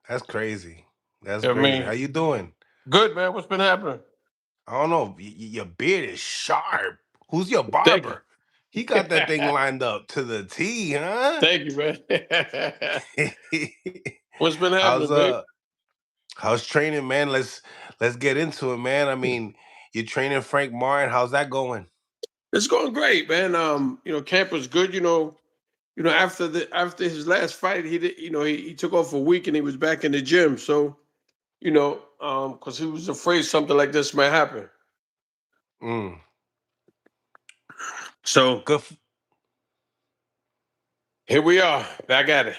That's crazy. That's I crazy. How mean, you doing? good man. What's been happening? I don't know. Your beard is sharp. Who's your Thank you. barber? He got that thing lined up to the T, huh? Thank you, man. What's been how's happening, babe? uh how's training, man? Let's get into it, man. I mean, you're training Frank Martin. How's that going? It's going great, man. Camp was good. After his last fight, he did. He took off a week and he was back in the gym. So because he was afraid something like this might happen. Mm, So good. here we are, back at it.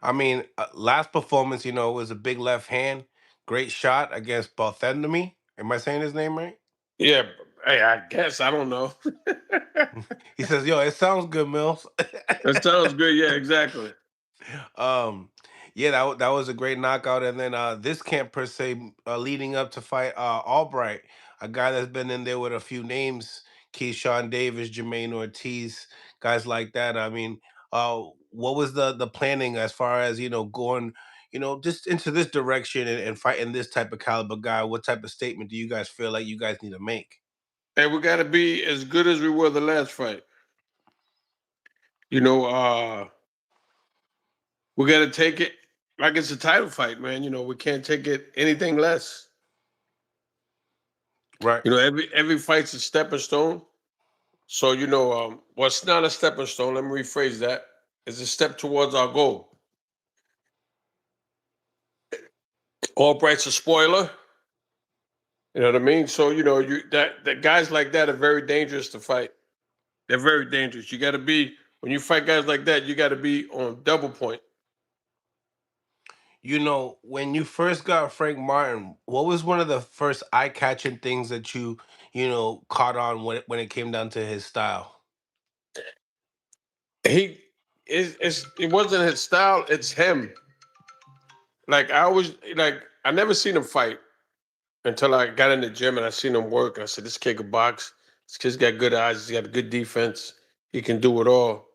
I mean, last performance, was a big left hand, great shot against Balthendemy. Am I saying his name right? Yeah, hey, I guess I don't know. He says, "Yo, it sounds good, Mills." That sounds good. Yeah, exactly. um, yeah, that was a great knockout. And then this camp per se, leading up to fight Albright, a guy that's been in there with a few names, Keyshawn Davis, Jermaine Ortiz, guys like that. I mean, what was the planning as far as going, just into this direction and fighting this type of caliber guy? What type of statement do you guys feel like you guys need to make? And we got to be as good as we were the last fight. You know, we got to take it like it's a title fight, man. We can't take it anything less. Right. Every fight's a stepping stone. So what's not a stepping stone? Let me rephrase that. It's a step towards our goal. Albright's a spoiler. You know what I mean? So that guys like that are very dangerous to fight. They're very dangerous. You got to be when you fight guys like that. You got to be on double point. When you first got Frank Martin, what was one of the first eye-catching things that caught on when it came down to his style? It wasn't his style. It's him. Like I never seen him fight until I got in the gym and I seen him work. I said, this kid can box. This kid's got good eyes. He's got a good defense. He can do it all.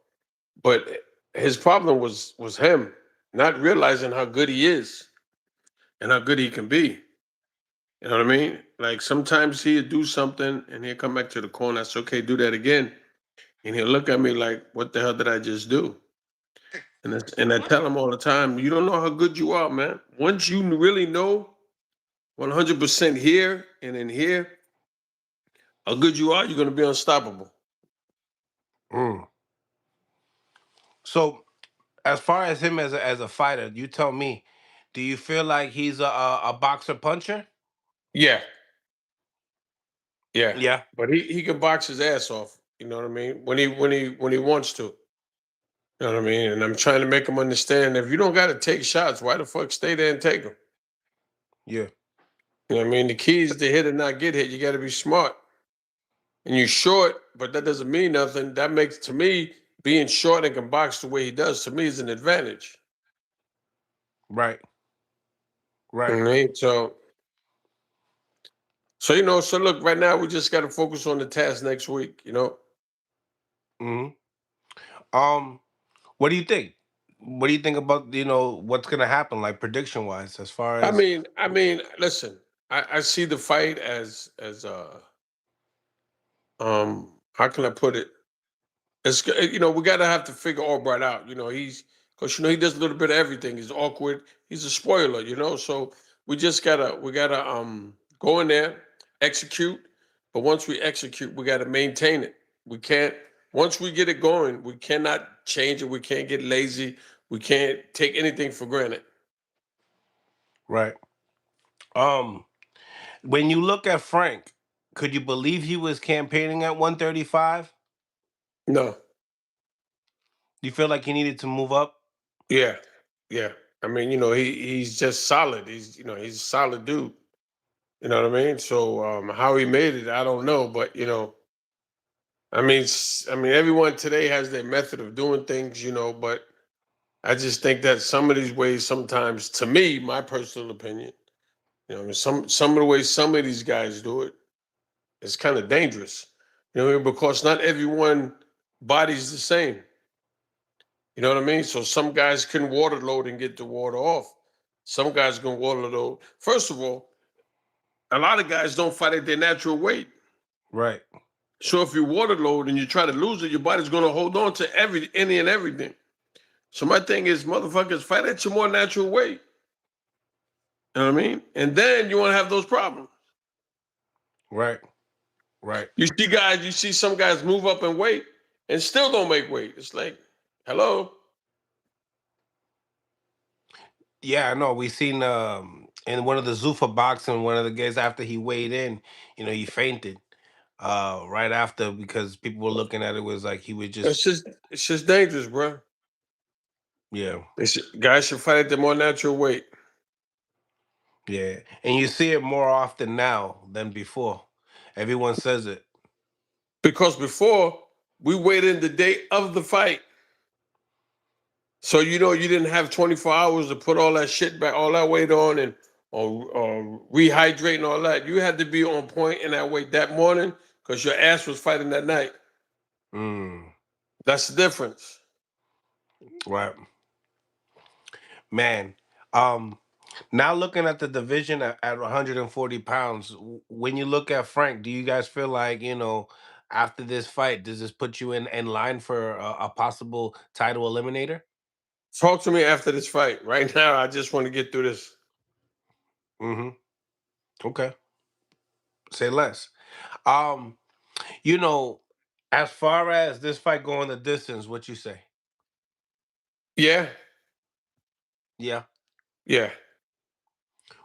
But his problem was him not realizing how good he is and how good he can be. You know what I mean? Like sometimes he'll do something and he'll come back to the corner. I say, okay, do that again. And he'll look at me like, what the hell did I just do? And I tell him all the time, you don't know how good you are, man. Once you really know 100% here and in here, how good you are, you're going to be unstoppable. Mm. So, as far as him as a fighter, you tell me, do you feel like he's a boxer puncher? Yeah, yeah. Yeah. But he can box his ass off. You know what I mean? When he wants to. You know what I mean? And I'm trying to make him understand if you don't got to take shots, why the fuck stay there and take them? Yeah. You know what I mean? The key is to hit and not get hit. You got to be smart. And you're short, but that doesn't mean nothing. That makes, to me, being short and can box the way he does, to me, is an advantage. Right. You Right. know what I mean? So look, right now we just got to focus on the task next week. Hmm. Um. What do you think? What do you think about what's gonna happen, like prediction wise, as far I as? mean, I mean, listen, I see the fight as how can I put it? We gotta have to figure Albright out. He's because he does a little bit of everything. He's awkward. He's a spoiler. So we gotta go in there, execute. But once we execute, we gotta maintain it. We can't once we get it going, we cannot change it. We can't get lazy. We can't take anything for granted. Right. Um. When you look at Frank, could you believe he was campaigning at 135? No. Do you feel like he needed to move up? Yeah. Yeah. I mean, he's just solid. He's a solid dude. You know what I mean? So how he made it, I don't know, but I mean, everyone today has their method of doing things, but I just think that some of these ways, sometimes, to me, my personal opinion, I mean, some of the ways some of these guys do it, it's kind of dangerous. Because not everyone body's the same. You know what I mean? So some guys can water load and get the water off. Some guys can water load. First of all, a lot of guys don't fight at their natural weight. Right. So if you water load and you try to lose it, your body's going to hold on to any and everything. So my thing is, motherfuckers, fight at your more natural weight. You know what I mean? And then you won't have those problems. Right. Right. You see some guys move up in weight and still don't make weight. It's like, hello. Yeah, I know. We seen in one of the Zuffa boxing, one of the guys after he weighed in, he fainted. Right after, because people were looking at it was like he was just, It's just dangerous, bro. yeah. Guys should fight at the more natural weight. Yeah. And you see it more often now than before. Everyone says it. Because before we waited the day of the fight. So you didn't have 24 hours to put all that shit back, all that weight on and or rehydrate and all that. You had to be on point in that weight that morning because your ass was fighting that night. Mm, That's the difference. right. Man. Um, Now looking at the division at 140 pounds, when you look at Frank, do you guys feel like, after this fight, does this put you in line for a possible title eliminator? Talk to me after this fight. Right now, I just want to get through this. Mm-hmm. Okay. Say less. Um, you know, as far as this fight going the distance, what you say? Yeah, Yeah. yeah.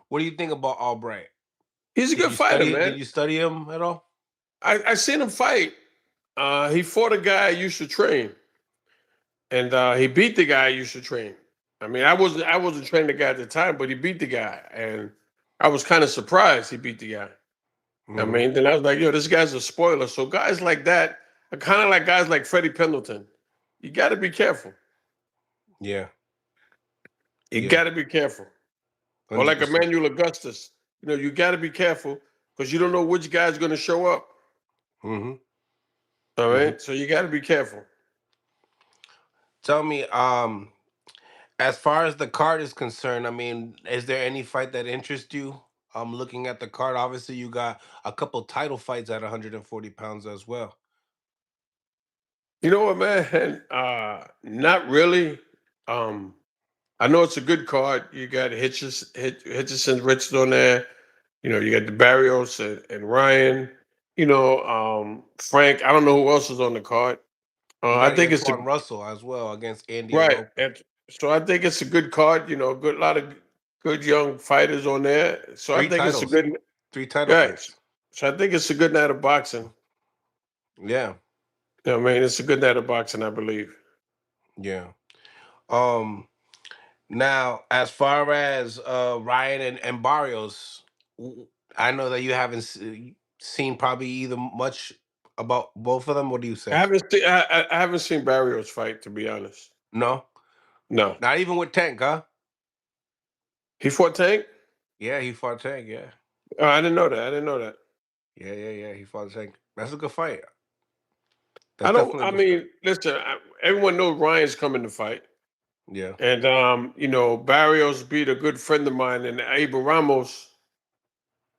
What do you think about Albright? He's a Did good you fighter, study? man. Did you study him at all? I seen him fight. He fought a guy I used to train, and he beat the guy I used to train. I mean, I wasn't training the guy at the time, but he beat the guy, and I was kind of surprised he beat the guy. I Mm-hmm. mean, then I was like, yo, this guy's a spoiler. So guys like that are kind of like guys like Freddie Pendleton. You got to be careful. Yeah. You Yeah. got to be careful. Or like 100%. Emmanuel Augustus. You got to be careful because you don't know which guy's going to show up. Mm-hmm. All Mm-hmm. right, so you got to be careful. Tell me, as far as the card is concerned, I mean, is there any fight that interests you? Looking at the card, obviously you got a couple title fights at 140 pounds as well. You know what, man? Not really. Um, I know it's a good card. You got Hitchison Richards on there. You got the Barrios and Ryan. Frank. I don't know who else is on the card. You I got think it's a Antoine Russell as well against Andy right. Lopez. And so I think it's a good card. Good lot of good young fighters on there. So I Three think it's a titles, good three title right. fights. So I think it's a good night of boxing. Yeah, I mean, it's a good night of boxing, I believe. yeah. Um, Now, as far as Ryan and Barrios, I know that you haven't seen probably either much about both of them. What do you I say? haven't seen I haven't seen Barrios fight, to be honest. No, No. not even with Tank, huh? He fought Tank? Yeah, he fought Tank. Yeah, Oh, I didn't know that. I didn't know that. yeah, yeah, yeah. He fought Tank. That's a good fight. I That's don't. definitely I a good fight. mean, listen. Everyone knows Ryan's coming to fight, Yeah, and Barrios beat a good friend of mine in Abel Ramos.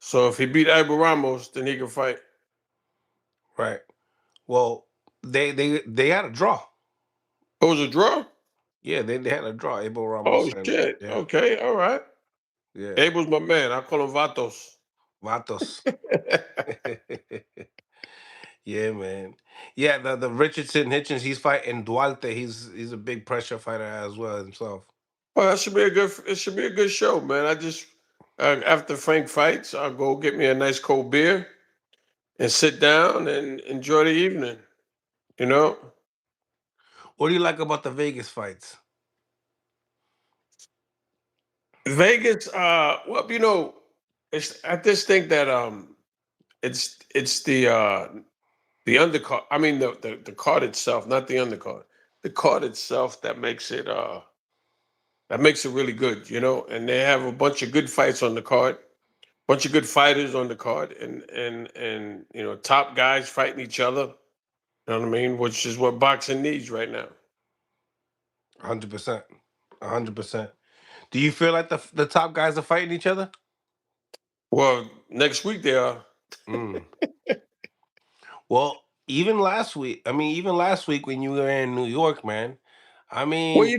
So if he beat Abel Ramos, then he can fight. right. Well, they had a draw. Oh, it was a draw. Yeah, they had a draw. Abel Oh Ramos and shit. yeah, Okay. All right. yeah. Abel's my man. I call him Vatos. Vatos. Yeah, man. Yeah, the Richardson Hitchens, he's fighting Duarte. He's a big pressure fighter as well himself. Well, that should be a good. It should be a good show, man. I just after Frank fights, I'll go get me a nice cold beer and sit down and enjoy the evening. You know, What do you like about the Vegas fights? Vegas. Well, I just think that it's the undercard. I mean, the card itself, not the undercard. The card itself that makes it really good. And they have a bunch of good fights on the card, bunch of good fighters on the card, and top guys fighting each other. You know what I mean? Which is what boxing needs right now. 100%. 100%. Do you feel like the top guys are fighting each other? Well, next week they are. Mm. Well, even last week when you were in New York, man. I Well, mean,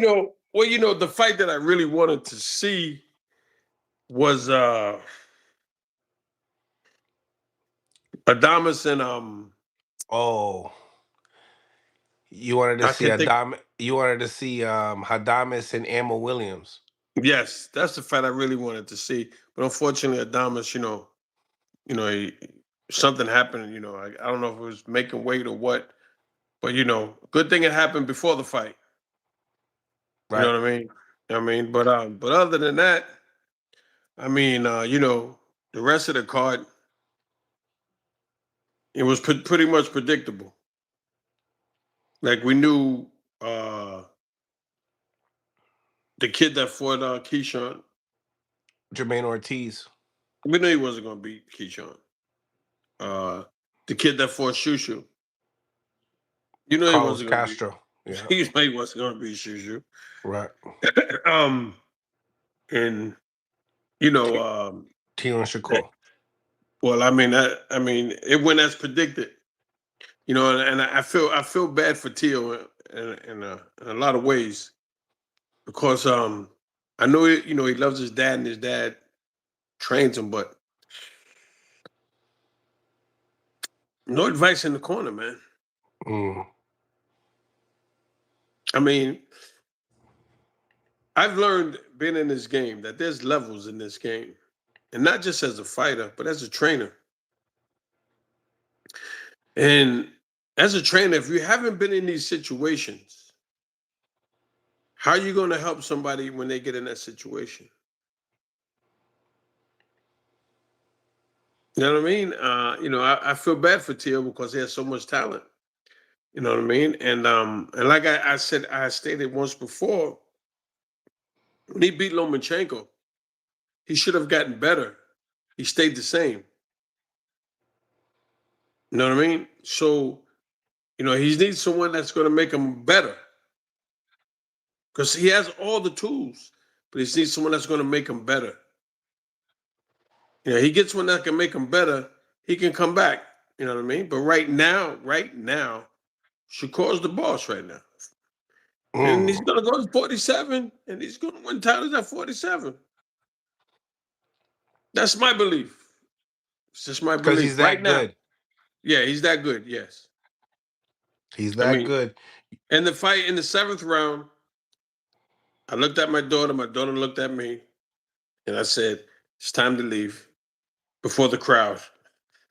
the fight that I really wanted to see was Adamas and oh, you wanted to I see can't think. Hadamis and Emma Williams. Yes, that's the fight I really wanted to see. But unfortunately, Adamas, something happened. I don't know if it was making weight or what, but good thing it happened before the fight. You Right. know what I mean? But other than that, the rest of the card, it was pretty much predictable. Like we knew the kid that fought Keyshawn, Jermaine Ortiz, we knew he wasn't going to beat Keyshawn. Uh, the kid that fought Shushu, you know he Carlos wasn't going to be. Castro. Yeah. He knew he wasn't going to beat Shushu. Right. um, and you know, T- um, Tio and Shakur. well, it went as predicted. And I feel bad for Tio in a lot of ways because I know he loves his dad and his dad trains him, but no advice in the corner, man. Mm. I mean, I've learned being in this game that there's levels in this game, and not just as a fighter, but as a trainer. And as a trainer, if you haven't been in these situations, how are you going to help somebody when they get in that situation? You know what I mean? I feel bad for Tio because he has so much talent. You know what I mean? And like I said, I stated once before, when he beat Lomachenko, he should have gotten better. He stayed the same. You know what I mean? So, he needs someone that's going to make him better because he has all the tools, but he needs someone that's going to make him better. He gets one that can make him better. He can come back. You know what I mean? But right now, Shakur's the boss right now. And he's Mm. going to go to 47 and he's going to win titles at 47. That's my belief. It's just my Because he's belief right that now. good. Yeah, he's that good. Yes. He's I that mean, good. in the fight in the seventh round, I looked at my daughter. My daughter looked at me, and I said, "It's time to leave before the crowd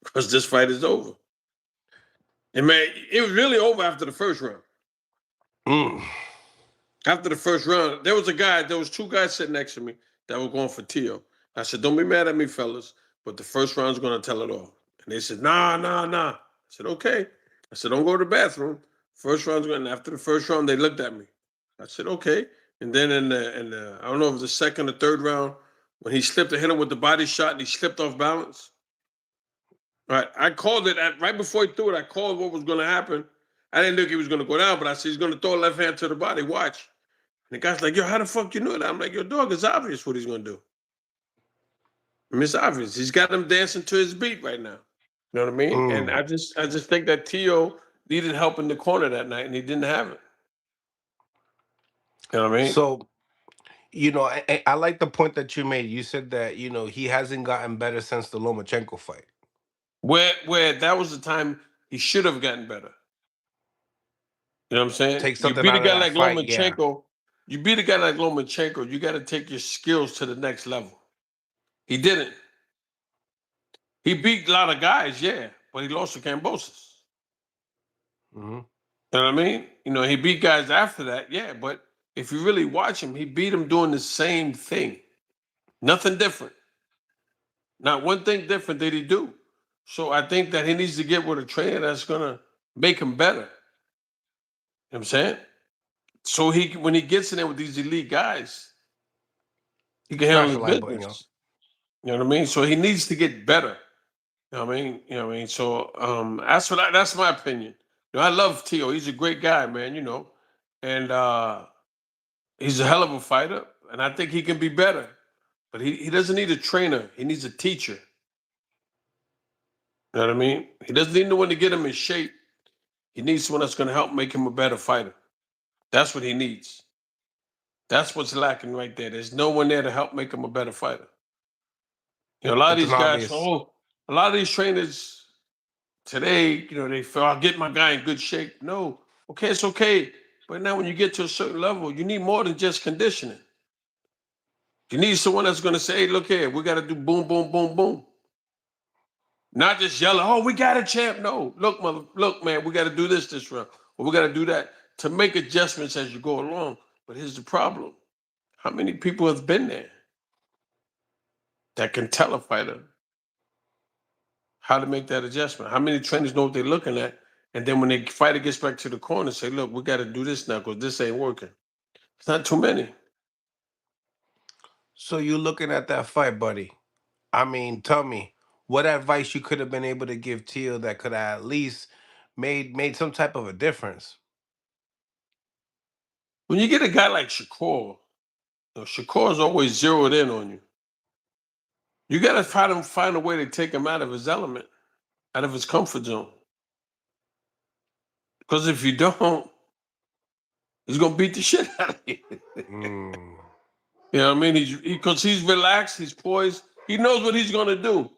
because this fight is over." And man, it was really over after the first round. Mm. After the first round, there was two guys sitting next to me that were going for Tio. I said, "Don't be mad at me, fellas, but the first round's going to tell it all." And they said, "Nah, nah, nah." I said, "Okay." I said, "Don't go to the bathroom. First round's going." And after the first round, they looked at me. I said, "Okay." And then in the I don't know if it was the second or third round when he slipped and hit him with the body shot and he slipped off balance. Right, I called it right before he threw it. I called what was going to happen. I didn't think he was going to go down, but I said he's going to throw a left hand to the body. Watch. And the guy's like, "Yo, how the fuck you know that?" I'm like, "Yo, dog, it's obvious what he's gonna do. I mean, it's obvious. He's got him dancing to his beat right now. You know what I mean?" And Mm. I just think that Tio needed help in the corner that night, and he didn't have it. You know what I mean? So, I like the point that you made. You said that, he hasn't gotten better since the Lomachenko fight. Where that was the time he should have gotten better. You know what I'm saying? Take something out of that fight, yeah. You beat a guy like Lomachenko, you got to take your skills to the next level. He didn't. He beat a lot of guys, yeah, but he lost to Cambosis. Hmm. You know what I mean? He beat guys after that, yeah, but if you really watch him, he beat him doing the same thing. Nothing different. Not one thing different did he do. So I think that he needs to get with a trainer that's gonna make him better. You know what I'm saying? So when he gets in there with these elite guys, he can handle Smash his the like button, yo. business. You know what I mean? So he needs to get better. You know what I mean? You know what I mean? So that's my opinion. I love Tio. He's a great guy, man, and He's a hell of a fighter, and I think he can be better. But he doesn't need a trainer. He needs a teacher. You know what I mean? He doesn't need no one to get him in shape. He needs someone that's going to help make him a better fighter. That's what he needs. That's what's lacking right there. There's no one there to help make him a better fighter. You know, a lot of It's an these guys, obvious. oh, a lot of these trainers today, they feel I'll get my guy in good shape. No, okay, it's okay. But now when you get to a certain level, you need more than just conditioning. You need someone that's going to say, hey, look here, we got to do boom, boom, boom, boom. Not just yelling, oh, we got a champ. No, look, man, we got to do this round, or we got to do that to make adjustments as you go along. But here's the problem: how many people have been there that can tell a fighter how to make that adjustment? How many trainers know what they're looking at, and then when the fighter gets back to the corner, say, look, we got to do this now because this ain't working. It's not too many. So you looking at that fight, buddy? I mean, tell me what advice you could have been able to give Teal that could have at least made some type of a difference. When you get a guy like Shakur, Shakur's always zeroed in on you. You got to find a way to take him out of his element, out of his comfort zone. Because if you don't, he's gonna beat the shit out of you. Mm. You know what I mean? Because he's relaxed, he's poised, he knows what he's gonna do.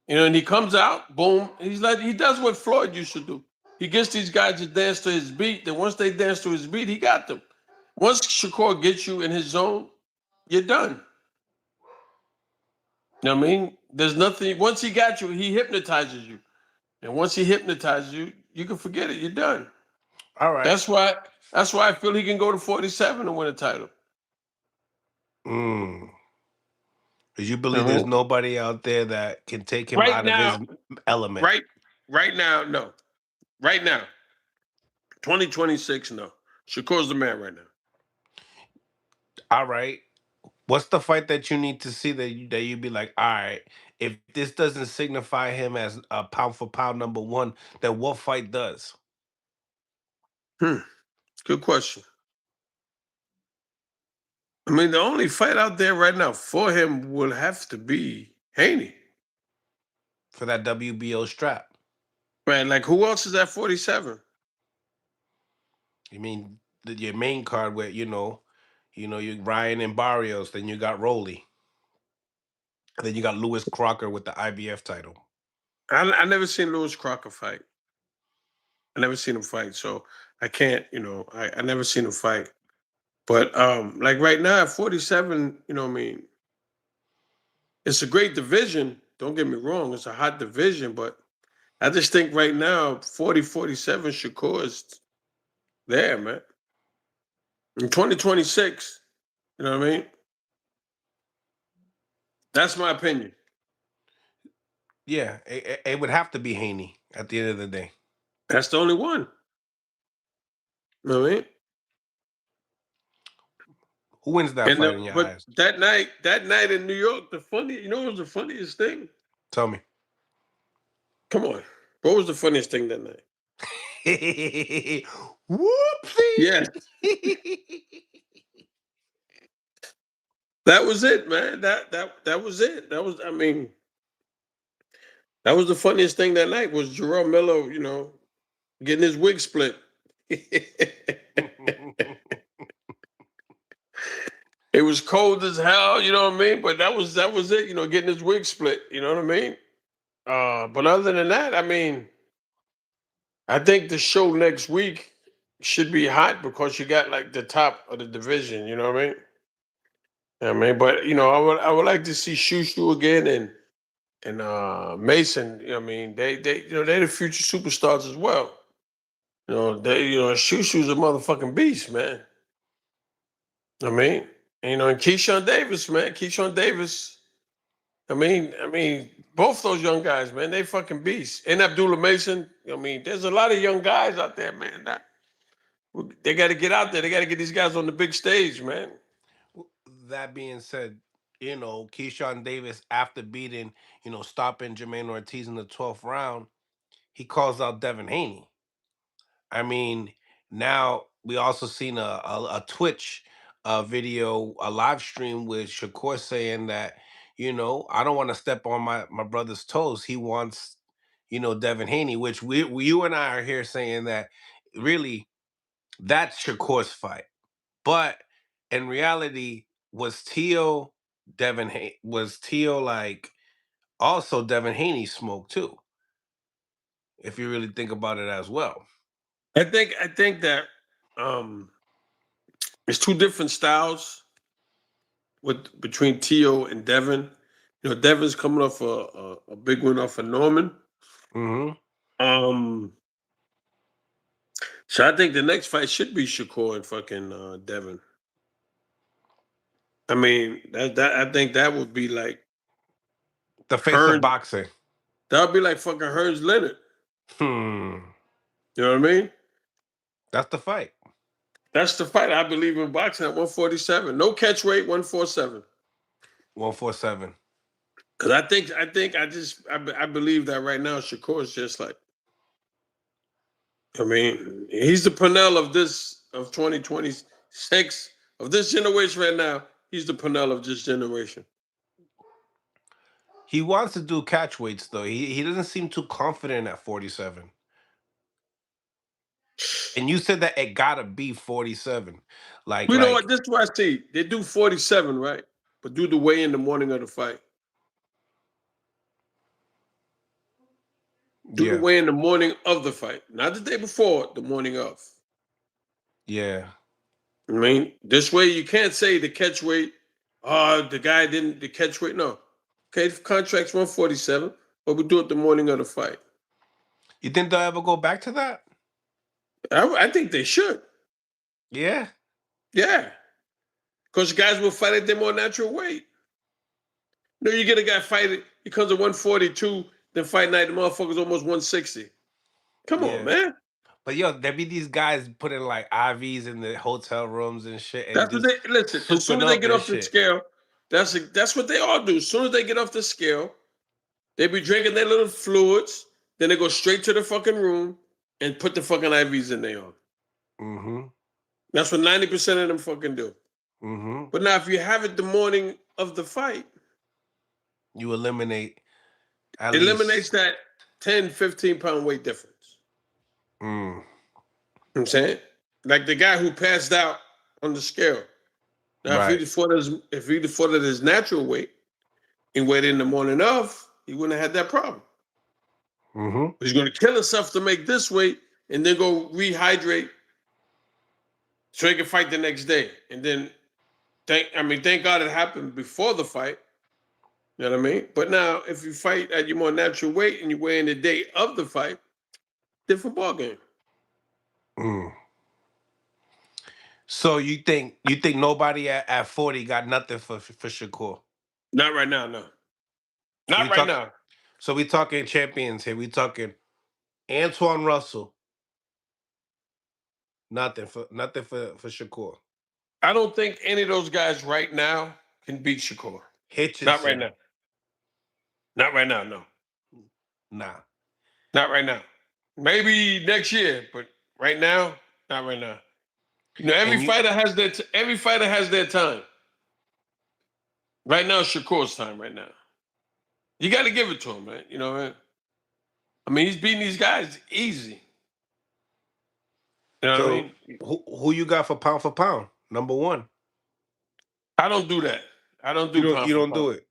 And he comes out, boom. He's like he does what Floyd used to do. He gets these guys to dance to his beat. Then once they dance to his beat, he got them. Once Shakur gets you in his zone, you're done. You know what I mean? There's nothing. Once he got you, he hypnotizes you. And once he hypnotizes you, you can forget it. You're done. All right. That's why. That's why I feel he can go to 47 and win a title. Mm. Because you You know believe what I there's mean? nobody out there that can take him Right out of his now, element. right, right now, no. Right now, 2026, no. Shakur's the man right now. All right. What's the fight that you need to see that you'd be like, all right, if this doesn't signify him as a pound for pound number one, then what fight does? Hmm. Good question. I mean, the only fight out there right now for him will have to be Haney. For that WBO strap? Right? Like, who else is at 47? You mean your main card where you Ryan and Barrios, then you got Rolly, and then you got Lewis Crocker with the IBF title. I never seen Lewis Crocker fight. I never seen him fight, so I can't. I never seen him fight. But like right now at 47, what I mean, it's a great division. Don't get me wrong, it's a hot division, but I just think right now 40, 47 Shakur is there, man. In 2026, you know what I mean? That's my opinion. Yeah, it would have to be Haney at the end of the day. That's the only one. You know what I mean? Who wins that And fight in your but eyes? that night in New York, what was the funniest thing? Tell me. Come on. What was the funniest thing that night? Whoopsie. Yes. That was it, man. That was it. That was the funniest thing that night was Jerome Miller, getting his wig split. It was cold as hell, you know what I mean? But that was it, getting his wig split, you know what I mean? But other than that, I mean, I think the show next week should be hot because you got like the top of the division, you know what I mean? But I would like to see Shushu again and Mason. You know what I mean, they're the future superstars as well. Shushu's a motherfucking beast, man. I mean, and Keyshawn Davis, man, Keyshawn Davis. Both those young guys, man, they fucking beasts. And Abdullah Mason. There's a lot of young guys out there, man. They got to get out there. They got to get these guys on the big stage, man. That being said, Keyshawn Davis, after beating, stopping Jermaine Ortiz in the 12th round, he calls out Devin Haney. I mean, now we also seen a Twitch video, a live stream with Shakur saying that, I don't want to step on my brother's toes. He wants, Devin Haney, which you and I are here saying that really that's Shakur's fight. But in reality, was Teo like also Devin Haney smoke too, if you really think about it as well. I think that um it's two different styles with between Tio and Devin. Devin's coming off a big win off of Norman. Hmm. Um, so I think the next fight should be Shakur and fucking Devin. I mean, that I think that would be like The face of Hearns. boxing. That would be like fucking Hearns Leonard. Hmm. You know what I mean? That's the fight. That's the fight. I believe in boxing at 147. No catch weight, 147. 147. Because I believe that right now Shakur is just like, I mean, he's the Pernell of 2026 of this generation right now. He's the Pernell of this generation. He wants to do catch weights though. He doesn't seem too confident at 47. And you said that it gotta be 47. Like You know like what? This is what I see. They do 47, right? But do the weigh in the morning of the fight. Do the yeah. weigh in the morning of the fight, not the day before, the morning of. Yeah. I mean, this way you can't say the catch weight. The guy didn't the catch weight. No, okay, the contract's 147, but we do it the morning of the fight. You think they'll ever go back to that? I think they should. Yeah. Yeah, because guys will fight at their more natural weight. You get a guy fighting, he comes at 142, then fight night, the motherfucker's almost 160. Come on, Yeah. man. But yo, there be these guys putting like IVs in the hotel rooms and shit and That's what just they listen. As soon souping as they up get and off the shit. scale, that's what they all do. As soon as they get off the scale, they be drinking their little fluids. Then they go straight to the fucking room and put the fucking IVs in there on. Mm-hmm. That's what 90% of them fucking do. Mm-hmm. But now, if you have it the morning of the fight, You eliminate at it eliminates least. that 10, 15 pound weight difference. Mm. You know what I'm saying? Like the guy who passed out on the scale. Now, Right. if he'd fought at his natural weight and weighed in the morning of, he wouldn't have had that problem. Mm-hmm. But he's going to kill himself to make this weight and then go rehydrate so he can fight the next day. And then thank God it happened before the fight. You know what I mean? But now, if you fight at your more natural weight and you weigh in the day of the fight, different ball game. Mm. So you think nobody at 40 got nothing for Shakur? Not right now, no. So we Not right talk now. so we talking champions here. We talking Antoine Russell, nothing for Shakur. I don't think any of those guys right now can beat Shakur. Not right Hitchinson, now. Not right now, no. nah. Not right now. Maybe next year, but right now, not right now. And you every fighter has their time. Right now, it's Shakur's time. Right now, you got to give it to him, man. You know what I mean? He's beating these guys easy. You know what I so mean? who you got for pound? Number one. I don't do that. I don't You do don't pound you for don't pound. do it.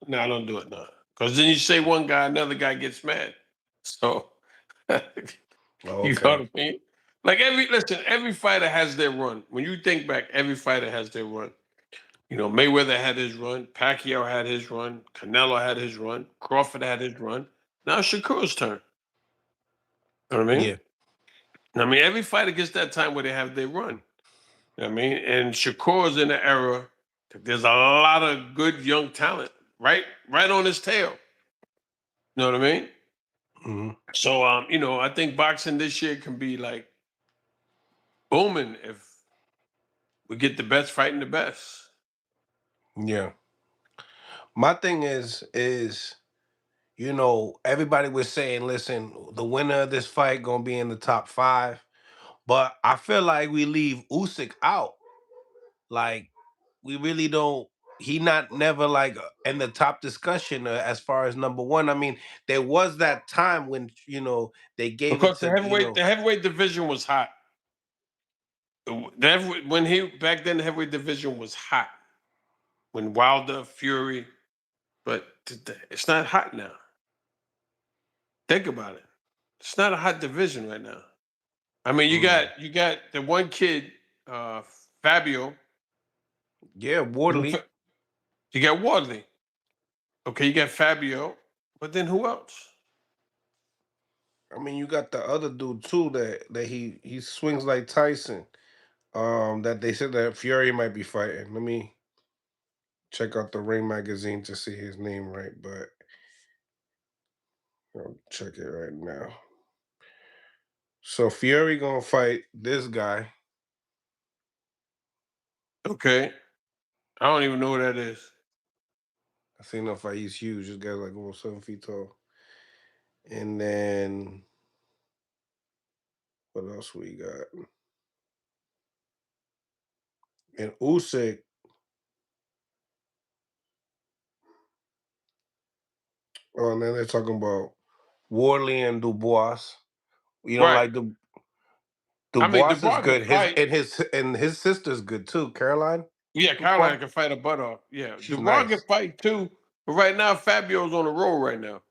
No, I don't do it. No, because then you say one guy, another guy gets mad. So you Oh, know okay. what I mean? Like every fighter has their run. When you think back, every fighter has their run. Mayweather had his run, Pacquiao had his run, Canelo had his run, Crawford had his run. Now it's Shakur's turn. You know what I mean? Yeah. Every fighter gets that time where they have their run. You know what I mean? And Shakur's in the era. There's a lot of good young talent right on his tail. You know what I mean? Hmm. So I think boxing this year can be like booming if we get the best fighting the best. Yeah. My thing is everybody was saying, listen, the winner of this fight gonna be in the top 5. But I feel like we leave Usyk out. Like we really don't. He not never like in the top discussion as far as number one. I mean, there was that time when they gave it Because to the heavyweight division was hot. When he back then, the heavyweight division was hot. When Wilder, Fury, but it's not hot now. Think about it. It's not a hot division right now. I mean, mm, you got the one kid, Fabio. yeah, You Wardley. got Wardley. Okay, you got Fabio, but then who else? I mean, you got the other dude too that he swings like Tyson. That they said that Fury might be fighting. Let me check out the Ring magazine to see his name right, but I'll check it right now. So Fury gonna fight this guy. Okay, I don't even know who that is. I seen him fight. He's huge. This guy's like almost 7 feet tall. And then what else we got? And Usyk. Oh, and then they're talking about Wardley and Dubois. You don't Right. like the I mean, Dubois is Dubois can good. His fight. and his sister's good too. Caroline Yeah, Dubois. Caroline can fight a butt off. Yeah, She's Dubois can nice. fight too. But right now, Fabio's on the roll right now.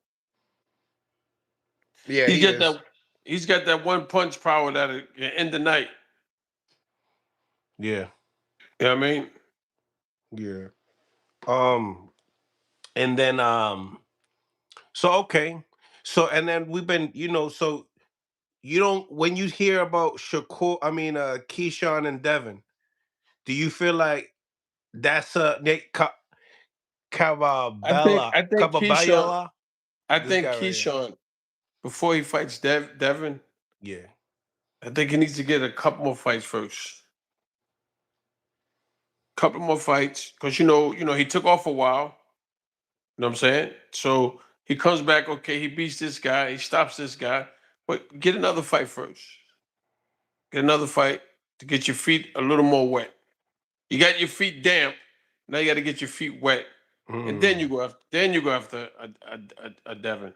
Yeah, He's he got is. that. He's got that one punch power that can end the night. Yeah, You know what I mean? yeah. Um, and then so okay, so and then we've been, so you don't when you hear about Keyshawn and Devin, do you feel like that's a Nick Cababella I think Keyshawn. Cababayala? I This think guy right here. Keyshawn before he fights Devin. Yeah. I think he needs to get a couple more fights first. Couple more fights because he took off a while. You know what I'm saying? So he comes back. Okay, he beats this guy. He stops this guy. But get another fight first. Get another fight to get your feet a little more wet. You got your feet damp. Now you got to get your feet wet, and then Mm, you go after a Devin.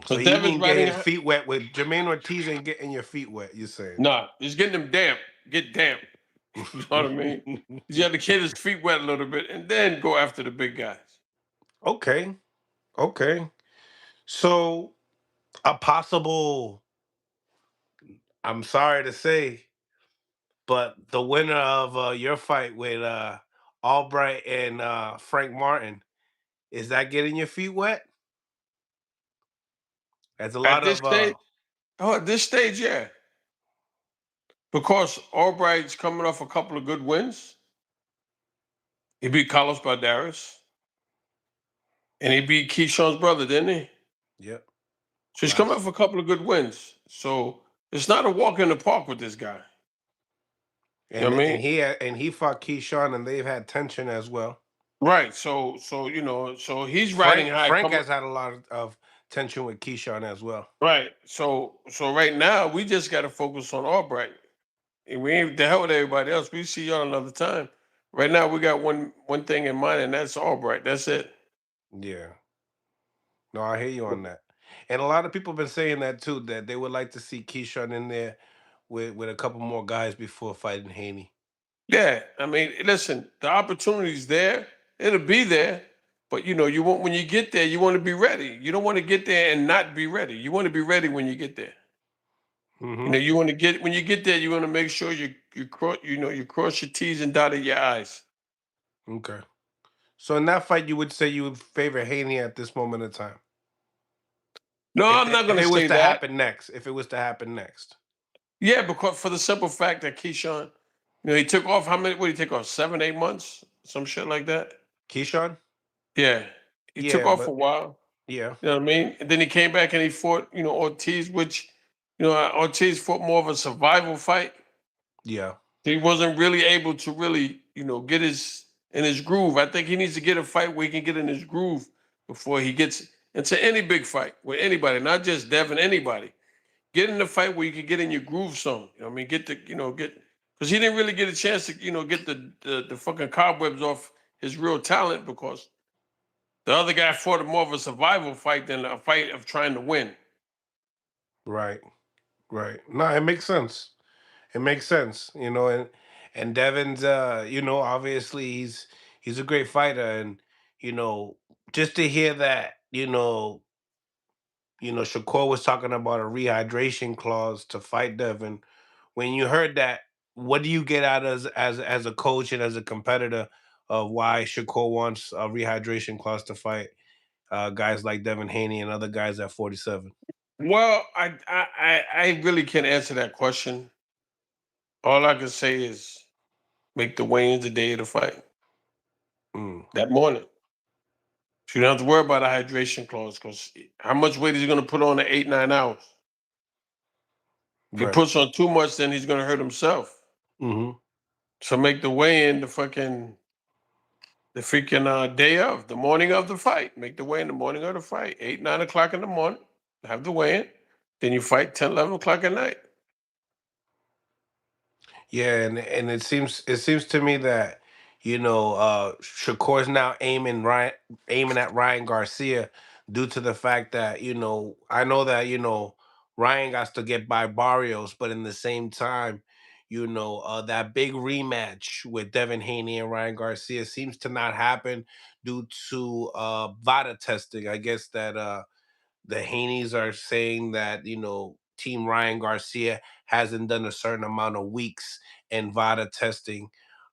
So Because you Devin's mean get riding. his feet wet with Jermaine Ortiz and getting your feet wet? You saying? Nah, he's getting them damp. Get damp. You know what I mean? You got to get his feet wet a little bit, and then go after the big guys. Okay. Okay. So a possible. I'm sorry to say, but the winner of your fight with Albright and Frank Martin, is that getting your feet wet? There's a At lot this of stage, at this stage, yeah, because Albright's coming off a couple of good wins. He beat Carlos Balderas, and he beat Keyshawn's brother, didn't he? yep. So he's coming Last off a couple of good wins. So it's not a walk in the park with this guy. You know and what I and mean? he fought Keyshawn and they've had tension as well. Right. So he's riding high. Frank has had a lot of tension with Keyshawn as well. Right. So right now we just got to focus on Albright. And we ain't the hell with everybody else. We see y'all another time. Right now we got one thing in mind, and that's Albright. That's it. Yeah. No, I hear you on that. And a lot of people have been saying that too, that they would like to see Keyshawn in there with a couple more guys before fighting Haney. Yeah. I mean, listen, the opportunity's there. It'll be there. But you want when you get there, you want to be ready. You don't want to get there and not be ready. You want to be ready when you get there. Hmm. You want to get when you get there, you want to make sure you cross your T's and dotted your I's. Okay. So in that fight, you would say you would favor Haney at this moment in time. No, If I'm not if going to it was say to that. happen next, if it was to happen next, Yeah, because for the simple fact that Keyshawn, he took off how many? What did he take off? 7, 8 months, some shit like that. Keyshawn. Yeah, he took Yeah, off a but while. yeah, You know what I mean? And then he came back and he fought, Ortiz, which, Ortiz fought more of a survival fight. yeah. He wasn't really able to really, get in his groove. I think he needs to get a fight where he can get in his groove before he gets into any big fight with anybody, not just Devin, anybody. get in the fight where you can get in your groove zone. You know what I mean? Get because he didn't really get a chance to, get the fucking cobwebs off his real talent because the other guy fought more of a survival fight than a fight of trying to win. Right. Right. No, it makes sense. It makes sense, and Devin's obviously he's a great fighter, and you know just to hear that, Shakur was talking about a rehydration clause to fight Devin. When you heard that, what do you get out as a coach and as a competitor of why Shakur wants a rehydration clause to fight guys like Devin Haney and other guys at 47? Well, I really can't answer that question. All I can say is make the weigh-ins the day of the fight, Mm, that morning. So you don't have to worry about a hydration clause because how much weight is he going to put on in 8, 9 hours? If he right. puts on too much, then he's going to hurt himself. Hmm. So make the weigh-in the freaking day of, the morning of the fight. Make the weigh-in the morning of the fight, 8, 9 o'clock in the morning. Have the weigh-in. Then you fight 10, 11 o'clock at night. Yeah, and it seems to me that Shakur's now aiming at Ryan Garcia due to the fact that I know that Ryan got to get by Barrios, but in the same time, that big rematch with Devin Haney and Ryan Garcia seems to not happen due to VADA testing. I guess that the Haneys are saying that Team Ryan Garcia hasn't done a certain amount of weeks in VADA testing.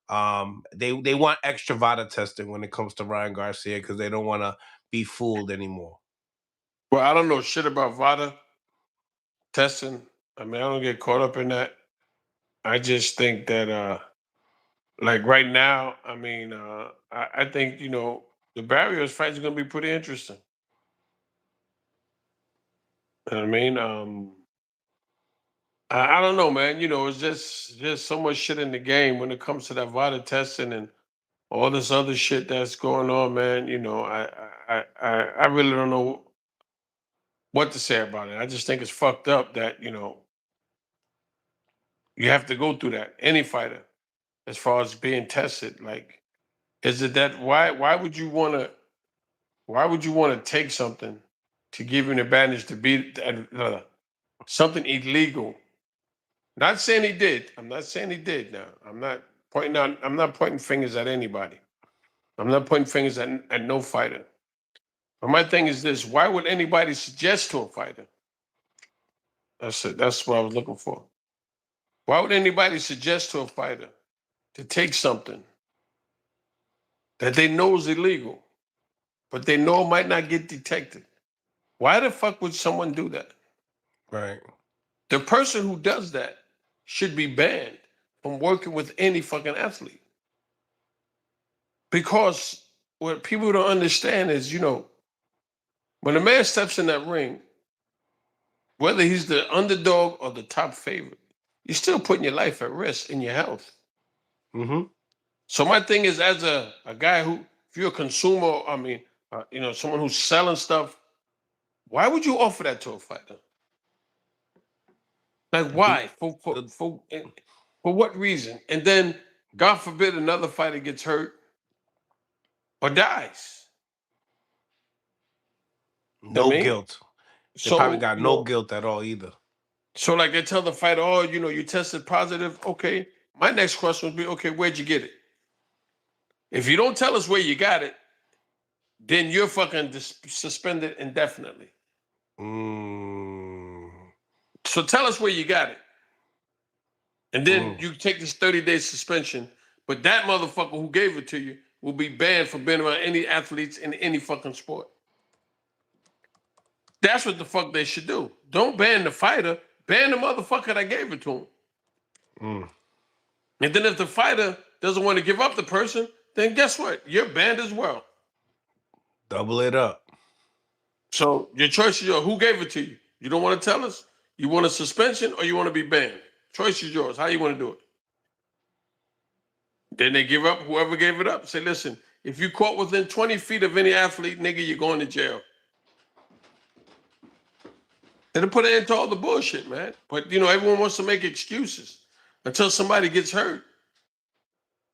They want extra VADA testing when it comes to Ryan Garcia because they don't want to be fooled anymore. Well, I don't know shit about VADA testing. I mean, I don't get caught up in that. I just think that like right now, I mean, I think, the Barrios fight is gonna be pretty interesting. You know what I mean? I don't know, man. It's just so much shit in the game when it comes to that VADA testing and all this other shit that's going on, man. I really don't know what to say about it. I just think it's fucked up that, you have to go through that. Any fighter, as far as being tested. Like, is it that why would you want to take something to give you an advantage to beat something illegal? Not saying he did. I'm not saying he did now. I'm not pointing fingers at anybody. I'm not pointing fingers at no fighter. But my thing is this: why would anybody suggest to a fighter? That's it. That's what I was looking for. Why would anybody suggest to a fighter to take something that they know is illegal, but they know might not get detected? Why the fuck would someone do that? Right. The person who does that should be banned from working with any fucking athlete. Because what people don't understand is, when a man steps in that ring, whether he's the underdog or the top favorite, you're still putting your life at risk and your health. Hmm. So my thing is, as a guy who, if you're a consumer, I mean, someone who's selling stuff, why would you offer that to a fighter? Like, why? For what reason? And then, God forbid, another fighter gets hurt or dies. You know what No I mean? guilt. They probably So, got no guilt at all either. so like they tell the fighter, oh, you tested positive. Okay. My next question would be, okay, where'd you get it? If you don't tell us where you got it, then you're fucking suspended indefinitely. Mm, So tell us where you got it. And then mm. you take this 30-day suspension, but that motherfucker who gave it to you will be banned from being around any athletes in any fucking sport. That's what the fuck they should do. Don't ban the fighter, ban the motherfucker that gave it to him. Mm. And then if the fighter doesn't want to give up the person, then guess what? You're banned as well. Double it up. So your choice is yours. Who gave it to you? You don't want to tell us? You want a suspension or you want to be banned? Choice is yours. How you want to do it? Then they give up, whoever gave it up. Say, listen, if you caught within 20 feet of any athlete, nigga, you're going to jail. It'll put an end to all the bullshit, man. But everyone wants to make excuses until somebody gets hurt.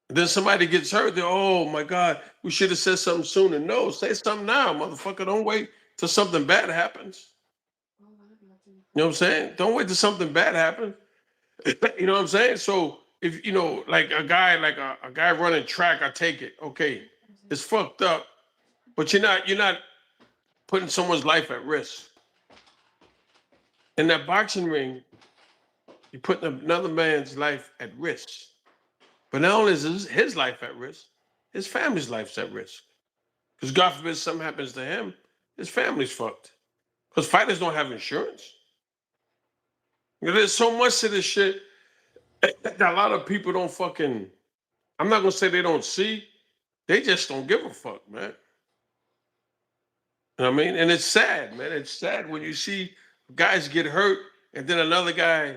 And then somebody gets hurt. They're, oh my God, we should have said something sooner. No, say something now, motherfucker. Don't wait till something bad happens. You know what I'm saying? Don't wait till something bad happens. You know what I'm saying? So if like a guy, a guy running track, I take it. Okay, it's fucked up, but you're not putting someone's life at risk. In that boxing ring, you're putting another man's life at risk. But not only is his life at risk, his family's life's at risk. Because God forbid something happens to him, his family's fucked. Because fighters don't have insurance. There's so much to this shit that a lot of people don't fucking. I'm not gonna say they don't see. They just don't give a fuck, man. You know what I mean? And it's sad, man. It's sad when you see guys get hurt and then another guy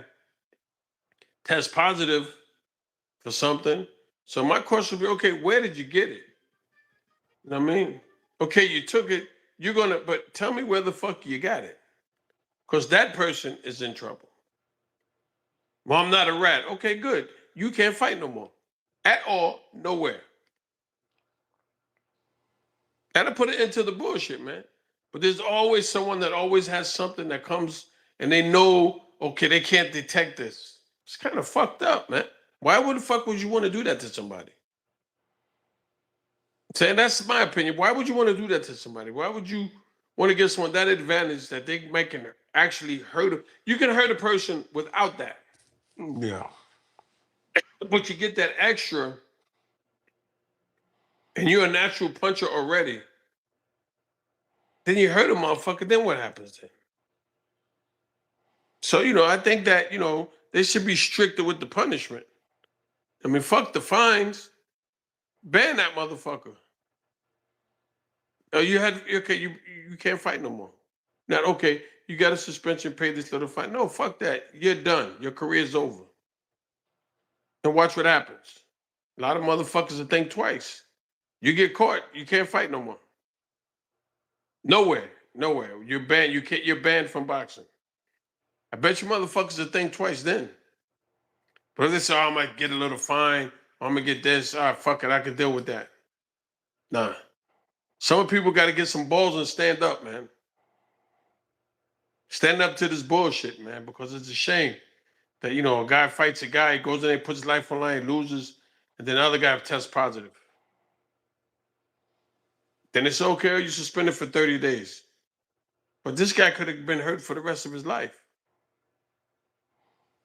tests positive for something. So my question would be, okay, where did you get it? You know what I mean? Okay, you took it. But tell me where the fuck you got it. Because that person is in trouble. Well, I'm not a rat. Okay, good. You can't fight no more. At all, nowhere. That'll put it into the bullshit, man. But there's always someone that always has something that comes and they know, okay, they can't detect this. It's kind of fucked up, man. Why would the fuck would you want to do that to somebody? Saying that's my opinion. Why would you want to do that to somebody? Why would you want to give someone that advantage that they can actually hurt them? You can hurt a person without that. Yeah. But you get that extra and you're a natural puncher already. Then you hurt a motherfucker, then what happens then? So, I think that, they should be stricter with the punishment. I mean, fuck the fines. Ban that motherfucker. Okay, you can't fight no more. Not okay, you got a suspension, pay this little fine. No, fuck that. You're done. Your career's over. And watch what happens. A lot of motherfuckers will think twice. You get caught, you can't fight no more. Nowhere. Nowhere. You're banned. You're banned from boxing. I bet you motherfuckers will think twice then. But if they say, oh, I might get a little fine, or I'm gonna get this, all right, fuck it, I can deal with that. Nah. Some people got to get some balls and stand up, man. Stand up to this bullshit, man, because it's a shame that, a guy fights a guy, he goes in there, puts his life on line, loses, and then the other guy tests positive. Then it's okay, you suspended for 30 days. But this guy could have been hurt for the rest of his life.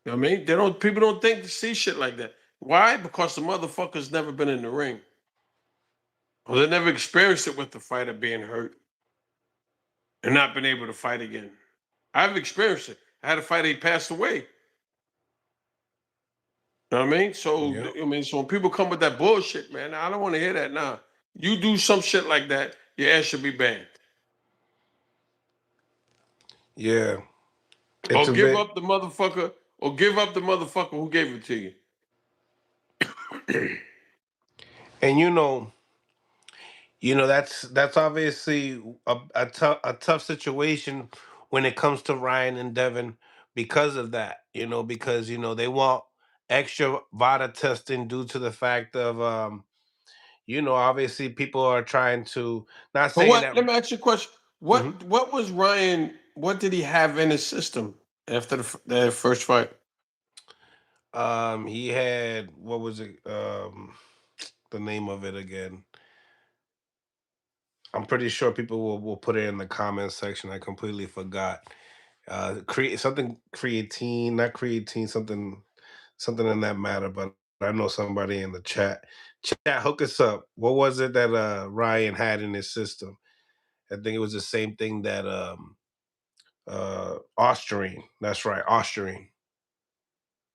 You know what I mean? People don't think to see shit like that. Why? Because the motherfucker's never been in the ring. Or they never experienced it with the fighter being hurt and not been able to fight again. I've experienced it. I had a fighter, he passed away. You know what I mean? So, Yep. so when people come with that bullshit, man, I don't want to hear that now. You do some shit like that, your ass should be banned. Yeah. Or It's a give bit. up the motherfucker, who gave it to you. And that's obviously a tough situation when it comes to Ryan and Devin because of that. Because they want extra VADA testing due to the fact of obviously people are trying to, not But saying that. let me ask you a question. Mhm. What was Ryan, what did he have in his system after the first fight? He had, what was it, the name of it again? I'm pretty sure people will put it in the comments section. I completely forgot. Create something creatine, not creatine, something in that matter. But I know somebody in the chat. Chat, hook us up. What was it that Ryan had in his system? I think it was the same thing that Austrian. That's right, Austrian.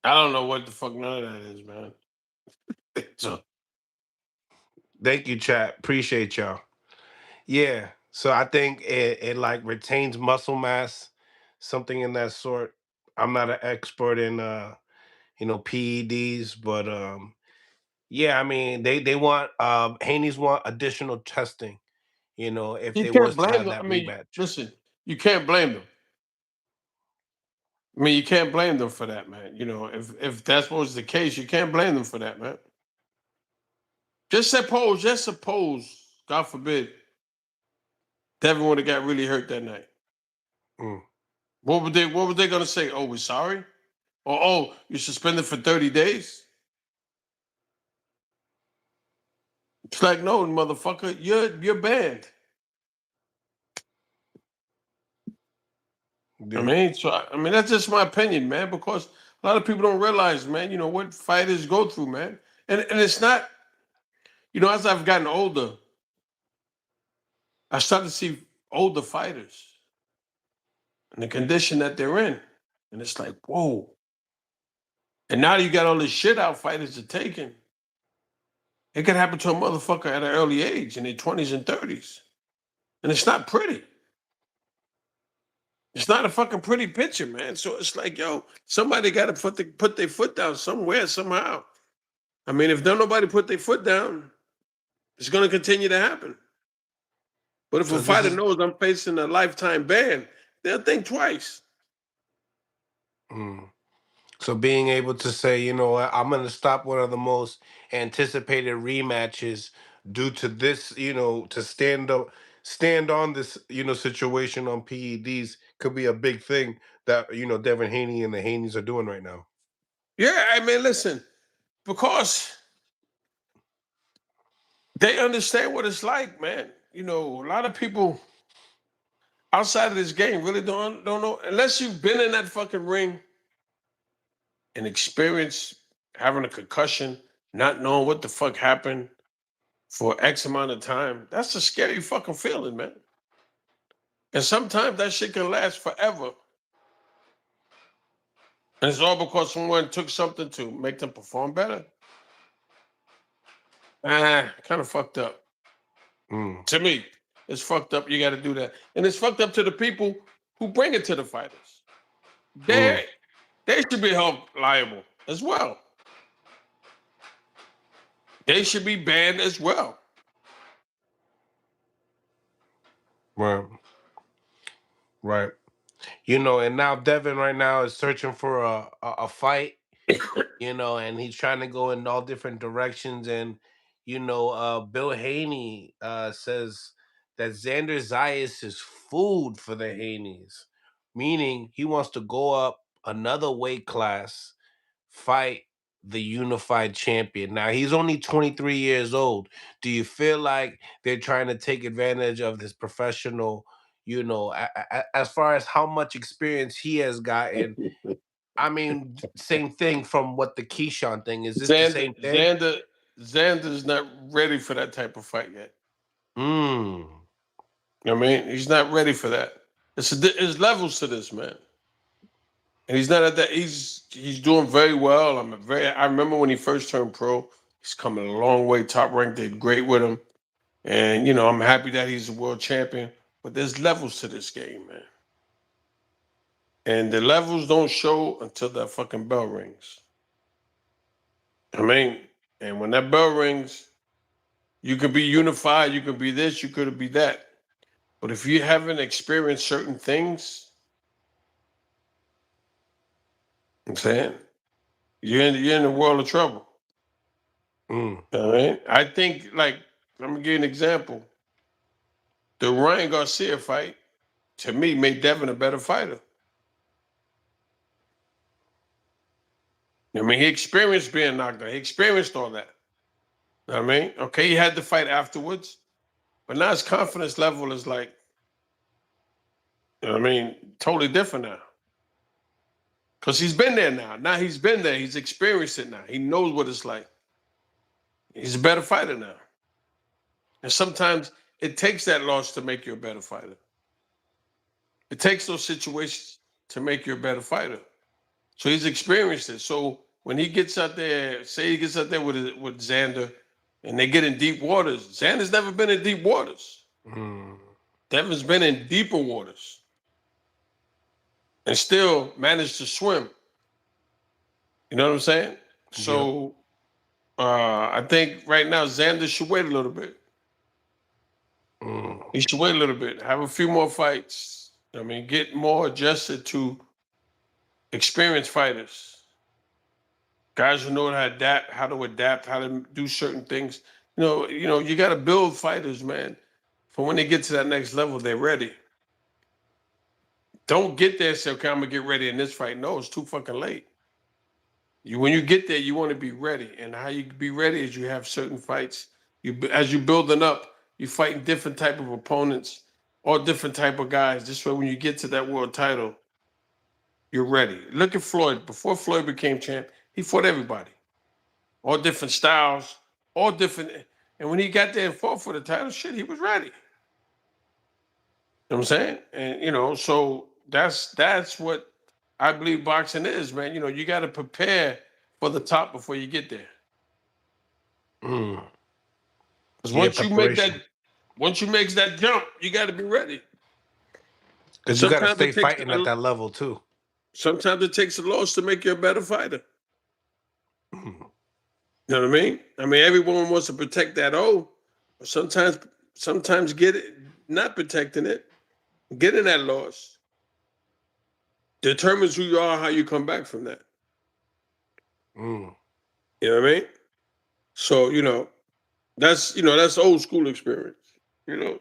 I don't know what the fuck none of that is, man. So Thank you, chat. Appreciate y'all. Yeah. So I think it like retains muscle mass, something in that sort. I'm not an expert in PEDs, but yeah, I mean they want Haney's want additional testing, if you they can't was to blame have them. I that mean, rematch. listen, you can't blame them. I mean, you can't blame them for that, man. You know, if that was the case, you can't blame them for that, man. Just suppose, God forbid, Devin would have got really hurt that night. Mm. What were they gonna say? Oh, we're sorry? Or oh, you suspended for 30 days? It's like, no, motherfucker, you're banned. Yeah. I mean, that's just my opinion, man, because a lot of people don't realize, man, you know, what fighters go through, man. And it's not, you know, as I've gotten older, I started to see older fighters and the condition that they're in. And it's like, whoa. And now you got all this shit out fighters are taking. It could happen to a motherfucker at an early age in their 20s and 30s. And it's not pretty. It's not a fucking pretty picture, man. So it's like, yo, somebody got to put their foot down somewhere, somehow. I mean, if don't nobody put their foot down, it's going to continue to happen. But if a So this fighter is. knows I'm facing a lifetime ban, they'll think twice. Mm. So being able to say, you know what, I'm going to stop one of the most anticipated rematches due to this, you know, to stand on this, you know, situation on PEDs could be a big thing that, you know, Devin Haney and the Haneys are doing right now. Yeah, I mean, listen, because they understand what it's like, man. You know, a lot of people outside of this game really don't know unless you've been in that fucking ring and experienced having a concussion, not knowing what the fuck happened for X amount of time. That's a scary fucking feeling, man. And sometimes that shit can last forever. And it's all because someone took something to make them perform better. Kind of fucked up. Mm. To me, it's fucked up. You got to do that. And it's fucked up to the people who bring it to the fighters. Mm. They they should be held liable as well. They should be banned as well. Right. Right. You know, and now Devin right now is searching for a fight, you know, and he's trying to go in all different directions. And, you know, Bill Haney says that Xander Zayas is food for the Haneys, meaning he wants to go up another weight class, fight the unified champion. Now, he's only 23 years old. Do you feel like they're trying to take advantage of this professional, you know, as far as how much experience he has gotten? I mean, same thing from what the Keyshawn thing is. This the Xander, same thing? Xander, Xander's not ready for that type of fight yet. Mm. You know what I mean? He's not ready for that. There's levels to this, man. And he's not at that. He's doing very well. I remember when he first turned pro. He's coming a long way. Top rank did great with him, and you know I'm happy that he's a world champion. But there's levels to this game, man. And the levels don't show until that fucking bell rings. I mean, and when that bell rings, you can be unified. You can be this. You could be that. But if you haven't experienced certain things, I'm saying you're in a world of trouble. Mm. All right. I think like I'm gonna give you an example. The Ryan Garcia fight, to me, made Devin a better fighter. I mean, he experienced being knocked out. He experienced all that. You know what I mean? Okay, he had the fight afterwards, but now his confidence level is like, you know what I mean, totally different now. Because he's been there now. Now he's been there. He's experienced it now. He knows what it's like. He's a better fighter now. And sometimes it takes that loss to make you a better fighter. It takes those situations to make you a better fighter. So he's experienced it. So when he gets out there, say he gets out there with Xander, and they get in deep waters. Xander's never been in deep waters. Mm. Devin's been in deeper waters, and still managed to swim. You know what I'm saying? Yep. So I think right now Xander should wait a little bit. Mm. He should wait a little bit, have a few more fights. I mean, get more adjusted to experienced fighters, guys who know how to adapt, how to do certain things. You got to build fighters, man. For when they get to that next level, they're ready. Don't get there and say, "Okay, I'm gonna get ready in this fight." No, it's too fucking late. When you get there, you want to be ready, and how you be ready is you have certain fights. As you building up, you fighting different type of opponents, all different type of guys. This way, when you get to that world title, you're ready. Look at Floyd. Before Floyd became champ, he fought everybody, all different styles, all different. And when he got there and fought for the title, shit, he was ready. You know what I'm saying? And so that's what I believe boxing is, man. You got to prepare for the top before you get there. Mm. Because Yeah, preparation. once you make that jump, you got to be ready. And Because you got to stay fighting at that level too. sometimes it takes a loss to make you a better fighter. Mm. You know what I mean? I mean, everyone wants to protect that O, but sometimes get it not protecting it, getting that loss determines who you are, how you come back from that. Mm. You know what I mean? So that's old school experience. You know,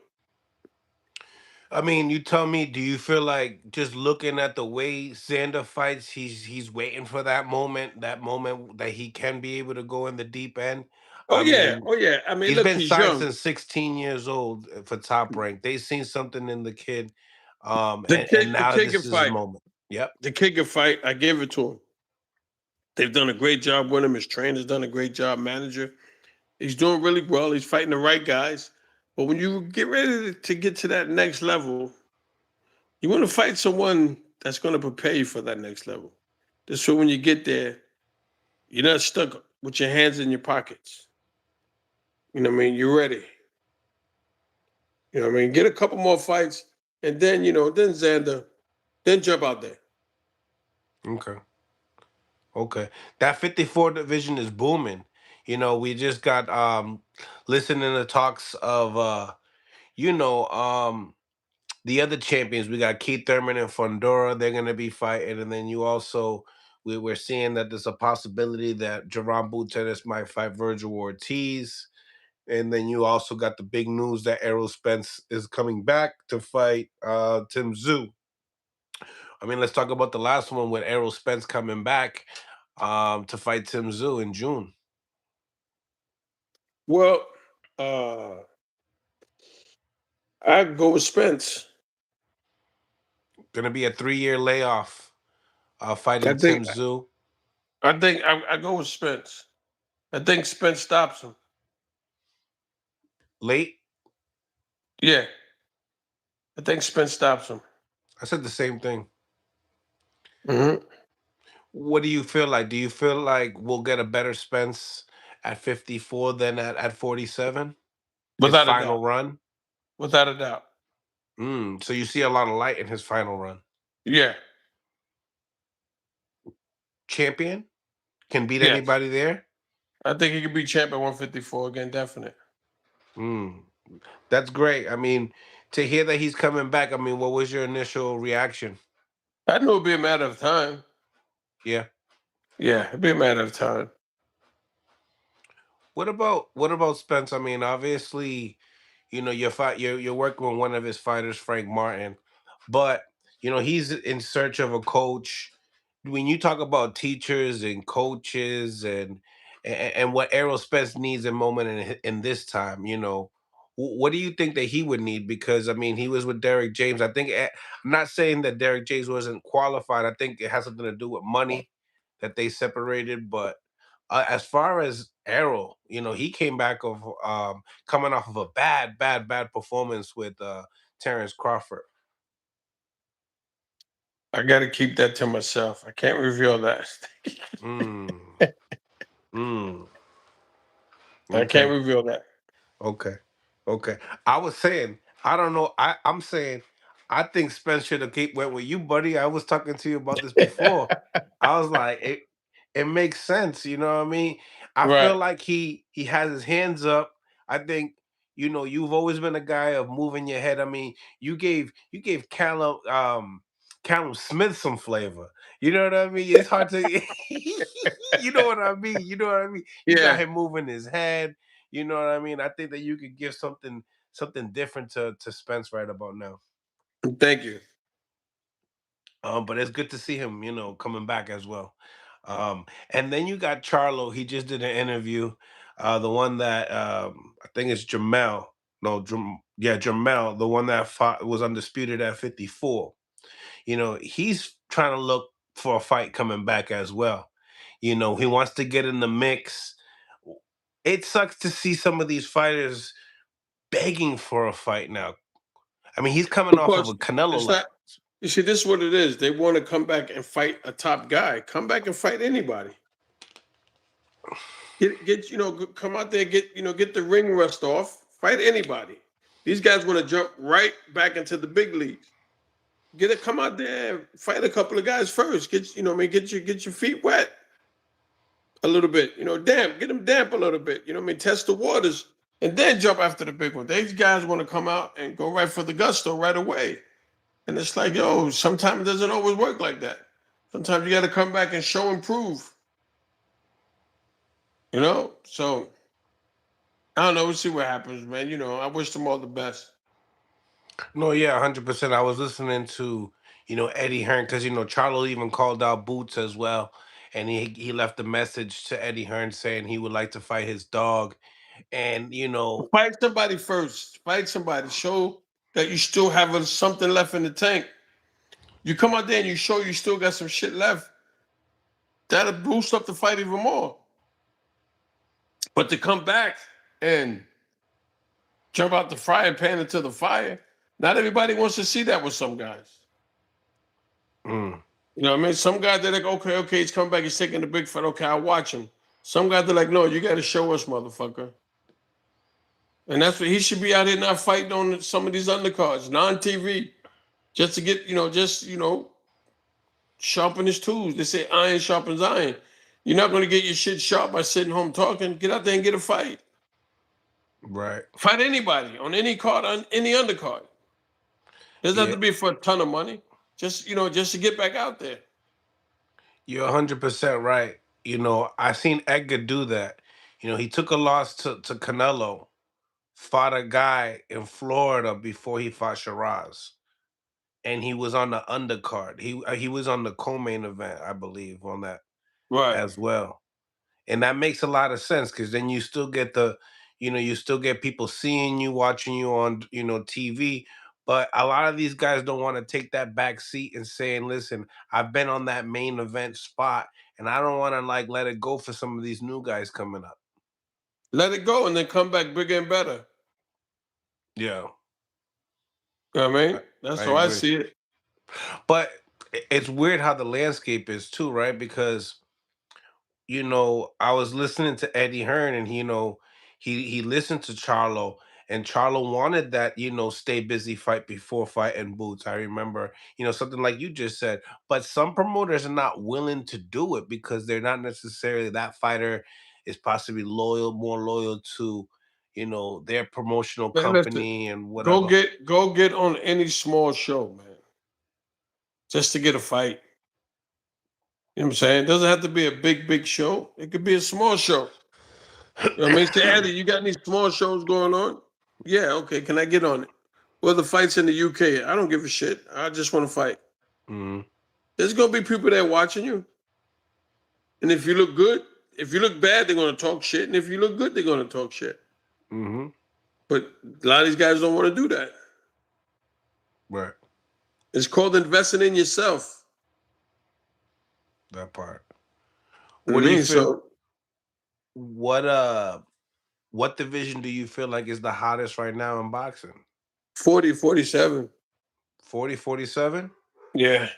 I mean, you tell me, do you feel like just looking at the way Xander fights, he's waiting for that moment that he can be able to go in the deep end? oh I yeah, mean, oh yeah. I mean, he's look, been he's signed young. since 16 years old for Top Rank. They seen something in the kid, The and kid, the now kid can this is his fight. moment. Yep. The kid can fight. I give it to him. They've done a great job with him. His trainer's done a great job. Manager, he's doing really well. He's fighting the right guys. But when you get ready to get to that next level, you want to fight someone that's going to prepare you for that next level. This way, when you get there, you're not stuck with your hands in your pockets. You know what I mean? You're ready. You know what I mean? Get a couple more fights, and then then Xander, then jump out there. Okay. Okay. That 54 division is booming. We just got listening to talks of you know, the other champions. We got Keith Thurman and Fondora. They're gonna be fighting, and then you also we're seeing that there's a possibility that Jerome Tennis might fight Virgil Ortiz. And then you also got the big news that Errol Spence is coming back to fight Tszyu. I mean, let's talk about the last one with Errol Spence coming back to fight Tszyu in June. Well, uh, I'd go with Spence. Gonna be a 3-year layoff I fighting think Tszyu. I go with Spence. I think Spence stops him. Late. Yeah, I think Spence stops him. I said the same thing. Hmm. What do you feel like? Do you feel like we'll get a better Spence at 54 than at 47? His Without a final doubt. run? Without a doubt. So you see a lot of light in his final run. Yeah. Champion? Can beat Yes. anybody there? I think he could be champ at 154 again. Definite. Mm, that's great. I mean, to hear that he's coming back, I mean, what was your initial reaction? I know it'd be a matter of time. Yeah. Yeah, it'd be a matter of time. What about Spence? I mean, obviously, you're working with one of his fighters, Frank Martin, but he's in search of a coach. When you talk about teachers and coaches and what Errol Spence needs in moment in this time, what do you think that he would need? Because I mean, he was with Derek James. I'm not saying that Derek James wasn't qualified. I think it has something to do with money that they separated, but as far as Errol, he came back of coming off of a bad, bad, bad performance with Terrence Crawford. I got to keep that to myself. I can't reveal that. Mm, mm, I can't okay, reveal that. okay, okay. I was saying, I don't know. I'm saying, I think Spence should have keep went with you, buddy. I was talking to you about this before. I was like, it makes sense. You know what I mean? I feel Right. like he has his hands up. I think you've always been a guy of moving your head. I mean, you gave Callum Callum Smith some flavor. You know what I mean? It's hard to you know what I mean? You know what I mean? You got Yeah, him moving his head. You know what I mean? I think that you could give something different to Spence right about now. thank you. But it's good to see him, coming back as well. And then you got Charlo. He just did an interview. The one that I think it's Jamel. No, yeah, Jamel, the one that fought, was undisputed at 54. He's trying to look for a fight coming back as well. He wants to get in the mix. It sucks to see some of these fighters begging for a fight now. I mean, he's coming off of a Because Canelo it's not. You see, this is what it is. They want to come back and fight a top guy. Come back and fight anybody. Come out there, get the ring rust off. Fight anybody. These guys want to jump right back into the big leagues. Come out there, fight a couple of guys first. Get your feet wet a little bit. Get them damp a little bit. Test the waters and then jump after the big one. These guys want to come out and go right for the gusto right away. And it's like, yo, sometimes it doesn't always work like that. Sometimes you got to come back and show and prove. So I don't know. We'll see what happens, man. I wish them all the best. No, yeah, 100%. I was listening to, Eddie Hearn, because Charlo even called out Boots as well, and he left a message to Eddie Hearn saying he would like to fight his dog, and Fight somebody first. Fight somebody. Show that you still have something left in the tank. You come out there and you show you still got some shit left. That'll boost up the fight even more. But to come back and jump out the frying pan into the fire, not everybody wants to see that with some guys. mm, You know what I mean? Some guys, they're like, okay, he's coming back, he's taking the big fight. Okay, I'll watch him. Some guys, they're like, no, you got to show us, motherfucker. And that's what he should be out here not fighting on some of these undercards, non-TV, just to get, sharpen his tools. They say iron sharpens iron. You're not going to get your shit sharp by sitting home talking. Get out there and get a fight. right. Fight anybody on any card, on any undercard. Doesn't have Yeah, to be for a ton of money. Just to get back out there. you're 100% right. I seen Edgar do that. He took a loss to Canelo, fought a guy in Florida before he fought Shiraz, and he was on the undercard. He was on the co-main event, I believe, on that Right. as well. And that makes a lot of sense, because then you still get you still get people seeing you, watching you on, TV. But a lot of these guys don't want to take that back seat and saying, listen, I've been on that main event spot, and I don't want to like let it go for some of these new guys coming up. Let it go and then come back bigger and better. Yeah, You know what I I, mean? That's I how I agree. see it. But it's weird how the landscape is too, right? Because I was listening to Eddie Hearn, and he listened to Charlo, and Charlo wanted that, stay busy fight before fighting Boots. I remember, something like you just said, but some promoters are not willing to do it because they're not necessarily, that fighter is possibly more loyal to, their promotional Man, listen, company and whatever. go get on any small show, man. Just to get a fight. You know what I'm saying? It doesn't have to be a big show. It could be a small show. You know what I mean? Say, Eddie, you got any small shows going on? Yeah, okay. Can I get on it? Well, the fights in the UK. I don't give a shit. I just want to fight. Mhm, There's gonna be people there watching you. And if you look good, if you look bad, they're gonna talk shit. And if you look good, they're gonna talk shit. mhm, But a lot of these guys don't want to do that. right, It's called investing in yourself. that part. You know What what do I you mean? feel? So What uh, what division do you feel like is the hottest right now in boxing? 40, 47. 40, 47. Yeah.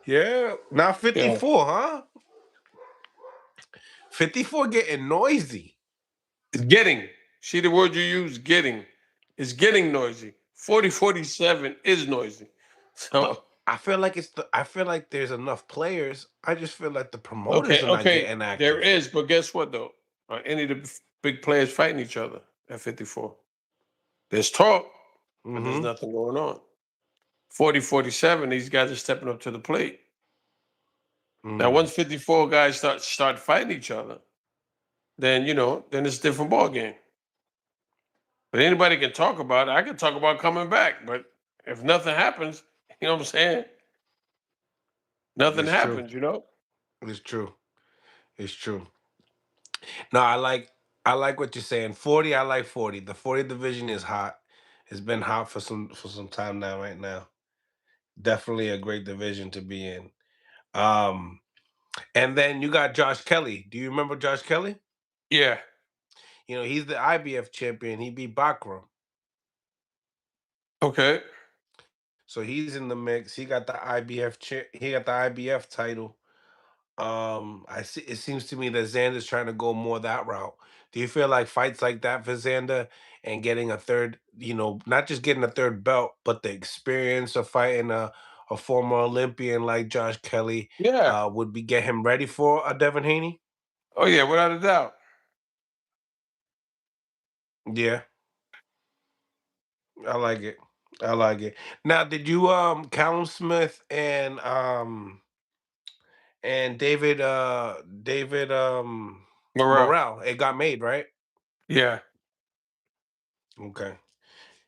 Yeah, not Yeah. 54, huh? 54 getting noisy. It's getting. See the word you use, getting. It's getting noisy. 40, 47 is noisy. But So I feel like there's enough players. I just feel like the okay, promoters are not okay. getting There active. is, but guess what though? Are any of the big players fighting each other at 54? There's talk, but there's Mm-hmm. nothing going on. 40, 47, these guys are stepping up to the plate. Now, Mm, once 54 guys start fighting each other, then then it's a different ball game. But anybody can talk about it. I can talk about coming back, but if nothing happens, you know what I'm saying? Nothing it's true. happens. It's true. It's true. No, I like what you're saying. 40, I like 40. The 40 division is hot. It's been hot for some time now, right now. Definitely a great division to be in. Um, and then you got Josh Kelly. Do you remember Josh Kelly? Yeah. He's the IBF champion. He beat Bakram. Okay. So he's in the mix. He got the IBF title. I see. It seems to me that Xander's trying to go more that route. Do you feel like fights like that for Xander and getting a third, not just getting a third belt, but the experience of fighting a former Olympian like Josh Kelly Yeah. would be get him ready for a Devin Haney? Oh yeah, without a doubt. Yeah, I like it. I like it. Now, did you Callum Smith and David Morrell. Morrell? It got made, right? Yeah. Okay.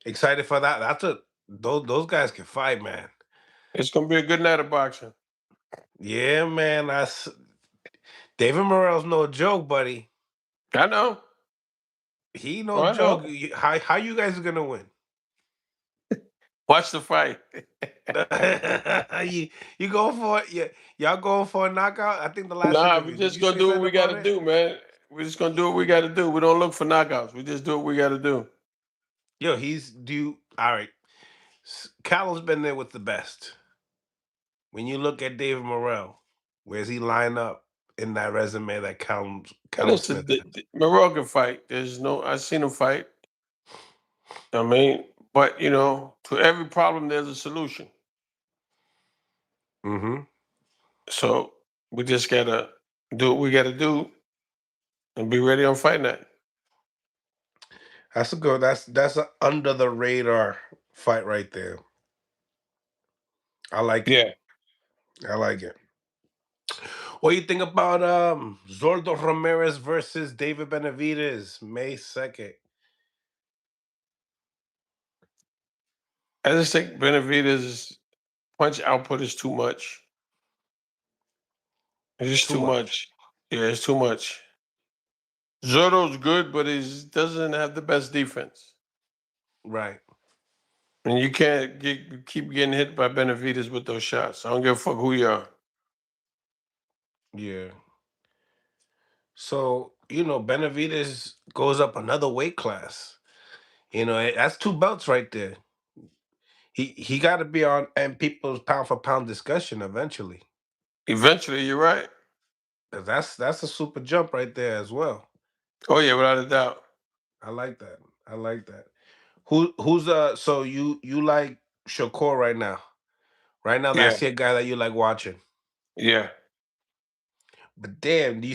Excited for that. Those guys can fight, man. It's gonna be a good night of boxing. Yeah, man. That's David Morrell's no joke, buddy. I know. He Oh, no I joke. know. How you guys are gonna win? Watch the fight. you going for it? Yeah, y'all going for a knockout? I think the last Nah, we interview. Did just you gonna say do what something we about gotta it? do, man. We're just gonna do what we gotta do. We don't look for knockouts. We just do what we gotta do. Yo, he's do all right. Callum's been there with the best. When you look at David Morrell, where's he line up in that resume that And Callum listen, Smith has? Morrell can fight. I seen him fight. I mean, but to every problem there's a solution. Mm-hmm. So we just gotta do what we gotta do and be ready on fight night. That's a good. That's a under the radar fight right there. I like it. Yeah. I like it. What do you think about Zordo Ramirez versus David Benavidez, May 2nd? I just think Benavidez' punch output is too much. It's just Too too much. much. Yeah, it's too much. Zotto's good, but he doesn't have the best defense. Right. And you can't keep getting hit by Benavidez with those shots. I don't give a fuck who you are. Yeah. So, Benavidez goes up another weight class. That's two belts right there. He got to be on and people's pound for pound discussion eventually. Eventually, you're right. 'Cause that's a super jump right there as well. Oh yeah, without a doubt. I like that. I like that. Who's so you like Shakur right now? Right now Yeah, that's your guy that you like watching. yeah. But damn, you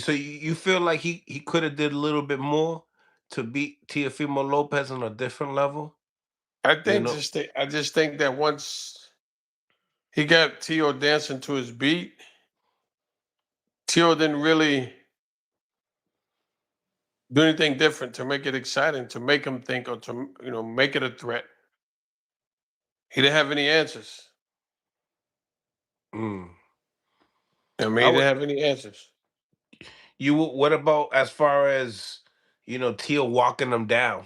feel like he could have did a little bit more to beat Teofimo Lopez on a different level? You know? I just think that once he got Tio dancing to his beat, Tio didn't really do anything different to make it exciting, to make him think, or to make it a threat. He didn't have any answers. Mm. I mean, I he would didn't have any answers. what about as far as Teo walking them down,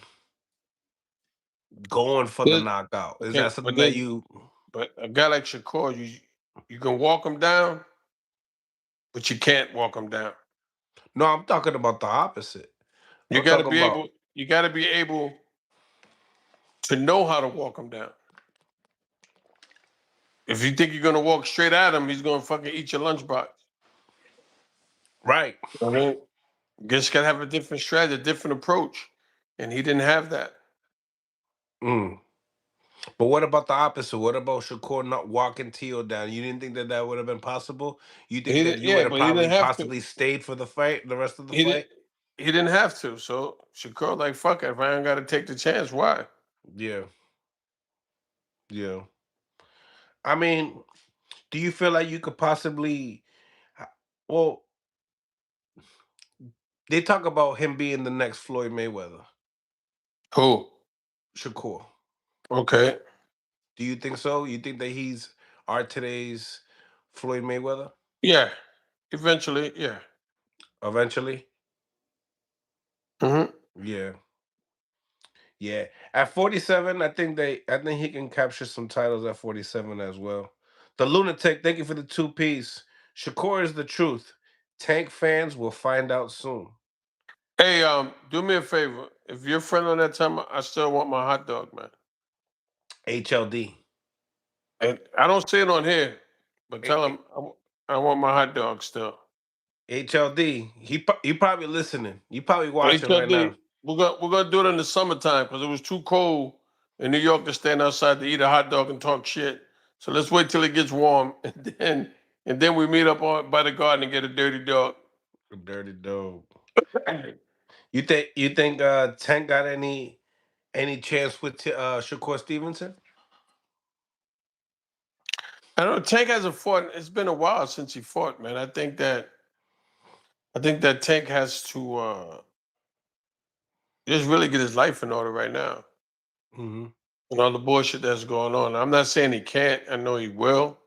going for the There's- knockout? Is okay, that something that you but a guy like Shakur, you can walk him down, but you can't walk him down. No, I'm talking about the opposite. You I'm got to talking be about able. You got to be able to know how to walk him down. If you think you're gonna walk straight at him, he's gonna fucking eat your lunchbox. right. I mean, just gotta have a different strategy, a different approach, and he didn't have that. Mm. But what about the opposite? What about Shakur not walking Teo down? You didn't think that that would have been possible? You think He that didn't. you would Yeah, have but he didn't probably have to. possibly stayed for the fight, the rest of the He didn't. fight? He didn't have to. So Shakur, like, fuck it. If I ain't got to take the chance, why? Yeah, yeah. I mean, do you feel like you could possibly? Well, they talk about him being the next Floyd Mayweather, Who? Shakur. Okay. Do you think so? You think that he's our today's Floyd Mayweather Yeah. Eventually, yeah. eventually? Hmm. Yeah, yeah. At 47, I think he can capture some titles at 47 as well. The Lunatic, thank you for the two-piece. Shakur is the truth. Tank fans will find out soon. Hey, do me a favor. If you're friend on that time, I still want my hot dog, man. HLD. And I don't see it on here, but tell him I want my hot dog still. HLD. He probably listening. You probably watching right HLD, now. we're gonna do it in the summertime because it was too cold in New York to stand outside to eat a hot dog and talk shit. So let's wait till it gets warm, and then we meet up by the garden and get a dirty dog. Dirty dog. You think Tank got any chance with Shakur Stevenson? I know Tank hasn't fought. It's been a while since he fought, man. I think that Tank has to just really get his life in order right now. Hmm. And all the bullshit that's going on. I'm not saying he can't. I know he will,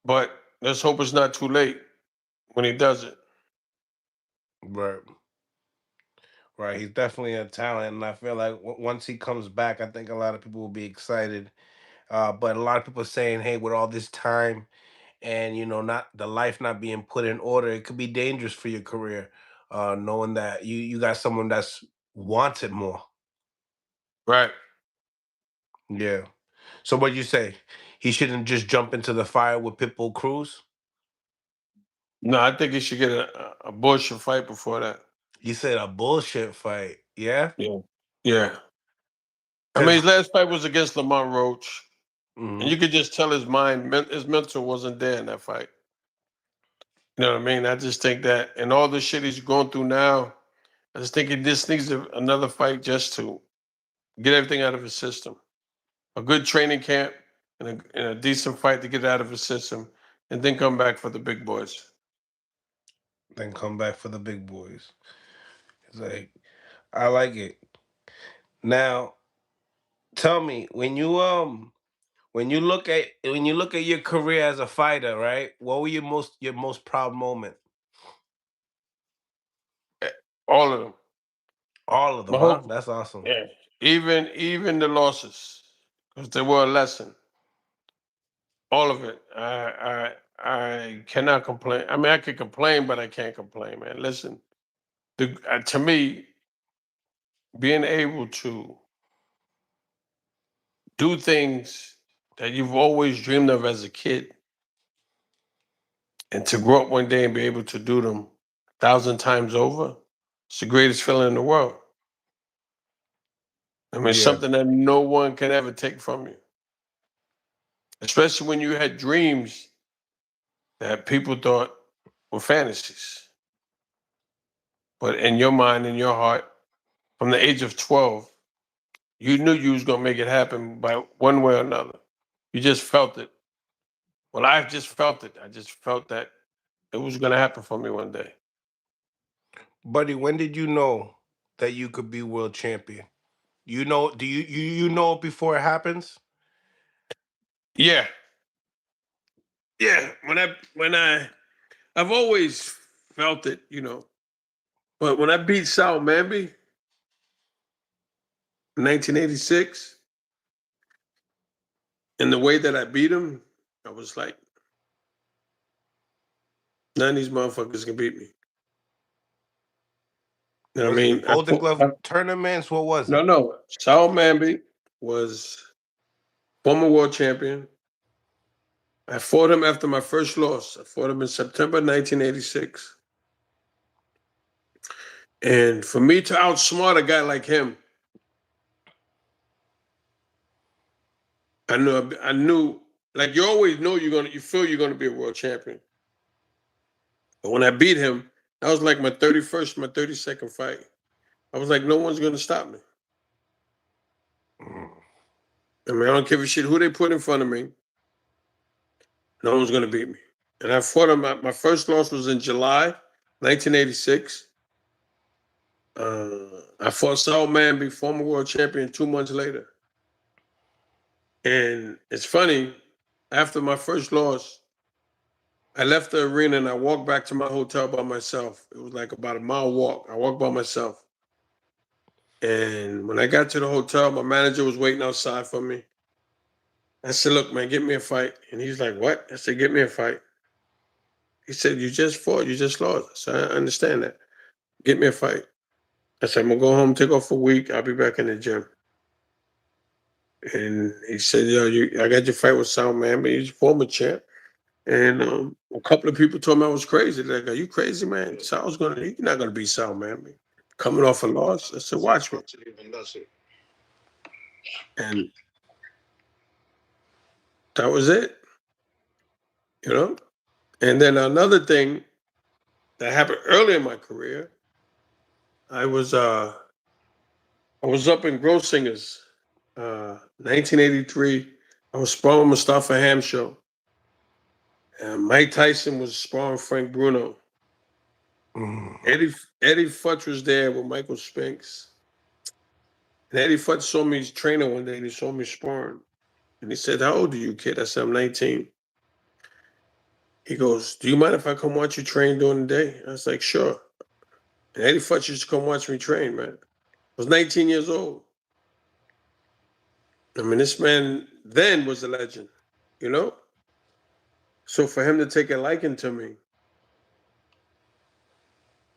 but let's hope it's not too late when he does it. Right. Right. He's definitely a talent, and I feel like once he comes back, I think a lot of people will be excited. But a lot of people saying, "Hey, with all this time and not the life not being put in order, it could be dangerous for your career, knowing that you got someone that's wanted more." Right. Yeah. So what you say? He shouldn't just jump into the fire with Pitbull Cruz? No, I think he should get a bullshit fight before that. You said a bullshit fight. Yeah? Yeah. Yeah. I mean, Cause his last fight was against Lamont Roach, and mhm, you could just tell his mind, his mental wasn't there in that fight. You know what I mean? I just think that, and all the shit he's going through now, I just think he just needs another fight just to get everything out of his system. A good training camp and a decent fight to get out of his system, and then come back for the big boys. then come back for the big boys. It's like I like it. Now, tell me, when you look at your career as a fighter, right? What were your most proud moment? Eh, All of them. All of them, My huh? whole, That's awesome. yeah. Even the losses, because they were a lesson. All of it. I cannot complain. I mean, I could complain, but I can't complain, man. Listen, to me, being able to do things that you've always dreamed of as a kid, and to grow up one day and be able to do them 1,000 times over, it's the greatest feeling in the world. I mean, it's Yeah. something that no one can ever take from you, especially when you had dreams that people thought were fantasies. But in your mind, in your heart, from the age of 12, you knew you was gonna make it happen by one way or another. You just felt it. Well, I just felt it. I just felt that it was gonna happen for me one day. Buddy, when did you know that you could be world champion? You know, do you know it before it happens? Yeah, yeah. I've always felt it, But when I beat Sal Mamby in 1986, and the way that I beat him, I was like, none of these motherfuckers can beat me. You know what I Was it mean? Golden Glove tournaments? What was No, it? no. Sal Mamby was former world champion. I fought him after my first loss. I fought him in September 1986. And for me to outsmart a guy like him, I knew, like you always know you feel you're gonna be a world champion. But when I beat him, that was like my 31st, my 32nd fight. I was like, no one's gonna stop me. Mm. I mean, I don't give a shit who they put in front of me. No one's going to beat me. And I fought him. My first loss was in July 1986. I fought Saul Manby, former world champion, 2 months later. And it's funny, after my first loss, I left the arena and I walked back to my hotel by myself. It was like about a mile walk. I walked by myself. And when I got to the hotel, my manager was waiting outside for me. I said, look, man, get me a fight. And he's like, what? I said, get me a fight. He said, you just fought, you just lost. I said, I understand that. Get me a fight. I said, I'm going to go home, take off a week. I'll be back in the gym. And he said, yo, I got your fight with Sal Man, but he's a former champ. And a couple of people told me I was crazy. They're like, are you crazy, man? He's not gonna beat Sal Man. Coming off a loss. I said, watch me. And that was it. You know? And then another thing that happened early in my career, I was up in Grossinger's, 1983. I was sparring Mustafa Hamsho. And Mike Tyson was sparring Frank Bruno. Eddie Futch was there with Michael Spinks. And Eddie Futch saw me training one day and he saw me sparring. And he said, how old are you, kid? I said, I'm 19. He goes, do you mind if I come watch you train during the day? I was like, sure. And Eddie Futch used to come watch me train, man. I was 19 years old. I mean, this man then was a legend, you know? So for him to take a liking to me,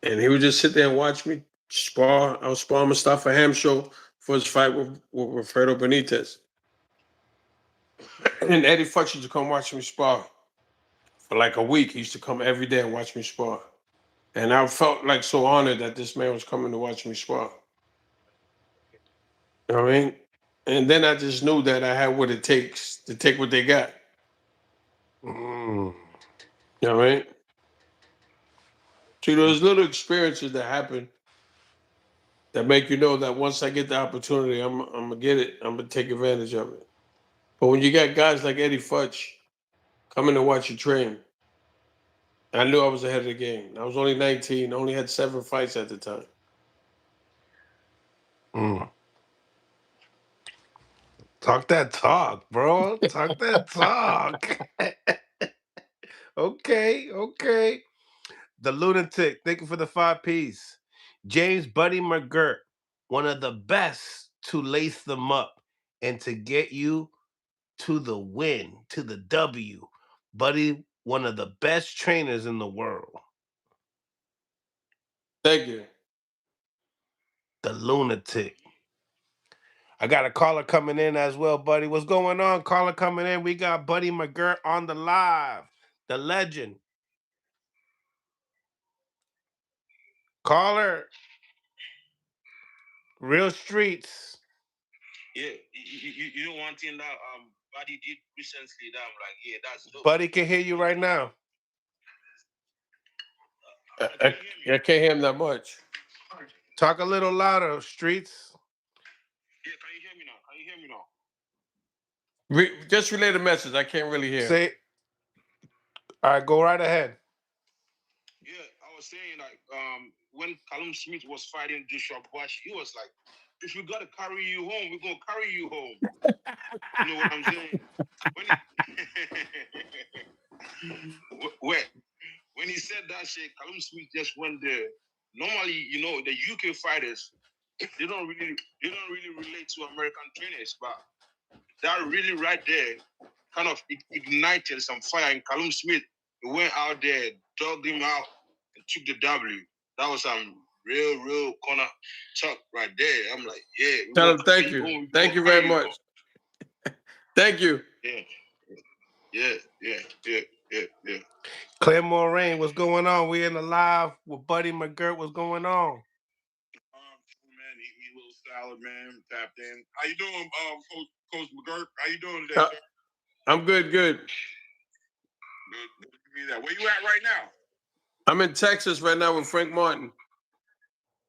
and he would just sit there and watch me spar. I was sparring Mustafa Hamsho for his fight with Wilfredo Benitez. And Eddie Futch used to come watch me spar for like a week. He used to come every day and watch me spar. And I felt like so honored that this man was coming to watch me spar. You know what I mean? And then I just knew that I had what it takes to take what they got. Mm. You know what I mean? See, those little experiences that happen that make you know that once I get the opportunity, I'm gonna get it. I'm gonna take advantage of it. But when you got guys like Eddie Futch coming to watch you train, I knew I was ahead of the game. I was only 19, only had 7 fights at the time. Mm. Talk that talk, bro. Talk that talk. Okay. The Lunatic, thank you for the 5-piece. James Buddy McGirt, one of the best to lace them up and to get you to the win, to the W. Buddy, one of the best trainers in the world. Thank you. The Lunatic. I got a caller coming in as well, buddy. What's going on? Caller coming in. We got Buddy McGirt on the live. The legend. Caller. Real streets. Yeah, you know one thing that Buddy did recently that I'm like, yeah, that's dope. Buddy can hear you right now. I can't hear him that much. Talk a little louder, streets. Yeah, can you hear me now? Can you hear me now? Just relay the message. I can't really hear. Say, all right, go right ahead. Yeah, I was saying like when Callum Smith was fighting Joshua Bush, he was like, if we gotta carry you home, we're gonna carry you home. You know what I'm saying? When he said that shit, Callum Smith just went there. Normally, you know, the UK fighters, they don't really relate to American trainers, but that really right there kind of ignited some fire in Callum Smith. He went out there, dug him out, and took the W. That was some real corner talk right there. I'm like, yeah. Tell him thank you. Thank you very much. Thank you. Yeah. Claremore Rain, what's going on? We in the live with Buddy McGirt. What's going on? Man, eat me a little salad, man. Tapped in. How you doing, Coach McGirt? How you doing today, sir? I'm good. Good to be there. Where you at right now? I'm in Texas right now with Frank Martin.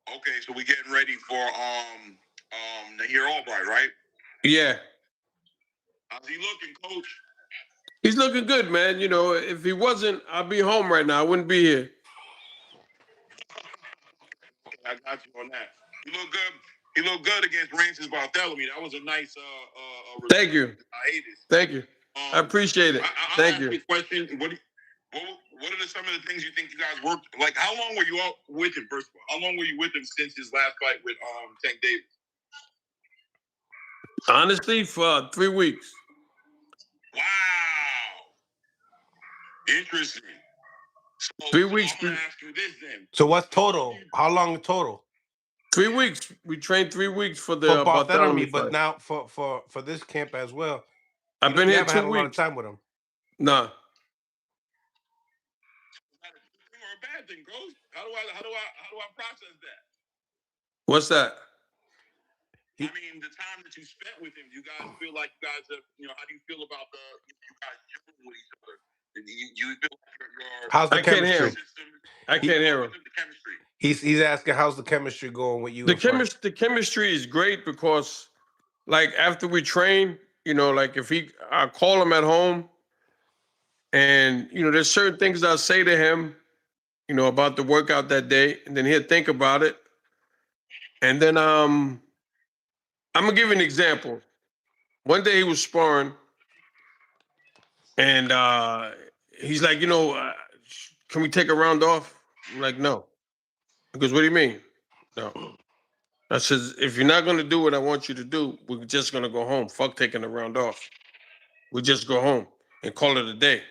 Okay, so we're getting ready for Nahir Albright, right? Yeah. How's he looking, Coach? He's looking good, man. You know, if he wasn't, I'd be home right now. I wouldn't be here. I got you on that. He looked good. He looked good against Francis Bartholomew. That was a nice. Thank you. I hate it. Thank you. I appreciate it. Thank you. Question: what are some of the things you think you guys worked? Like, how long were you all with him? First of all, how long were you with him since his last fight with Tank Davis? Honestly, for 3 weeks. Wow, interesting. So, 3 weeks. I'm gonna ask you this then. So what's total? How long total? 3 weeks. We trained 3 weeks for the Bartholomew, but fight. now for this camp as well. I've been here haven't 2 had a lot of weeks. time with him. Nah. Is that a good thing or a bad thing, Ghost? How do I process that? What's that? I mean, the time that you spent with him, you guys feel like you guys have, how do you feel about you guys dealing with each other? You feel like your How's the chemistry? Can't hear him. I can't hear him. The chemistry. He's asking how's the chemistry going with you? The chemistry is great because, like, after we train, like I call him at home, and there's certain things I'll say to him, about the workout that day, and then he'll think about it, and then I'm gonna give you an example. One day he was sparring, and he's like, can we take a round off? I'm like, no. He goes, what do you mean? No. I says, if you're not going to do what I want you to do, we're just going to go home. Fuck taking a round off. We just go home and call it a day.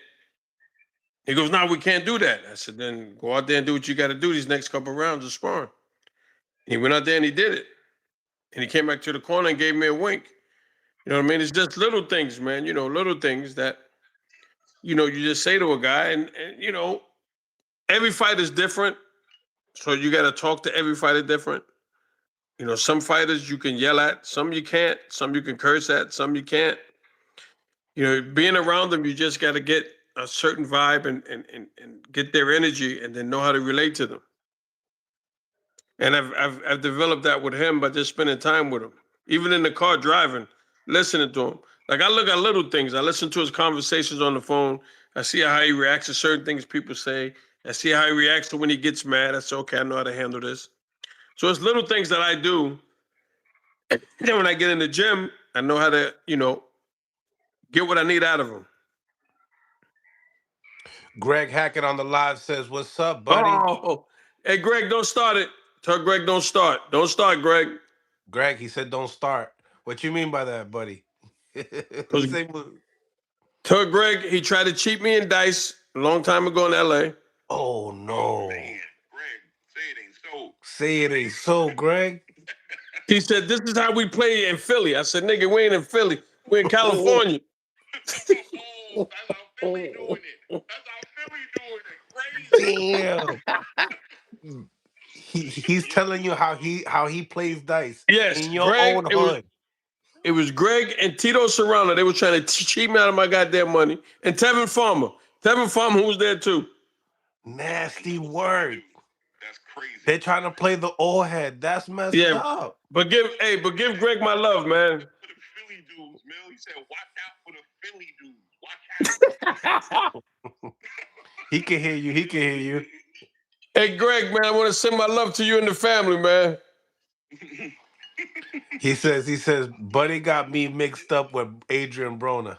He goes, no, we can't do that. I said, then go out there and do what you got to do these next couple of rounds of sparring. He went out there and he did it. And he came back to the corner and gave me a wink. You know what I mean? It's just little things, man. Little things that, you just say to a guy. And every fight is different. So you got to talk to every fighter different. Some fighters you can yell at, some you can't, some you can curse at, some you can't. Being around them, you just got to get a certain vibe and get their energy and then know how to relate to them. And I've developed that with him by just spending time with him. Even in the car driving, listening to him. Like, I look at little things. I listen to his conversations on the phone. I see how he reacts to certain things people say. I see how he reacts to when he gets mad. I say, okay, I know how to handle this. So it's little things that I do. And then when I get in the gym, I know how to, get what I need out of him. Greg Hackett on the live says, what's up, buddy? Oh, hey, Greg, don't start it. Tell Greg don't start. Don't start, Greg. Greg, he said don't start. What you mean by that, buddy? Tell Greg he tried to cheat me in dice a long time ago in L.A. Oh, no. Oh, man. Greg, say it ain't so. Say it ain't so, Greg. He said, this is how we play in Philly. I said, nigga, we ain't in Philly. We're in California. That's how Philly doing it. That's how Philly doing it. Crazy. Damn. He's telling you how he plays dice. Yes, in your Greg, own hood. It was Greg and Tito Serrano. They were trying to cheat me out of my goddamn money. And Tevin Farmer. Tevin Farmer, who was there too. Nasty word. That's crazy. They're trying to play the old head. That's messed up. But give Greg my love, man. For the Philly dudes, Mel. He said, watch out for the Philly dudes. Watch out. He can hear you. He can hear you. Hey, Greg, man, I want to send my love to you and the family, man. He says, buddy got me mixed up with Adrian Broner.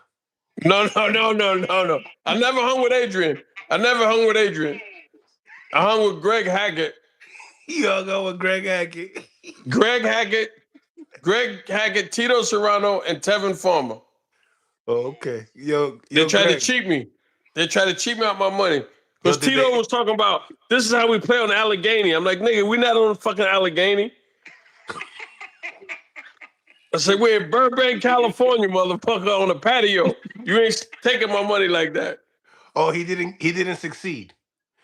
No. I never hung with Adrian. I hung with Greg Hackett. You all go with Greg Hackett. Greg Hackett, Tito Serrano, and Tevin Farmer. Oh, okay. They tried to cheat me. They tried to cheat me out my money. Because Tito was talking about, this is how we play on Allegheny. I'm like, nigga, we not on fucking Allegheny. I said, we're in Burbank, California, motherfucker, on a patio. You ain't taking my money like that. Oh, he didn't succeed.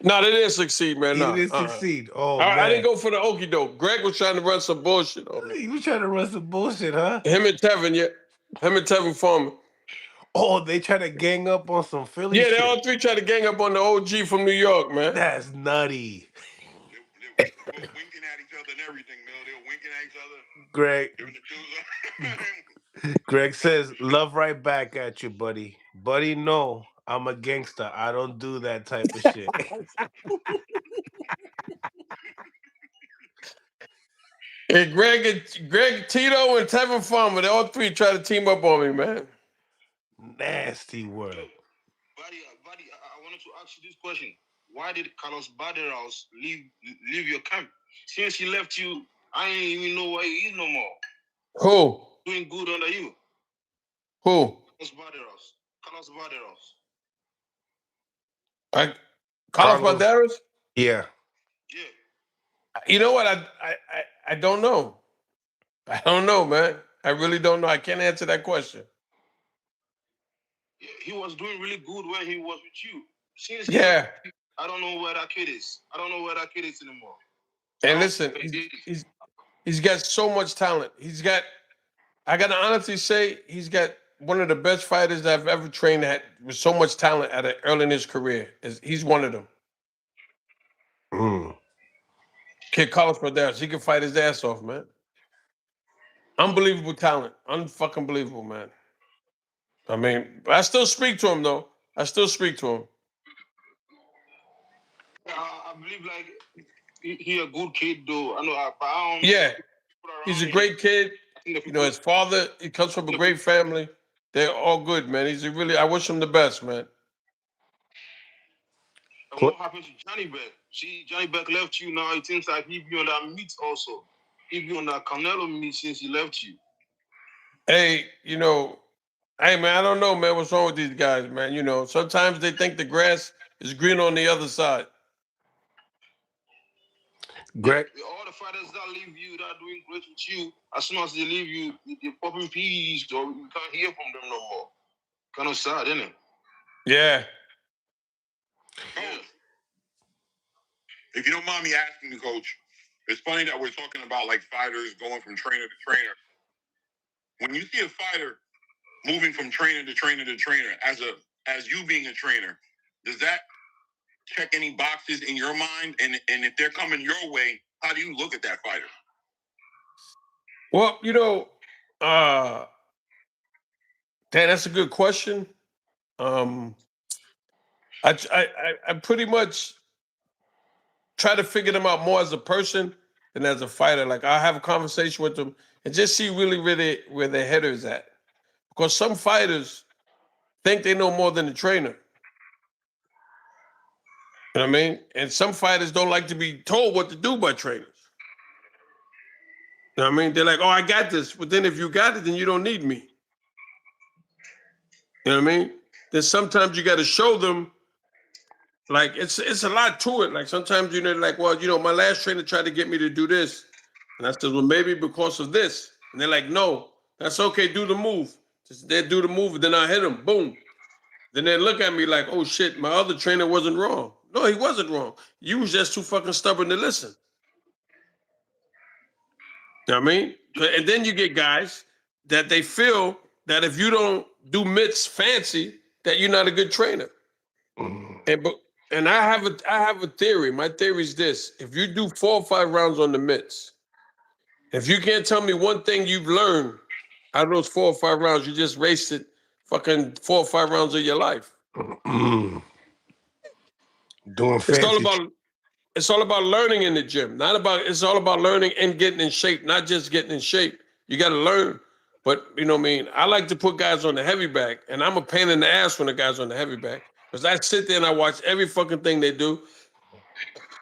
No, they didn't succeed, man. He didn't succeed. Oh, man. I didn't go for the okie doke. Greg was trying to run some bullshit on me. He was trying to run some bullshit, huh? Him and Tevin Farmer. Oh, they try to gang up on some Philly shit. They all three tried to gang up on the OG from New York, man. That's nutty. They were winking at each other and everything, Mel. They were winking at each other. Greg. Greg says, love right back at you, buddy. Buddy, no, I'm a gangster. I don't do that type of shit. Hey, Greg, Tito, and Tevin Farmer, they all three try to team up on me, man. Nasty word. Buddy, I wanted to ask you this question. Why did Carlos Barrios leave your camp? Since he left you, I ain't even know where he is no more. Who? Doing good under you. Who? Carlos Barrios. Carlos Barrios? Yeah. Yeah. You know what? I don't know. I don't know, man. I really don't know. I can't answer that question. Yeah, he was doing really good when he was with you. Since Yeah. I don't know where that kid is. I don't know where that kid is anymore. And listen, he's got so much talent. I gotta honestly say, he's got one of the best fighters I've ever trained at with so much talent early in his career. He's one of them. Kid Carlos Barrios, he can fight his ass off, man. Unbelievable talent. Unfucking believable, man. I mean, I still speak to him, though. I still speak to him. I believe, like, he a good kid, though. I know. Yeah, he's a great kid. You know, his father, he comes from a great family. They're all good, man. I wish him the best, man. And what happened to Johnny Beck? See, Johnny Beck left you now. It seems like he be on that meat also. He be on that Canelo meat since he left you. Hey, hey, man, I don't know, man. What's wrong with these guys, man? Sometimes they think the grass is green on the other side. Greg, all the fighters that leave you, that are doing great with you, as soon as they leave you, they're popping PEDs, or you can't hear from them no more. Kind of sad, isn't it? Yeah. Coach, if you don't mind me asking you, Coach, it's funny that we're talking about like fighters going from trainer to trainer. When you see a fighter moving from trainer to trainer to trainer, as you being a trainer, does that check any boxes in your mind? And if they're coming your way, how do you look at that fighter? Well, Dan, that's a good question. I pretty much try to figure them out more as a person than as a fighter. Like, I have a conversation with them and just see really where their head is at. Because some fighters think they know more than the trainer. You know what I mean? And some fighters don't like to be told what to do by trainers. You know what I mean? They're like, oh, I got this. But then if you got it, then you don't need me. You know what I mean? Then sometimes you got to show them, like, it's a lot to it. Like, sometimes like, well, my last trainer tried to get me to do this. And I said, well, maybe because of this. And they're like, no, that's okay. Do the move. They do the move, and then I hit them. Boom. Then they look at me like, oh, shit, my other trainer wasn't wrong. No, he wasn't wrong. You was just too fucking stubborn to listen. You know what I mean? And then you get guys that they feel that if you don't do mitts fancy, that you're not a good trainer. And I have a theory. My theory is this: if you do 4 or 5 rounds on the mitts, if you can't tell me one thing you've learned out of those 4 or 5 rounds, you just wasted fucking 4 or 5 rounds of your life. Doing fancy. It's all about learning in the gym. It's all about learning and getting in shape, not just getting in shape. You got to learn. But, you know what I mean? I like to put guys on the heavy bag, and I'm a pain in the ass when the guys on the heavy bag. Because I sit there and I watch every fucking thing they do,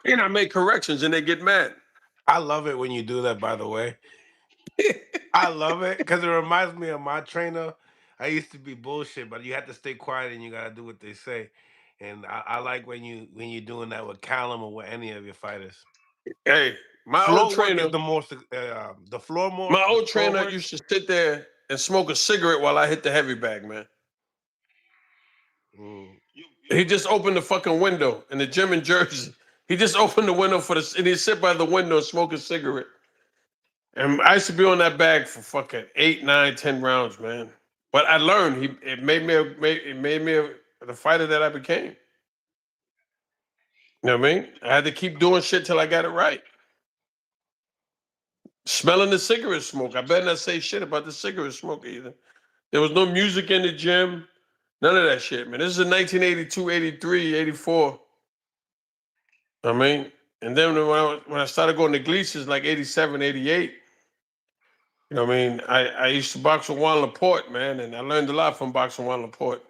and I make corrections, and they get mad. I love it when you do that, by the way. I love it because it reminds me of my trainer. I used to be bullshit, but you have to stay quiet and you got to do what they say. And I like when you're doing that with Callum or with any of your fighters. Hey, my Floor old trainer is the most the floor more. My old trainer used to sit there and smoke a cigarette while I hit the heavy bag, man. He just opened the fucking window in the gym in Jersey. He just opened the window and he'd sit by the window and smoke a cigarette. And I used to be on that bag for fucking 8, 9, 10 rounds, man. But I learned. It made me the fighter that I became. You know what I mean? I had to keep doing shit till I got it right. Smelling the cigarette smoke. I better not say shit about the cigarette smoke either. There was no music in the gym. None of that shit, man. This is in 1982, 83, 84. I mean, and then when I started going to Gleason's, like 87, 88, you know what I mean? I used to box with Juan Laporte, man, and I learned a lot from boxing Juan Laporte.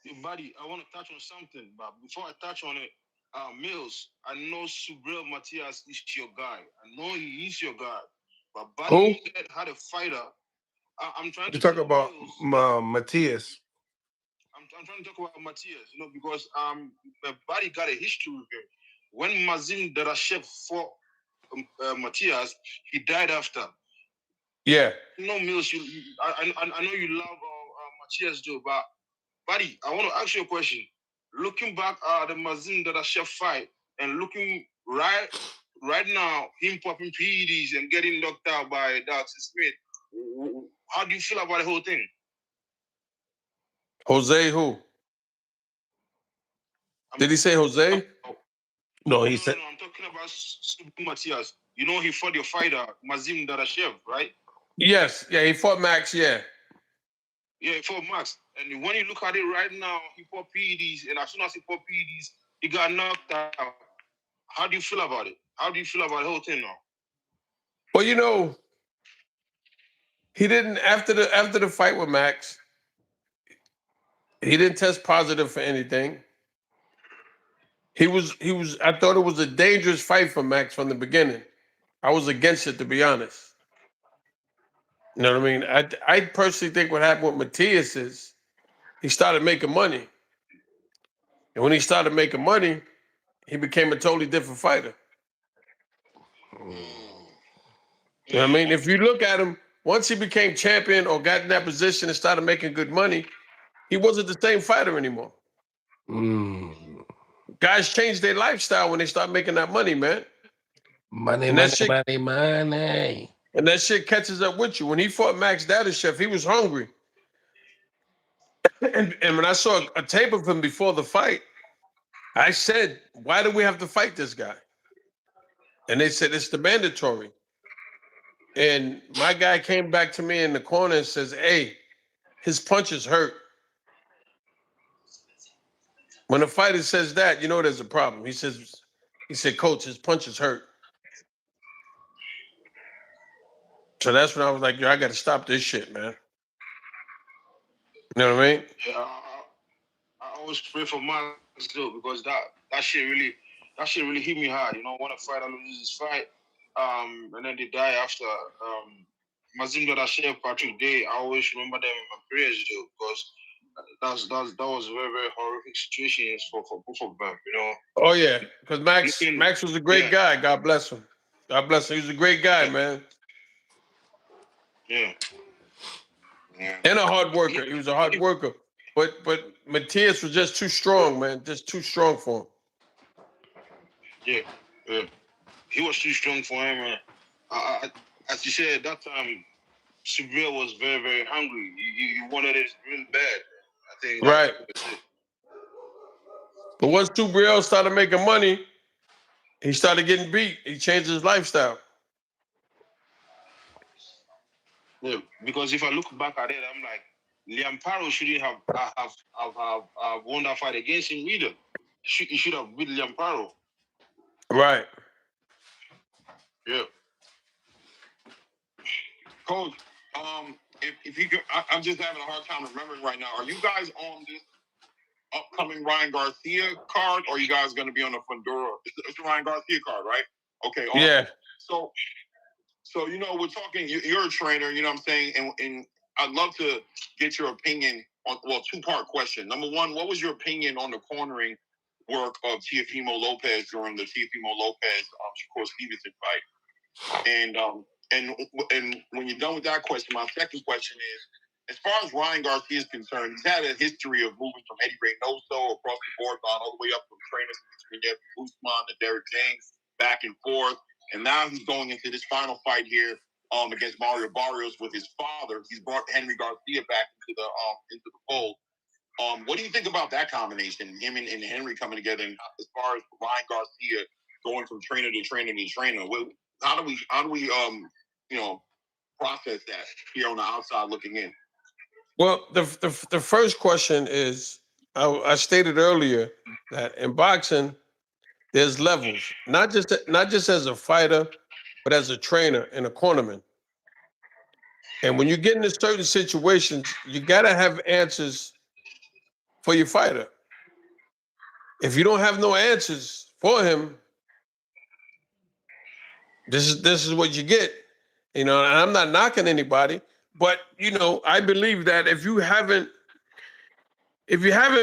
Hey, buddy, I want to touch on something, but before I touch on it, Mills, I know Subriel Matias is your guy. I know he is your guy. But buddy, Who? you said had a fighter. I'm trying You to talk tell about Mills. Matthias. I'm trying to talk about Matias, because buddy got a history with him. When Mazin Darashev fought Matias, he died after. Yeah. No, Mills, I know you love Matias, though, but buddy, I want to ask you a question. Looking back at the Mazin Darashev fight and looking right now, him popping PEDs and getting knocked out by Dawson Smith, how do you feel about the whole thing? Jose who? Did he say Jose? No, he said. No, I'm talking about Subriel Matias. You know he fought your fighter, Mazin Darashev, right? Yes. Yeah, he fought Max, yeah. Yeah, he fought Max. And when you look at it right now, he fought PEDs, and as soon as he fought PEDs, he got knocked out. How do you feel about it? How do you feel about the whole thing now? Well, he didn't after the fight with Max, he didn't test positive for anything. He was I thought it was a dangerous fight for Max from the beginning. I was against it, to be honest. You know what I mean? I personally think what happened with Matias is he started making money. And when he started making money, he became a totally different fighter. You know what I mean? If you look at him, once he became champion or got in that position and started making good money, he wasn't the same fighter anymore. Guys change their lifestyle when they start making that money, man. Money. And that shit catches up with you. When he fought Max Dadashev, he was hungry. And when I saw a tape of him before the fight, I said, why do we have to fight this guy? And they said, it's the mandatory. And my guy came back to me in the corner and says, hey, his punches hurt. When a fighter says that, you know there's a problem. He said, coach, his punches hurt. So that's when I was like, yo, I got to stop this shit, man. You know what I mean? Yeah, I always pray for Max though, because that shit really hit me hard. When a fighter loses his fight, and then they die after. Mazin Darashev, Patrick Day, I always remember them in my prayers though, because that was a very, very horrific situation for both of them. Oh yeah, because Max was a great guy. God bless him. God bless him. He was a great guy, man. Yeah. And a hard worker. He was a hard worker. But Matias was just too strong, man. Just too strong for him. Yeah. He was too strong for him, man. As you said, that time, Subriel was very, very hungry. He wanted it really bad. I think right. That's it. But once Subriel started making money, he started getting beat. He changed his lifestyle. Yeah, because if I look back at it, I'm like, Liam Paro shouldn't have won that fight against him either. He should have beat Liam Paro. Right. Yeah. Coach, if you could, I'm just having a hard time remembering right now. Are you guys on this upcoming Ryan Garcia card, or are you guys going to be on the Fundora? It's the Ryan Garcia card, right? Okay. Awesome. Yeah. So we're talking. You're a trainer. You know what I'm saying, and I'd love to get your opinion on. Well, two-part question. Number one, what was your opinion on the cornering work of Teofimo Lopez during the Teofimo Lopez Shakur Stevenson fight? And when you're done with that question, my second question is, as far as Ryan Garcia is concerned, he's had a history of moving from Eddie Reynoso across the board, all the way up from trainers between Devin Usman to Derek James, back and forth. And now he's going into this final fight here against Mario Barrios with his father. He's brought Henry Garcia back into the fold. What do you think about that combination, him and Henry coming together? And as far as Ryan Garcia going from trainer to trainer to trainer, how do we process that here on the outside looking in? Well, the first question is, I stated earlier that in boxing there's levels, not just as a fighter, but as a trainer and a cornerman. And when you get into certain situations, you gotta have answers for your fighter. If you don't have no answers for him, this is what you get. You know, and I'm not knocking anybody, but you know, I believe that if you haven't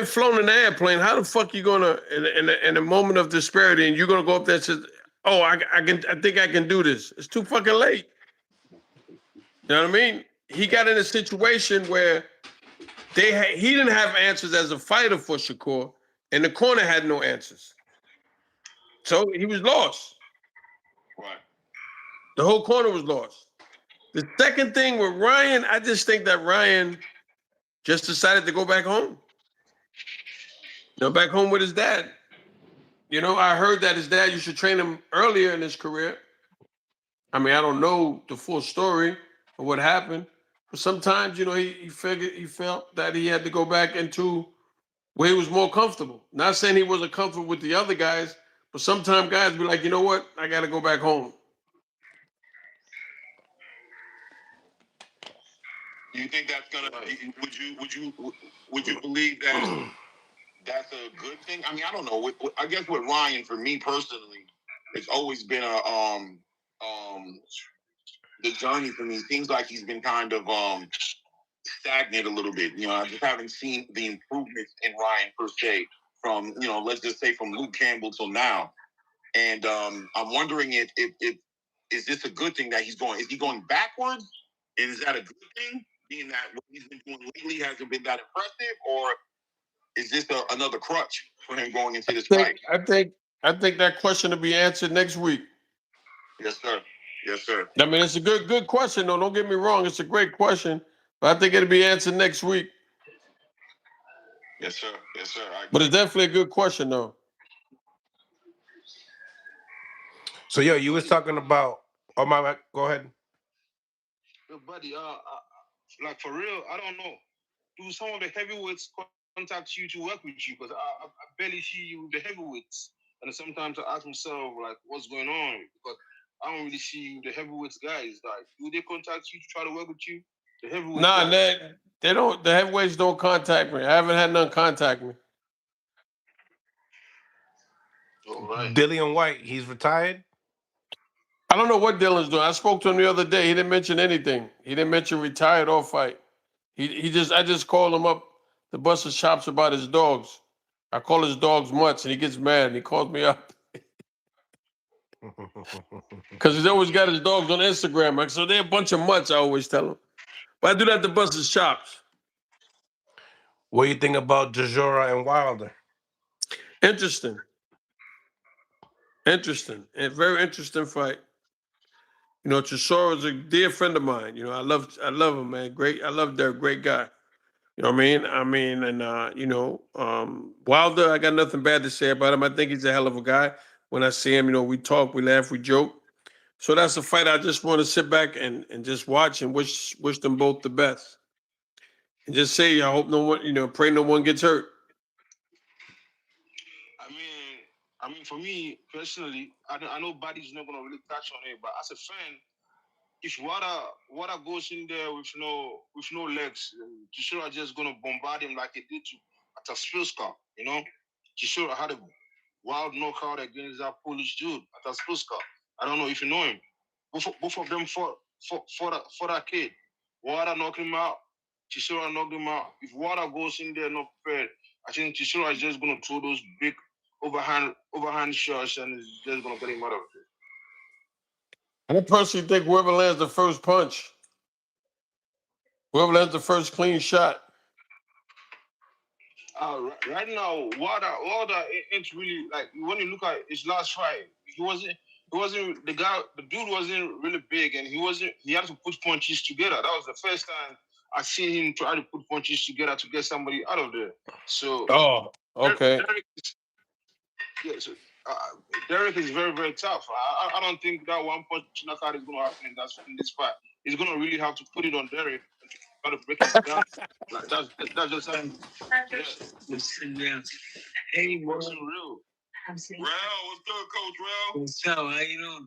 flown an airplane, how the fuck you gonna in a moment of disparity and you're gonna go up there and say, "Oh, I think I can do this." It's too fucking late. You know what I mean? He got in a situation where he didn't have answers as a fighter for Shakur, and the corner had no answers, so he was lost. Right. The whole corner was lost. The second thing with Ryan, I just think that Ryan just decided to go back home. You know, back home with his dad. You know, I heard that his dad used to train him earlier in his career. I mean, I don't know the full story of what happened, but sometimes, you know, he felt that he had to go back into where he was more comfortable. Not saying he wasn't comfortable with the other guys, but sometimes guys be like, you know what, I got to go back home. Do you think that's gonna? Would you believe that that's a good thing? I mean, I don't know. I guess with Ryan, for me personally, it's always been the journey for me. It seems like he's been kind of stagnant a little bit. You know, I just haven't seen the improvements in Ryan per se from, you know, let's just say from Luke Campbell till now. And I'm wondering if is this a good thing that he's going? Is he going backwards? And is that a good thing? Being that what he's been doing lately hasn't been that impressive, or is this another crutch for him going into this fight? I think that question will be answered next week. Yes, sir. Yes, sir. I mean, it's a good question, though. Don't get me wrong; it's a great question, but I think it'll be answered next week. Yes, sir. Yes, sir. But it's definitely a good question, though. So, yo, you was talking about. Oh my, go ahead. Yo, buddy, like for real, I don't know. Do some of the heavyweights contact you to work with you? Because I barely see you with the heavyweights, and sometimes I ask myself like, what's going on? Because I don't really see the heavyweights guys. Like, do they contact you to try to work with you? The heavyweights. Nah, they don't. The heavyweights don't contact me. I haven't had none contact me. All right. Dillian White, he's retired. I don't know what Dylan's doing. I spoke to him the other day. He didn't mention anything. He didn't mention retired or fight. I just called him up to bust his chops about his dogs. I call his dogs mutts, and he gets mad and he calls me up because he's always got his dogs on Instagram. Like, so they're a bunch of mutts. I always tell him, but I do that to bust his chops. What do you think about Jajora and Wilder? Interesting, and very interesting fight. You know, Chisora is a dear friend of mine. You know, I love him, man. Great, I love Derek, great guy. You know what I mean? And you know, Wilder, I got nothing bad to say about him. I think he's a hell of a guy. When I see him, you know, we talk, we laugh, we joke. So that's a fight I just want to sit back and just watch and wish them both the best. And just say, I hope no one, you know, pray no one gets hurt. I mean, for me personally, I know Buddy's not gonna really touch on it, but as a fan, if Wada goes in there with no legs, Chisora just gonna bombard him like he did to Ataspilska, you know? Chisora had a wild knockout against that Polish dude, Ataspilska. I don't know if you know him. Both of them for that kid. Wada knocked him out. Chisora knocked him out. If Wada goes in there not prepared, I think Chisora is just gonna throw those big overhand shots and is just gonna get him out of it. I personally think whoever lands the first punch, whoever lands the first clean shot. Right now, Wada ain't really like when you look at his last fight, he wasn't the dude wasn't really big and he had to put punches together. That was the first time I seen him try to put punches together to get somebody out of there. So okay. Derek is very, very tough. I don't think that one punch knockout is going to happen in this fight. He's going to really have to put it on Derek gotta break it down. Like that's just how. Sit down. Hey, what's real? Rel, what's good, Coach Rel? What's up? How you doing?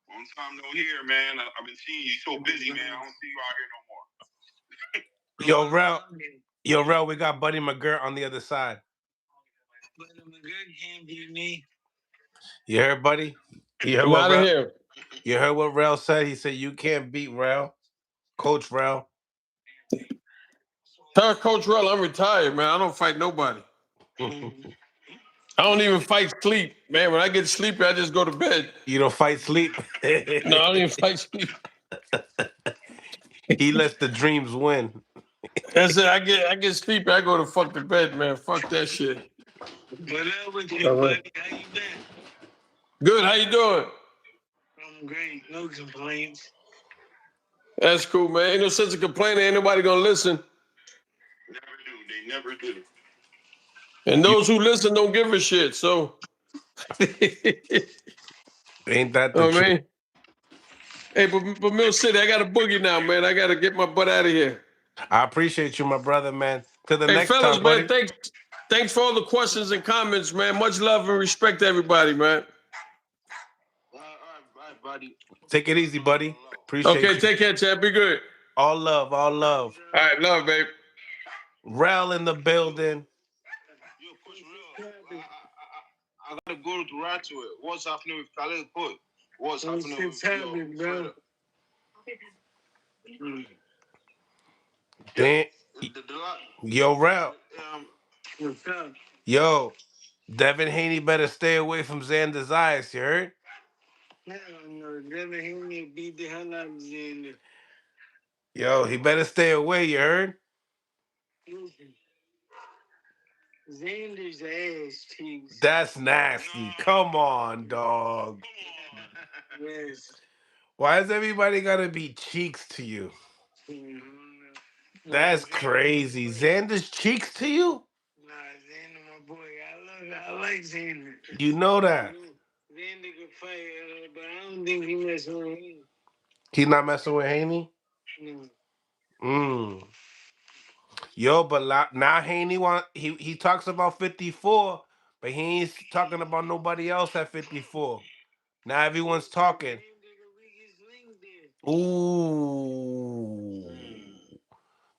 Long time no hear, man. I've been seeing you so busy, man. I don't see you out here no more. Yo, Rel, we got Buddy McGirt on the other side. Buddy McGirt can't beat me. You heard, Buddy? You heard I'm what out of Rel? here. You heard what Rel said? He said you can't beat Rel, Coach Rel. Tell Coach Rell I'm retired, man. I don't fight nobody. I don't even fight sleep, man. When I get sleepy, I just go to bed. You don't fight sleep. No, I don't even fight sleep. He lets the dreams win. That's it. I get sleepy. I go to fuck to bed, man. Fuck that shit. What up with you, buddy? How you been? Good. How you doing? I'm great. No complaints. That's cool, man. Ain't no sense of complaining. Ain't nobody gonna listen. Never do. They never do. And those who listen don't give a shit. So, Ain't that the oh truth? man. Hey, but Mill City, I got a boogie now, man. I gotta get my butt out of here. I appreciate you, my brother, man. To the Hey, next fellas, time, man. buddy. Thanks for all the questions and comments, man. Much love and respect to everybody, man. All right, buddy. Take it easy, buddy. Appreciate Okay, you. take care, Chad. Be good. All love, all love. All right, love, babe. Rel in the building. Yo, Coach Real, I gotta go right to it. What's happening with Khaled Coach? What's happening with happening, bro? Damn. Yo, Rel. What's up? Yo, Devin Haney better stay away from Xander Zayas, you heard? Hell no, Devin Haney beat the hell out of Xander. Yo, he better stay away, you heard? Listen, Xander's ass cheeks. That's nasty. Come on, dog. Yes. Why does everybody gotta be cheeks to you? That's crazy. Xander's cheeks to you? Nah, Xander, my boy. I like Xander. You know that. Xander can fight, but I don't think he messing with him. He's not messing with Haney? No. Yo, but now Haney he talks about 54, but he ain't talking about nobody else at 54. Now everyone's talking. Ooh.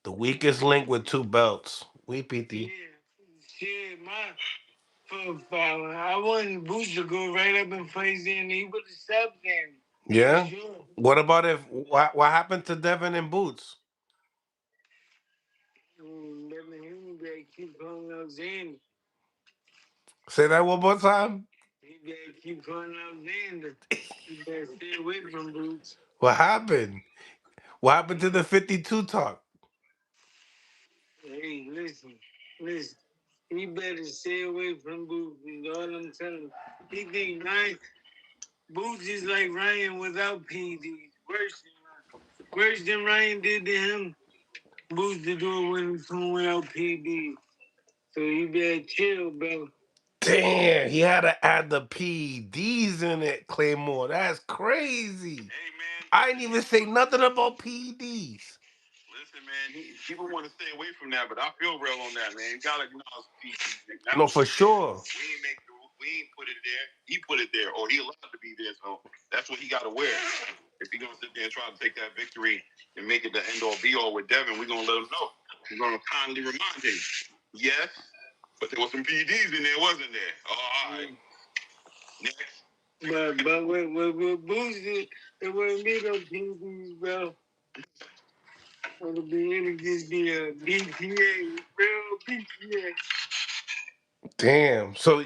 The weakest link with 2 belts. We PT. Yeah, shit, I wanted Boots to go right up and fight Xander. He would have stopped him. Yeah? Sure. What about what happened to Devin and Boots? Devin Haney better keep calling out Xander. Say that one more time. He better keep calling out Xander. He better stay away from Boots. What happened? What happened to the 52 talk? Hey, listen. He better stay away from Boots. Is all I'm telling you. He think Boots is like Ryan without PEDs. Worse than Ryan did to him. Boots to do it when he's without PEDs. So you better chill, bro. Damn, he had to add the PEDs in it, Claymore. That's crazy. Hey, man. I didn't even say nothing about PEDs. Listen, man, people want to stay away from that, but I feel real on that, man. You gotta acknowledge PEDs. No, for sure. We ain't put it there. He put it there, or he allowed to be there. So that's what he got to wear. If he gonna sit there and try to take that victory and make it the end all be all with Devin, we're gonna let him know. We're gonna kindly remind him. Yes, but there was some PEDs in there, wasn't there? Oh, all right. Next. But with Boots, it wouldn't be no PEDs, bro. It'll just be a BPA, real BPA. Damn. So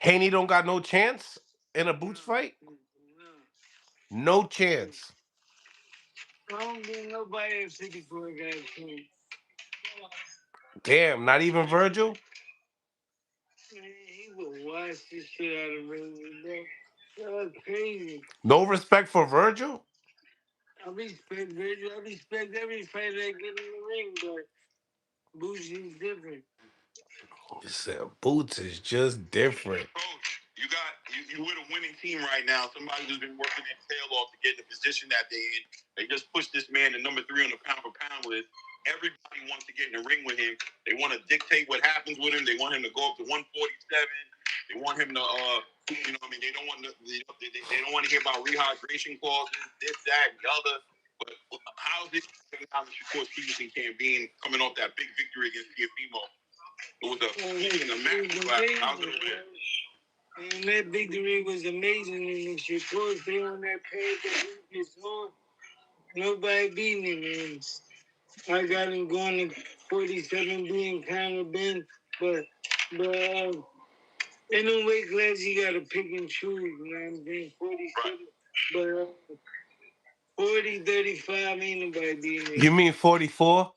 Haney don't got no chance in a Boots fight? No chance. I don't think nobody at 54 got a chance. Damn, not even Virgil? Man, he would wash this shit out of Virgil, bro. That's crazy. No respect for Virgil? I respect Virgil. I respect every fighter that get in the ring, but Boots is different. He said Boots is just different. Coach, you with a winning team right now. Somebody who's been working their tail off to get in the position that they in. They just pushed this man to number 3 on the pound for pound list. Everybody wants to get in the ring with him. They want to dictate what happens with him. They want him to go up to 147. They want him to, you know, what I mean, they don't want to, they don't want to hear about rehydration clauses, this, that, and the other. But how's it now that Shakur Stevenson campaign coming off that big victory against Teofimo? It was a massive class. How's it win? And that victory was amazing. And Shakur stay on that page that he just on. Nobody beating him, man. I got him going to 47 being kind of been, but in the weight class you gotta pick and choose, you know what I'm saying? 47, but 40, 35 ain't nobody beating him. You mean 44?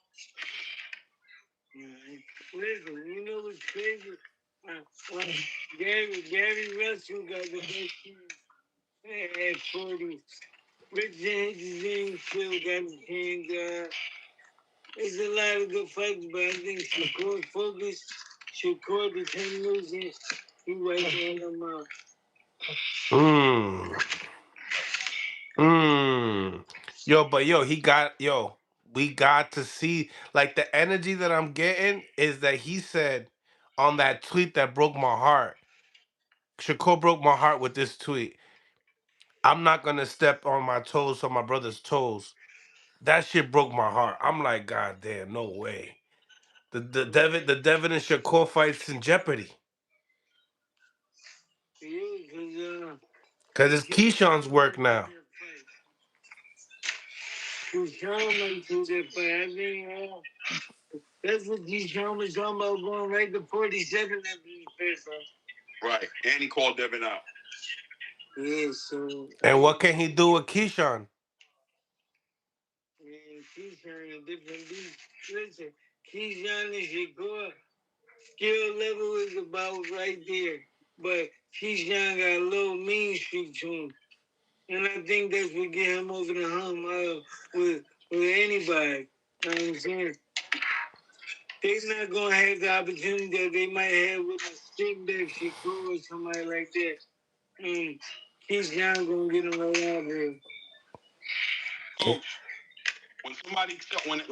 Listen, you know what's crazy? Gary Russell got the best team at 40. Rich James still got the chance. There's a lot of good fights, but I think Shakur focus, Shakur determination, he right there on them out. We got to see, like, the energy that I'm getting is that he said on that tweet that broke my heart. Shakur broke my heart with this tweet. I'm not gonna step on my toes on my brother's toes. That shit broke my heart. I'm like, God damn, no way. The Devin and Shakur fights in jeopardy. Yeah, Cause it's Keyshawn's work now. Keyshawn might do that fight. I think that's what Keyshawn was talking about, going right to 47 after the first fight. Right, and he called Devin out. Yeah, so. And what can he do with Keyshawn? Man, Keyshawn a different beast. Listen, Keyshawn and Shakur, skill level is about right there. But Keyshawn got a little mean streak to him. And I think that's what get him over the hump with anybody. You know what I'm saying? They're not going to have the opportunity that they might have with a stick back Shakur or somebody like that. Keyshawn going to get him right out there. Coach, when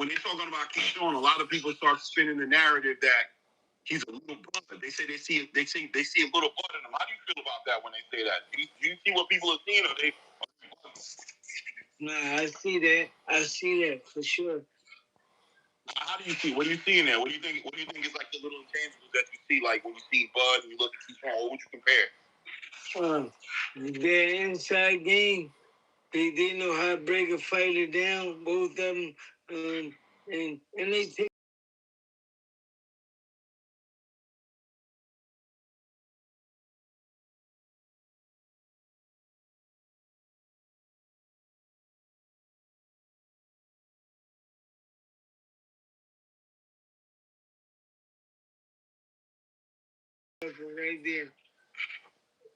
they're talking about Keyshawn, a lot of people start spinning the narrative that he's a little brother. They say they see a little blood in him. How do you feel about that when they say that? Do you see what people are seeing, or they? Nah, I see that. I see that for sure. How do you see? What are you seeing there? What do you think? What do you think is like the little intangibles that you see, like when you see Bud and you look at Keyshawn? What would you compare? Their inside game. They know how to break a fighter down, both of them, and they take right there.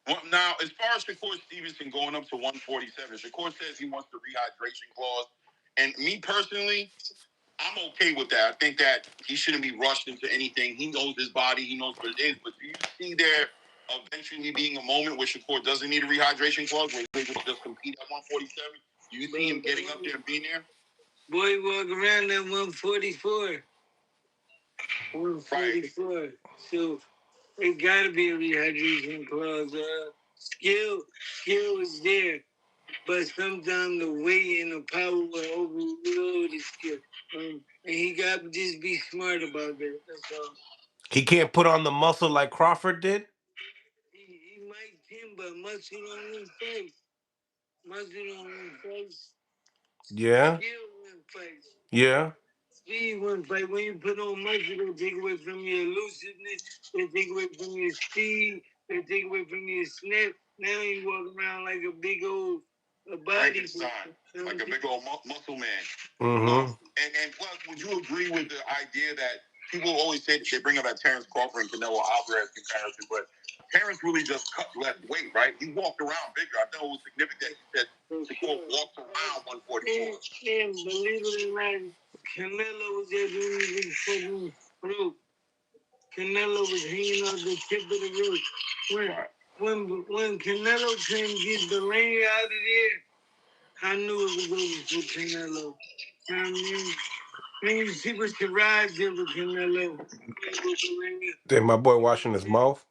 Well, now, as far as Shakur Stevenson going up to 147, Shakur says he wants the rehydration clause, and me personally, I'm okay with that. I think that he shouldn't be rushed into anything. He knows his body. He knows what it is. But do you see there eventually being a moment where Shakur doesn't need a rehydration clause, where he will just compete at 147? Do you see him getting up there and being there? Boy, walk around at 144. 144. Right. So it got to be a rehydration clause. Skill is there. But sometimes the weight and the power will overload his skill. And he got to just be smart about that. That's all. He can't put on the muscle like Crawford did? He might can, but muscle on his face. Muscle on his face. Yeah. Skill win fights. Yeah. Speed win fight. When you put on muscle, they take away from your elusiveness. They take away from your speed. They take away from your snap. Now you walk around like a big old body. Like a big old muscle man. Mm-hmm. And plus, would you agree with the idea that people always say that they bring up that Terrence Crawford and Canelo Alvarez comparison, but Terrence really just cut less weight, right? He walked around bigger. I thought it was significant. He said Shakur walked around 144. And believe it or not, Canelo was there doing his fucking rope. Canelo was hanging on the tip of the rope. When Canelo couldn't get the ring out of there, I knew it was over for Canelo. You know what I mean? When you see what Shiraz did with Canelo. Damn, my boy washing his mouth.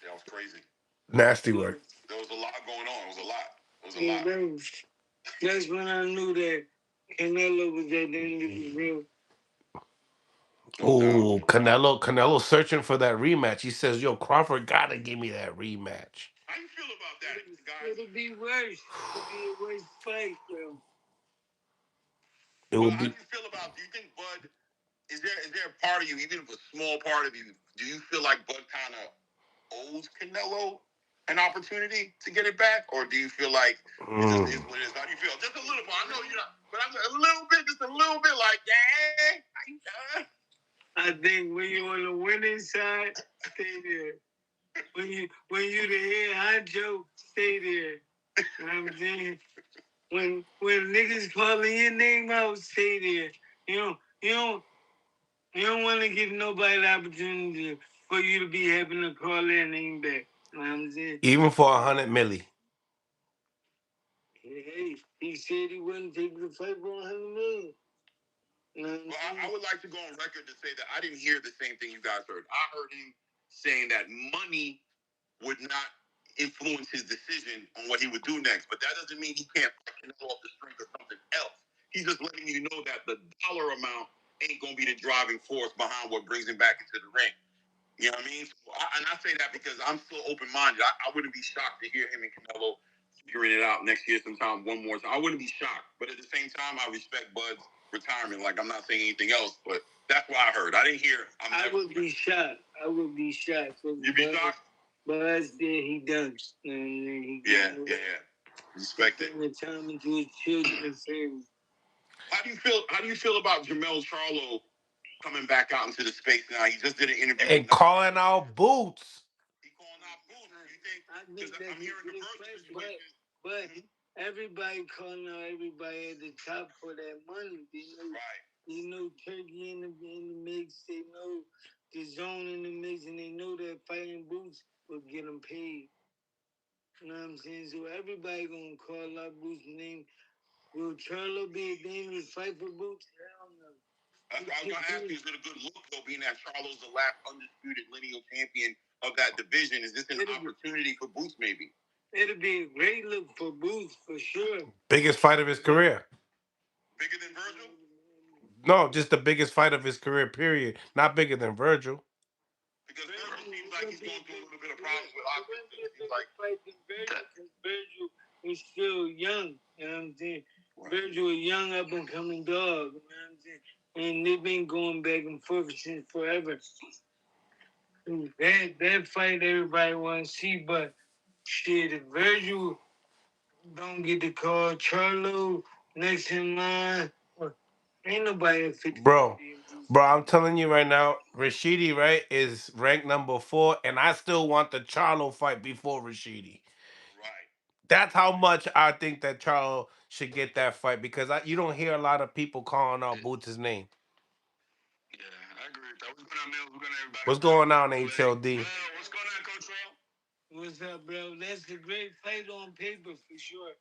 That was crazy. Nasty work. There was a lot going on. It was a lot. It was a Yeah, lot. that's when I knew that Canelo was at the end of the road. Oh, Canelo searching for that rematch. He says, "Yo, Crawford gotta give me that rematch." How you feel about that, guys? It'll be worse. It'll be a worse fight, bro. It Well, will how do be. you feel about? Do you think Bud? Is there a part of you, even if a small part of you, do you feel like Bud kind of owes Canelo an opportunity to get it back, or do you feel like it just is what it is? How do you feel? Just a little bit. I know you're not, but I'm a little bit, just a little bit like, yeah. I think when you're on the winning side, stay there. When you the head honcho, stay there. You know what I'm saying? When niggas calling your name out, stay there. You don't want to give nobody the opportunity for you to be having to call their name back. You know what I'm saying? Even for 100 milli. Hey, he said he wouldn't take the fight for 100 million. Well, I would like to go on record to say that I didn't hear the same thing you guys heard. I heard him saying that money would not influence his decision on what he would do next, but that doesn't mean he can't Canelo off the strength of something else. He's just letting you know that the dollar amount ain't gonna be the driving force behind what brings him back into the ring. You know what I mean? So and I say that because I'm still open-minded. I wouldn't be shocked to hear him and Canelo figuring it out next year sometime one more time. I wouldn't be shocked, but at the same time, I respect Bud's retirement. Like, I'm not saying anything else, but that's what I heard. I didn't hear. I would be shocked. You'd be shocked? Bud said he does. Yeah. Respect it. The time into his children and family. How do you feel about Jermell Charlo coming back out into the space now? He just did an interview And calling out Boots. He calling out Boots. You think? Because I'm hearing the Virgil situation. But everybody calling out everybody at the top for that money. They know Turkey in the mix. They know the zone in the mix, and they know that fighting Boots will get them paid. You know what I'm saying? So everybody gonna call out Boots' name. Will Charlo be a dangerous fight for Boots? Hell no. That's what I was gonna ask you. Is it a good look though, being that Charlo's the last undisputed lineal champion of that division? Is this an opportunity for Boots maybe? It'll be a great look for Boots for sure. Biggest fight of his career. Bigger than Virgil? No, just the biggest fight of his career, period. Not bigger than Virgil. Because Virgil seems like he's going through a little bit of problems with offense. He's like Virgil is still young. You know what I'm saying? Right. Virgil a young up and coming dog. You know what I'm saying? And they've been going back and forth since forever. That fight everybody want to see, but shit, if Virgil don't get the call, Charlo next in line, ain't nobody at 50. Bro, I'm telling you right now, Rashidi, right, is ranked number 4, and I still want the Charlo fight before Rashidi. Right. That's how much I think that Charlo should get that fight, because you don't hear a lot of people calling out Boots' name. Yeah, I agree with that. What's going on, Mills? What's going on, everybody? What's going on, HLD? Well, what's going on, Coach Ro? What's up, bro? That's a great fight on paper for sure.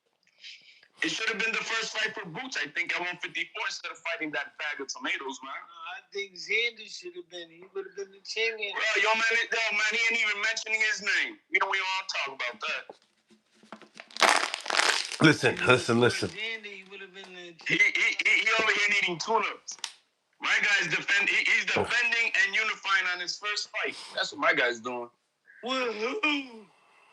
It should have been the first fight for Boots, I think, at 154 instead of fighting that bag of tomatoes, man. I think Xander should have been. He would have been the champion. Bro, man, he ain't even mentioning his name. We all talk about that. Listen. Xander, he would have been the he over here needing tune-ups. My guy's he's defending and unifying on his first fight. That's what my guy's doing. With who?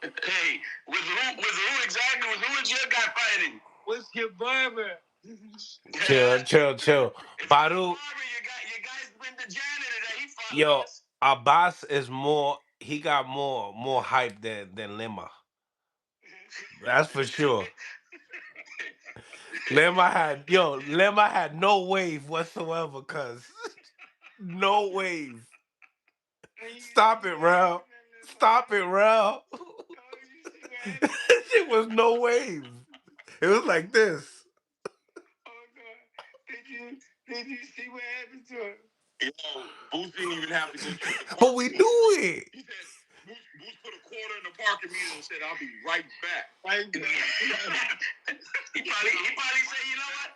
Hey, with who exactly? With who is your guy fighting? What's your barber? Chill. Baru. Your guy's been the janitor that he fought. Yo, Abbas is more. He got more hype than Lima. That's for sure. Lima had no wave whatsoever, cuz. No wave. Stop it, Rel. It was no wave. It was like this. Oh no. Did you see what happened to him? Yo, Boots didn't even have to go check the But we knew it. He said, Boots put a quarter in the parking meter and said, I'll be right back. Right back. he probably said, you know what?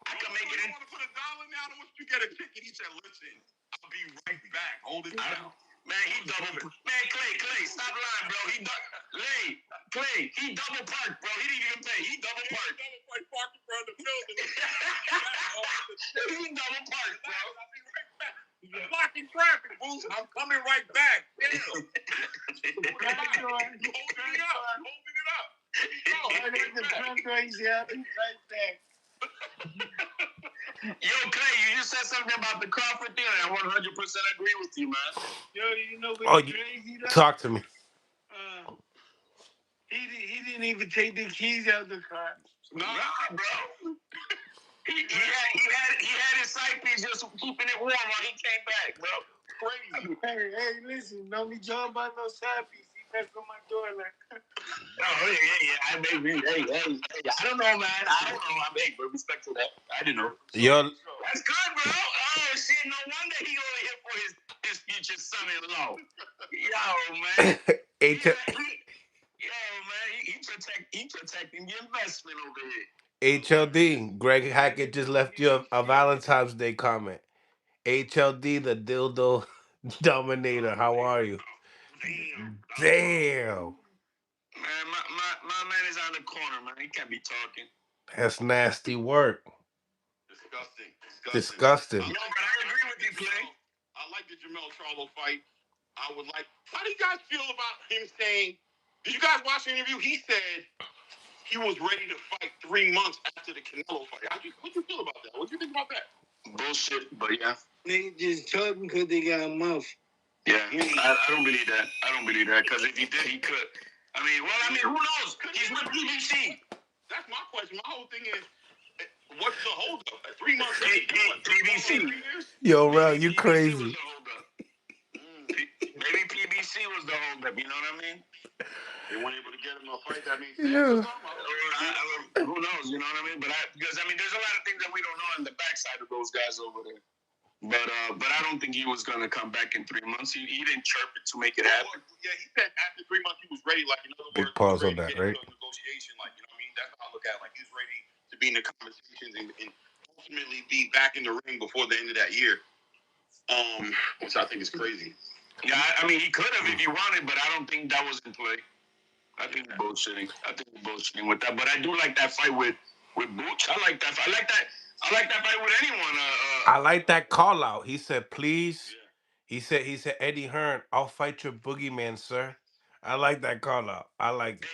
I can make it. You want to put $1 down? Once you get a ticket, he said, "Listen, I'll be right back. Hold it down." Man, he double. Man, Clay, stop lying, bro. Clay, he double parked, bro. He didn't even pay. He double parked. Parked in front of the building. He double parked, bro. I'll be right back. Blocking traffic, boost. I'm coming right back. Damn. Holding it up. I got the front crazy out right back. Yo, Clay, you just said something about the Crawford thing. I 100% agree with you, man. Yo, you know what's crazy though? Talk to me. He didn't even take the keys out of the car. Nah, bro. He had his side piece just keeping it warm while he came back, bro. Crazy. Hey, listen, don't be joined by no side piece. He knocked on my door like. Oh yeah. I don't know, man. I don't know. But respect to that. I didn't know. Yo, That's good, bro. Oh shit, no wonder he only here for his future son-in-law. Yo, man. He protecting the investment over here. HLD, Greg Hackett just left you a Valentine's Day comment. HLD, the dildo dominator. How are you? Damn. Man, my man is on the corner, man. He can't be talking. That's nasty work. Disgusting. No, but I agree with you, Clay. I like the Jamel Charlo fight. I would like. How do you guys feel about him saying? Did you guys watch the interview? He said he was ready to fight 3 months after the Canelo fight. What do you feel about that? What do you think about that? Bullshit, but yeah. They just talking because they got a mouth. Yeah, I don't believe that. Because if he did, he could. Who knows? He's with PBC. That's my question. My whole thing is, what's the holdup? 3 months PBC. Yo, Rel, you crazy. Maybe PBC was the holdup. You know what I mean? They weren't able to get him a fight. That means Yeah. Who knows? You know what I mean? But there's a lot of things that we don't know on the backside of those guys over there. But I don't think he was gonna come back in 3 months. He didn't chirp it to make it happen. Yeah, he said after 3 months he was ready. Like in other words, big pause on that, right? Negotiation, like you know what I mean. That's how I look at it. Like he's ready to be in the conversations and ultimately be back in the ring before the end of that year. Which I think is crazy. Yeah, he could have if he wanted, but I don't think that was in play. I think he's bullshitting. With that. But I do like that fight with Booch. I like that fight. I like that fight with anyone. I like that call out. He said, please. Yeah. He said, Eddie Hearn, I'll fight your boogeyman, sir. I like that call out. I like it. If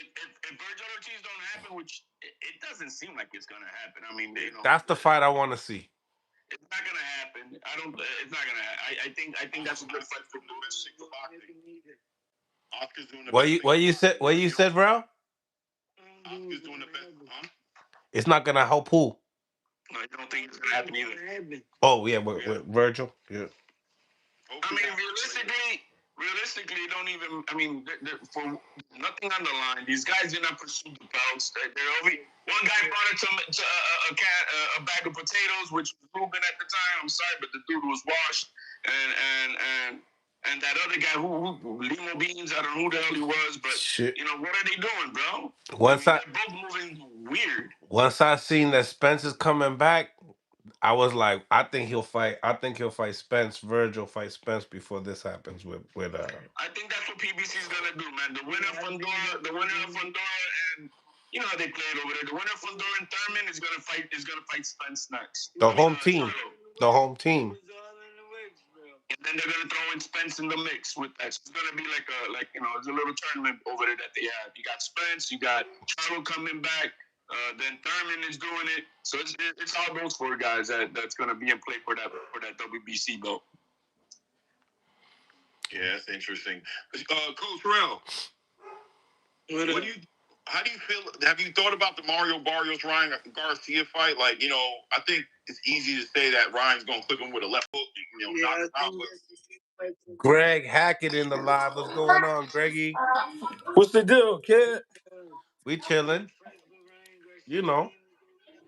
Virgil Ortiz don't happen, which it doesn't seem like it's gonna happen. That's the fight I want to see. It's not gonna happen. It's not gonna happen. I think that's a good fight for boxing. Oscar's doing the best. What you said, bro? Oscar's doing the best, huh? It's not gonna help who? No, you don't think it's gonna happen either. Oh yeah, with Virgil. Yeah. Realistically, don't even. For nothing on the line, these guys did not pursue the belts. One guy brought it to a bag of potatoes, which was Ruben at the time. I'm sorry, but the dude was washed, and that other guy who limo beans. I don't know who the hell he was, but shit. What are they doing, bro? They're both moving weird. Once I seen that Spence is coming back, I was like, I think he'll fight Spence. Virgil fight Spence before this happens with I think that's what PBC is gonna do, man. The winner of Fundora, and you know how they play it over there. The winner of Fundora and Thurman is gonna fight Spence next. The home team. And then they're gonna throw in Spence in the mix with that. So it's gonna be like it's a little tournament over there that they have. You got Spence, you got Charlo coming back. Then Thurman is doing it, so it's all those 4 guys that's gonna be in play for that WBC belt. Yeah, that's interesting. Coach Rel, how do you feel? Have you thought about the Mario Barrios Ryan Garcia fight? Like, I think it's easy to say that Ryan's gonna clip him with a left hook, knock him out. Greg Hackett in the live. What's going on, Greggy? What's the deal, kid? We chilling.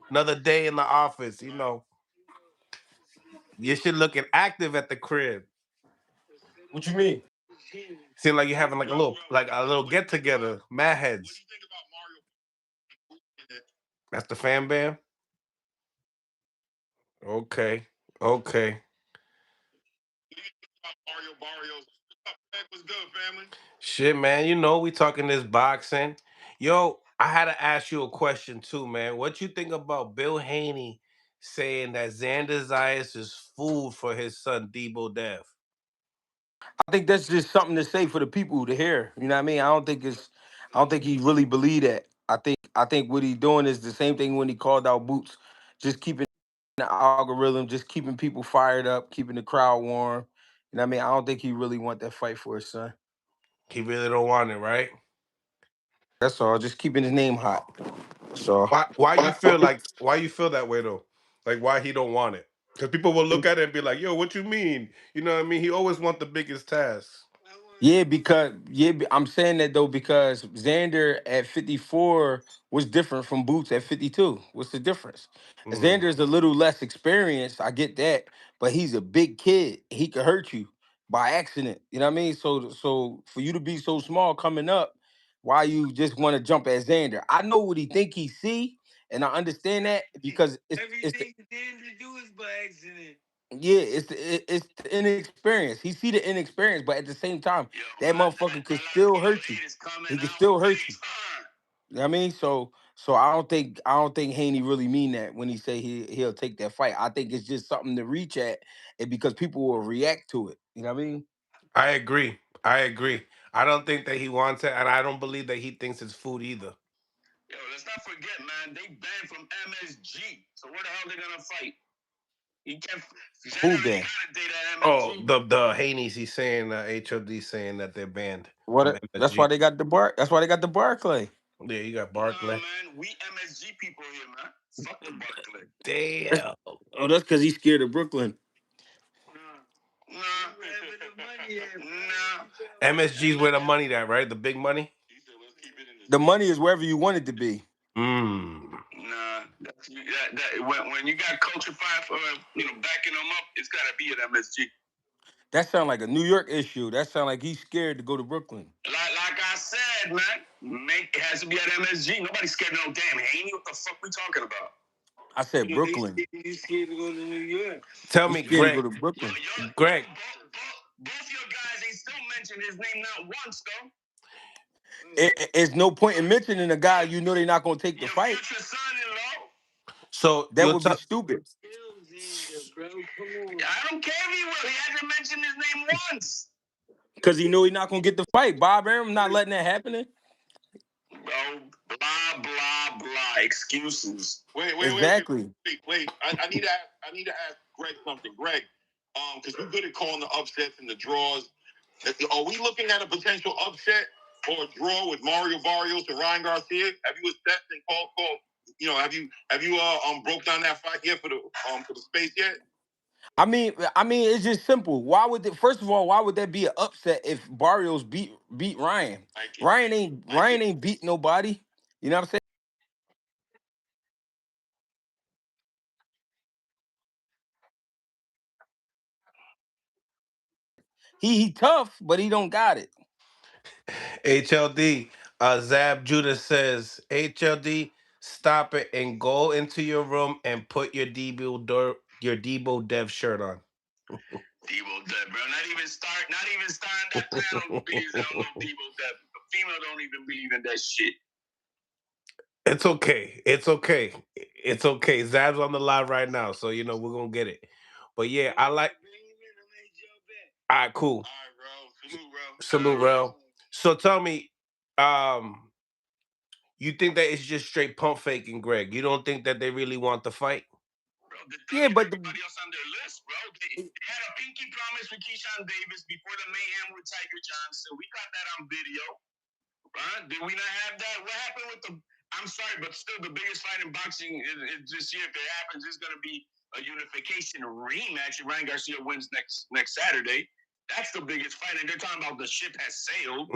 Another day in the office. You should looking active at the crib. What you mean? Seem like you're having like a little get together. Mad heads. That's the fan band. Okay. Okay. Barrios. What's good, family? Shit, man. You know we talking this boxing. Yo, I had to ask you a question too, man. What you think about Bill Haney saying that Xander Zayas is food for his son Debo Dev? I think that's just something to say for the people to hear. You know what I mean? I don't think he really believe that. I think what he's doing is the same thing when he called out Boots, just keeping the algorithm, just keeping people fired up, keeping the crowd warm. You know what I mean? I don't think he really want that fight for his son. He really don't want it, right? That's all. Just keeping his name hot. So Why you feel that way though? Like why he don't want it? Because people will look at it and be like, "Yo, what you mean?" You know what I mean? He always want the biggest task. I'm saying that though because Xander at 54 was different from Boots at 52. What's the difference? Mm. Xander's a little less experienced. I get that, but he's a big kid. He could hurt you by accident. You know what I mean? So for you to be so small coming up, why you just want to jump at Xander? I know what he think he see, and I understand that because Everything Xander do is by accident. yeah, it's the inexperience. He see the inexperience, but at the same time, Yo, that motherfucker could still hurt you. is coming He could out still hurt big you. time. You know what I mean? So I don't think Haney really mean that when he say he'll take that fight. I think it's just something to reach at, and because people will react to it. You know what I mean? I agree. I agree. I don't think that he wants it, and I don't believe that he thinks it's food either. Yo, let's not forget, man, they banned from MSG. So where the hell they gonna fight? He can't. Who Xander ain't been? got a date at Oh, MSG. the Haney's he's saying HOD saying that they're banned from That's why MSG. they got the bar. That's why they got the Barclay. Yeah, you got Nah, Barkley. man, we MSG people here, man. Fuck the Barclay. Damn. Oh, that's because he's scared of Brooklyn. Nah. Wherever the money at, bro. Nah. MSG's where the money at, right? The big money. He said, let's keep it in the The G. money is wherever you want it to be. Mm. Nah, when you got culture five, backing them up, it's gotta be at MSG. That sound like a New York issue. That sound like he's scared to go to Brooklyn. Like I said, man, it has to be at MSG. Nobody's scared of no damn Haney. What the fuck we talking about? I said Brooklyn. You scared to go to New York? Tell He's me, scared to go Greg. to Brooklyn. Greg. Both your guys ain't still mentioned his name not once though. It's no point in mentioning a guy you know they're not gonna take the Your fight. future son-in-law. So That would be stupid. Bro, come on. I don't care if he will. He hasn't mentioned his name once. Because he know he's not gonna get the fight. Bob Arum not letting that happen. Bro, blah blah blah. Excuses. Wait. Exactly. I need to ask Greg something. Greg, because you're good at calling the upsets and the draws. Are we looking at a potential upset or a draw with Mario Barrios and Ryan Garcia? Have you assessed and called? Have you broke down that fight yet for the space yet? I mean, it's just simple. First of all, why would that be an upset if Barrios beat Ryan? Ryan ain't beat nobody. You know what I'm saying? He tough, but he don't got it. HLD. Zab Judah says, HLD, stop it and go into your room and put your Debo Dev shirt on. Debo Dev, bro. Not even starting that panel. Please, I don't know Debo Dev. The female don't even believe in that shit. It's okay. It's okay. It's okay. Zab's on the live right now, so you know we're gonna get it. But yeah, I like. All right, cool. All right, bro. Salute, bro. Salute, Rel. So tell me, you think that it's just straight pump faking, Greg? You don't think that they really want the fight? Bro, Yeah, but everybody else on their list, bro. They had a pinky promise with Keyshawn Davis before the mayhem with Tiger Johnson. We got that on video. Right? Did we not have that? What happened with the? I'm sorry, but still, the biggest fight in boxing is this year. If it happens, it's going to be a unification rematch. If Ryan Garcia wins next Saturday, that's the biggest fight. And they're talking about the ship has sailed.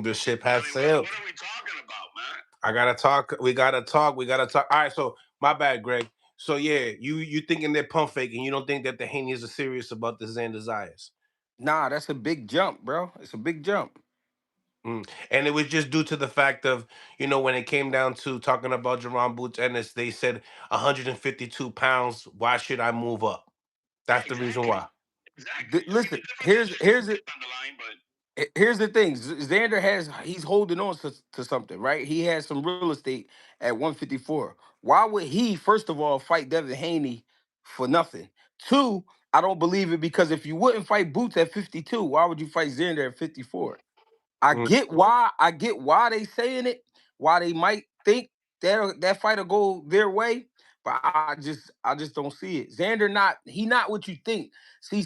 The ship has sailed. What are we talking about, man? I gotta talk. We gotta talk. All right. So my bad, Greg. So yeah, you thinking they're pump faking? You don't think that the Haney's are serious about the Xander Zayas? nah, that's a big jump, bro. It's a big jump. And it was just due to the fact of, when it came down to talking about Jerron Boots Ennis, they said 152 pounds. Why should I move up? That's the reason Exactly. why. Exactly. I mean, Listen, the difference is here's it. on the line, but Here's the thing. Xander he's holding on to something, right? He has some real estate at 154. Why would he, first of all, fight Devin Haney for nothing? Two, I don't believe it because if you wouldn't fight Boots at 52, why would you fight Xander at 54? Mm. I get why they saying it, why they might think that fight will go their way, but I just don't see it. Xander he not what you think. See,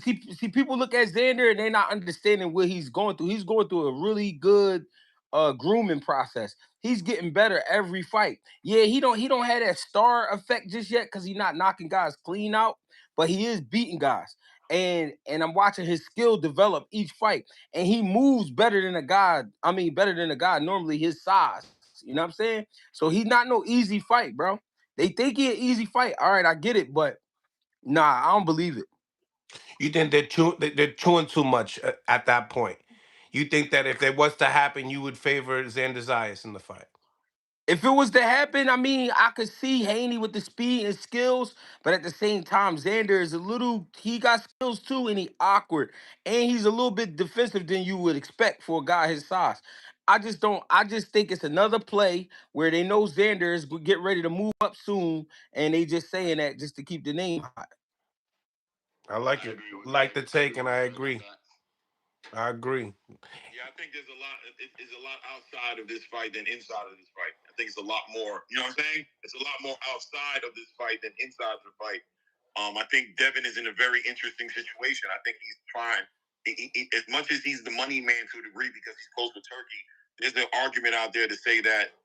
people look at Xander and they're not understanding what he's going through. He's going through a really good grooming process. He's getting better every fight. Yeah, he don't have that star effect just yet because he's not knocking guys clean out, but he is beating guys. And I'm watching his skill develop each fight and he moves better than a guy. I mean, better than a guy normally his size. You know what I'm saying? So he's not no easy fight, bro. They think he an easy fight. All right, I get it, but nah, I don't believe it. You think they're chewing too much at that point? You think that if it was to happen, you would favor Xander Zayas in the fight? If it was to happen, I mean, I could see Haney with the speed and skills, but at the same time, Xander is he got skills too, and he awkward. And he's a little bit defensive than you would expect for a guy his size. I just think it's another play where they know Xander is get ready to move up soon, and they just saying that just to keep the name hot. I like I it. agree with Like that. the I take, agree and with I you about agree. that. I agree. Yeah, I think there's a lot. It's a lot outside of this fight than inside of this fight. I think it's a lot more. You know what I'm saying? It's a lot more outside of this fight than inside of the fight. I think Devin is in a very interesting situation. I think he's trying, as much as he's the money man to a degree because he's close to Turkey. There's an argument out there to say that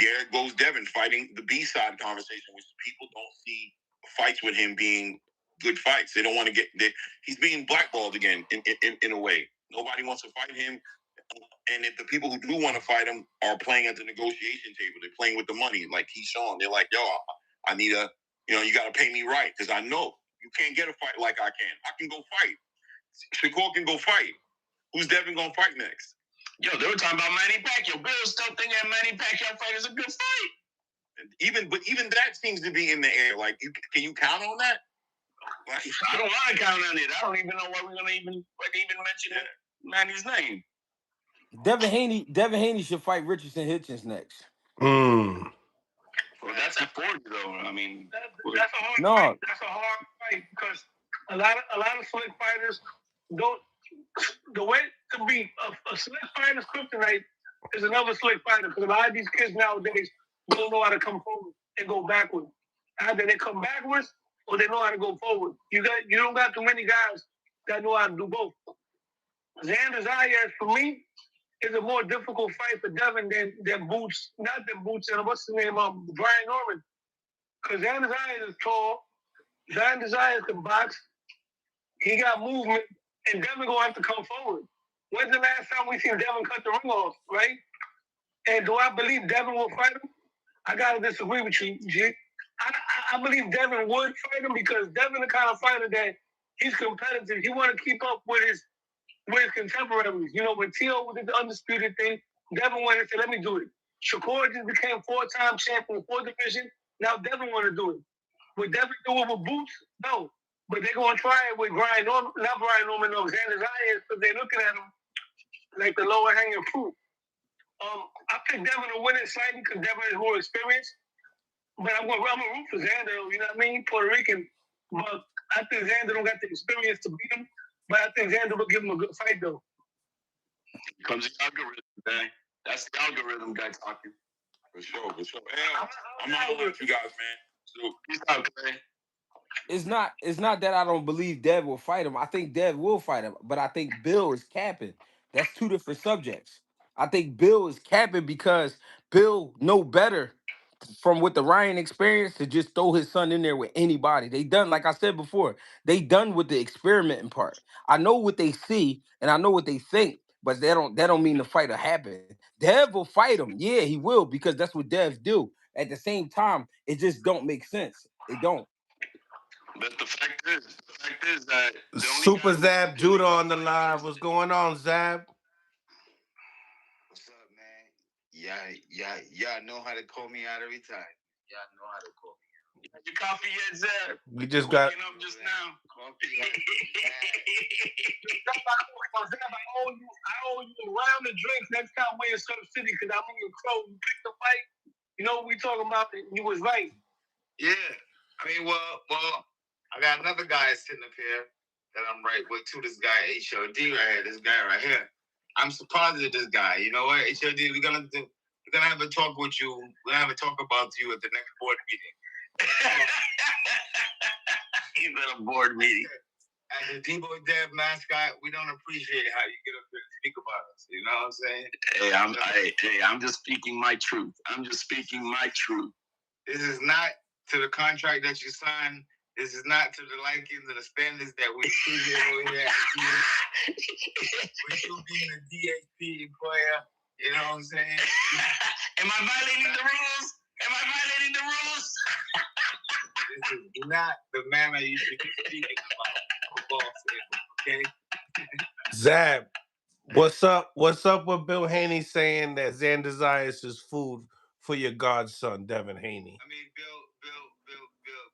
there goes Devin fighting the B side conversation, which people don't see fights with him being good fights. They don't want to he's being blackballed again in a way. Nobody wants to fight him. And if the people who do want to fight him are playing at the negotiation table, they're playing with the money, like he's showing. They're like, yo, I need you got to pay me right because I know you can't get a fight like I can. I can go fight. Shakur can go fight. Who's Devin going to fight next? Yo, they were talking about Manny Pacquiao. Bill's still thinking that Manny Pacquiao fight is a good fight. But even that seems to be in the air. Like, can you count on that? Like, I don't want to count on it. I don't even know why we're gonna even mention Manny's name. Devin Haney should fight Richardson Hitchens next. Mm. Well, that's at 40 though. I mean, that's a hard No. fight. That's a hard fight because a lot of slick fighters don't. The way to be a slick fighter's kryptonite is another slick fighter because a lot of these kids nowadays don't know how to come forward and go backwards. Either they come backwards or they know how to go forward. You don't got too many guys that know how to do both. Xander Zayas, for me, is a more difficult fight for Devin than Boots. Not than Boots and what's the name of Brian Norman. Because Xander Zayas is tall. Xander Zayas can box. He got movement, and Devin gonna have to come forward. When's the last time we seen Devin cut the ring off, right? And do I believe Devin will fight him? I gotta disagree with you, G. I believe Devin would fight him because Devin the kind of fighter that he's competitive. He want to keep up with his contemporaries. You know, when Tszyu did the undisputed thing, Devin wanted to say, let me do it. Shakur just became 4-time champion, 4 division. Now Devin want to do it. Would Devin do it with Boots? No. But they're going to try it with Brian Norman, not Brian Norman, no, Xander Zayas, because they're looking at him like the lower hanging fruit. I think Devin will win it slightly because Devin is more experienced. But I'm going to root for Xander, you know what I mean? Puerto Rican. But I think Xander don't got the experience to beat him. But I think Xander will give him a good fight, though. Here comes the algorithm, man. That's the algorithm guy talking. For sure. Hey, I'm not with you guys, man. So, peace out, Clay. It's not that I don't believe Dev will fight him. I think Dev will fight him, but I think Bill is capping. That's two different subjects. I think Bill is capping because Bill know better from with the Ryan experience to just throw his son in there with anybody. They done, like I said before, they done with the experimenting part. I know what they see and I know what they think, but that don't mean the fight will happen. Dev will fight him. Yeah, he will, because that's what Devs do. At the same time, it just don't make sense. It don't. But the fact is that the only Super guy Zab Judah on the line. What's going on, Zab? Y'all know how to call me out every time. Y'all know how to call me. Had your coffee yet, Zeb? We just got. Waking up just now. Coffee. I owe you a round of drinks next time we're in Surf City because I'm in your crow. You picked the fight. You know what we talking about? You was right. Yeah. I mean, well, I got another guy sitting up here that I'm right with too. This guy HOD right here. This guy right here. I'm surprised at this guy. You know what, HOD? We're gonna have a talk with you. We're gonna have a talk about you at the next board meeting. He's at a board meeting. As a Debo Dev mascot, we don't appreciate how you get up here and speak about us. You know what I'm saying? I'm just speaking my truth. This is not to the contract that you signed. This is not to the likings and the standards that we see here over here. With you being a DHP employer, you know what I'm saying? Am I violating the rules? This is not the manner you should be speaking about. Okay? Zab, what's up? What's up with Bill Haney saying that Xander Zayas is food for your godson, Devin Haney? I mean, Bill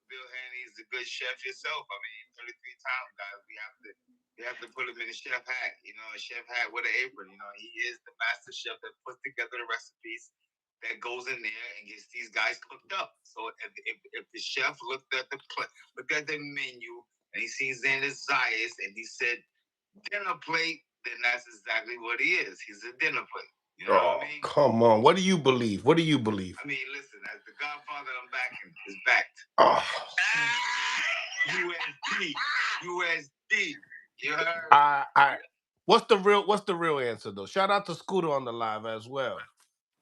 Haney is a good chef yourself. I mean, 33 times, guys. We have to put him in a chef hat. You know, a chef hat with an apron. You know, he is the master chef that puts together the recipes that goes in there and gets these guys cooked up. So if the chef looked at the menu and he sees Xander Zayas and he said dinner plate, then that's exactly what he is. He's a dinner plate. You know what I mean? Come on. What do you believe? I mean, listen, as the Godfather I'm backing is backed. Oh. USD. You heard? What's the real answer though? Shout out to Scooter on the live as well.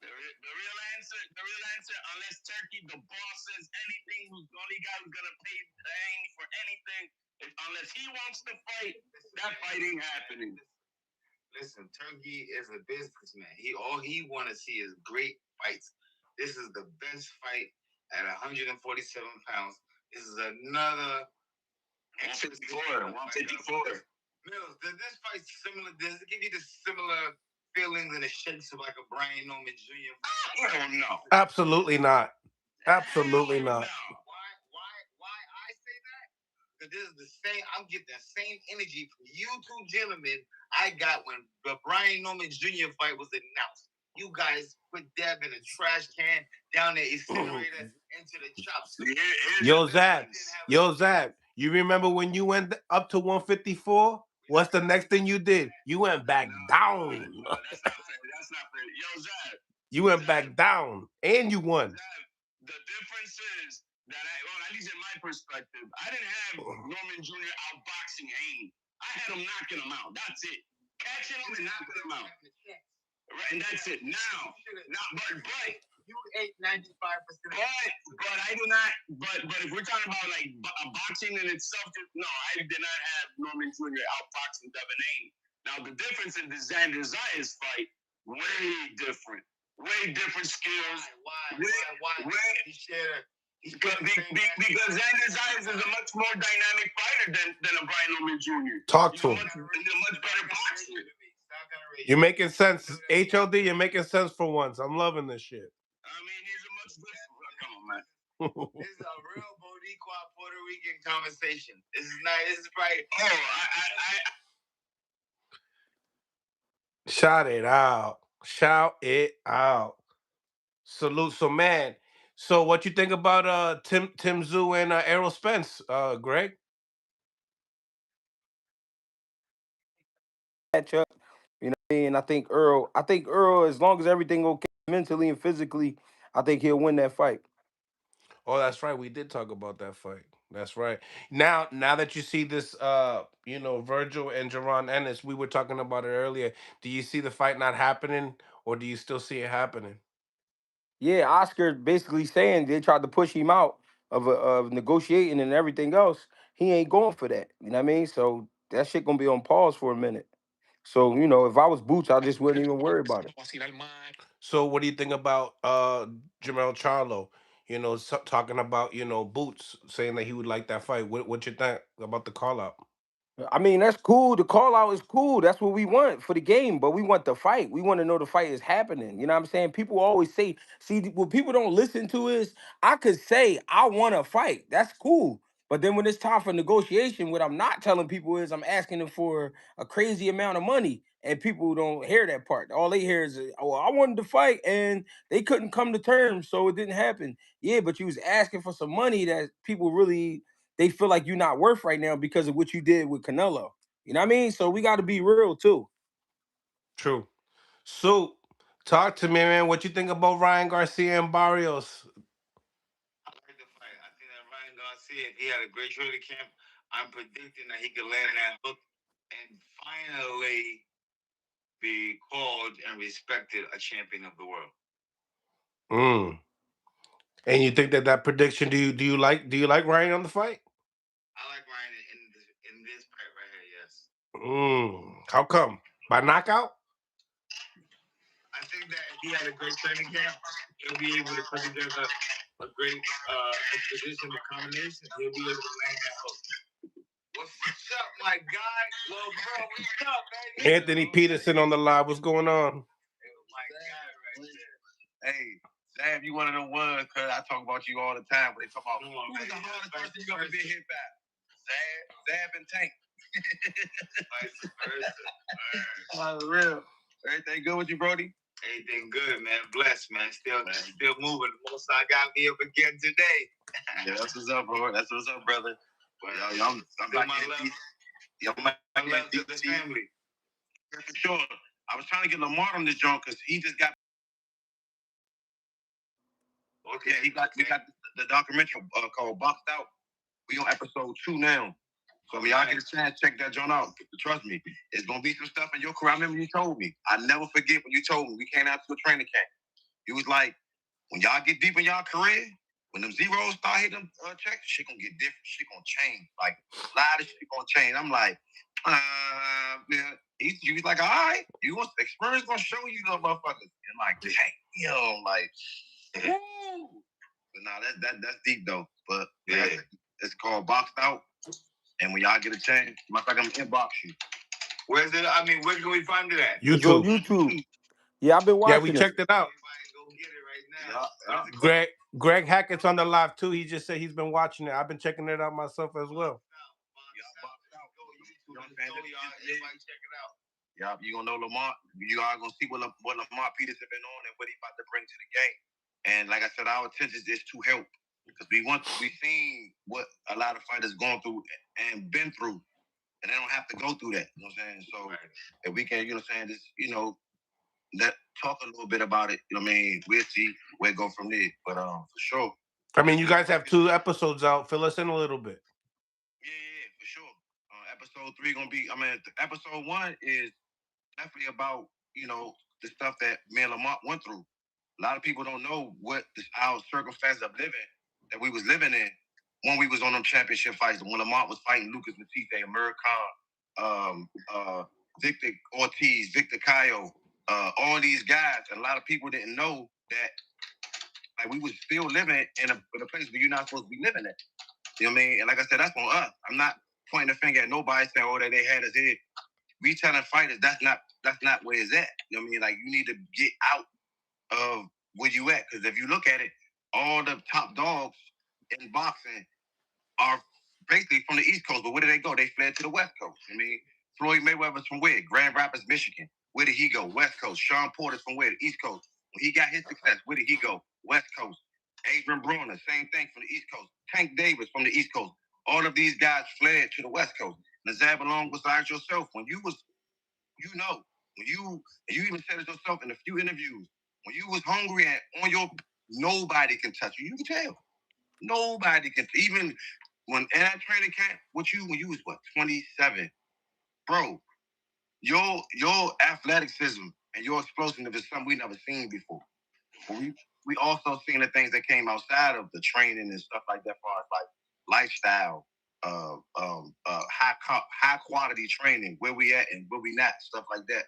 The real answer, unless Turkey, the boss says anything, who's the only guy who's gonna pay Haney for anything, unless he wants to fight, that fight ain't happening. Listen, Turkey is a businessman. All he want to see is great fights. This is the best fight at 147 pounds. This is another 154. Mills, does this fight similar? Does it give you the similar feelings and the shakes of like a Brian Norman Jr.? I don't know. Absolutely not. Absolutely not. Why I say that? Because this is the same. I'm getting the same energy from you two gentlemen I got when the Brian Norman Jr. fight was announced. You guys put Devin in a trash can down the incinerator into the chops. Yo, Zab. You remember when you went up to 154? What's the next thing you did? You went back down. No, that's not fair. Yo, Zab. You went back down, and you won. Zab, the difference is that, at least in my perspective, I didn't have Norman Jr. outboxing Haney. I had him knocking him out. That's it. Catching him and knocking him out. Right, and that's it. But you ate 95%. But I do not. But if we're talking about like boxing in itself, no, I did not have Norman Jr. outboxing Devin Haney. Now the difference in the Xander Zayas fight, way different skills. Why? Because Xander Zayas is a much more dynamic fighter than a Brian Norman Jr. Talk to him. He's a much better boxer. You're making sense. HOD, you're making sense for once. I'm loving this shit. I mean, he's a much different. Come on, man. This is a real Boricua Puerto Rican conversation. This is not. This is right. Oh, Shout it out. Shout it out. Salute. So, man. So, what you think about Tszyu and Errol Spence, Greg? Matchup. You know what I mean? I think Earl, as long as everything okay mentally and physically, I think he'll win that fight. Oh, that's right. We did talk about that fight. That's right. Now that you see this, Virgil and Jaron Ennis, we were talking about it earlier. Do you see the fight not happening, or do you still see it happening? Yeah, Oscar basically saying they tried to push him out of negotiating and everything else. He ain't going for that. You know what I mean? So that shit gonna be on pause for a minute. So, if I was Boots, I just wouldn't even worry about it. So what do you think about Jamel Charlo? Talking about Boots saying that he would like that fight. What you think about the call out? I mean, that's cool. The call out is cool. That's what we want for the game, but we want the fight. We want to know the fight is happening. You know what I'm saying? People always say, see, what people don't listen to is I could say I want to fight. That's cool. But then when it's time for negotiation, what I'm not telling people is I'm asking them for a crazy amount of money. And people don't hear that part. All they hear is, oh, I wanted to fight and they couldn't come to terms, so it didn't happen. Yeah, but you was asking for some money that people really they feel like you're not worth right now because of what you did with Canelo. You know what I mean? So we got to be real too. True. So, talk to me, man. What you think about Ryan Garcia and Barrios? I like the fight. I think that Ryan Garcia, he had a great training camp. I'm predicting that he could land that hook and finally be called and respected a champion of the world. Mm. And you think that prediction? Do you like Ryan on the fight? I like Ryan in this fight right here. Yes. How come? By knockout? I think that if he had a great training camp, he'll be able to put together a great position, a combination. He'll be able to land that hook. What's up, my guy? Little bro, what's up, man? Anthony Peterson on the live. What's going on? My guy right there. Hey, Sam, you one of them ones, because I talk about you all the time. When they talk about who's the hardest person you ever been hit by? Zab and Tank. Real. Everything good with you, Brody? Everything good, man. Blessed, man. Still moving. The most I got me up again today. Yeah, that's what's up, bro. That's what's up, brother. Well, I'm still my love to the family. For sure. I was trying to get Lamar on this joint because he just got. Okay, we got the documentary called Boxed Out. We on episode 2 now. So when y'all get a chance, check that joint out. Trust me, it's gonna be some stuff in your career. I remember you told me. I never forget when you told me we came out to a training camp. You was like, when y'all get deep in y'all career, when them zeros start hitting them checks, shit gonna get different. Shit gonna change. Like a lot of shit gonna change. I'm like, man. You was like, all right, you want experience gonna show you little motherfuckers. And like, damn, like, woo. But nah, that's deep though. But yeah, it's called Boxed Out. And when y'all get a chance, matter of fact, I'm inbox you. Where's it? I mean, where can we find it at? It's on YouTube. YouTube. Yeah, I've been Yeah, we watching it. checked it out. Everybody go get it right now. Greg Hackett's on the live too. He just said he's been watching it. I've been checking it out myself as well. Everybody check it out. Yeah, you gonna know Lamar. You are gonna see what Lamar Peterson been on and what he about to bring to the game. And like I said, our intention is to help because we seen what a lot of fighters going through and been through, and they don't have to go through that. You know what I'm saying? So if we can, you know what I'm saying, just talk a little bit about it. You know what I mean? We'll see where it go from there. But for sure. I mean, you guys have 2 episodes out. Fill us in a little bit. Yeah, for sure. Episode 3 gonna be. Episode 1 is definitely about the stuff that me and Lamont went through. A lot of people don't know what our circumstances of living that we was living in when we was on them championship fights. When Lamont was fighting Lucas Matisse, Amir Khan, Victor Ortiz, Victor Cayo, all these guys. And a lot of people didn't know that like we was still living in a place where you're not supposed to be living at. You know what I mean? And like I said, that's on us. I'm not pointing the finger at nobody saying, oh, that they had us here. We telling fighters that's not where it's at. You know what I mean? Like you need to get out of where you at. Because if you look at it, all the top dogs in boxing are basically from the East Coast. But where did they go? They fled to the West Coast. I mean, Floyd Mayweather's from where? Grand Rapids, Michigan. Where did he go? West Coast. Sean Porter's from where? East Coast. When he got his success, where did he go? West Coast. Adrian Broner, same thing from the East Coast. Tank Davis from the East Coast. All of these guys fled to the West Coast. Nazab along besides yourself, when you was, when you even said it yourself in a few interviews, when you was hungry and on your, nobody can touch you. You can tell. Nobody can. Even when in that training camp with you, when you was what, 27, bro, your athleticism and your explosiveness is something we never seen before. We also seen the things that came outside of the training and stuff like that, far as like lifestyle, high quality training, where we at and where we not, stuff like that.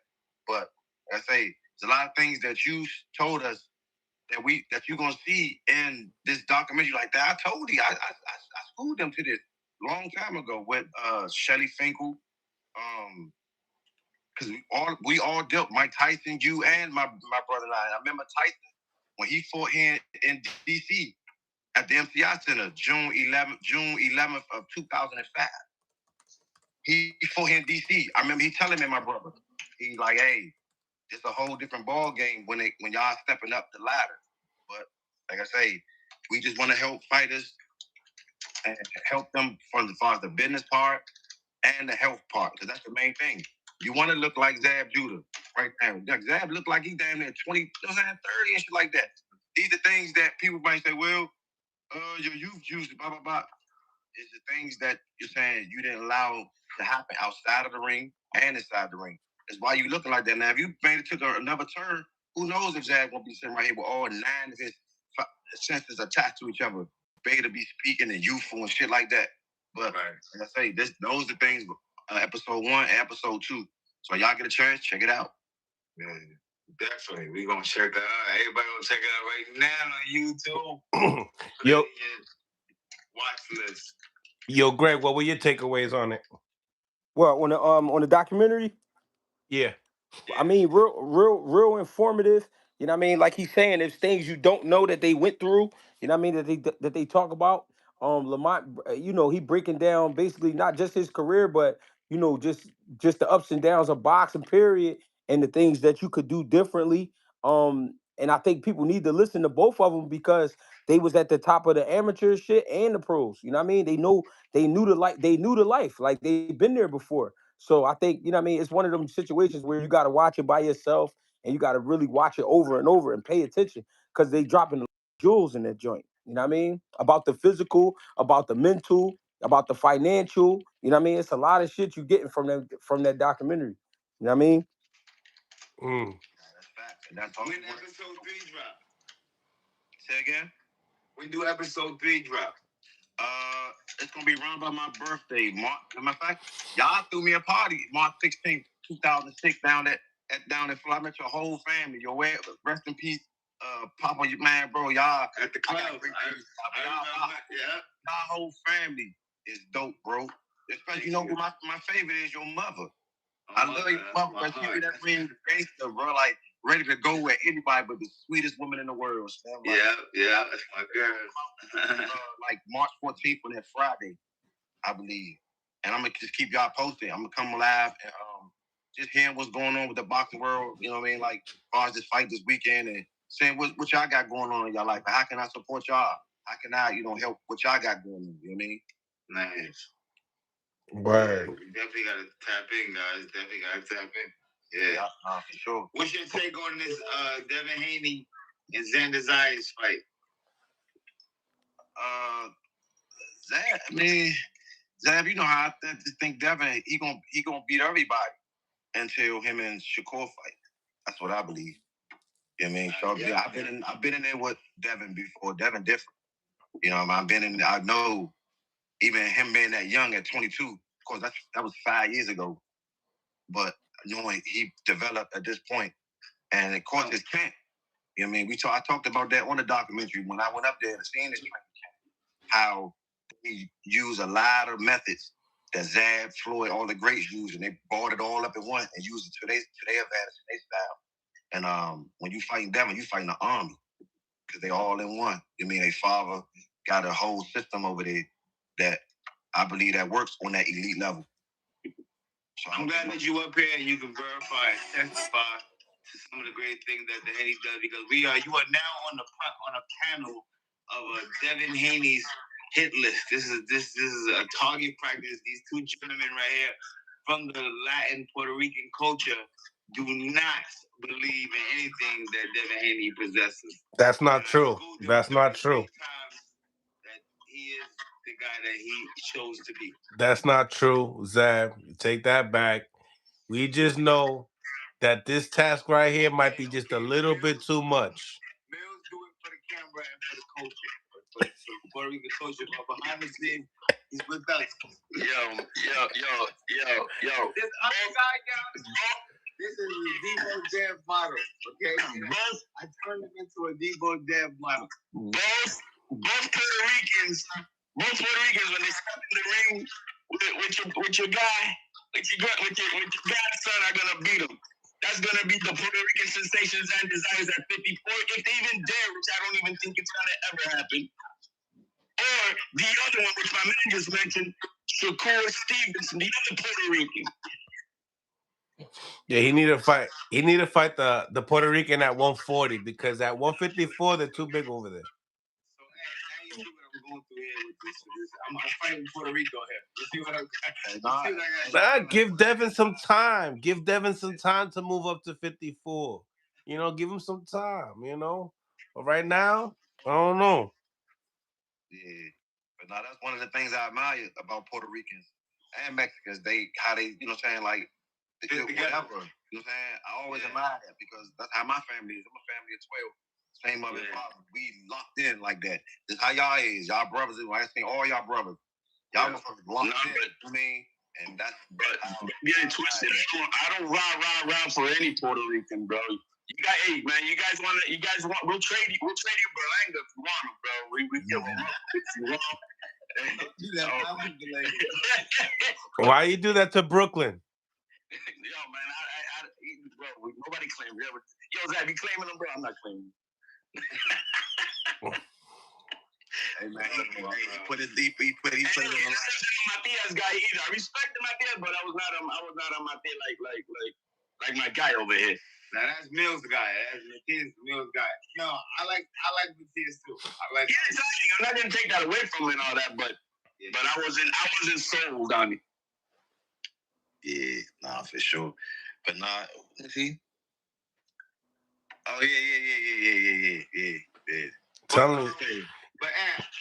But I say there's a lot of things that you told us that you're gonna see in this documentary. Like that, I told you, I schooled them to this. long time ago with Shelly Finkel. Because we all dealt, Mike Tyson, you and my brother and I. I remember Tyson when he fought here in DC at the MCI Center, June 11th of 2005. He fought here in DC. I remember he telling me, my brother, he's like, hey, it's a whole different ball game when y'all stepping up the ladder. But like I say, we just want to help fighters and help them from the business part and the health part, because that's the main thing. You want to look like Zab Judah right now. Zab look like he's damn near 20, 30 and shit like that. These are things that people might say, well, your youth juice, blah, blah, blah. It's the things that you're saying you didn't allow to happen outside of the ring and inside the ring. That's why you looking like that. Now, if you made it took another turn, who knows if Zab won't be sitting right here with all 9 of his senses attached to each other, ready to be speaking and youthful and shit like that. But like I say, those are the things, episode 1 and episode 2. So y'all get a chance, check it out. Man, definitely. We're going to check that out. Everybody going to check it out right now on YouTube. Yo. Watch list. Yo, Greg, what were your takeaways on it? Well, on the documentary? Yeah. I mean, real informative. You know what I mean? Like he's saying, there's things you don't know that they went through. You know what I mean? That they talk about. Lamont, you know, he breaking down basically not just his career, but you know, just the ups and downs of boxing, period, and the things that you could do differently. And I think people need to listen to both of them because they was at the top of the amateur shit and the pros. You know what I mean? They knew the life. Like they've been there before. So I think, you know what I mean, it's one of them situations where you got to watch it by yourself and you got to really watch it over and over and pay attention because they dropping the jewels in that joint. You know what I mean? About the physical, about the mental, about the financial. You know what I mean? It's a lot of shit you getting from that documentary. You know what I mean? That's fact. And that's all. When episode 3 drop? Say again? When do episode 3 drop? It's gonna be around by my birthday, March. As a matter of fact, y'all threw me a party March 16th, 2006, down in Florida. I met your whole family. Your rest in peace, Papa, man, bro. Y'all at the club. Y'all whole family is dope, bro. Especially, you know who my favorite is? Your mother. I love your mother, but she be that real gangster, bro. Like ready to go with anybody, but the sweetest woman in the world. Like, yeah, that's my girl. Like March 14th on that Friday, I believe. And I'm gonna just keep y'all posted. I'm gonna come live and just hearing what's going on with the boxing world. You know what I mean? Like as far as this fight this weekend and saying what y'all got going on in y'all life. How can I support y'all? How can I, help what y'all got going on? You know what I mean? Nice. Word. You definitely gotta tap in, guys. Definitely gotta tap in. Yeah. For sure. What's your take on this Devin Haney and Xander Zayas fight? Zab, you know how I just think Devin, he gonna beat everybody until him and Shakur fight. That's what I believe. You know what I mean? So yeah, I've been in there with Devin before. Devin different. You know, I know even him being that young at 22, of course that was 5 years ago. But knowing he developed at this point, and of course his camp. You know what I mean? I talked about that on the documentary when I went up there and seen this camp, how he used a lot of methods that Zab, Floyd, all the greats used, and they brought it all up at once and used it to their advantage, their style. And when you fighting Devin, you fighting the army because they all in one. You mean, their father got a whole system over there that I believe that works on that elite level. So I'm glad that you up here and you can verify and testify to some of the great things that the Haney's does because you are now on a panel of Devin Haney's hit list. This is a target practice. These two gentlemen right here from the Latin Puerto Rican culture do not believe in anything that Devin Haney possesses. That's not true. That's not true. That he is the guy that he chose to be. That's not true, Zab. Take that back. We just know that this task right here might be just a little bit too much. Mills do it for the camera and for the culture, for the Puerto Rican culture. But behind the scenes, he's with us. Yo. This other guy down is this is a Debo Dev model, okay? I turned him into a Debo Dev model. Both Puerto Ricans both Puerto Ricans when they step in the ring with your guy, with your godson are gonna beat them. That's gonna be the Puerto Rican sensations and desires at 54, if they even dare, which I don't even think it's gonna ever happen. Or the other one, which my man just mentioned, Shakur Stevenson, the other Puerto Rican. Yeah, he need to fight. He need to fight the Puerto Rican at 140 because at 154 they're too big over there. So now you see what I'm going through here with this. I'm fighting Puerto Rico here. You see what I'm Give Devin some time. Give Devin some time to move up to 54. You know, give him some time. You know, but right now, I don't know. Yeah, but now that's one of the things I admire about Puerto Ricans and Mexicans. How they, you know, what I'm saying, like whatever. You know what I'm saying? I always admire that because that's how my family is. I'm a family of 12. Same mother and father. We locked in like that. This how y'all is. Y'all brothers. I think all y'all brothers. Y'all motherfuckers locked in. You know what I mean? And that's getting twisted. I don't rah for any Puerto Rican, bro. You guys, hey man, you guys want? We'll trade you Berlanga if you want him, bro. We give him up if you want. Why you do that to Brooklyn? Yo, man, bro, nobody claims him. Yo, Zach, you claiming him, bro? I'm not claiming him. Hey man, he put his deep. He put it in the line. Matias guy either. I respected Matias, but I was not on Matias like my guy over here. Now that's Mills' guy. That's Matias, Mills' guy. No, I like Matias too. I'm not gonna take that away from him and all that, but I wasn't sold on it. Yeah, nah, for sure. But nah, see. Oh yeah. Tell him. But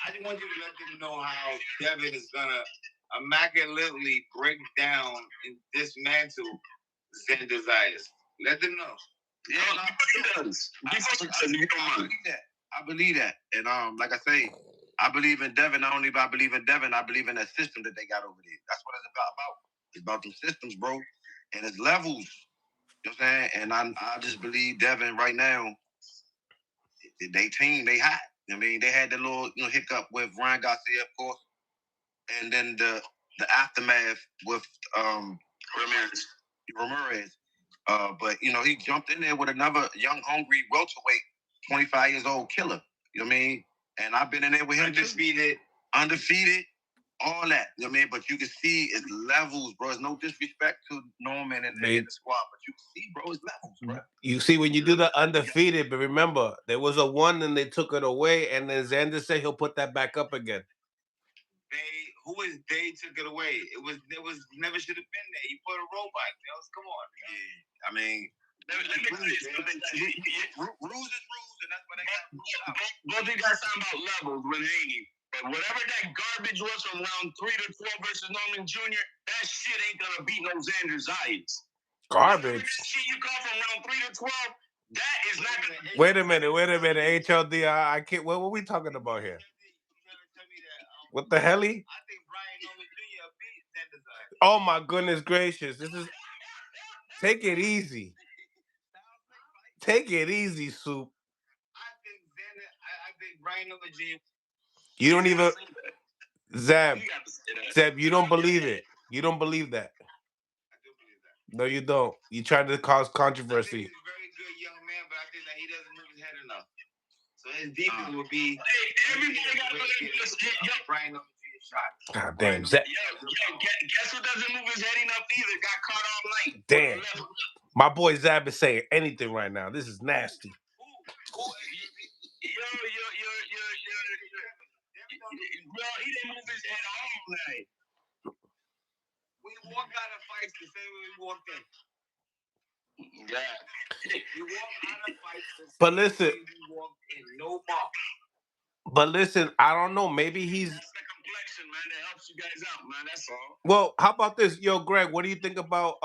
I just want you to let them know how Devin is gonna immaculately break down and dismantle Xander Zayas. Let them know. Yeah, he does. I believe that. And like I say, I believe in Devin. Not only do I believe in Devin, I believe in that system that they got over there. That's what it's about. It's about them systems, bro. And it's levels. You know what I'm saying? And I just believe Devin right now, they team, they hot. I mean, they had the little hiccup with Ryan Garcia, of course, and then the aftermath with Ramirez. But he jumped in there with another young, hungry welterweight, 25 years old killer. You know what I mean? And I've been in there with him, undefeated, all that. You know what I mean? But you can see it's levels, bro. It's no disrespect to Norman and the squad, but you can see, bro, it's levels, bro. You see, when you do the undefeated, but remember, there was a 1 and they took it away, and then Xander said he'll put that back up again. They took it away? It was never should have been there. He put a robot. Come on. Yeah. I mean, rules is rules, and that's what they got ruled out. Both you guys talking about levels with Haney. But whatever that garbage was from round 3 to 12 versus Norman Jr., that shit ain't gonna beat no Xander Zayas. Garbage. Shit you call from round 3 to 12, that is not gonna. Wait a minute. HLD, I can't. What are we talking about here? What the hell? I think Brian Norman Jr. beat Xander Zayas. Oh my goodness gracious! Take it easy. Take it easy, Soup. I think Brian Norman Jr. You don't even, Zeb, you don't believe it. You don't believe that. I do believe that. No, you don't. You tried to cause controversy. He's a very good young man, but I think that he doesn't move his head enough. So his defense would be everybody got to believe Brian Norman Jr. shot. God damn, Zeb. Guess who doesn't move his head enough either? Got caught all night. Damn. My boy Zab is saying anything right now. This is nasty. Bro, he didn't move his head all night. We walked out of fights the same way we walked in. Yeah. We walked out of fights the same But listen, way we walked in. No mark. But listen, I don't know. Maybe he's. That's the complexion, man. That helps you guys out, man. That's all. Well, how about this, yo, Greg? What do you think about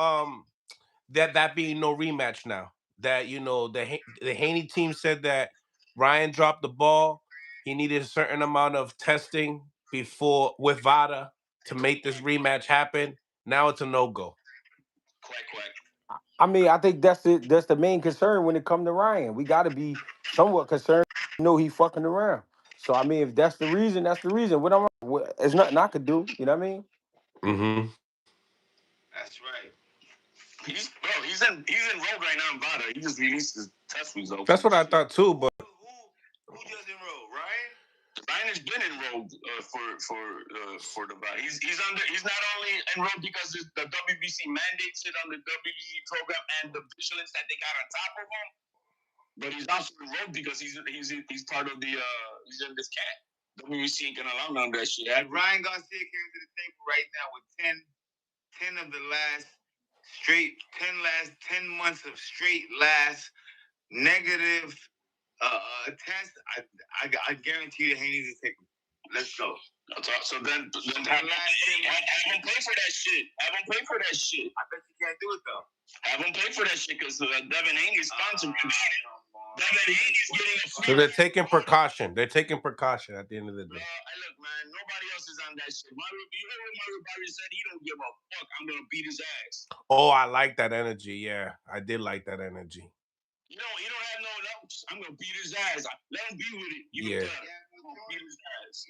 that being no rematch now? That the Haney team said that Ryan dropped the ball. He needed a certain amount of testing before with Vada to make this rematch happen. Now it's a no-go. Quack. I mean, I think that's the main concern when it comes to Ryan. We got to be somewhat concerned. He fucking around. So I mean, if that's the reason, that's the reason. It's nothing I could do. You know what I mean? Mm-hmm. That's right. He's in road right now in Vada. He just released his test results. That's what I thought too, but Who just enrolled, Ryan? Ryan has been enrolled for the Vada. He's not only enrolled because the WBC mandates it on the WBC program and the vigilance that they got on top of him, but he's also enrolled because he's part of the he's in this camp. WBC ain't gonna allow none of that shit. Ryan Garcia came to the table right now with 10 of the last 10 months of straight last negative test. I guarantee you Haney's is taking. Let's go. So then have him pay for that shit. Have him pay for that shit. I bet you can't do it though. Have him pay for that shit because Devin Haney's sponsored. Devin Haney's getting a free. so they're taking precaution. They're taking precaution at the end of the day. Look, man, nobody else is on that shit. You heard what Mario Barrios said? He don't give a fuck. I'm gonna beat his ass. Oh, I like that energy. Yeah, I did like that energy. You don't have no notes. I'm gonna beat his ass. Let him be with it. Yeah. I'm gonna beat his ass.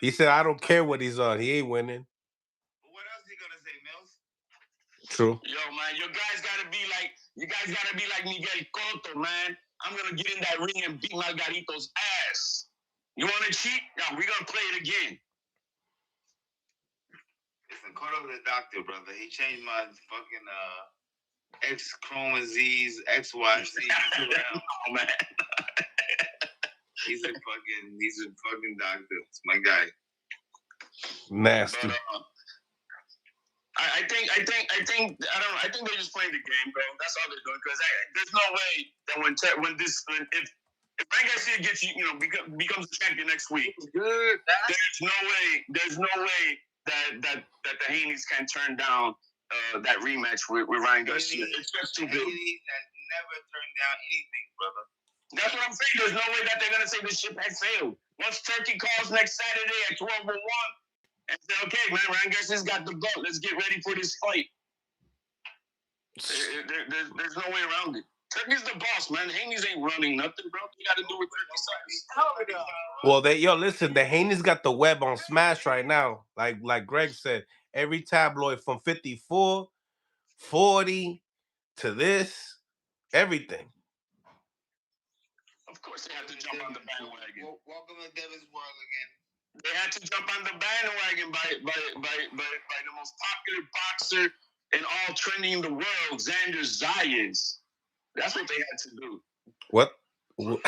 He said, "I don't care what he's on. He ain't winning." What else he gonna say, Mills? True. Yo, man, you guys gotta be like Miguel Cotto, man. I'm gonna get in that ring and beat Margarito's ass. You wanna cheat? No, we're gonna play it again. Listen, Cotto's a doctor, brother. He changed my fucking X chromosomes, XY around. Oh man. He's a fucking doctor. It's my guy. Nasty. But, I think they're just playing the game, bro. That's all they're doing. Because there's no way that if Frank Garcia gets becomes a champion next week, good. There's no way that the Haneys can turn down that rematch with Ryan Garcia. It's just too big. Haney has never turned down anything, brother. That's what I'm saying. There's no way that they're gonna say this ship has failed. Once Turkey calls next Saturday at 12:01 and say, "Okay, man, Ryan Garcia's got the belt. Let's get ready for this fight." There's no way around it. Turkey's the boss, man. Haney's ain't running nothing, bro. You got to do what Turkey says. Well, listen. The Haney's got the web on smash right now. Like Greg said, every tabloid from 54, 40 to this, everything. Of course, they had to jump on the bandwagon. Welcome to Devin's world again. They had to jump on the bandwagon by the most popular boxer in all trending in the world, Xander Zayas. That's what they had to do. What? Yo. The most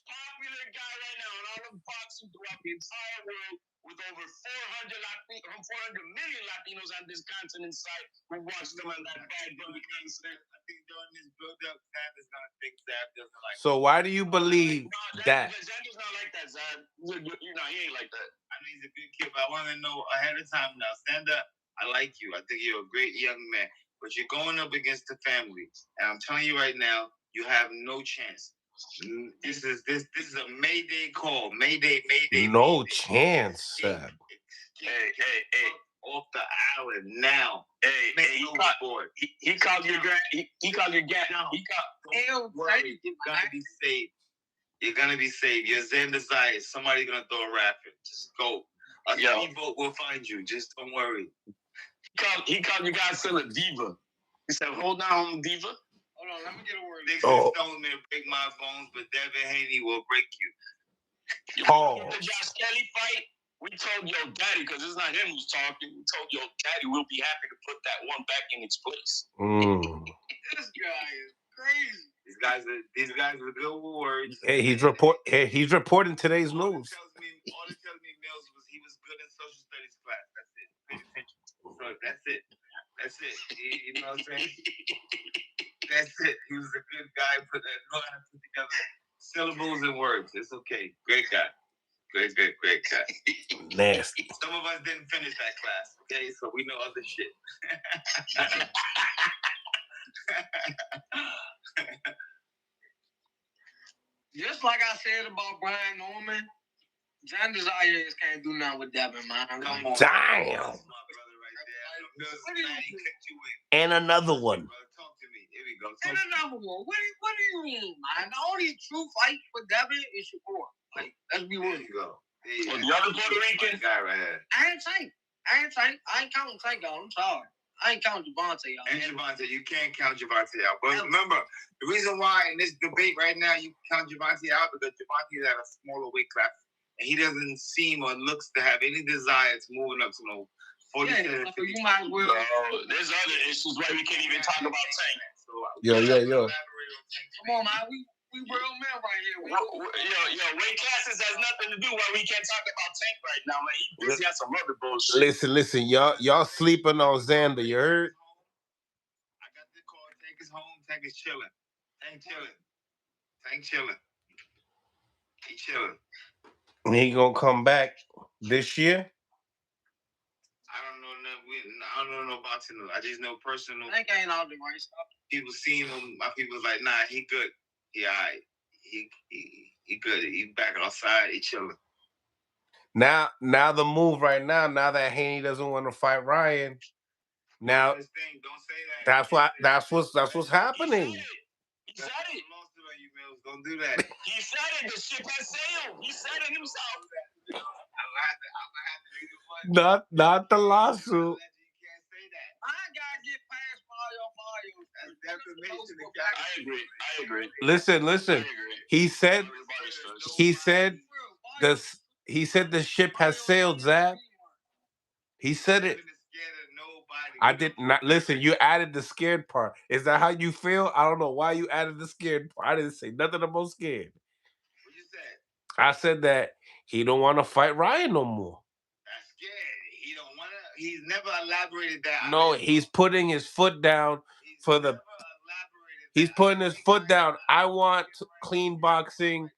popular guy right now in all of boxing throughout the entire world, with over 400 million Latinos on this continent side who watched them on that bad brother concert. I think during this build-up, Zab is gonna think Zab doesn't like. So why do you believe that? Xander's not like that, Zab. He ain't like that. I mean, he's a good kid, but I want to know ahead of time now. Xander, I like you. I think you're a great young man, but you're going up against the family, and I'm telling you right now, you have no chance. This is a Mayday call. Mayday. No chance, Sab. Hey. Off the island now. He called your grand. He called your gap. You're gonna be safe. You're gonna be safe. You're Xander Zayas. Somebody's gonna throw a rapid. Just go. A speedboat will find you. Just don't worry. He called you guys still a diva. He said, "Hold on, diva." Hold on, let me get a word. They told me to break my bones, but Devin Haney will break you. The Josh Kelly fight, we told your daddy, because it's not him who's talking, we told your daddy we'll be happy to put that one back in its place. This guy is crazy. These guys are good words. Hey, he's reporting today's news. All it tells me, Mills, was he was good in social studies class. That's it. Pay attention. So that's it. You know what I'm saying? That's it. He was a good guy. Put together syllables and words. It's okay. Great guy. Great guy. Nasty. Some of us didn't finish that class. Okay, so we know other shit. Just like I said about Brian Norman, Xander Zayas can't do nothing with Devin, man. Come on. Damn. And another one. Here we go. And another one. What do you mean, man? The only true fight for Devin is Shakur. Like, let's be real. There you go. Yeah. The other Puerto Rican guy right here. I ain't counting Tank out. I'm sorry. I ain't counting Javante out. And Javante, you can't count Javante out. But remember, the reason why in this debate right now you count Javante out because Javante is at a smaller weight class. And he doesn't seem or looks to have any desire to moving up to no 47. So you might as well. There's other issues why we can't even talk about Tank. So, Yo. Come on, man. We real men right here. Yo, weight classes has nothing to do why we can't talk about Tank right now, man. He busy on some other bullshit. Listen, y'all sleeping on Xander, you heard? I got the call. Tank is home. Tank is chilling. Tank chilling. He chilling. He gonna come back this year? I don't know about him. I just know personal. I think I ain't all the right stuff. People seen him. My people was like, nah, he good. He all right. He good. He back outside. He chilling. Now the move right now that Haney doesn't want to fight Ryan. Now don't say that. That's what's happening. He said it. Don't do that. He said it. The ship has sailed. He said it himself. Not the lawsuit. I gotta get past Mario. I agree. Listen. He said the ship has sailed, Zach. He said it. I did not listen. You added the scared part. Is that how you feel? I don't know why you added the scared part. I didn't say nothing about scared. What you said? I said that he don't want to fight Ryan no more. That's scared. He don't want to. He's never elaborated that. No, he's putting his foot down for the. He's putting his foot down. I want clean boxing.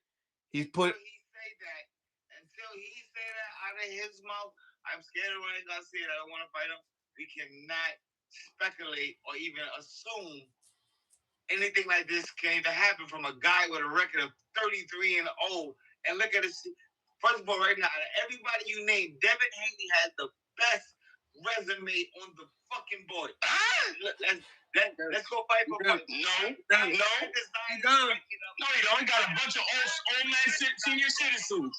He's put. Until he say that out of his mouth, I'm scared of Ryan Garcia. I don't want to fight him. We cannot speculate or even assume anything like this can even happen from a guy with a record of 33-0. And look at this. First of all, right now, out of everybody you named, Devin Haney has the best resume on the fucking board. Let's go fight for fight. No, he don't. He got a bunch of old man senior citizens.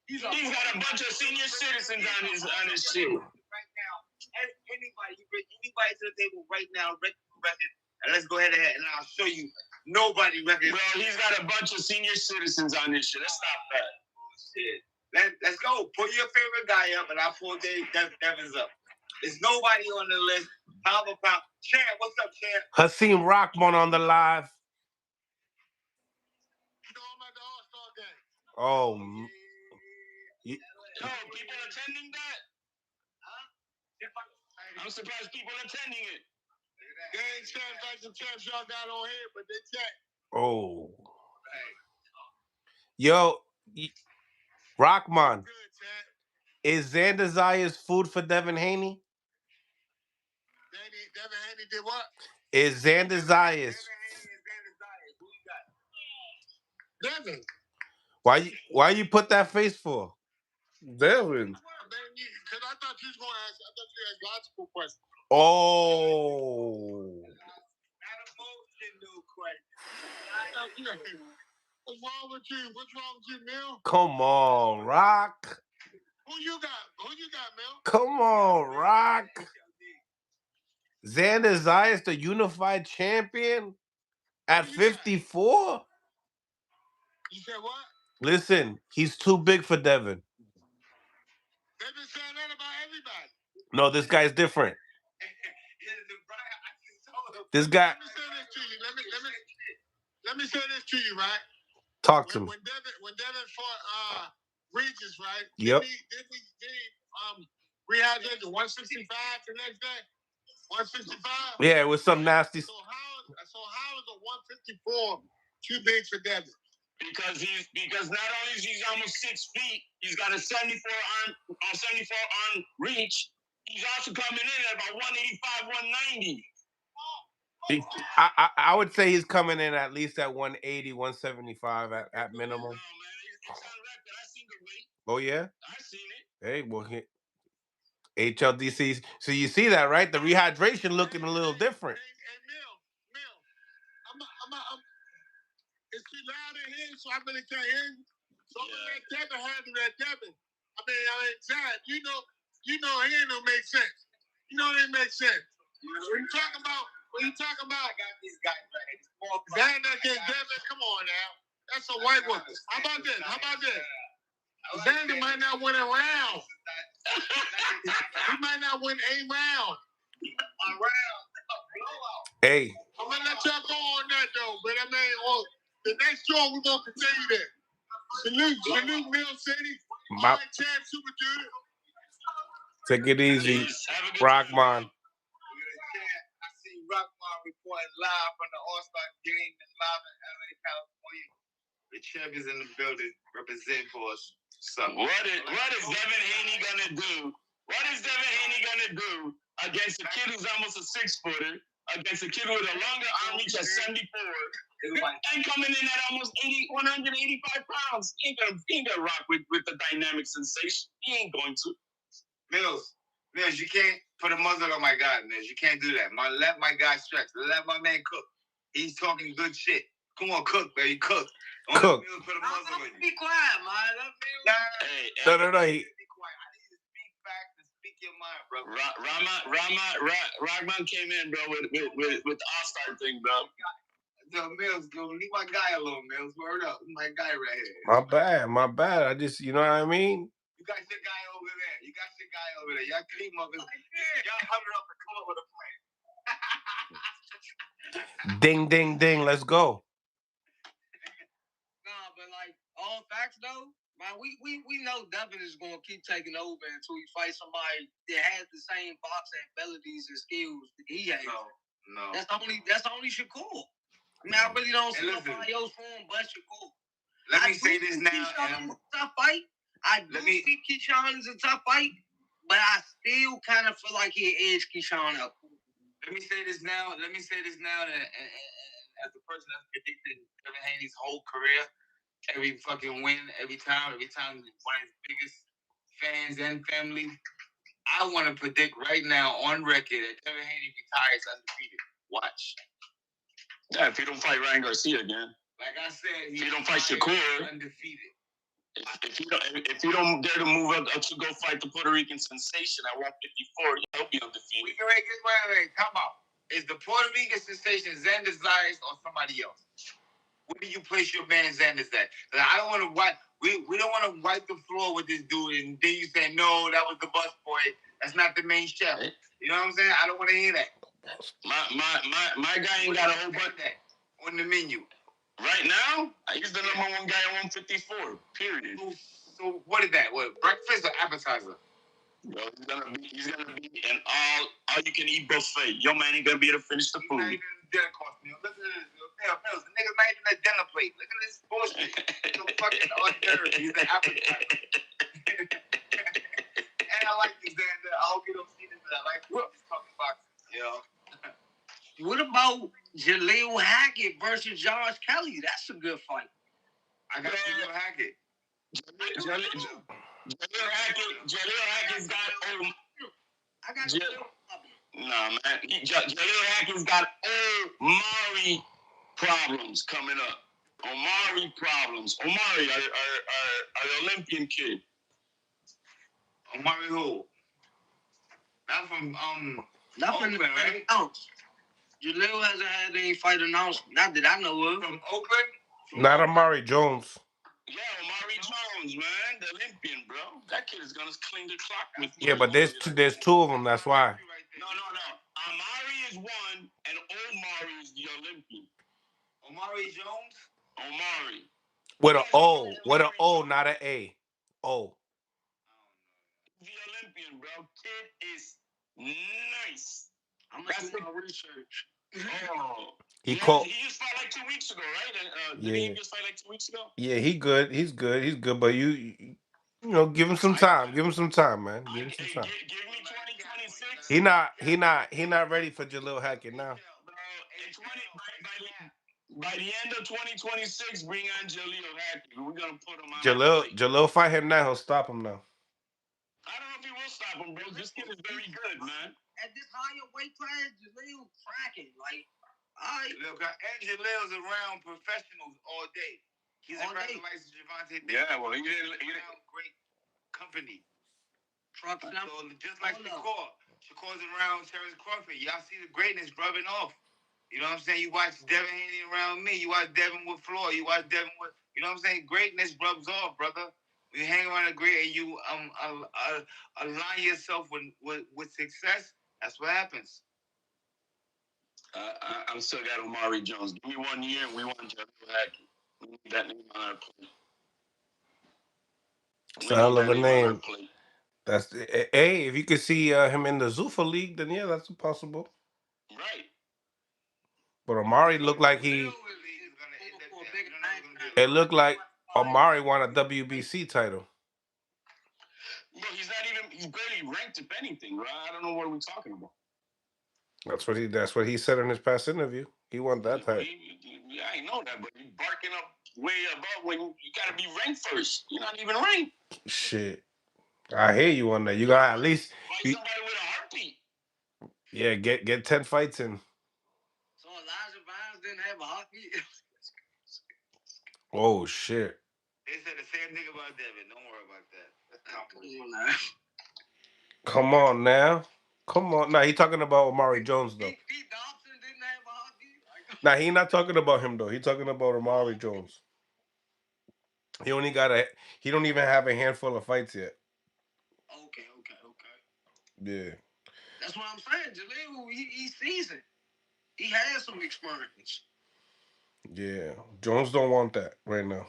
He's got a bunch of senior citizens on his shit. Right now, anybody to the table right now, and let's go ahead and I'll show you nobody record. Bro, he's got a bunch of senior citizens on this shit. Let's stop that. Shit. Let's go. Put your favorite guy up, and I'll pull Devin's up. There's nobody on the list. Pound for pound. Champ, what's up, Champ? Hasim Rockman on the live. Oh. Yo, people attending that? I'm surprised people attending it. They ain't champs like some champs y'all got on here, but they check. Oh. Yo, Rockman. Is Xander Zayas food for Devin Haney? Devin Haney did what? Is Xander Zayas? Who you got? Devin. Why you put that face for? Devin. Because I thought you was going to ask. I thought you had logical questions. Oh. Not emotional question. What's wrong with you? What's wrong with you, Mill? Come on, Rock. Who you got, Mill? Come on, Rock. Xander Zayas, the unified champion at 54? You said what? Listen, he's too big for Devin. They've been saying that about everybody. No, this guy's different. This guy. Let me say this to you, right? Talk to me. When Devin fought Regis, right? Yep. Did he rehydrate to 165 the next day? 165? Yeah, it was some nasty. So how is a 154 too big for Devin? Because not only is he almost 6 feet, he's got a 74 arm reach. He's also coming in at about 185, 190. I would say he's coming in at least at 180, 175 at minimum. No, man, it's on record. I seen the weight. Oh yeah? I seen it. Hey, well, HLDC. So you see that, right? The rehydration looking a little different. Hey, Mill. so I really can't hear you. So I'm gonna let Devin handle that. Devin. I mean, Zayas, you know, he ain't no make sense. You know, it makes sense. When you talk about, I got these guys right. Xander against Devin, come on now. That's a white one. How about this? Xander might not win a round. He might not win a round. Hey. I'm gonna let y'all go on that though, but I mean, the next show we're gonna continue that. Salute, Mill City. All right, Chad, Super Dude. Take it easy, Rockman. I see Rockman reporting live from the All-Star game in live in LA, California. The champ is in the building, represent for us. What is Devin Haney gonna do? What is Devin Haney gonna do against a kid who's almost a 6-footer, against a kid with a longer arm reach at 74, and coming in at almost 185 pounds? He ain't gonna rock with the dynamic sensation. He ain't going to. Mills, you can't put a muzzle on my guy, Mills. You can't do that. Let my guy stretch. Let my man cook. He's talking good shit. Come on, cook, baby, cook. Cook. Put a muzzle on you. Be quiet, man. No. Be quiet. I need you to speak facts and speak your mind, bro. Rahman came in, bro, with the All-Star thing, bro. Yo, Mills, leave my guy alone, Mills. Word up. My guy right here. My bad. I just, you know what I mean? You got your guy over there. Y'all team up. Y'all huddle up and come up with a plan. Ding, ding, ding. Let's go. Nah, but like all facts though, man, we know Devin is gonna keep taking over until he fights somebody that has the same boxing abilities and skills that he has. No. That's only Shakur. I mean, I really don't see nobody else for him but Shakur. Let me say this now. Tough fight. I do think Keyshawn is a tough fight, but I still kind of feel like he'll edge Keyshawn up. Let me say this now. And as the person that's predicted Devin Haney's whole career, every fucking win, every time one of his biggest fans and family, I want to predict right now on record that Devin Haney retires undefeated. Watch. Yeah, if he don't fight Ryan Garcia again. Like I said, if he don't fight Shakur, undefeated. If you don't dare to move up to go fight the Puerto Rican sensation at 154, he'll be undefeated. Wait, come on. Is the Puerto Rican sensation Xander Zayas or somebody else? Where do you place your man Xander at? I don't want to wipe. We don't want to wipe the floor with this dude, and then you say no, that was the bus boy. That's not the main chef. You know what I'm saying? I don't want to hear that. My guy ain't got a whole bunch of that on the menu. Right now, he's the number one guy at 154. Period. So what is that? What, breakfast or appetizer? Bro, he's gonna be an all you can eat buffet. Your man ain't gonna be able to finish the food. Not even dinner cost meal. Look at this. The nigga's not even a dinner plate. Look at this bullshit. He's a fucking hors d'oeuvre. He's an appetizer. And I like this, Xander. I hope you don't see this, but I like what he's talking about. Yo. What about Jaleel Hackett versus Josh Kelly? That's a good fight. I got Jaleel Hackett. Jaleel Hackett's got I got Jaleel. Nah, man. Jaleel Hackett's got Omari problems coming up. Omari problems. Omari, our Olympian kid. Omari who? Not from Oakland, right? Jaleel hasn't had any fight announced. Not that I know of. From Oakland? Not Amari Jones. Yeah, Omari Jones, man. The Olympian, bro. That kid is going to clean the clock with me. Yeah, but there's two of them. That's why. No. Amari is one, and Omari is the Olympian. Omari Jones? Omari. With an O, not an A. O. The Olympian, bro. Kid is nice. I'm going to do my research. Oh. He just fought like 2 weeks ago, right? Did he just fight like 2 weeks ago? Yeah, he's good. But you know, give him some time. Give him some time, man. Give him some time. Give me 2026. He not ready for Jaleel Hackett now. By the end of 2026, bring on Jaleel Hackett. We're gonna put him on. Jaleel fight him now. He'll stop him now. I don't know if he will stop him, bro. This kid is very good, man. At this higher weight class, Jaleel cracking. Like, all right. Look, and Jaleel's around professionals all day. He's a rapper like Javante. Yeah, well, he didn't. Great company. Truck So just like Shakur's around Terrence Crawford. Y'all see the greatness rubbing off. You know what I'm saying? You watch Devin Haney around me. You watch Devin with Floyd. You watch Devin with, you know what I'm saying? Greatness rubs off, brother. When you hang around a great and you align yourself with success, that's what happens. I still got Omari Jones. Give me 1 year and we want Jeff Hackett. We need that name on our plate. It's a hell of a name. That's hey, if you could see him in the Zuffa League, then yeah, that's possible. Right. But Omari looked like he. It looked like Omari won a WBC title. Bro, he's barely ranked if anything, bro. I don't know what we're talking about. That's what he said in his past interview. He won that title. I know that, but you barking up way above when you gotta be ranked first. You're not even ranked. Shit. I hear you on that. You gotta at least fight somebody with a heartbeat. Yeah, get 10 fights in. So Elijah Vines didn't have a heartbeat? Oh shit. They said the same thing about Devin. Don't worry about that. Come on now. Come on. Nah, he talking about Omari Jones though. Pete Dobson didn't have a heartbeat? Nah, he not talking about him though. He talking about Omari Jones. He don't even have a handful of fights yet. Okay. Yeah. That's what I'm saying. Jaleel, he's seasoned. He has some experience. Yeah. Jones don't want that right now.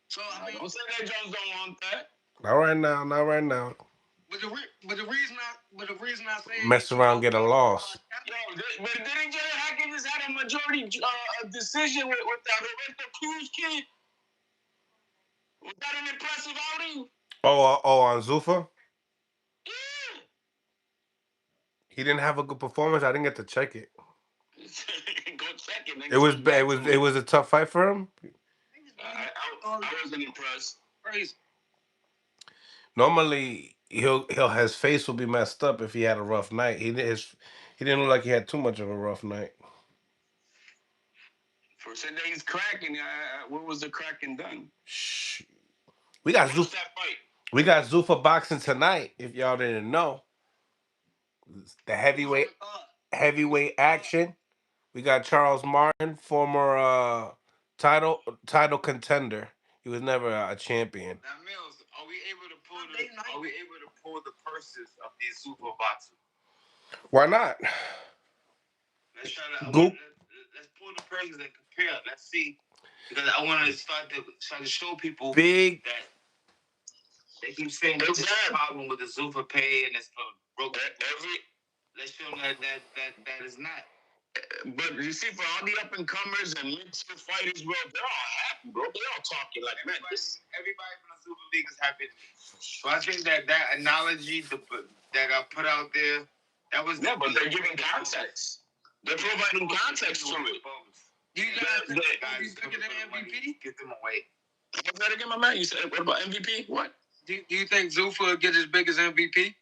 So I mean, don't say that Jones don't want that. Not right now. Not right now. But the reason I say mess around, get a loss. But didn't Jerry Hackett just had a majority decision with that Roberto Cruz kid? Was that an impressive outing? On Zuffa? Yeah. He didn't have a good performance. I didn't get to check it. Go check it. It was a tough fight for him. I wasn't impressed. Crazy. Normally his face will be messed up if he had a rough night. He didn't look like he had too much of a rough night. For saying that he's cracking, what was the cracking done? Shh. We got Zuffa boxing tonight. If y'all didn't know, the heavyweight action. We got Charles Martin, former title contender. He was never a champion. Now, Mills, are we able to pull the purses of these super boxers? Why not? Let's pull the purses and compare. Let's see, because I want to start to show people big. That they keep saying there's a problem with the Zuffa pay and it's broke. Let's show them that is not. But you see, for all the up and comers and mixed fighters, bro, they're all happy, bro. They're all talking like, man, everybody from the Super League is happy. So I think that analogy that I put out there, that was but they're giving context. They're providing context to it. Do you guys be bigger than MVP? Get them away. What's that again, my man? You said what about MVP? What? Do you think Zuffa will get as big as MVP?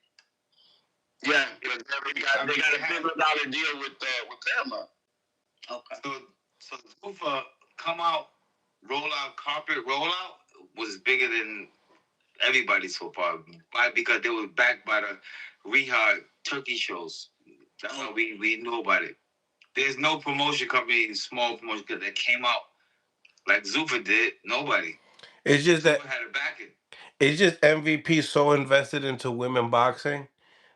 Yeah, because they got a $1 billion deal with Paramount. Okay. So Zuffa come out, carpet rollout was bigger than everybody so far. Because they were backed by the Rehab Turkey shows. That's how we knew about it. There's no promotion company, small promotion that came out like Zuffa did. Nobody. It's just Zuffa had a backing. It's just MVP so invested into women boxing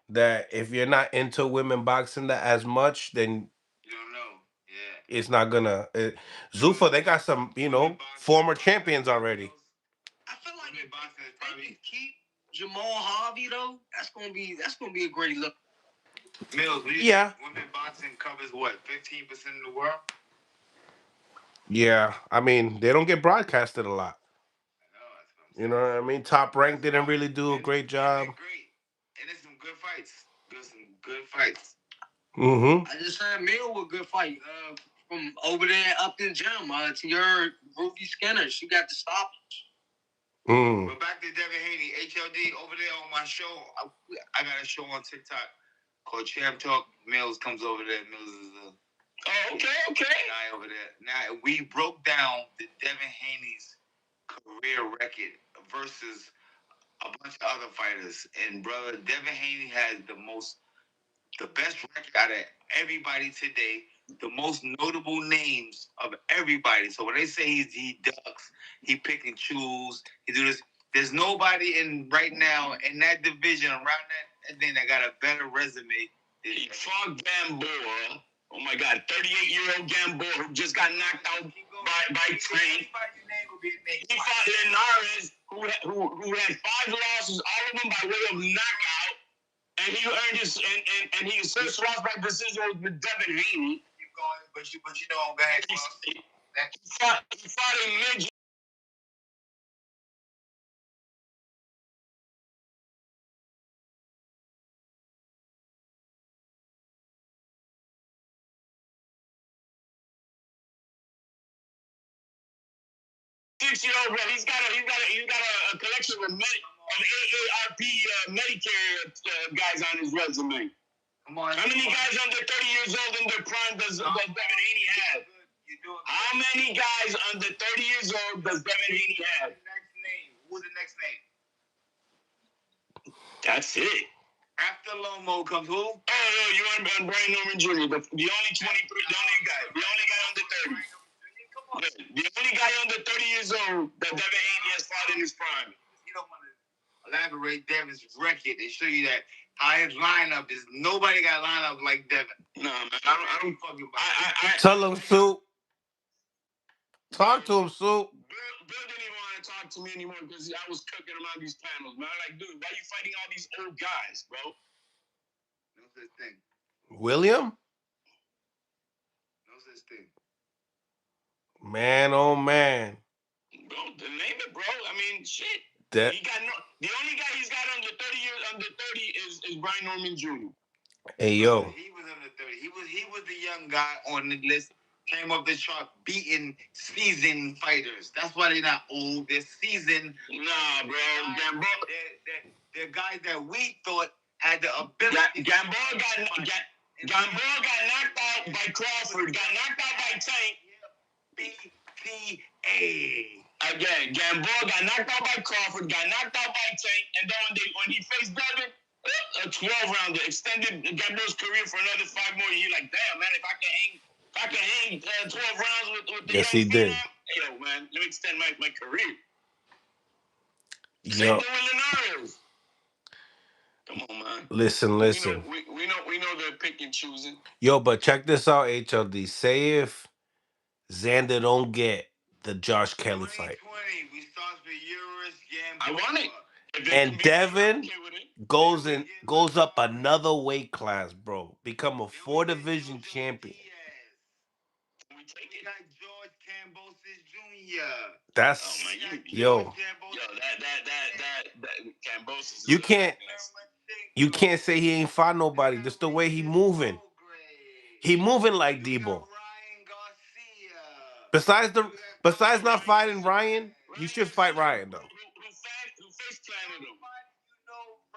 that if you're not into women boxing that as much, then you don't know. Yeah. It's not gonna. Zuffa, they got some, former champions already. I feel like if they can keep Jamal Harvey though, that's gonna be a great look. Mills, yeah. Women boxing covers what, 15% of the world? Yeah, I mean they don't get broadcasted a lot. You know what I mean? Top Rank didn't really do a great job. Great, and it's some good fights. Some good fights. Mm-hmm. I just had Mill with a good fight. From over there up in gym, to your Ruby Skinner, she got the stoppage. But back to Devin Haney, HLD over there on my show. I got a show on TikTok called Champ Talk. Mills comes over there. Mills is Oh, okay. Guy over there. Now we broke down the Devin Haney's career record versus a bunch of other fighters, and brother, Devin Haney has the best record out of everybody today. The most notable names of everybody. So when they say he ducks, he pick and choose, he do this. There's nobody in right now in that division around that thing that got a better resume. He fought Gamboa. Oh my God, 38-year-old Gamboa who just got knocked out by Tank. He fought Linares, who had 5 losses, all of them by way of knockout. And he earned his and his first loss by decision was with Devin Haney. Keep going, but you know, go ahead. He fought a midget. He's got a collection of AARP Medicare guys on his resume. Come on. How many guys under 30 years old in their prime does Devin Haney have? How many guys under 30 years old does Devin Haney have? Who's the next name? That's it. After Lomo comes who? Oh, you want Brian Norman Jr., the only 23, the only guy under 30. The only guy under 30 years old that Devin Haney has fought in his prime. You don't want to elaborate Devin's record and show you that how his lineup is. Nobody got lineup like Devin. No, man. I don't fucking. Tell him, Sue. Talk to him, Sue. Bill didn't even want to talk to me anymore because I was cooking him on these panels, man. I'm like, dude, why are you fighting all these old guys, bro? No such thing. William? No such thing. Man, oh man. Bro, name it, bro. I mean, shit. That He got the only guy he's got under 30 is Brian Norman Jr. Hey yo. He was under 30. He was the young guy on the list. Came up the chart beating seasoned fighters. That's why they're not old. They're seasoned. Nah, bro. They're guys that we thought had the ability. Gamboa got knocked out by Crawford. Got knocked out by Tank. BTA. Again, Gamboa got knocked out by Crawford. Got knocked out by Tank. And then when he faced Devin, a 12-rounder extended Gamboa's career for another 5 more years. Like, damn, man, if I can hang 12 rounds with the yes, young he did. Hey, yo, man, let me extend my career. Yo. Same thing with Linares. Come on, man. Listen. We know they're picking and choosing. Yo, but check this out, HLD. Say if Xander don't get the Josh Kelly fight. We start with I want it. And Devin goes up another weight class, bro. Become a 4-division champion. We got George Cambosis Jr. That's that Cambosis. You can't say he ain't fought nobody. Just the way he moving. He moving like Debo. Besides not fighting Ryan, you should fight Ryan though.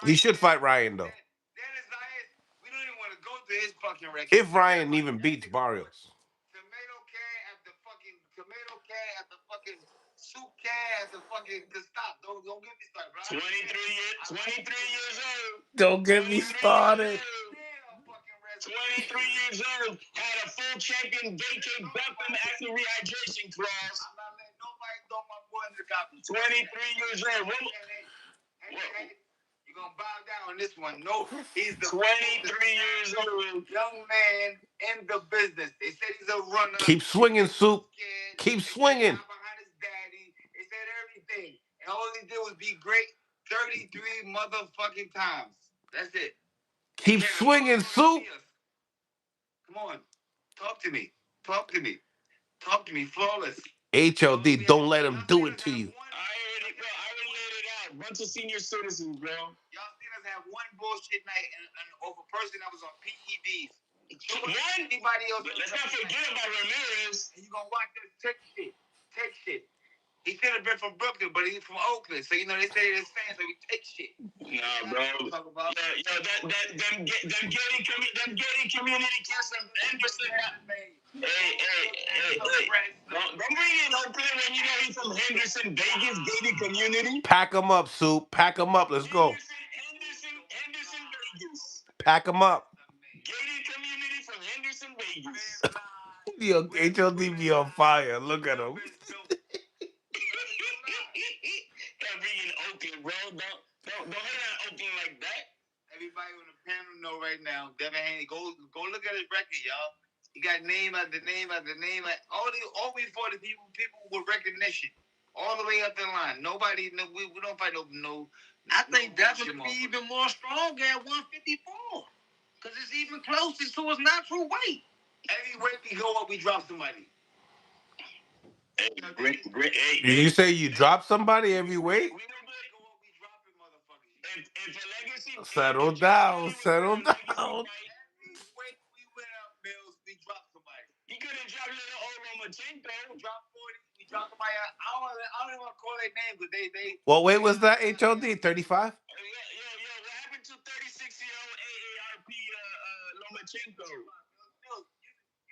He should fight Ryan though. We don't even want to go through his fucking record. If Ryan even beats Barrios. Tomato can at the fucking soup can at the fucking stop. Don't get me started, bro. 23 years old. Don't get me started. 23 years old. Had a full champion vacate Beckham after rehydration clause. I'm not letting nobody throw my boy in the copy. 23 years old. You're going to bow down on this one. No, he's the 23 years old young man in the business. They said he's a runner. Keep swinging, Soup. Keep swinging. Behind his daddy. They said everything. And all he did was be great 33 motherfucking times. That's it. Keep swinging, Soup. Come on. Talk to me. Talk to me. Flawless. HLD, don't let him do it to you. I already laid it out. Bunch of senior citizens, bro. Y'all seen us have one bullshit night and over a person that was on PEDs. Anybody else? Let's not forget about Ramirez. And you gonna watch this tech shit. He should have been from Brooklyn, but he's from Oakland. So, they say they're fans, so we take shit. Nah, bro. Them getting community kids from Anderson. Hey. Don't bring in Oakland when you know he's from Henderson, Vegas, gated community. Pack him up, Soup. Pack him up. Let's go. Henderson, Vegas. Pack him up. Gated community from Henderson, Vegas. Yo, HLD be on fire. Look at him. Can't bring in Oakland, bro. Don't hit on Oakland like that. Everybody on the panel know right now. Devin Haney, go look at his record, y'all. He got name after name after name. Always for the people with recognition, all the way up the line. Nobody, we don't fight no. I think Devin would be even more strong at 154 because it's even closer to his natural weight. Every weight we go up, we drop somebody. Did you say you drop somebody every weight? We don't go up, we drop it, motherfuckers. If a legacy, Settle down. Settle down. Every weight we went up, Mills, we dropped somebody. He couldn't drop little old Lomachenko. Drop 40. We dropped somebody. I don't even want to call their name because they. What weight was that, HLD? 35? What happened to 36-year-old AARP Lomachenko?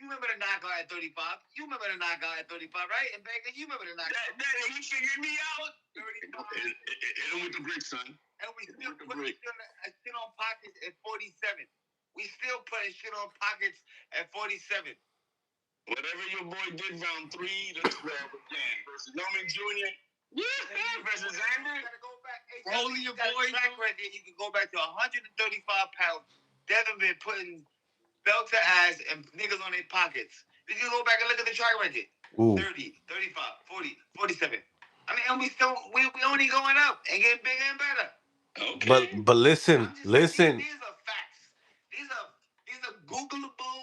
You remember the knockout at 35? You remember the knockout at 35, right? And Vegas, you remember the knockout. He figured me out. 35. Hit him with the brick, son. And we still putting shit on pockets at 47. We still putting shit on pockets at 47. Whatever your boy did round 3 to 12 again versus Norman Jr. Versus Xander. You gotta go back. Only your boy track record. You can go back to 135 pounds. Devin been putting belt to ass and niggas on their pockets. You can go back and look at the track record. Ooh. 30, 35, 40, 47. I mean, and we only going up and getting bigger and better. Okay. But listen. These are facts. These are Googleable.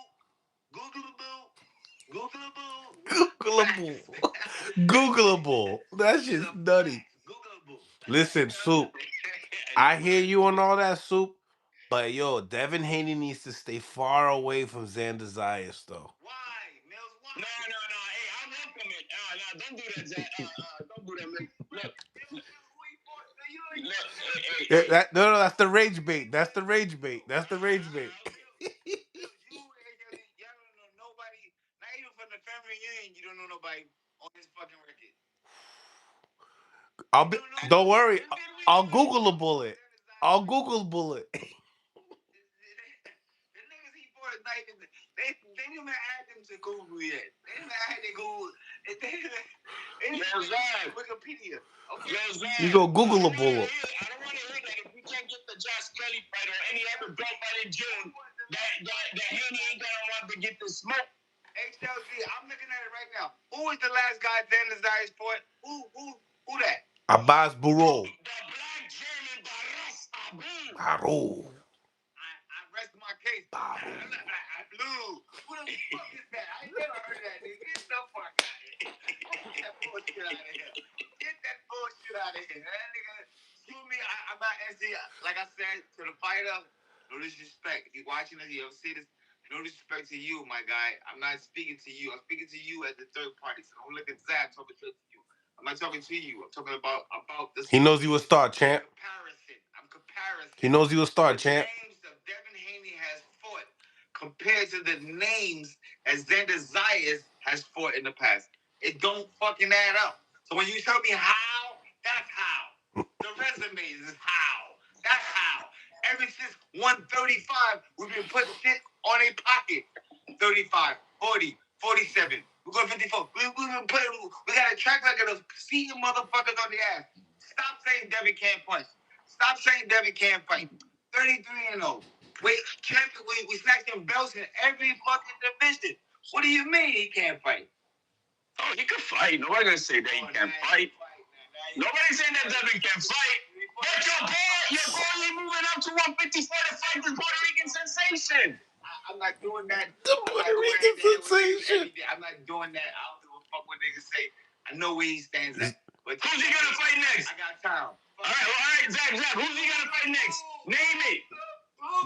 Googleable. That's just nutty. Googleable. Listen, Soup. I hear you on all that, Soup. But yo, Devin Haney needs to stay far away from Xander Zayas, though. Why, Mills? Why? No. Hey, I welcome it. No, don't do that, Zach. Don't do that, man. Look. No, that's the rage bait. That's the rage bait. That's the rage bait. Y'all don't know nobody. Not even from the family reunion, you don't know nobody on this fucking record. Don't worry. I'll Google a bullet. I'll Google bullet. The niggas he fought at night, they didn't even add them to Google yet. They didn't add to Google. Wikipedia. Okay. You go Google a bullet. I don't want to hear that if we can't get the Josh Kelly fight or any other belt fight in June, that Haney ain't gonna want to get the smoke. HLG, I'm looking at it right now. Who was the last guy Xander Zayas fought? Who that? Abbas Burrell. The black German Barrios. Barrel. I rest my case. I blew. Who the fuck is that? I ain't never heard that, nigga. Get the fuck out of here. Get that bullshit out of here. Get that bullshit out of here. That nigga, excuse me, I'm not NC. Like I said, to the fighter, no disrespect. If you're watching this, you ever see this? No disrespect to you, my guy. I'm not speaking to you. I'm speaking to you as the third party. So don't look at Zach talking to you. I'm not talking to you. I'm talking about this. He knows you a star, champ. I'm comparison. He knows you a star, champ. The names that Devin Haney has fought compared to the names as Xander Zayas has fought in the past. It don't fucking add up. So when you tell me how, that's how. The resumes is how. That's how. Ever since 135, we've been putting shit on a pocket. 35, 40, 47. We're going 54. We got a track record of seeing motherfuckers on the ass. Stop saying Devin can't punch. Stop saying Devin can't fight. 33-0. We snatched him belts in every fucking division. What do you mean he can't fight? Oh, he can fight. Nobody gonna say that he can't fight. Nobody saying that Devin can fight. But your boy ain't moving up to 154 to fight the Puerto Rican sensation. I'm not doing that. The Puerto Rican sensation. I'm not doing that. I don't give a fuck what niggas say. I know where he stands at. But who's he gonna fight next? I got time. All right, Zach. Who's he gonna fight next? Name it.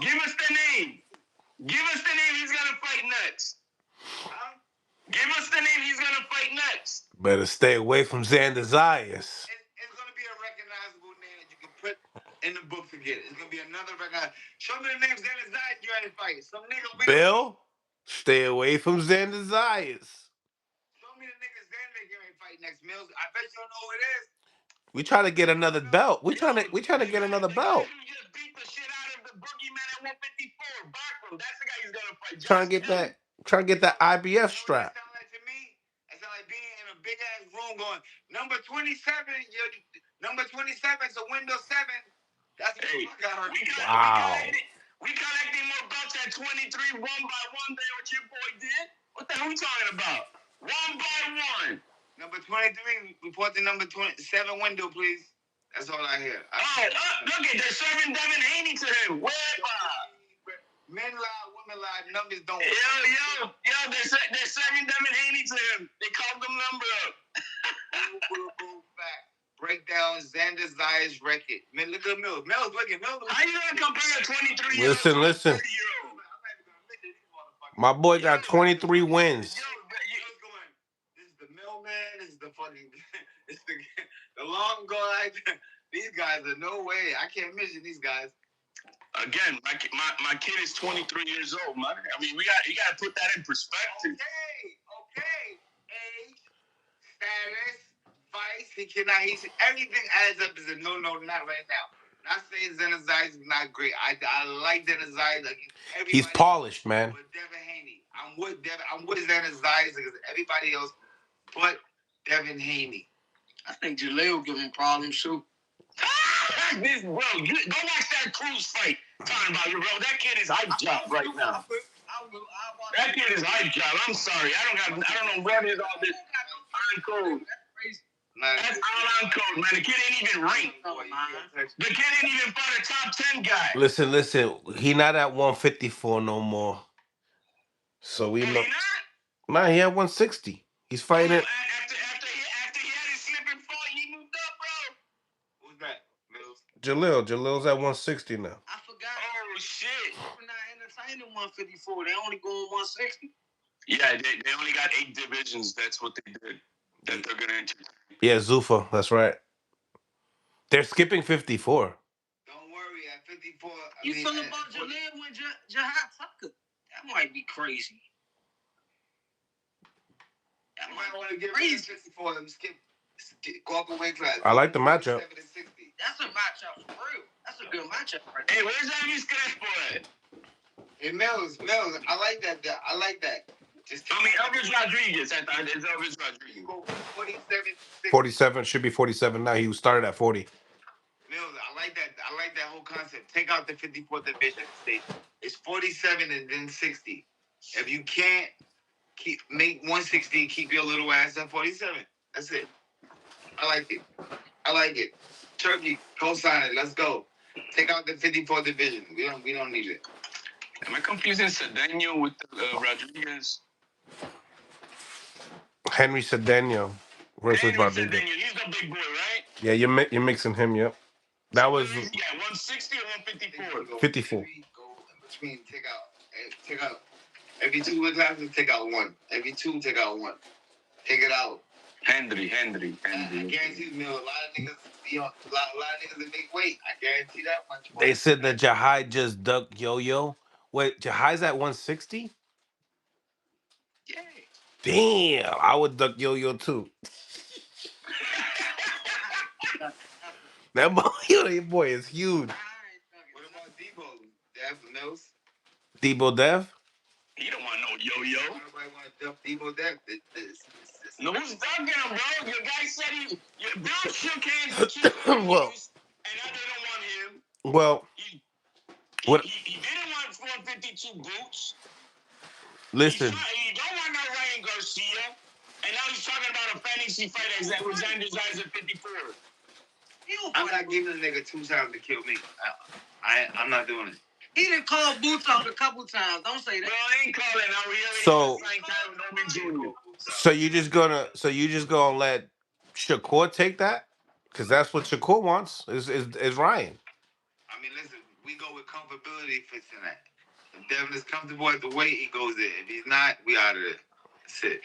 Give us the name. Give us the name he's gonna fight next. Huh? Give us the name he's gonna fight next. Better stay away from Xander Zayas. It's gonna be a recognizable name that you can put in the book to get it. It's gonna be another recognizable. Show me the name Xander Zayas you ain't fight. Some nigga. Bill? Stay away from Xander Zayas. Show me the niggas Xander getting fight next, Mills. I bet you don't know who it is. We trying to get another belt. We trying to get another belt. You just beat the shit out of the boogeyman at 154. Barkroom. That's the guy he's gonna fight. Trying to get that IBF strap. That sound like to me. It sound like being in a big ass room going, number 27, number 27 is a window 7. That's what we collecting more belts at 23 one by one than what your boy did. What the hell we talking about? One by one. Number 23, report the number 27 window, please. That's all I hear. Look at they're serving Devin Haney to him. Men lie, women lie, numbers don't. Yo, they're serving Devin Haney to him. They called them number up. Fact. Breakdown Xander Zayas record. Man, look at Mills. Mills, look at Mills. How you gonna compare a 23 year old? Listen. My boy got 23 wins. This is the Millman. This is the fucking. This is the long guy. These guys are no way. I can't mention these guys. Again, my kid is 23 years old, man. I mean, you gotta put that in perspective. Okay. Age, status, vice. He's everything adds up as a no, not right now. Not saying Xander Zayas is not great. I like Xander Zayas. He's polished, man. With Devin Haney. I'm with Devin. I'm with Xander Zayas because everybody else but Devin Haney. I think Jaleel giving problems too. This bro, go watch that Cruz fight. Talking about you, bro. That kid is hype job right now. That kid is hype job. I'm sorry. I don't know where is all this on code. That's all on code, man. The kid ain't even ranked. The kid ain't even fight a top 10 guy. Listen. He not at 154 no more. So we know. Nah, he at 160. He's fighting it. After he had his slip and fall, he moved up, bro. Who's that? Mills? Jalil's at 160 now. I forgot. Oh shit. We're not entertaining 154. They only going 160. Yeah, they only got 8 divisions. That's what they did. That they're gonna entertain. Yeah, Zuffa. That's right. They're skipping 54. Don't worry, at 54. You feel about Jaleel with Jihad Tucker? That might be crazy. That might want to get crazy 54 and go up a weight class. I like the matchup. That's a matchup for real. That's a good matchup right there. Hey, where's that Luis Crespo at? Hey, Mills, I like that. Elvis Rodriguez. I thought it's Elvis Rodriguez. You go 47. 47 should be 47 now. He started at 40. Mills, I like that whole concept. Take out the 54th division state. It's 47 and then 60. If you can't make 160, keep your little ass at 47. That's it. I like it. Turkey, co-sign it. Let's go. Take out the 54th division. We don't need it. Am I confusing Cedeno with Rodriguez? Henry Cedeno versus Rodriguez. Cedeno, he's the big boy, right? Yeah, you're mixing him. Yep. That was 160 or 154. 54. Go in between. Take out. Every 2 weight classes, take out 1. Every 2, take out 1. Take it out. Henry. I guarantee you, a lot of niggas, a lot of niggas that make weight. I guarantee that much. They said that Jahai just ducked Yo-Yo. Wait, Jahai's at 160? Yeah. Damn, I would duck Yo-Yo too. That boy, your boy is huge. What about Debo? Dev Mills? Debo Dev? He don't want no Yo-Yo. Nobody want to duck Debo Dev. No, who's ducking him, bro? Your guy said your bro shook hands with 2 Well, and now they don't want him. Well, he didn't want 452 boots. Listen. He don't want no Ryan Garcia. And now he's talking about a fantasy fight with Xander Zayas at 54. I'm not giving the nigga 2 times to kill me. I'm not doing it. He done called Boots out a couple times. Don't say that. Bro, I ain't calling out. So you just gonna let Shakur take that? Because that's what Shakur wants. Is Ryan. I mean, listen, we go with comfortability fixing that. If Devin is comfortable at the weight, he goes there. If he's not, we out of there. That's it.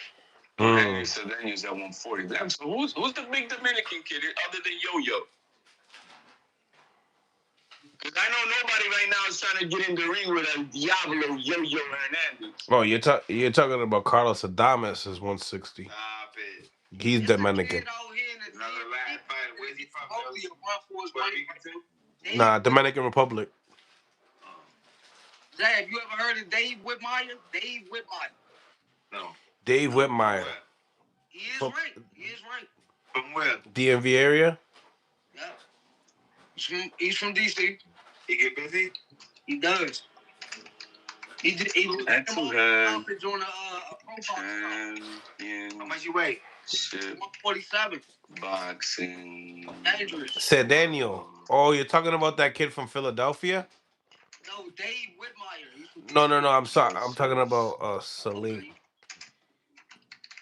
Okay, so then he's at 140. So who's the big Dominican kid other than Yo-Yo? Because I know nobody right now is trying to get in the ring with a Diablo Yo-Yo Hernandez. Oh, you're talking about Carlos Adames is 160. Stop it. He's Dominican. Another lad fighter. Where's he from? Puerto Rican too? Nah, Dominican Republic. Zay, have you ever heard of Dave Whitmire? Dave Whitmire. No. Dave Whitmire. He is right. He is right. From where? DMV area? Yeah. He's from DC. He get busy? He does. He was Excellent. on a pro box. How much you weigh? 147. Boxing. Dangerous. Said Daniel. Oh, you're talking about that kid from Philadelphia? No, Dave Whitmire. He's from No. I'm sorry. I'm talking about Salim. Okay.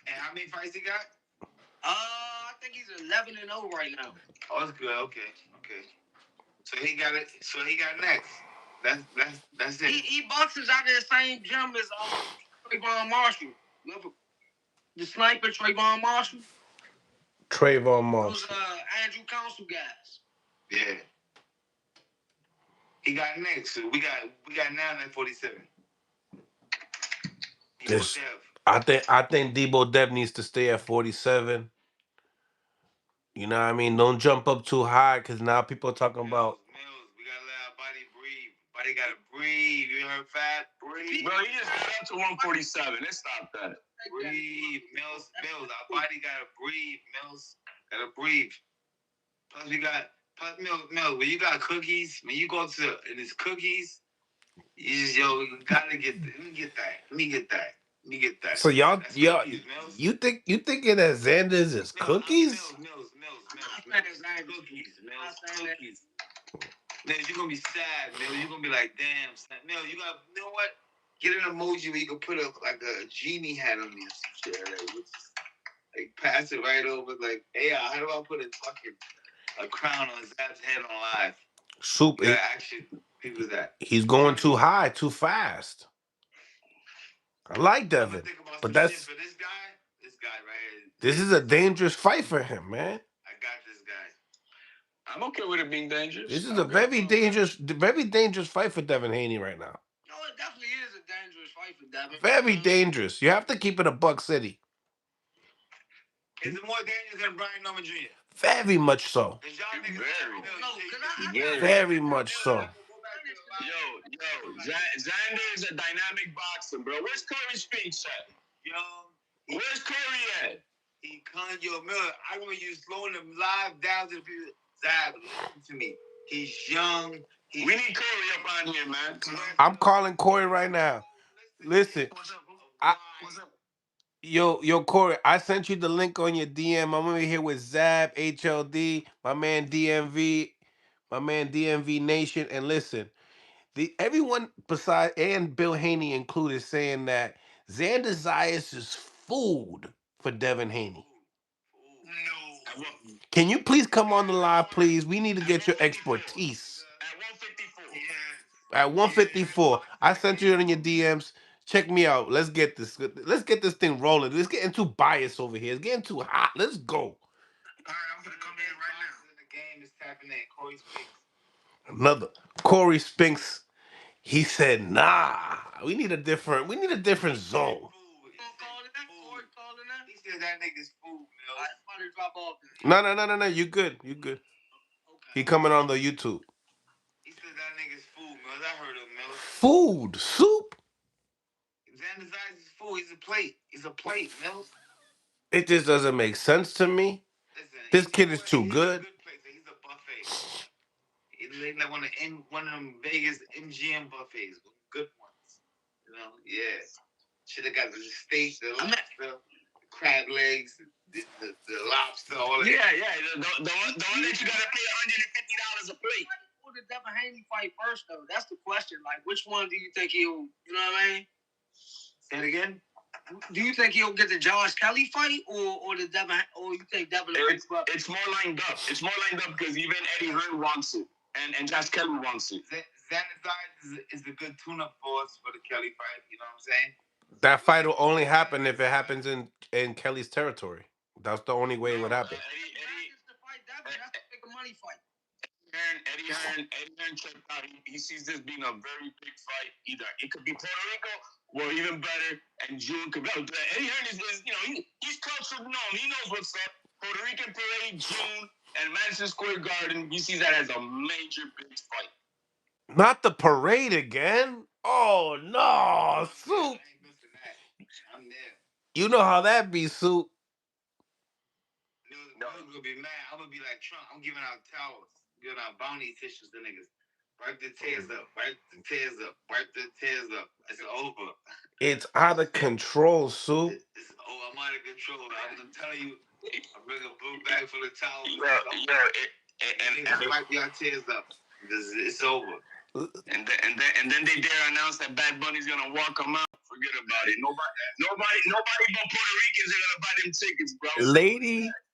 And how many fights he got? I think he's 11-0 right now. Oh, that's good. Okay. So he got it. So he got next. That's it. He boxes out of the same gym as Trayvon Marshall. The sniper Trayvon Marshall. Trayvon Marshall. Those Andrew Council guys. Yeah. He got next. So we got 9 at 47. This, I think Debo Dev needs to stay at 47. You know what I mean? Don't jump up too high because now people are talking about. Mills, we gotta let our body breathe. Body gotta breathe. You heard fat? Breathe. Bro, he just got up to 147. Let's stop that. Breathe, Mills. Our body gotta breathe, Mills. Gotta breathe. Plus Mills, when you got cookies, when you go to and it's cookies, you just you gotta get that. Let me get that. So y'all, That's cookies, Mills. you thinking that Xander's is cookies? Mills. Cookies. Mills, you're gonna be sad, Mills. You're gonna be like, damn, Mills, you know what? Get an emoji where you can put a genie hat on me or some shit. Like pass it right over. Like, hey, how do I put a crown on Zap's head on live? Soup. Yeah, actually, who's that? He's going too high, too fast. I like Devin, but that's for this guy right here. this is a dangerous fight for him, man. I got this guy. I'm okay with it being dangerous. This is a very dangerous fight for Devin Haney right now. No, it definitely is a dangerous fight for Devin. Very dangerous. You have to keep it a buck city. Is it more dangerous than Brian Norman Jr.? Very much so. Very much so. Yo, Xander is a dynamic boxer, bro. Where's Corey Spinks at? Yo, where's Corey at? He calling you a Miller. I want you slowing him live down to the people. Zab, listen to me. He's young. We need Corey up on here, man. I'm calling Corey right now. Listen, Yo, Corey, I sent you the link on your DM. I'm over here with Zab, HLD, my man DMV Nation. And listen, everyone besides and Bill Haney included saying that Xander Zayas is food for Devin Haney. No. Can you please come on the live, please? We need to get your expertise. At 154. I sent you it in your DMs. Check me out. Let's get this thing rolling. Let's get into bias over here. It's getting too hot. Let's go. All right, I'm gonna come in right now. The game is tapping in. Corey Spinks. Another Corey Spinks. He said, "Nah, we need a different zone." He said that nigga's food, No. You good. Okay. He coming on the YouTube. He said that nigga's food, Mills. I heard him, Mills. Food, soup. Xander Zayas is food. He's a plate, Mills. It just doesn't make sense to me. Listen, This kid is too good. He's a buffet. He's like one of them Vegas MGM buffets, good ones. You know, yeah. Should have got the steak, the lobster, the crab legs, the lobster, all that. Yeah. The one that you gotta pay $150 a plate. Who the Devin Haney fight first, though? That's the question. Like, which one do you think he'll? You know what I mean? Say it again. Do you think he'll get the Josh Kelly fight, or the Devin, or you think Devin? It's more lined up. It's more lined up because even Eddie Hearn wants it, and Josh Kelly wants it. Xander Zayas is a good tune-up for us for the Kelly fight. You know what I'm saying? That fight will only happen if it happens in Kelly's territory. That's the only way it would happen. Eddie Hearn checked out. He sees this being a very big fight. Either it could be Puerto Rico or even better, and June could go. Eddie Hearn is he's close to known. He knows what's up. Puerto Rican Parade, June, and Madison Square Garden. He sees that as a major big fight. Not the parade again. Oh no, Soup. I'm there. You know how that be, Soup. No, I'm gonna be mad. I'm gonna be like Trump. I'm giving out towels, giving out bounty tissues to niggas. Wipe the tears up. Wipe the tears up. Wipe the tears up. It's over. It's out of control, Soup. I'm out of control. I'm telling you, I bring a blue bag full of towels. And wipe your tears up. It's over. And then they dare announce that Bad Bunny's gonna walk them out. Forget about it. Nobody but Puerto Ricans are gonna buy them tickets, bro.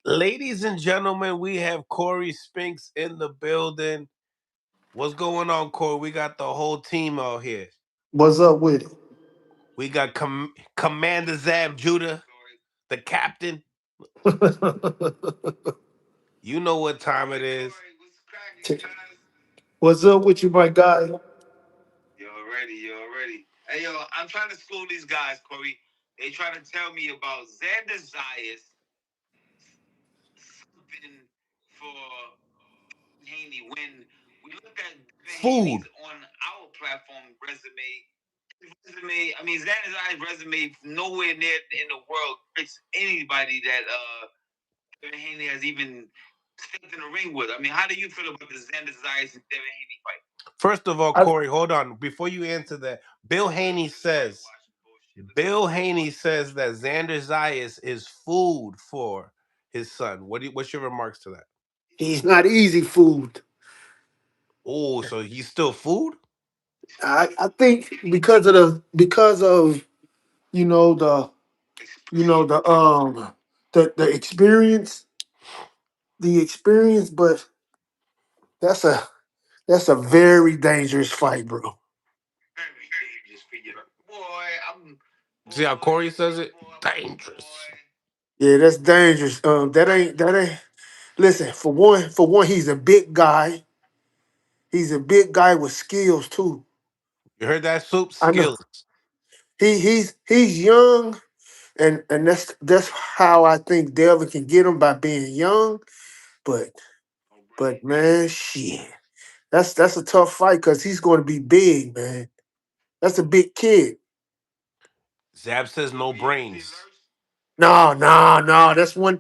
Ladies and gentlemen, we have Corey Spinks in the building. What's going on, Corey? We got the whole team out here. What's up with it? We got Commander Zab Judah, the captain. You know what time it is. What's up with you, my guy? You're already. Hey, yo, I'm trying to school these guys, Corey. They trying to tell me about Xander Zayas for Haney. When we look at Haney's on our platform resume, I mean, Xander Zayas' resume nowhere near in the world fits anybody that Haney has even stepped in the ring with. I mean, how do you feel about the Xander Zayas and Devin Haney fight? First of all, Corey, hold on. Before you answer that, Bill Haney says that Xander Zayas is food for his son. What's your remarks to that? He's not easy food. Oh, so he's still food? I think because of you know the the experience, but that's a very dangerous fight, bro. Very dangerous for you. Boy, See how Corey says it? Dangerous. Yeah, that's dangerous. That ain't. Listen, for one, he's a big guy. He's a big guy with skills too. You heard that, Soup? I know. Skills. He's young, and that's how I think Devin can get him by being young. But man, shit, that's a tough fight because he's going to be big, man. That's a big kid. Zab says no brains. No. That's one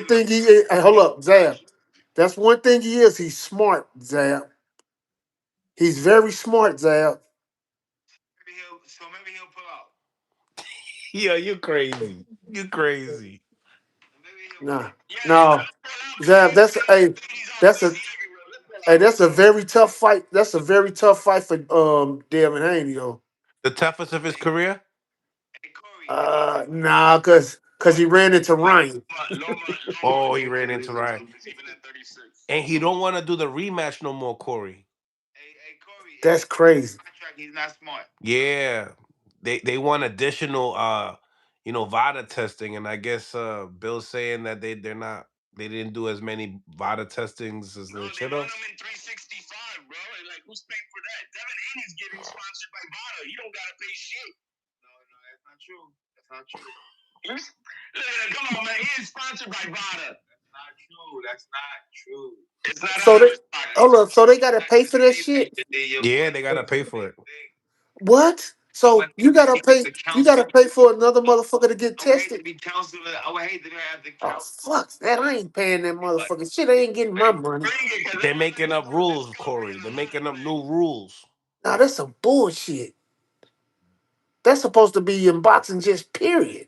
thing he is. Hey, hold up, Zab. That's one thing he is. He's smart, Zab. He's very smart, Zab. Maybe he'll pull out. Yeah, you crazy. You crazy. Nah, no, Zab. That's a very tough fight. That's a very tough fight for Devin Haney though. The toughest of his career? Nah, cause he ran into Ryan. Oh, he ran into Ryan. And he don't want to do the rematch no more, Corey. Hey, Corey. That's crazy. He's not smart. Yeah. They want additional VADA testing, and I guess Bill's saying that they didn't do as many VADA testings as they should have. They run them in 365, bro. And like, who's paying for that? Devin Haney's getting sponsored by VADA. You don't gotta pay shit. No, that's not true. That's not true. Come on, man. He is sponsored by VADA. That's not true. It's not. So so they gotta pay for that shit. Yeah, they gotta pay for it. What? So you gotta pay for another motherfucker to get tested. I would hate to have the Oh fuck that! I ain't paying that motherfucking shit. I ain't getting my money. They're making up rules, Corey. They're making up new rules. Nah, that's some bullshit. That's supposed to be in boxing, just period.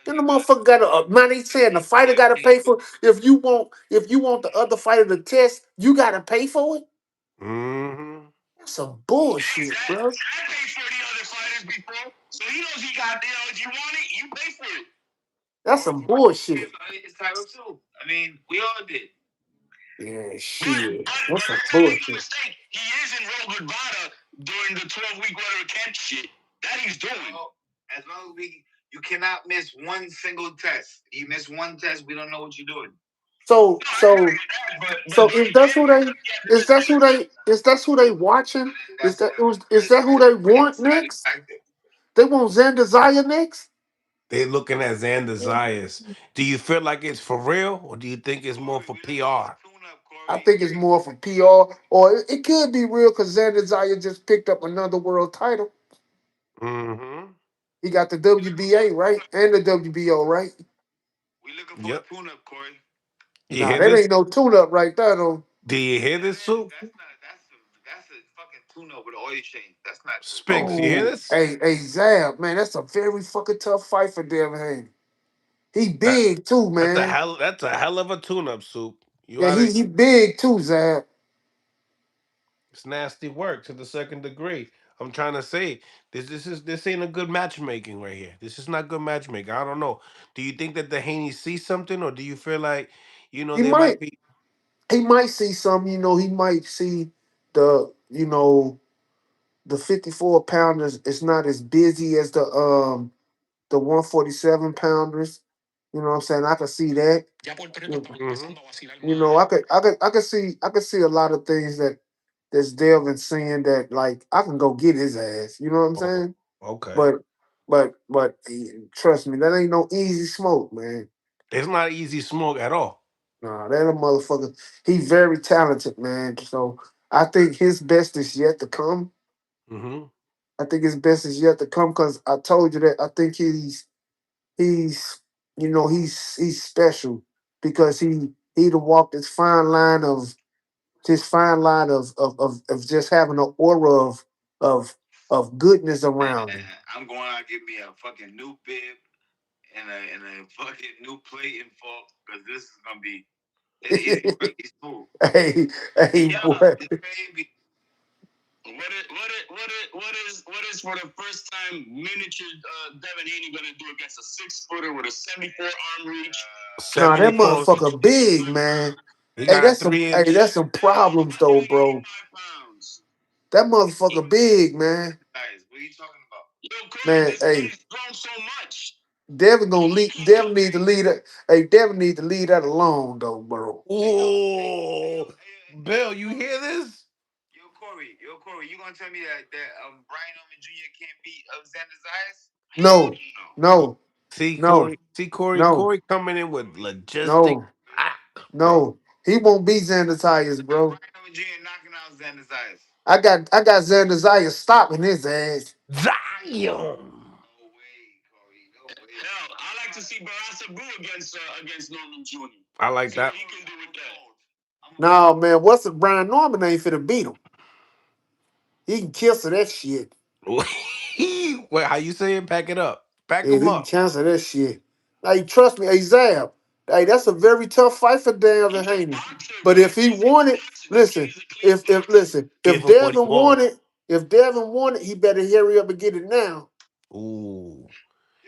Then the motherfucker got to money saying the fighter got to pay for. If you want the other fighter to test, you got to pay for it. Mm-hmm. That's some bullshit, bro. I paid for the other fighters before, so he knows he got. If you want it, you pay for it. That's some bullshit. It's title too. I mean, we all did. Yeah, shit. But That's some make no bullshit. mistake, he is enrolled with VADA during the 12-week whatever camp shit that he's doing. As long as you cannot miss one single test. You miss one test, we don't know what you're doing. So so but so if that's who they is that's who they watching? Is that who they want next? They want Xander Zaya next? They looking at Xander Zayas. Do you feel like it's for real, or do you think it's more for PR? I think it's more for PR, or it could be real because Xander Zaya just picked up another world title. Mm-hmm. He got the WBA right and the WBO right. We looking for Yep. a tune-up, Corey. You Nah, hear that this? ain't no tune-up right there though. Do you hear this, Sue? That's a fucking tune-up with an oil change. That's not. Spinks, you hear Oh, this? hey Zab, man, that's a very fucking tough fight for Devin Haney. He That big too, that's a man. hell. That's a hell of a tune-up, Soup. You Yeah, out of he big too, Zab. It's nasty work to the second degree. I'm trying to say this ain't a good matchmaking right here. This is not good matchmaking. I don't know. Do you think that the Haney see something, or do you feel like He they might might be? he might see some, he might see the, the 54 pounders. It's not as busy as the 147 pounders. You know what I'm saying? I could see that. Hmm. I could see a lot of things that's Devin saying that like I can go get his ass. You know what I'm Oh, saying? okay. But trust me, that ain't no easy smoke, man. It's not easy smoke at all. Nah, that a motherfucker. He very talented, man. So I think his best is yet to come. Hmm. I think his best is yet to come because I told you that I think he's he's special because he'd have walked this fine line of just having an aura of of goodness around him. I'm going out and get me a fucking new bib and a fucking new plate and fork because this is gonna be it's really smooth. Hey, hey, Yeah, boy. this baby. What is for the first time miniature Devin Haney gonna do against a 6-footer with a 74 arm reach? Nah, that 74. motherfucker big, man. He Hey, got a that's some. three Hey, inch. that's some problems though, bro. 285 pounds. That motherfucker big, man. Guys, what are you talking about? Yo, Corey, Man, this hey, kid's grown so much. Devin gonna lead. Devin need to lead it. Hey, Devin need to lead that alone, though, bro. Oh, Bill, you hear this? Corey, you gonna tell me that Brian Norman Jr. can't beat Xander Zayas? No, no, See no, Corey. See Corey. no, Corey coming in with logistic. no, Ah, bro. no. He won't beat Xander Zayas, bro. Brian Norman Jr. knocking out Xander Zayas. I got Xander Zayas stopping his ass. Zion. No way, Corey. No way. Hell, I like to see Barassa Boo against Norman Jr. I like See what that. he can do with that. No, man. What's the Brian Norman ain't finna beat him? He can cancel that shit. Wait, how you saying? Pack it up. Pack Yeah, him he can up. cancel that shit. Hey, trust me, hey Zab. Hey, that's a very tough fight for Devin He's a Haney. boxer, But bro. if he won it, This kid listen. is a clean If boxer. listen, Give if him what he Devin won wants. it, he better hurry up and get it now. Ooh.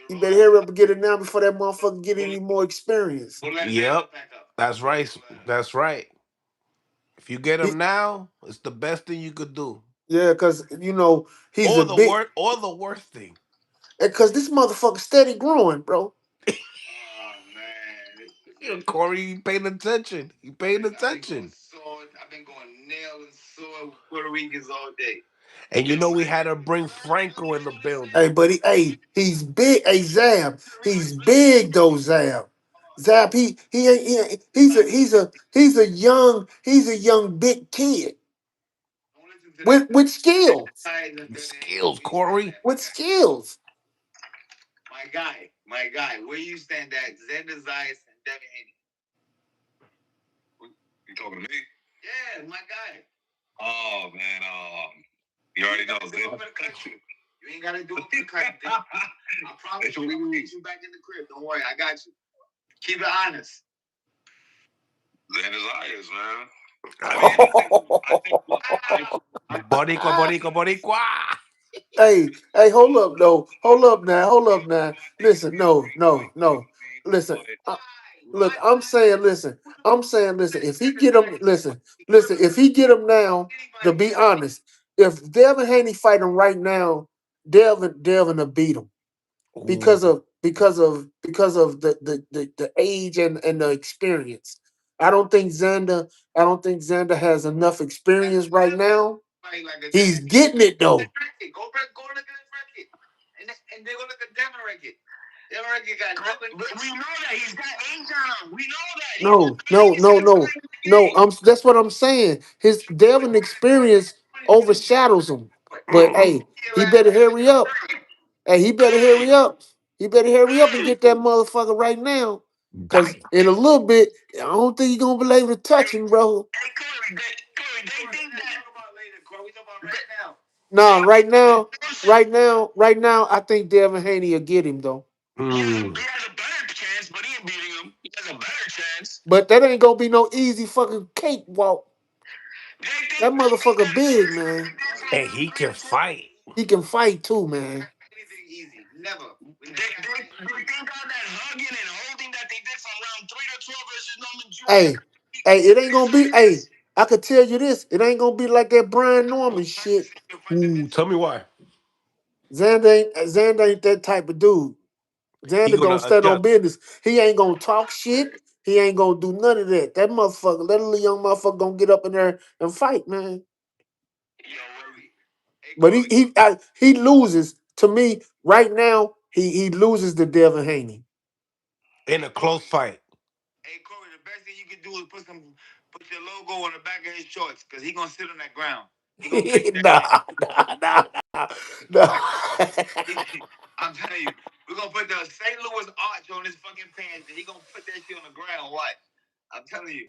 He better hurry up and get it now before that motherfucker get any more experience. Yep. That's right. That's right. If you get He, him now, it's the best thing you could do. yeah, because he's a big. Or the worst thing. Because this motherfucker steady growing, bro. Oh man. Corey, you paying attention. You paying attention. I've been going nail and sword with Puerto Ricans all day. And we had to bring Franco in the building. Hey, buddy, he's big. Hey, Zab, he's big though, Zab. Zab, he ain't he's a young big kid with skills. Skills, Corey. With skills. My guy, where you stand at Xander Zayas and Devin Haney? You talking to me? Yeah, my guy. Oh man, you already know. You ain't gotta do it for the country. I promise you, I'm gonna get you back in the crib. Don't worry, I got you. Keep it honest. Xander Zayas, man. Boricua, Boricua, Boricua. Hey, hold up now. Listen, no. Listen, look, listen. If he get him, listen. If he get him now, to be honest, if Devin Haney fight him right now, Devin will beat him Ooh. because of the age and the experience. I don't think Xander. I don't think Xander has enough experience right now. He's getting it though. Go look at his record, and they go look at Devin record. Devin record got nothing. We know that he's got age on him. We know that. No, no, no, no, no. That's what I'm saying. His Devin experience overshadows him. But hey, he better hurry up. Hey, he better hurry up. He better hurry up and get that motherfucker right now. Cause Damn. in a little bit, I don't think you're gonna be able to touch him, bro. Hey, Corey, they think that. We talking about right now. No, right now, I think Devin Haney will get him though. Mm. He has a better chance, but he ain't beating him. He has a better chance. But that ain't gonna be no easy fucking cakewalk. They That think motherfucker that big, man. And he can fight. He can fight too, man. Anything easy. Never. They think all that hugging and holding that they did from round 3 to 12 versus Norman Jr. Hey, it ain't gonna be. Hey, I could tell you this. It ain't gonna be like that Brian Norman shit. Ooh, tell me why. Xander ain't that type of dude. He Xander gonna gonna stand on adjust. business. He ain't gonna talk shit. He ain't gonna do none of that. That motherfucker, that little young motherfucker gonna get up in there and fight, man. But he loses to me right now. He loses to Devin Haney. In a close fight. Hey Corey, the best thing you can do is put your logo on the back of his shorts, cause he gonna sit on that ground. He gonna take that. Nah. I'm telling you, we're gonna put the St. Louis arch on his fucking pants, and he gonna put that shit on the ground. Watch. I'm telling you.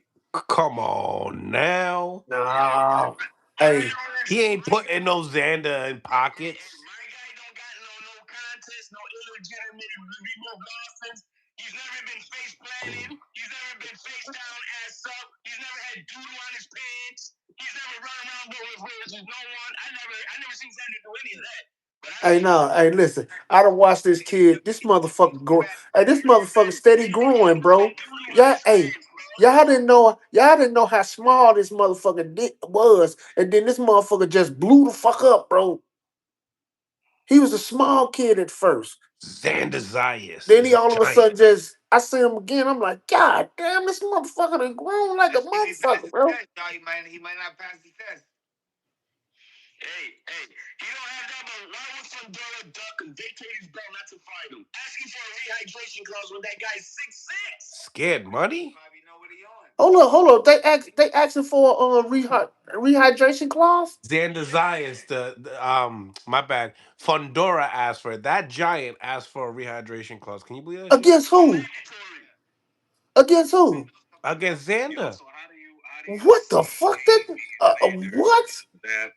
Come on now. Nah. Hey, He ain't putting no Xander in pockets. My guy don't got no contest, no illegitimate remove losses. He's never been face planted. He's never been face down, ass up. He's never had doodle on his pants. He's never run around with no one. I never seen Xander do any of that. hey, no, hey, listen. I done watched this kid. This motherfucker grow. Hey, this motherfucker steady growing, bro. Yeah, hey, y'all didn't know. Y'all didn't know how small this motherfucker dick was, and then this motherfucker just blew the fuck up, bro. He was a small kid at first. Xander Zayas Then he is all of a giant. sudden just. I see him again. I'm like, God damn, this motherfucker done grown like a motherfucker, bro. He might not pass the test. Hey, he don't have that, but why would Fandora duck and vacate his belt not to fight him? Asking for a rehydration clause when that guy's 6'6". Scared money? Probably know what he on. Hold up. They asking for a rehydration clause Xander Zayas, my bad. Fundora asked for it. That giant asked for a rehydration clause. Can you believe that shit? against who? Against who? Against Xander. What the fuck? What?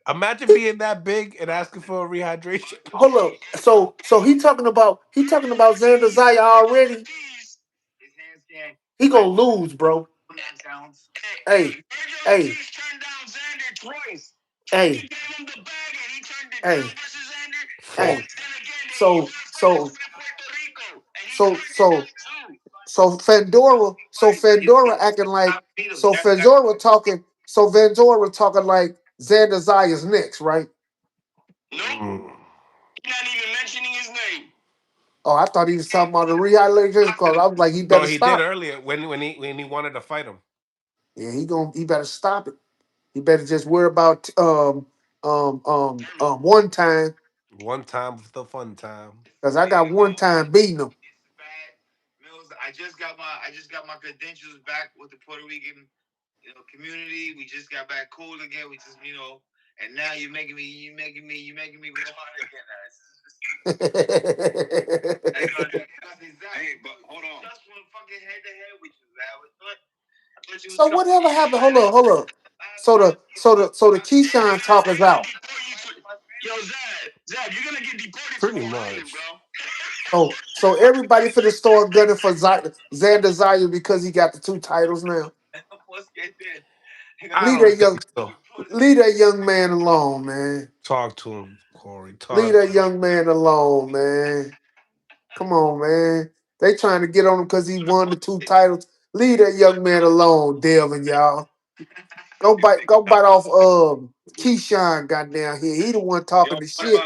Imagine being that big and asking for a rehydration. Hold up. So he talking about Xander Zaya already. His hands can't. He gonna lose, bro. Hey, hey, He's turned down Xander twice. hey, He gave him the bag and he turned it hey, down versus Xander. hey. Then again, he So wants so to Puerto Rico and he so turned it so down too. so Fandora acting like Fandora talking like Xander Zaya's next, right? Nope. He's not even mentioning his name. Oh, I thought he was talking about the rehydration clause. I was like, he No, better he did stop. earlier when he wanted to fight him. Yeah, he better stop it. He better just worry about one time, One time for the fun time. because I got one time beating him. Mills, I just got my credentials back with the Puerto Rican, community. We just got back cool again. We just, and now you're making me go hard again. So Hey, but hold on. Just one fucking head to head with you, man. whatever happened? Hold up. So the Keyshawn talk is out. Yo, Zed, you're gonna get deported Pretty from Ohio, much. bro. So everybody for the store gunning for Xander Zaya because he got the 2 titles now. I don't think so. Leave that young man alone, man. Talk to him, Corey. Leave Talk. that young man alone, man. Come on, man. They trying to get on him because he won the 2 titles. Leave that young man alone, Devin, y'all. Go bite off Keyshawn, goddamn here. He the one talking the shit.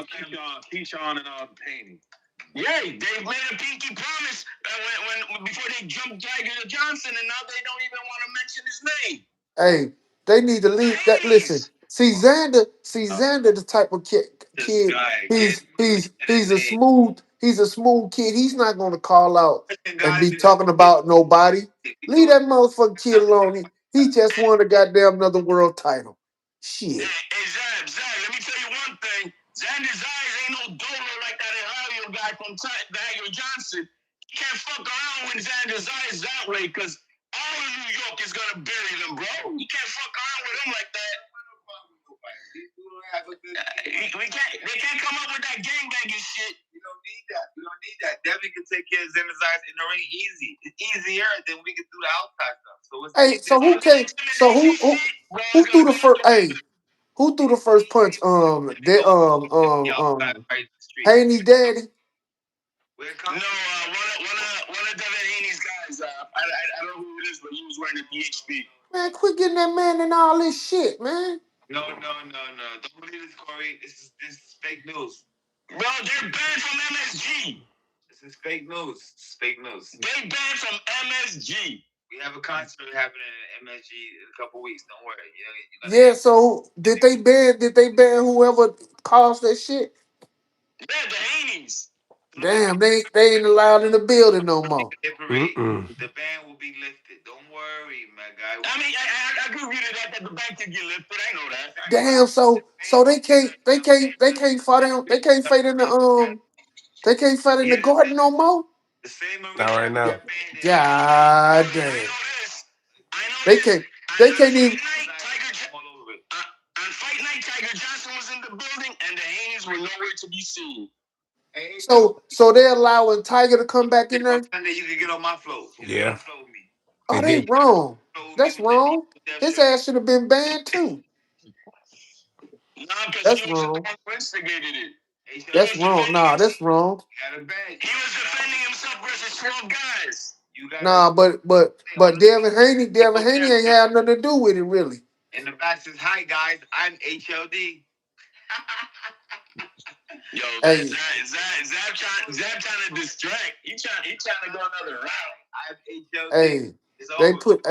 Keyshawn and Haney. Yeah, they made a pinky promise when before they jumped Tiger Johnson, and now they don't even want to mention his name. Hey, they need to leave that. Listen, Hades. see Xander, the type of kid. He's a smooth kid. He's not gonna call out and be talking about nobody. Leave that motherfucking kid alone. He just won a goddamn another world title. Shit. Hey, Zab, let me tell you one thing. Xander Zayas ain't no dolo like that Ohio guy from Tiger Johnson. You can't fuck around when Xander Zayas that way, because all of New York is gonna bury them, bro. You can't fuck around with him like that. They can't come up with that gangbanging shit. We don't need that. Devin can take care of Xander's eyes in the ring easy. It's easier than we can do the outside stuff. So it's Hey, so who came? So who threw the first? Hey, who threw the first punch? Haney's daddy. No, one of Devin Haney's guys. I don't know who it is, but he was wearing a PHP. Man, quit getting that man in all this shit, man. No. Don't believe this, Corey. This is fake news. Bro, they're banned from MSG. This is fake news. It's fake news. They banned from MSG. We have a concert happening in MSG in a couple weeks. Don't worry. Yeah. So did they ban whoever caused that shit? Yeah, the Haneys. Damn, they ain't allowed in the building no more. The ban will be lifted. Don't worry, my guy. I mean, I agree with you that the ban can get lifted. I know that. Damn. So they can't fight in the garden no more. The same Not right now. God damn. They can't even. On fight night, Tiger Johnson was in the building, and the Haneys were nowhere to be seen. So they're allowing Tiger to come back in there? Sunday, you can get on my float. Yeah. Oh, they wrong. That's wrong. His ass should have been banned too. Nah, because That's he was the wrong. one who instigated it. That's wrong. Nah, that's wrong. He was defending himself versus 12 guys. Nah, but Devin Haney ain't had nothing to do with it really. And the back says, "Hi guys, I'm HLD." Yo, Hey. Zab trying to distract. He trying to go another route. I'm HLD. Hey, they put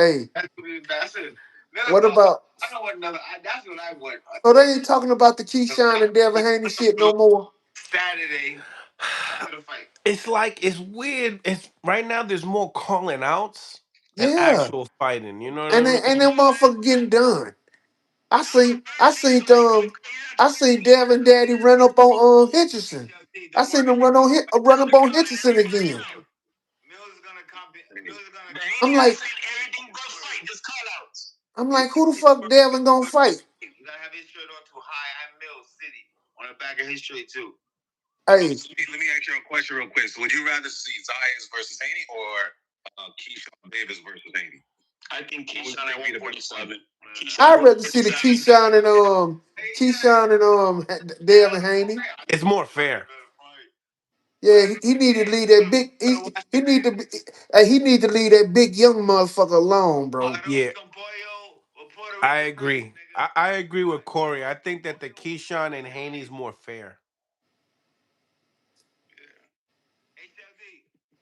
what about? I don't want another. That's what I want. So they ain't talking about the Keyshawn and Devin Haney shit no more. Saturday. After the fight. It's weird. It's right now. There's more calling outs than Yeah, actual fighting. You know what and I mean? them motherfuckers getting done. I seen Devin Daddy run up on Hitchison. I seen him run up on Hitchison again. I'm like, who the fuck Devin gonna fight? You gotta have his shirt on too high. I'm Mills City on the back of his shirt too. Hey, Let me ask you a question real quick. So would you rather see Zayas versus Haney or Keyshawn Davis versus Haney? I think Keyshawn at 147. I'd rather see the Keyshawn and Devin Haney. It's more fair. Yeah, he need to leave that big. He need to leave that big young motherfucker alone, bro. Yeah, I agree. I agree with Corey. I think that the Keyshawn and Haney's more fair.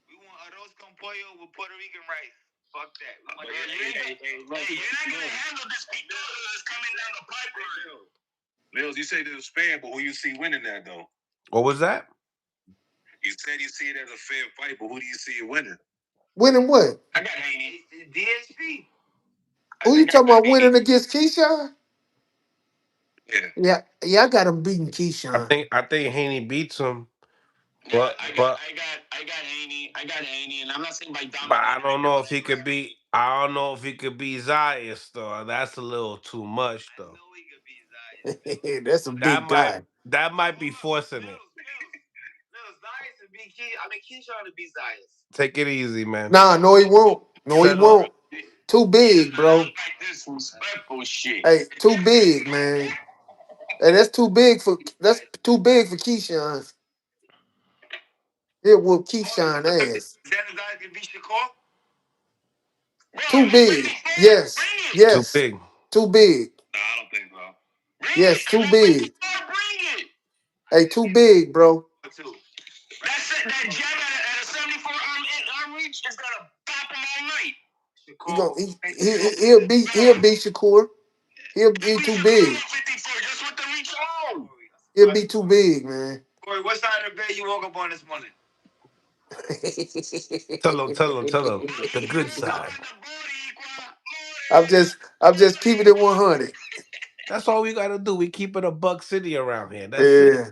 We want arroz con pollo with Puerto Rican rice. Fuck that. You're not gonna handle this people that's coming down the pipeline. Mills, you say this is fair, but who you see winning that though? What was that? You said you see it as a fair fight, but who do you see it winning? Winning what? I got Haney. DSP. Who you talking about winning against Keyshawn? Yeah. Yeah, I got him beating Keyshawn. I think Haney beats him. But I got Haney. I got Haney, and I'm not saying by domination. But I don't know if he could beat. I don't know if he could beat Zayas though. That's a little too much though. That's a big guy. That might be forcing it. Keyshawn to beat Zayas. Take it easy, man. Nah, no, he won't. No, he won't. Too big, bro. Like this respectful shit. Hey, too big, man. Hey, that's too big for Keyshawn. It whoop Keyshawn ass. Xander Zayas can beat Shakur? Too big. Yes. Too big. Too big. No, I don't think so. Yes, too big. Hey, too big, bro. That's it. That jab at a 74 arm reach is gonna pop him all night. He'll beat Shakur. He'll be too big. 54 just with the reach alone. He'll be too big, man. Corey, what side of the bed you woke up on this morning? Tell him. The good side. I'm just keeping it 100. That's all we gotta do. We keep it a buck city around here. That's it. Yeah,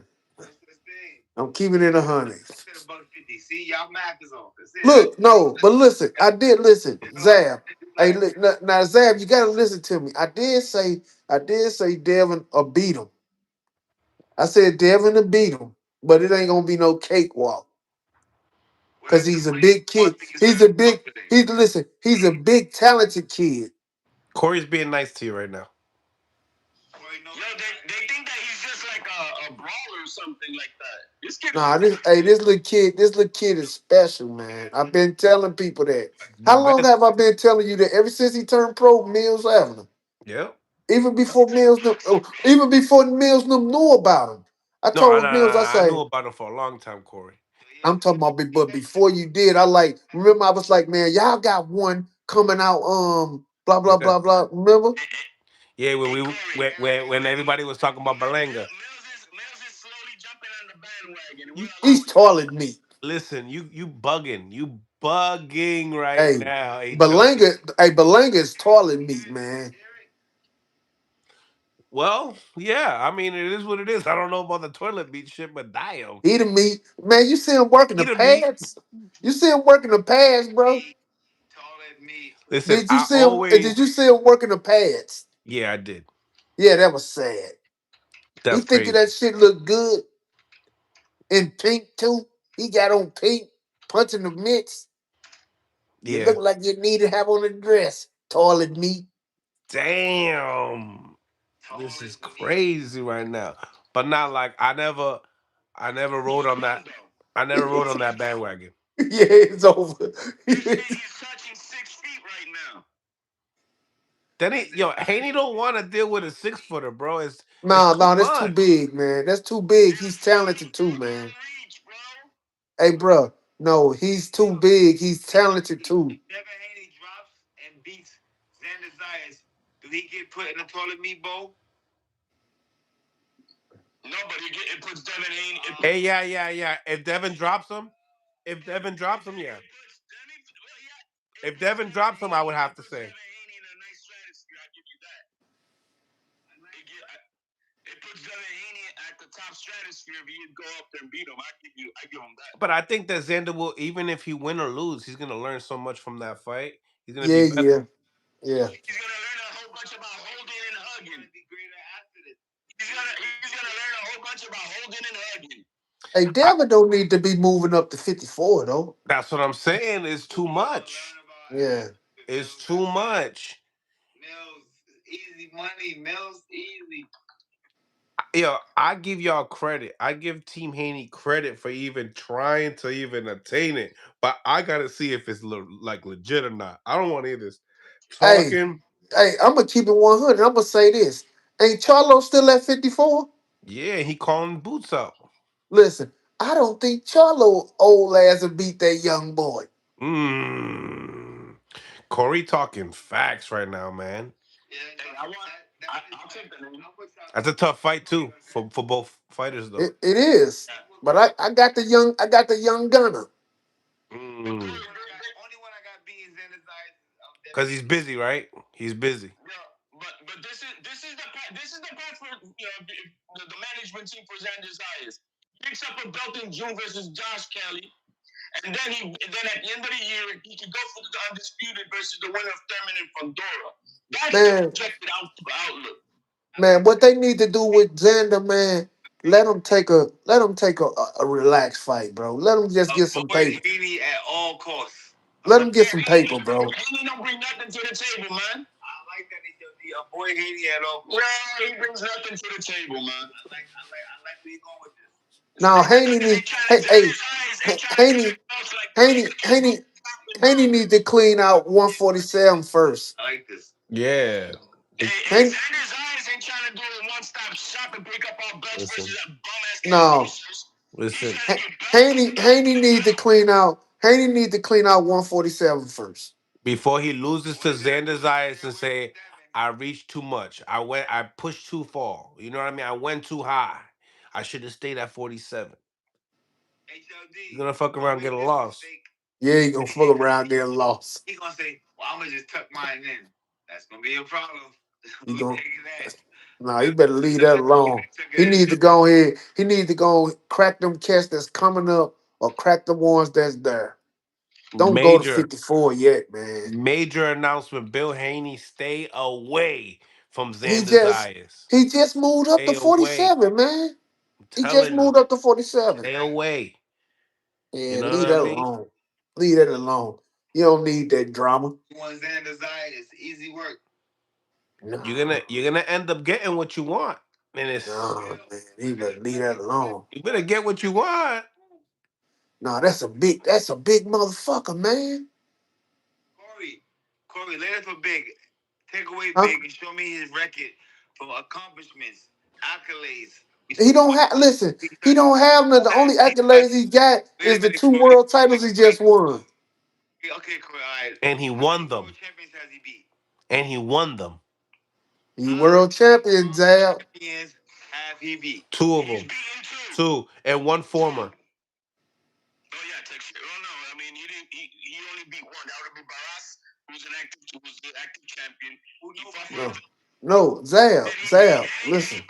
I'm keeping it 100. See, y'all math is off. That's it. Look, no, but listen, I did listen, Zab. Hey, now Zab, you gotta listen to me. I did say Devin will beat him. I said Devin will beat him, but it ain't gonna be no cakewalk. Cause he's a big kid. He's a big talented kid. Corey's being nice to you right now. Yo, they think that he's just like a brawler or something like that. This kid. Nah, this little kid is special, man. I've been telling people that. The How long best. have I been telling you that? Ever since he turned pro, Mills having him. Yep. Even before Mills knew about him. I No, told Mills, I I knew say, about him for a long time, Corey. I'm talking about but before you did, remember I was like, man, y'all got one coming out, blah, blah, Yeah. blah, blah. Remember? Yeah, when everybody was talking about Berlanga. Mills is slowly jumping on the bandwagon. And He's taller than me. Listen, you bugging. You bugging right Hey, now, HO. Belanga is taller than me, man. Well, yeah. I mean, it is what it is. I don't know about the toilet beat shit, but damn. He the meat. Man, you see him working the He the meat. pads? You see him working the pads, bro? Listen, Did you see him working the pads? Yeah, I did. Yeah, that was sad. He That's thinking crazy. that shit look good in pink too. He got on pink, punching the mitts. You Yeah. look like you need to have on a dress. Taller than me. Damn. This is crazy right now. But not like I never rode on that. I never rode on that bandwagon. Yeah, it's over. he's touching 6 feet right now. Then Haney don't want to deal with a 6-footer, bro. It's Nah, too that's too much. big, man. That's too big. He's talented too, man. Hey, bro. No, he's too big. He's talented too. Devin Haney drops and beats Xander Zayas. Do he get put in the toilet meat bowl? No, but it puts Devin Haney. Hey, yeah. If Devin drops him, yeah. If Devin drops him, I would have to say. It puts Devin Haney at the top stratosphere. If he'd go up there and beat him, I give him that. But I think that Xander will, even if he win or lose, he's gonna learn so much from that fight. He's gonna be better. Yeah. He's gonna learn a whole bunch about holding and hugging. He's gonna learn a whole bunch about holding and hugging. Hey, Devin don't need to be moving up to 54 though. That's what I'm saying. It's too much. Yeah. It's too much. Mills, easy money. Mills, easy. Yo, I give y'all credit. I give Team Haney credit for even trying to even attain it. But I gotta see if it's like legit or not. I don't want to hear this talking. Hey, I'm gonna keep it 100. I'm gonna say this. Ain't Charlo still at 54? Yeah, he calling boots out. Listen, I don't think Charlo old ass will beat that young boy. Corey talking facts right now, man. I'll take that. That's a tough fight too for both fighters though. It is. But I got the young gunner. Because he's busy, right? He's busy. Yeah, but this is the part for the management team for Xander Zayas. Picks up a belt in June versus Josh Kelly, and then at the end of the year he can go for the undisputed versus the winner of Thurman and Fundora. That's the projected outlook. Man, what they need to do with Xander, man, let him take a relaxed fight, bro. Let him just get some paper. Haney at all costs. Let him get some paper, bro. Haney don't bring nothing to the table, man. I like that he avoid Haney at all costs. Yeah, he brings nothing to the table, man. I like where you going with this. Now Haney need to clean out 147 first. I like this. Yeah. Xander Zayas ain't trying to do a one-stop shop and pick up our belts versus that bum-ass No. Listen, Haney need to clean out. Haney need to clean out 147 first. before he loses to Xander Zayas and say, I reached too much. I pushed too far. You know what I mean? I went too high. I should have stayed at 47. He's gonna fuck around and get a loss. Yeah, he gonna fuck around there and lost. He gonna say, "Well, I'm gonna just tuck mine in." That's gonna be a problem. He We gonna taking that. Nah, you better leave that alone. He need to go ahead. He need to go crack them cats that's coming up or crack the ones that's there. Don't go to Major, 54 yet, man. major announcement. Bill Haney, stay away from He Xander just Zayas. he just moved up to Stay away. 47, man. I'm He just telling you, moved up to 47. stay away. You Yeah, know what leave I that mean? alone. Leave that alone. You don't need that drama. One Xander Zayas, it's easy work. Nah, You're gonna end up getting what you want. And it's nah, man. He better leave that alone. you better get what you want. Nah, that's a big motherfucker, man. Corey, let it for Big. Take away Huh? Big and show me his record for accomplishments, accolades. He don't have listen. He don't have none. The only accolades he got is the 2 world titles he just won. Okay, Corey, all right. And he won them. World champions has he beat? And he won them. He world champion, Zab. Champions have he beat? Two of He's them. beaten two. Two. And one former. Oh yeah, Texas. Oh no, I mean he didn't. He only beat one. That would be Barrios, who's the active champion. No, Zab. Listen,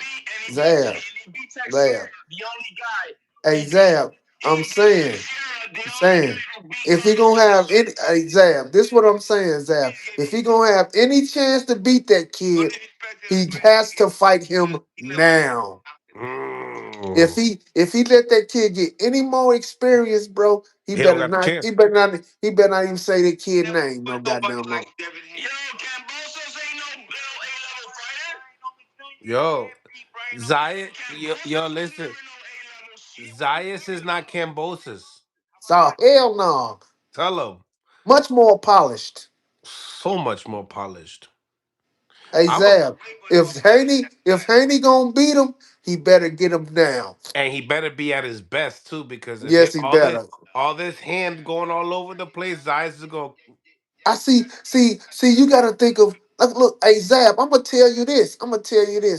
Zab. He beat Tszyu, Zab. the only guy. Hey, Zab. I'm saying, if he gonna have any, hey, Zab. This what I'm saying, Zab. If he gonna have any chance to beat that kid, he has to fight him now. If Mm. he let that kid get any more experience, bro, he He don't better got the not. chance. He better not even say that kid name no goddamn more. Yo, Cambosos ain't no A-level fighter. Yo, Zayas, yo, listen. Zayas is not Cambosis. So hell no. Tell him. Much more polished. So much more polished. Hey I'm a, Zab, if Haney gonna beat him, he better get him down. and he better be at his best too, because if Yes, it, he better. all this hand going all over the place, Zayas is going. I see. You gotta think of look. Hey Zab, I'm gonna tell you this.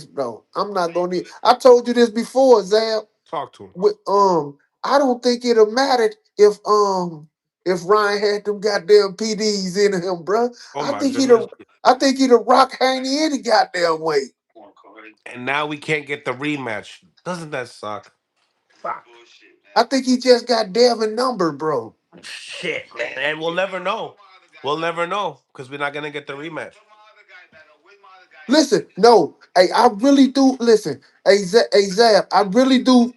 Bro. I'm not gonna. I told you this before, Zab. Talk to him. With I don't think it'll matter if Ryan had them goddamn PDs in him, bro. Oh I my think goodness. he'd have rock Haney any goddamn way. And now we can't get the rematch. Doesn't that suck? Fuck. I think he just got Devin number, bro. Shit, man. And we'll never know. We'll never know because we're not gonna get the rematch. Listen, no, hey, I really do listen. Hey Zab, I really do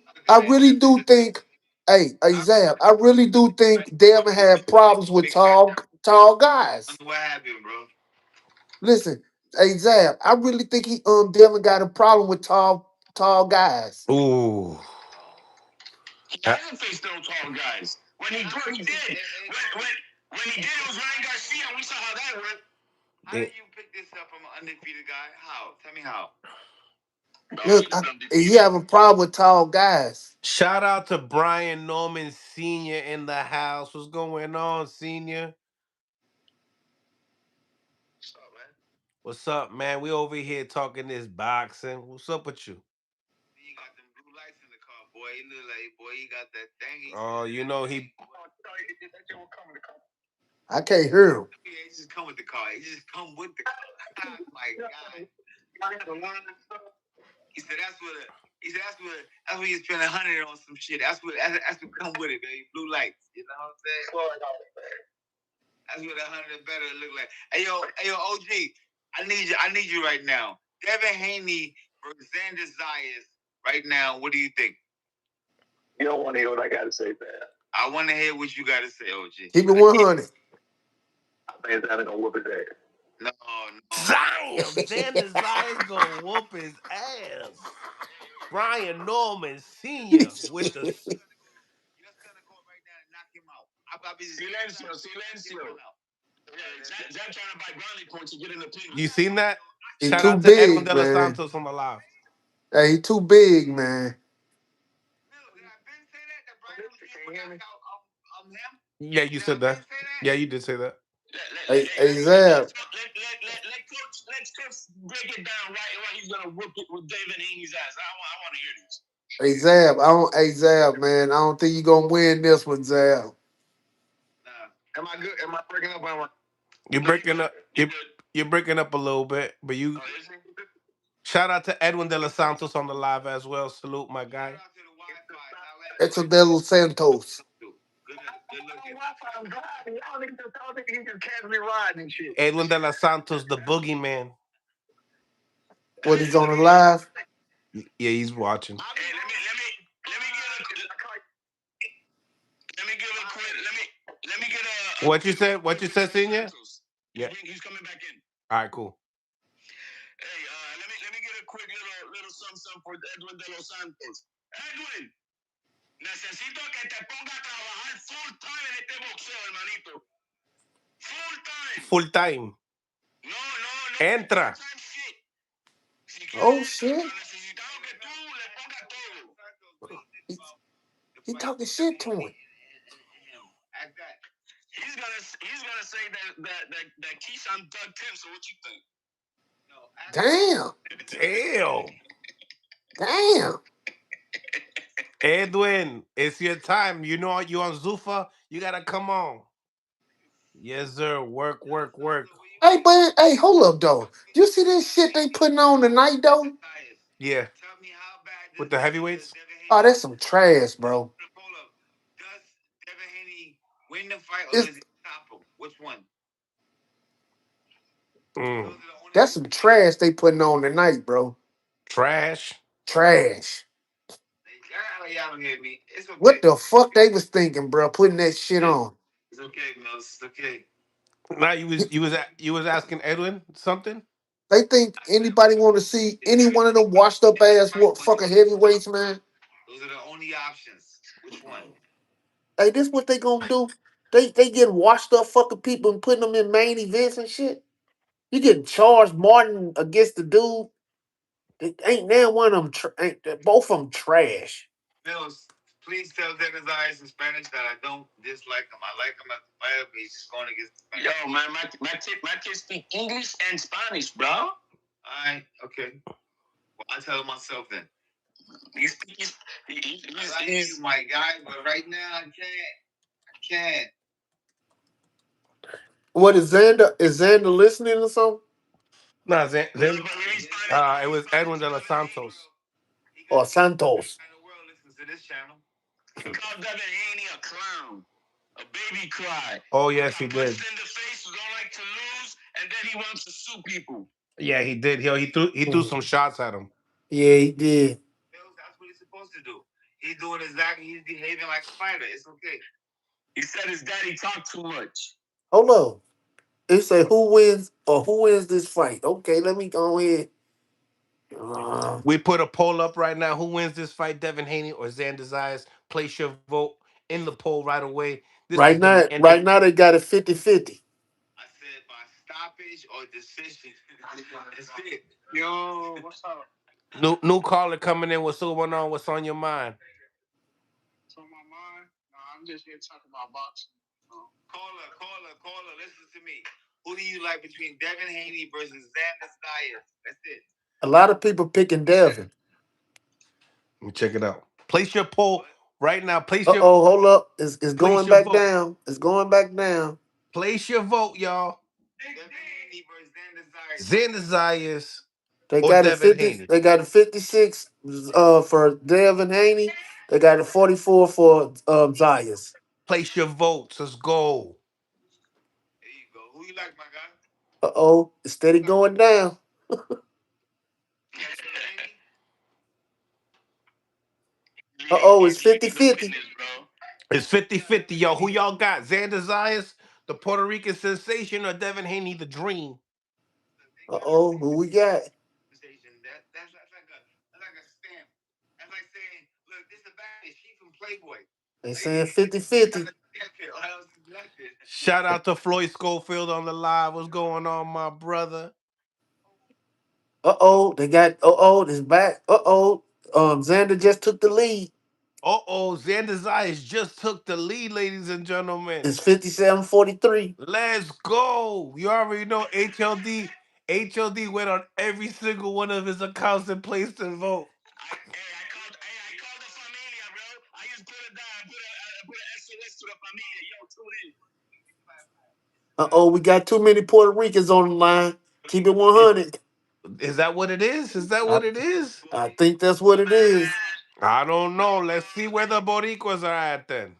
think, hey Zab, I really do think Devin had problems with tall guys. What happened, bro? Listen, hey Zab, I really think Devin got a problem with tall guys. Ooh. He hasn't faced no tall guys. When he did. When he did, it was Ryan Garcia, and we saw how that went. How did you pick this up from an undefeated guy? How? Tell me how. Look, he have a problem with tall guys. Shout out to Brian Norman Sr. in the house. What's going on, Senior? What's up, man? We over here talking this boxing. What's up with you? He got them blue lights in the car, boy. He look like, boy, he got that thing. Oh, you know he. I can't hear him. Yeah, he just come with the car. He just come with the car. Oh my God. He said that's what he spent 100 on some shit. That's what come with it, baby. Blue lights. You know what I'm saying? That's what 100 better look like. Hey yo, OG, I need you right now. Devin Haney versus Xander Zayas right now. What do you think? You don't want to hear what I got to say, man. I want to hear what you got to say, OG. Keep it 100. I think it's going to whoop his ass. No. Damn, Xander Zayas gonna whoop his ass. Brian Norman Sr. with the. Silencio. Yeah, Zach trying to buy brownie points to get in the pin. You seen that? He Shout too out to Edwin big, De Los man. Santos on the live. Hey, he too big, man. Did I been say I'm him. Yeah, you said that. Yeah, you did say that. Hey Zab, Let's break it down why he's gonna whoop it with David Haney's ass. I want to hear this. Hey Zab, man, I don't think you gonna win this one, Zab. Nah. Am I good? Am I breaking up? Am I? You're breaking up. You're breaking up a little bit, but you. Shout out to Edwin De Los Santos on the live as well. Salute my guy. Shout out to the Wi-Fi. It's a De Los Santos. Good looking. Wi-Fi. I'm driving. Y'all niggas he just casually riding and shit. Edwin De Los Santos, the boogeyman. What he's on the live? Yeah, he's watching. Hey, let me get a. What you said? What you said, Senior? Yeah. He's coming back in. All right, cool. Hey, let me get a quick little something for Edwin De Los Santos. Edwin, necesito que te ponga a trabajar full time en este boxeo, hermanito. Full time. Full time. No. Entra. Full time shit. Si Oh quieres, shit. necesitamos que tú le pongas todo. He talking shit to him. He's gonna say that Keyshawn ducked him. So what you think? Damn. Edwin, it's your time. You know you on Zuffa. You gotta come on. Yes, sir. Work. Hey, but hey, hold up though. You see this shit they putting on tonight though? Yeah. Tell me how bad With the heavyweights? Oh, that's some trash, bro. Hold up. Does Devin Haney win the fight or It's- does he stop him? Which one? That's some trash they putting on tonight, bro. Trash. Y'all don't hear me. It's okay. What the fuck they was thinking, bro? Putting that shit on. It's okay, Mills. It's okay. Now you was asking Edwin something? They think anybody want to see any one of them washed up ass what fucking heavyweights, man? Those are the only options. Which one? Hey, this what they gonna do? They get washed up fucking people and putting them in main events and shit. You getting charged Martin against the dude? They ain't now one of them. Both of them trash. Mills, please tell Dennis Zayas in Spanish that I don't dislike him. I like him as a fighter, but he's just going against the Spanish. Yo, man, my kids speak English and Spanish, bro. All right, okay. Well, I'll tell him myself then. He's I like you, my guy, but right now I can't. What is Xander? Is Xander listening or something? No, it was Edwin De Los Santos. Or Santos? The world listens to this channel. He called Devin Haney a clown, a baby cry. Oh yes, he did. Punched in the face, who don't like to lose, and then he wants to sue people. Yeah, he did. He threw some shots at him. Yeah, he did. That's what he's supposed to do. He's doing exactly. He's behaving like a fighter. It's okay. He said his daddy talked too much. Hold on. It say who wins this fight. Okay, let me go ahead. We put a poll up right now. Who wins this fight, Devin Haney or Xander Zayas? Place your vote in the poll right away. Right now they got it 50-50. I said by stoppage or decision. That's it. Yo, what's up? New caller coming in. What's going on? What's on your mind? What's on my mind? No, I'm just here talking about boxing. Caller, listen to me. Who do you like between Devin Haney versus Xander Zayas? That's it. A lot of people picking Devin. Let me check it out. Place your poll right now. Hold up. It's going back vote. down. It's going back down. Place your vote, y'all. Devin Haney versus Xander Zayas. They got it 50. Haney. They got it 56 for Devin Haney. They got it 44 for Zayas. Place your votes. Let's go. There you go. Who you like, my guy? It's steady going down. It's 50-50. It's 50-50, yo. Who y'all got? Xander Zayas, the Puerto Rican sensation, or Devin Haney, the dream? Who we got? That's like a stamp. That's like saying, look, this is a bad she from Playboy. They saying 50-50. Shout out to Floyd Schofield on the live. What's going on, my brother? They got this back. Xander just took the lead. Xander Zayas just took the lead, ladies and gentlemen. It's 57-43. Let's go. You already know HLD went on every single one of his accounts and placed a vote. I called the familia, bro. I just put it down. Put a SOS to the familia. Yo, tune in. We got too many Puerto Ricans on the line. Keep it It- 100. Is that what it is? Is that I, what it is? I think that's what it is. I don't know. Let's see where the Boricuas are at then.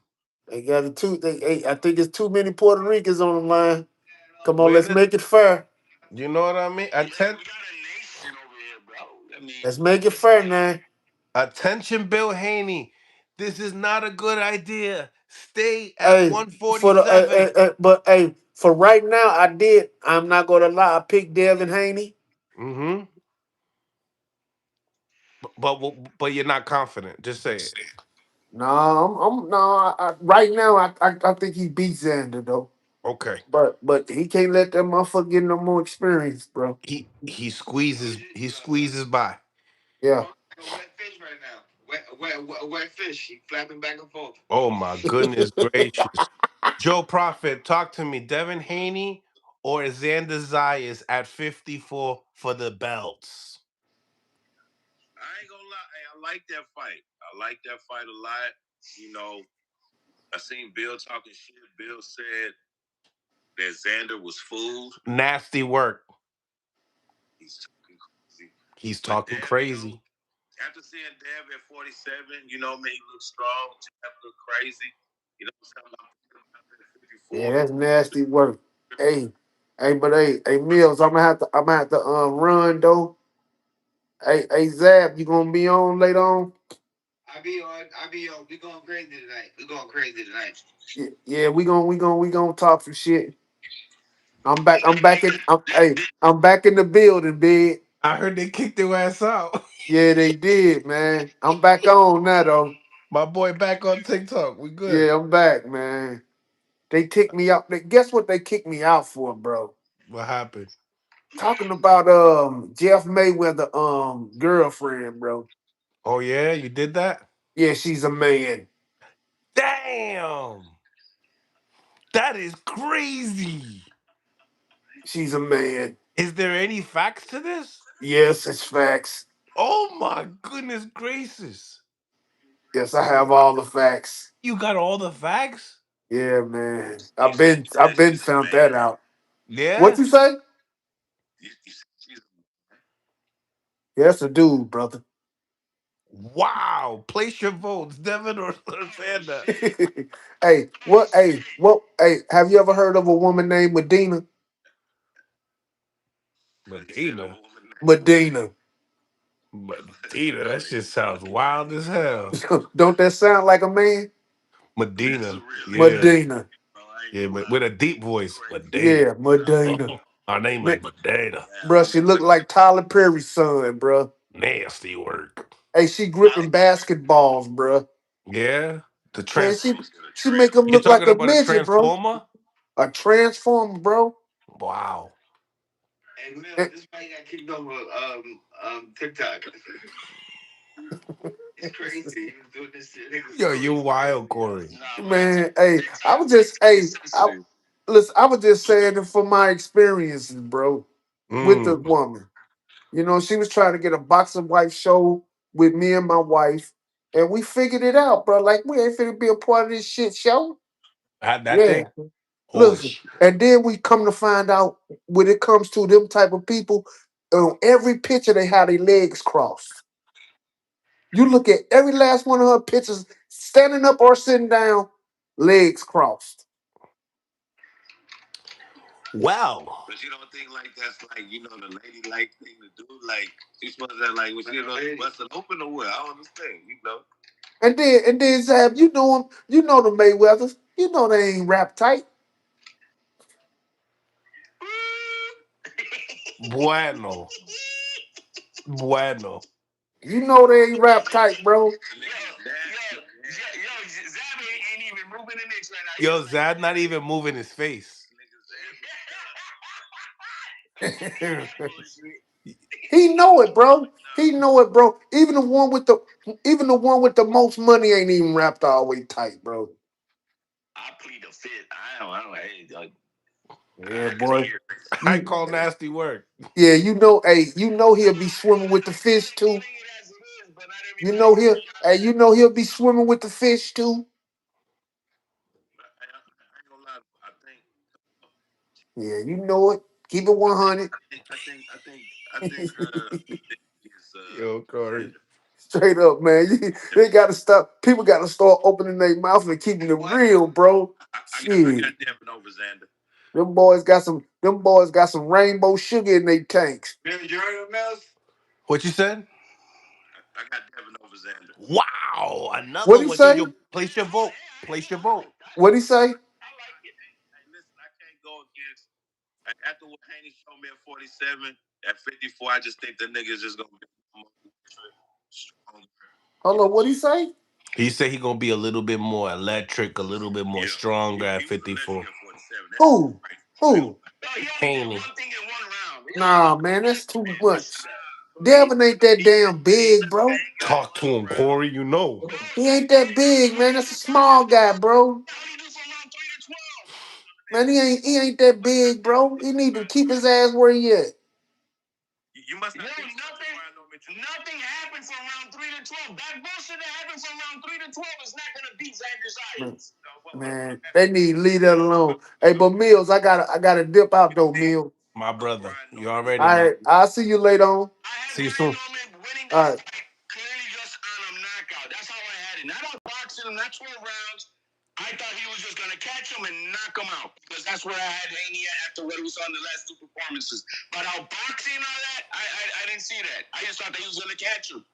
They got a two. I think it's too many Puerto Ricans on the line. Come on, Where let's the make it fair. you know what I mean? We got a nation over here, bro. I mean, Let's make it fair now. Attention, Bill Haney. This is not a good idea. Stay at Hey, for the 147. but hey, for right now, I did. I'm not gonna lie. I picked Devin Haney. Mm-hmm. But you're not confident. Just say it. No, I'm no. Right now, I think he beats Xander though. Okay. But he can't let that motherfucker get no more experience, bro. He squeezes by. Yeah. Like a wet fish right now. Wet fish. He flapping back and forth. Oh my goodness gracious. Joe Prophet, talk to me. Devin Haney or Xander Zayas at 54 for the belts? I ain't gonna lie. Hey, I like that fight. I like that fight a lot. You know, I seen Bill talking shit. Bill said that Xander was fooled. Nasty work. He's talking crazy. He's But talking Dev, crazy. after seeing Dev at 47, you know, man, he looks strong. Jeff look crazy. You know what I'm Yeah, saying? that's nasty work. Hey, hey, Mills, I'm gonna have to run though. Hey, Zab, you gonna be on later on? I be on. We going crazy tonight. We going crazy tonight. Yeah, we gonna talk some shit. I'm back in the building, big. I heard they kicked their ass out. Yeah, they did, man. I'm back on now though. My boy back on TikTok. We good. Yeah, I'm back, man. They kicked me out. Guess what they kicked me out for, bro? What happened? Talking about Jeff Mayweather girlfriend, bro. Oh yeah, you did that? Yeah, she's a man. Damn. That is crazy. She's a man. Is there any facts to this? Yes, it's facts. Oh my goodness gracious. Yes, I have all the facts. You got all the facts? Yeah, man. You said I've been she's a found that man. out. What Yeah. you say? You said she's Yeah, that's a dude, brother. Wow. Place your votes, Devin or Xander. Hey, have you ever heard of a woman named Medina? Medina. Medina. Medina. That shit sounds wild as hell. Don't that sound like a man? Medina. Yeah. Medina. Yeah, with a deep voice. Medina. Yeah, Medina. Our name is Man, Medina. bro, she looked like Tyler Perry's son, bro. Nasty work. Hey, she gripping basketballs, bro. Yeah. The Man, trans she make him You look talking like a about a midget, bro. transformer? A transformer, bro. Wow. Hey, Mel, Eh, this fight got kicked over TikTok. It's crazy. He was doing this shit. Niggas Yo, you stories. wild, Corey. Nah, man. Man, hey, I was just, hey, listen, I was just saying it from my experiences, bro, with the Mm. woman. You know, she was trying to get a boxing wife show with me and my wife, and we figured it out, bro. Like, we ain't finna be a part of this shit show. Had that Yeah. thing? Listen, Horse. and then we come to find out when it comes to them type of people, on every picture they have their legs crossed. You look at every last one of her pictures, standing up or sitting down, legs crossed. Well, But you don't think like that's like, you know, the lady like thing to do? Like, she's supposed to like, was she gonna bust it open or what? I don't understand, you know. And then Zab, you know them, you know the Mayweathers, you know they ain't rap tight. bueno. Bueno. You know they ain't rap tight, bro. Zab ain't even moving an inch right now. Yo, Zad not even moving his face. He know it, bro. He know it, bro. Even the one with the most money ain't even wrapped all the way tight, bro. I plead the fifth. I don't. Hey, Yeah, boy. I You call nasty work. yeah, hey, he'll be swimming with the fish too. He'll be swimming with the fish too. I ain't gonna lie. I think. Yeah, you know it. Keep it 100. I think. Is Yo, Corey. Straight up, man. They gotta stop. People gotta start opening their mouth and keeping it real, bro. I Shit. got Devin over Xander. Them boys got some rainbow sugar in their tanks. What you said? I got Devin over Xander. Wow, another What'd he one. Yo, say? place your vote. Place your vote. What'd he say? Hey, listen, I can't go against. After what Haney showed me at 47, at 54, I just think the niggas just gonna be more stronger. Hold on, what'd he say? He said he gonna be a little bit more electric, a little bit more stronger at He was electric 54. at 47. That's Who? crazy. Who? no, he only did Haney. one thing in one round. Nah, man, that's too much. Devin ain't that damn big, bro. Talk to him, Corey. You know. He ain't that big, man. That's a small guy, bro. How do you do from round 3 to 12? Man, he ain't that big, bro. He need to keep his ass where he at. You must not No, think nothing happened from round 3 to 12. That bullshit that happened from round 3 to 12 is not gonna beat Xander Zayas. Man, they need to leave that alone. Hey, but Mills, I gotta dip out though, Mills. My brother. You already All know. right, I'll see you later on. I had See you Brian soon. Norman winning All that right. fight clearly just on a knockout. That's how I had it. Not on boxing him, not 12 rounds. I thought he was just gonna catch him and knock him out because that's where I had Haney after what we saw in the last two performances. But out boxing all that, I didn't see that. I just thought that he was gonna catch him.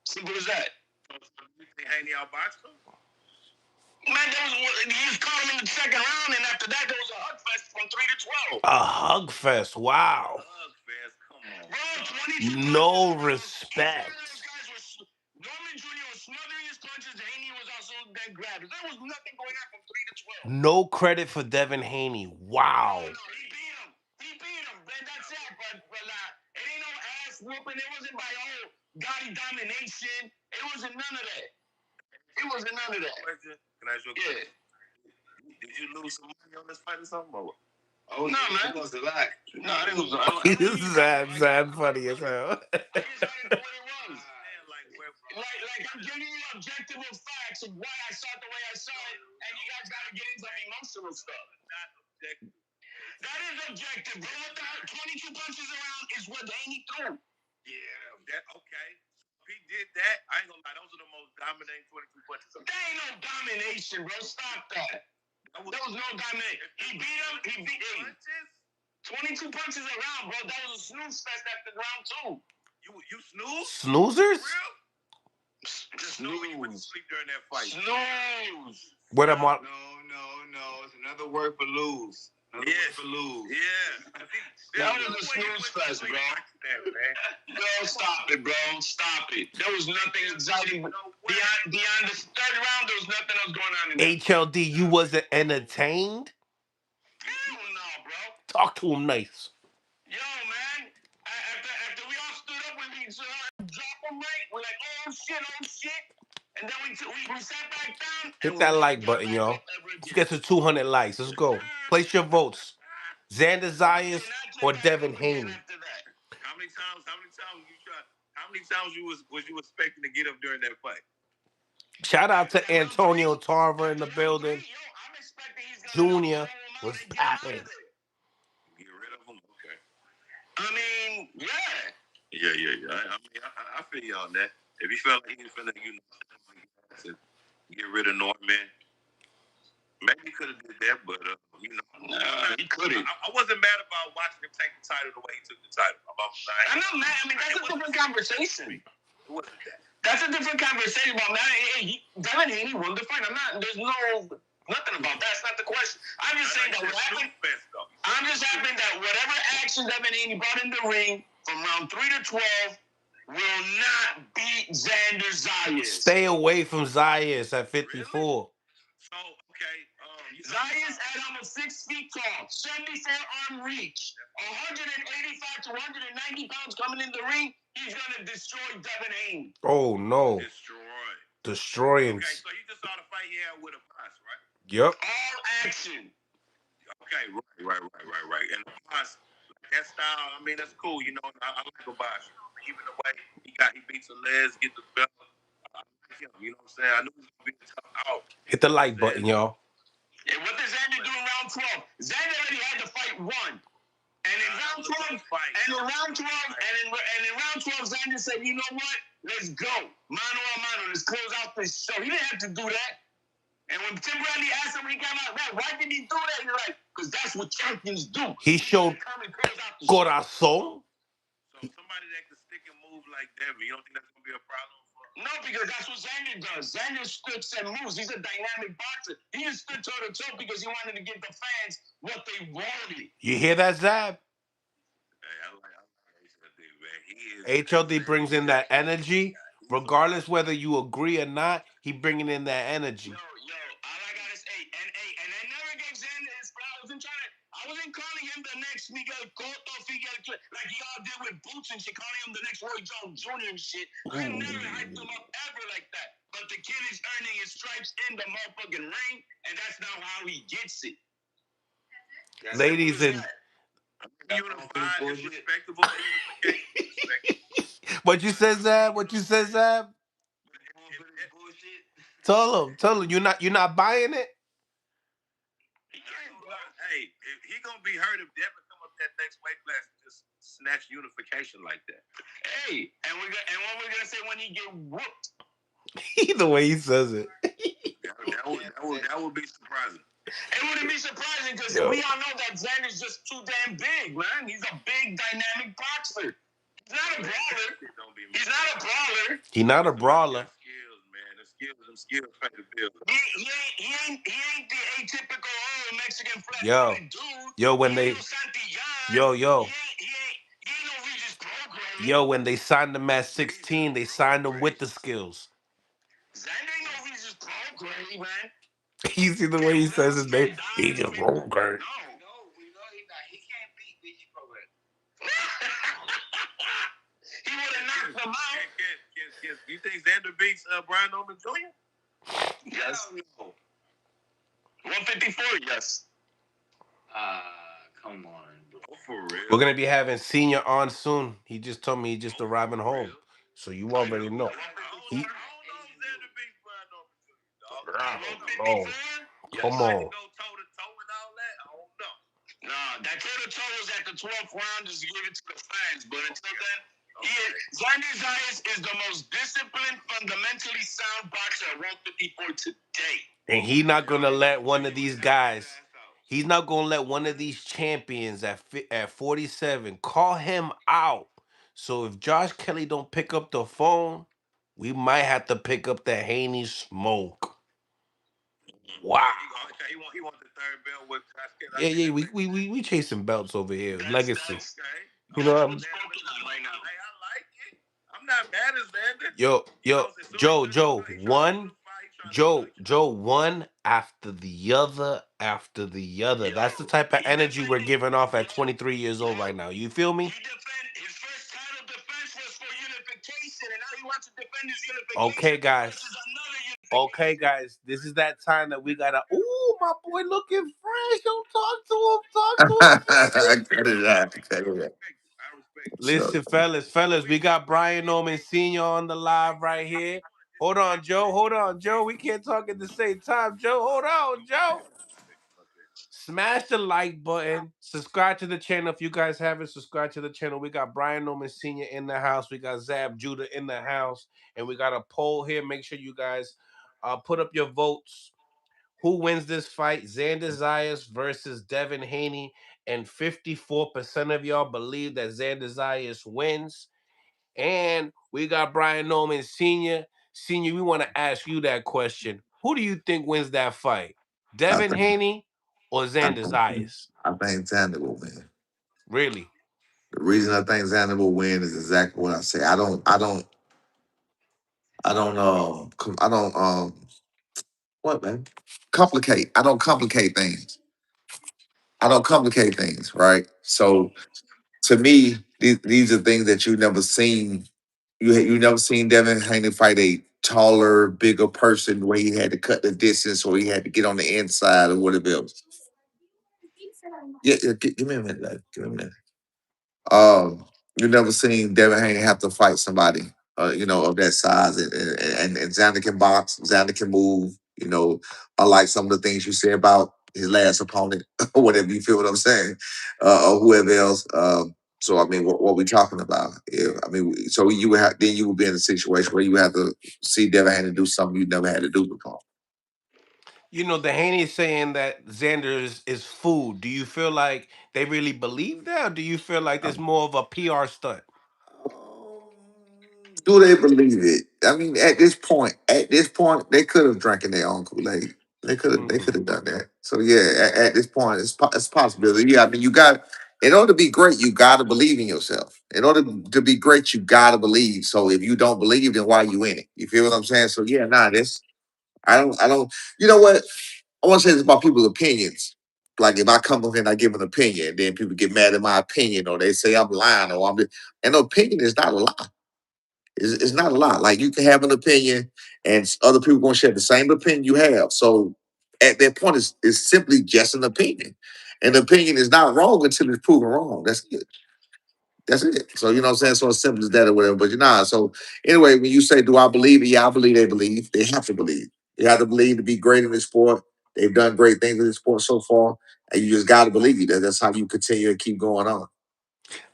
Simple as that. you think Haney outboxed him? Man, he just caught him in the second round, and after that, there was a hug fest from 3 to 12. A hug fest. Wow. Come on. Bro, 22 No punches. respect. Norman Jr. was smothering his punches. Haney was also then grabbing. There was nothing going on from 3 to 12. No credit for Devin Haney. Wow. No, he beat him. Man, that's it. But it ain't no ass whooping. It wasn't by gaudy domination. It wasn't none of that. It wasn't none of that. Can I ask you a question? Did you lose some money on this fight or something? Oh, no, man. You lost a lot. No, I didn't lose a lot. Zad funny as hell. I just had it the way it was. Like I'm giving you objective facts of why I saw it the way I saw it, and you guys gotta get into some emotional stuff. That is objective, bro. What the 22 punches around is what Haney threw. Yeah, okay. He did that. I ain't gonna lie, those are the most dominating 22 punches. That ain't no domination, bro. Stop that. There was no domination. He beat him. He beat him. 22 punches around, bro. That was a snooze fest after round 2. You snooze? Snoozers? Just know when you went to sleep during that fight. Snooze. What am I? No. It's another word for lose. Another word for lose. Yeah. That was a snooze fest, bro. No, stop it, bro. Stop it. There was nothing exciting. Beyond the third round, there was nothing else going on in there. HLD, you wasn't entertained? Hell no, bro. Talk to him nice. Yo, man. After we all stood up, we saw drop him right. We're like, oh shit. And then we sat back down. Hit that like button, y'all. Let's get to 200 likes. Let's go. Place your votes. Xander Zayas or Devin Haney. How many times was you expecting to get up during that fight? Shout out to Antonio Tarver in the building. Junior was popping. Get rid of him? Okay. I mean, yeah. Yeah. I feel you on that. If you felt like he was finna, to get rid of Norman, maybe he could have did that, but he couldn't. I wasn't mad about watching him take the title the way he took the title. I'm not mad. I mean, that's a different conversation. It wasn't that. That's a different conversation about Devin Haney won the fight. There's nothing about that. That's not the question. I'm just saying that what happened. I'm just happy that whatever action Devin Haney brought in the ring from round 3 to 12 will not beat Xander Zayas. Stay away from Zayas at 54. Really? So, okay, Zayas at almost 6 feet tall, 74 arm reach, 185 to 190 pounds coming in the ring. He's gonna destroy Devin Haney. Oh no. Destroying. Okay, so you just saw the fight he had with a boss, right? Yep. All action. Okay, right. And the boss, that style, I mean, that's cool. You know, I like the boss. Even the way he beats the legs, get the belt. I like him. You know what I'm saying? I knew he was gonna be a tough out. Hit the like button, y'all. And what does Xander do in round 12? Xander already had the fight won. And in round 12, and in round 12, Xander said, you know what? Let's go. Mano a mano. Let's close out this show. He didn't have to do that. And when Tim Bradley asked him when he came out, why did he do that? He's like, because that's what champions do. He showed corazón. So somebody that can stick and move like Devin, you don't think that's gonna be a problem for him? No, because that's what Xander does. Xander sticks and moves. He's a dynamic boxer. He just stood toe to toe because he wanted to give the fans what they wanted. You hear that, Zab? Hey, I like HLD, man. HLD brings in that energy, regardless whether you agree or not. He bringing in that energy. Yo, all I gotta say, and I never gave Xander his flowers. I wasn't calling him the next Miguel Cotto, like y'all did with Boots and shit, calling him the next Roy Jones Jr. and shit. I never hyped him up ever like that. But the kid is earning his stripes in the motherfucking ring, and that's not how he gets it. That's ladies and unified is respectable. What you said, Zab? What you said, Zab? Tell him. You're not buying it. Hey, he gonna be hurt if Devin come up that next weight class and just snatch unification like that. Hey, and what we're gonna say when he get whooped? The way he says it. that would be surprising. It wouldn't be surprising because we all know that Xander's just too damn big, man. He's a big, dynamic boxer. He's not a brawler. He's not a brawler. Them skills pay the bill. He ain't the atypical Mexican flat dude. Yo, when they, yo, he ain't no Regis program. Yo, when they signed him at 16, they signed him with the skills. Xander ain't no Regis program, man. You see the way he says his name? He just won't go. No, we know he's not. He can't beat Vici program. He would have knocked him out. You think Xander beats Brian Norman Jr.? Yes. 154, yes. Come on, bro. For real. We're gonna be having Senior on soon. He just told me he just arriving home, so you already know. He. Oh, come on. Nah, that toe-to-toe was at the 12th round just to give it to the fans. But until then, Xander Zayas is the most disciplined, fundamentally sound boxer at 154 today. And he's not gonna let one of these guys. He's not gonna let one of these champions at 47 call him out. So if Josh Kelly don't pick up the phone, we might have to pick up the Haney smoke. Wow. He want the third belt with Josh Kelly. Yeah. We chasing belts over here. Legacy. You know what I mean? Hey, I like it. I'm not mad at Xander. Joe, one after the other. That's the type of energy we're giving off at 23 years old right now. You feel me? His first title defense was for unification, and now he wants to defend his unification. Okay, guys. This is that time that we gotta. Ooh, my boy looking fresh. Don't talk to him. I cut it out. Listen, fellas, we got Brian Norman Sr. on the live right here. Hold on, Joe. We can't talk at the same time, Joe. Hold on, Joe. Smash the like button. Subscribe to the channel if you guys haven't subscribed to the channel. We got Brian Norman Sr. in the house. We got Zab Judah in the house. And we got a poll here. Make sure you guys put up your votes. Who wins this fight? Xander Zayas versus Devin Haney. And 54% of y'all believe that Xander Zayas wins. And we got Brian Norman Sr. Senior, we want to ask you that question. Who do you think wins that fight? Devin Haney or Xander Zayas? I think Xander will win. Really? The reason I think Xander will win is exactly what I say. I don't What, man? Complicate. I don't complicate things. I don't complicate things, right? So to me, these are things that you've never seen. You never seen Devin Haney fight a taller, bigger person where he had to cut the distance or he had to get on the inside or whatever else. Yeah, give me a minute. Give me a minute. You never seen Devin Haney have to fight somebody, of that size, and Xander can box, Xander can move. Unlike some of the things you say about his last opponent, or whatever. You feel what I'm saying, or whoever else. So I mean, what we talking about? Yeah, I mean, so you would have then you would be in a situation where you have to see Devin Haney do something you never had to do before. The Haney is saying that Xander is food. Do you feel like they really believe that, or do you feel like there's more of a PR stunt? Do they believe it? I mean, at this point, they could have drank in their own Kool-Aid. They could have done that. So yeah, at this point, it's a possibility. Yeah, I mean, in order to be great, you got to believe in yourself. In order to be great, you got to believe. So if you don't believe, then why are you in it? You feel what I'm saying? So yeah, this I don't. You know what? I want to say this about people's opinions. Like if I come up here and I give an opinion, then people get mad at my opinion, or they say I'm lying, or an opinion is not a lie. It's not a lot. Like you can have an opinion, and other people gonna share the same opinion you have. So at that point, it's simply just an opinion. An opinion is not wrong until it's proven wrong. That's it. That's it. So you know what I'm saying. So as simple as that or whatever. But you're not. So anyway, when you say, "Do I believe it?" Yeah, I believe they believe. They have to believe. They have to believe to be great in this sport. They've done great things in this sport so far, and you just got to believe that. That's how you continue to keep going on.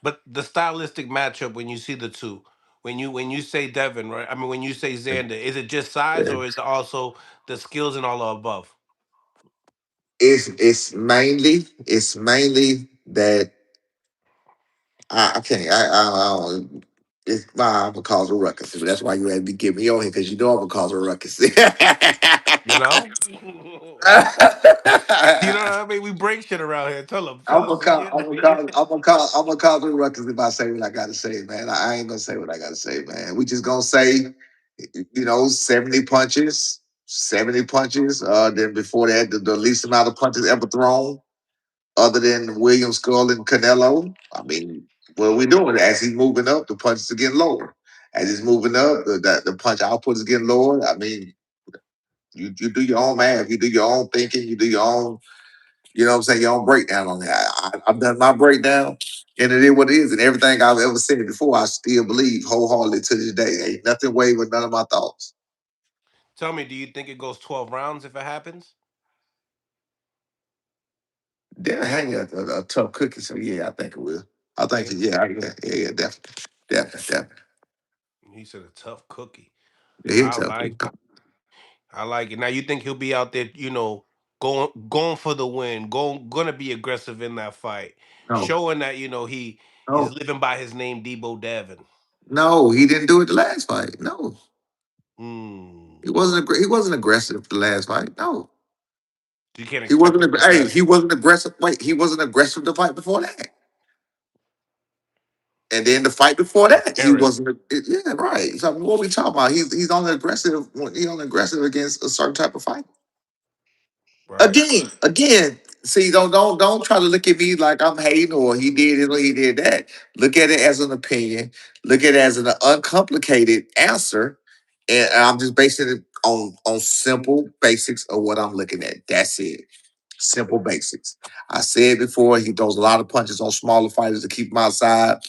But the stylistic matchup when you see the two, when you say Devin, right? I mean, when you say Xander, is it just size Yeah. or is it also the skills and all the above? It's mainly that I can't. I don't. I'm gonna cause a ruckus. But that's why you had to get me on here because you know I'm gonna cause a ruckus. You know, you know what I mean. We break shit around here. Tell I'm us. gonna call. I'm gonna call. I'm gonna call. I'm gonna call the ruckus if I say what I gotta say, man. I ain't gonna say what I gotta say, man. We just gonna say, 70 punches, 70 punches. Then before that, the least amount of punches ever thrown, other than William Skull and Canelo. I mean, what are we doing? As he's moving up, the punches are getting lower. As he's moving up, the punch output is getting lower. I mean, you do your own math, you do your own thinking, you do your own, what I'm saying, your own breakdown on that. I've done my breakdown, and it is what it is. And everything I've ever said before, I still believe wholeheartedly to this day. Ain't nothing wavered, none of my thoughts. Tell me, do you think it goes 12 rounds if it happens? They're hanging a tough cookie, so yeah, I think it will. I You think, think? yeah, definitely. He said a tough cookie. Yeah, he's I tough. like it. I like it. Now you think he'll be out there, going for the win, gonna be aggressive in that fight, No, showing that he's no, living by his name, Debo Devin. no, he didn't do it the last fight. No, Mm. he wasn't aggressive the last fight. No, You can't he expect wasn't. him to Hey, aggressive. he wasn't aggressive. Wait, he wasn't aggressive the fight before that. And then the fight before that, he Aaron, wasn't. Yeah, right. So what we talking about? He's only aggressive. He's only aggressive against a certain type of fight. right? Again. See, don't try to look at me like I'm hating or he did it or he did that. Look at it as an opinion. Look at it as an uncomplicated answer, and I'm just basing it on simple basics of what I'm looking at. That's it. Simple basics. I said before, he throws a lot of punches on smaller fighters to keep him outside.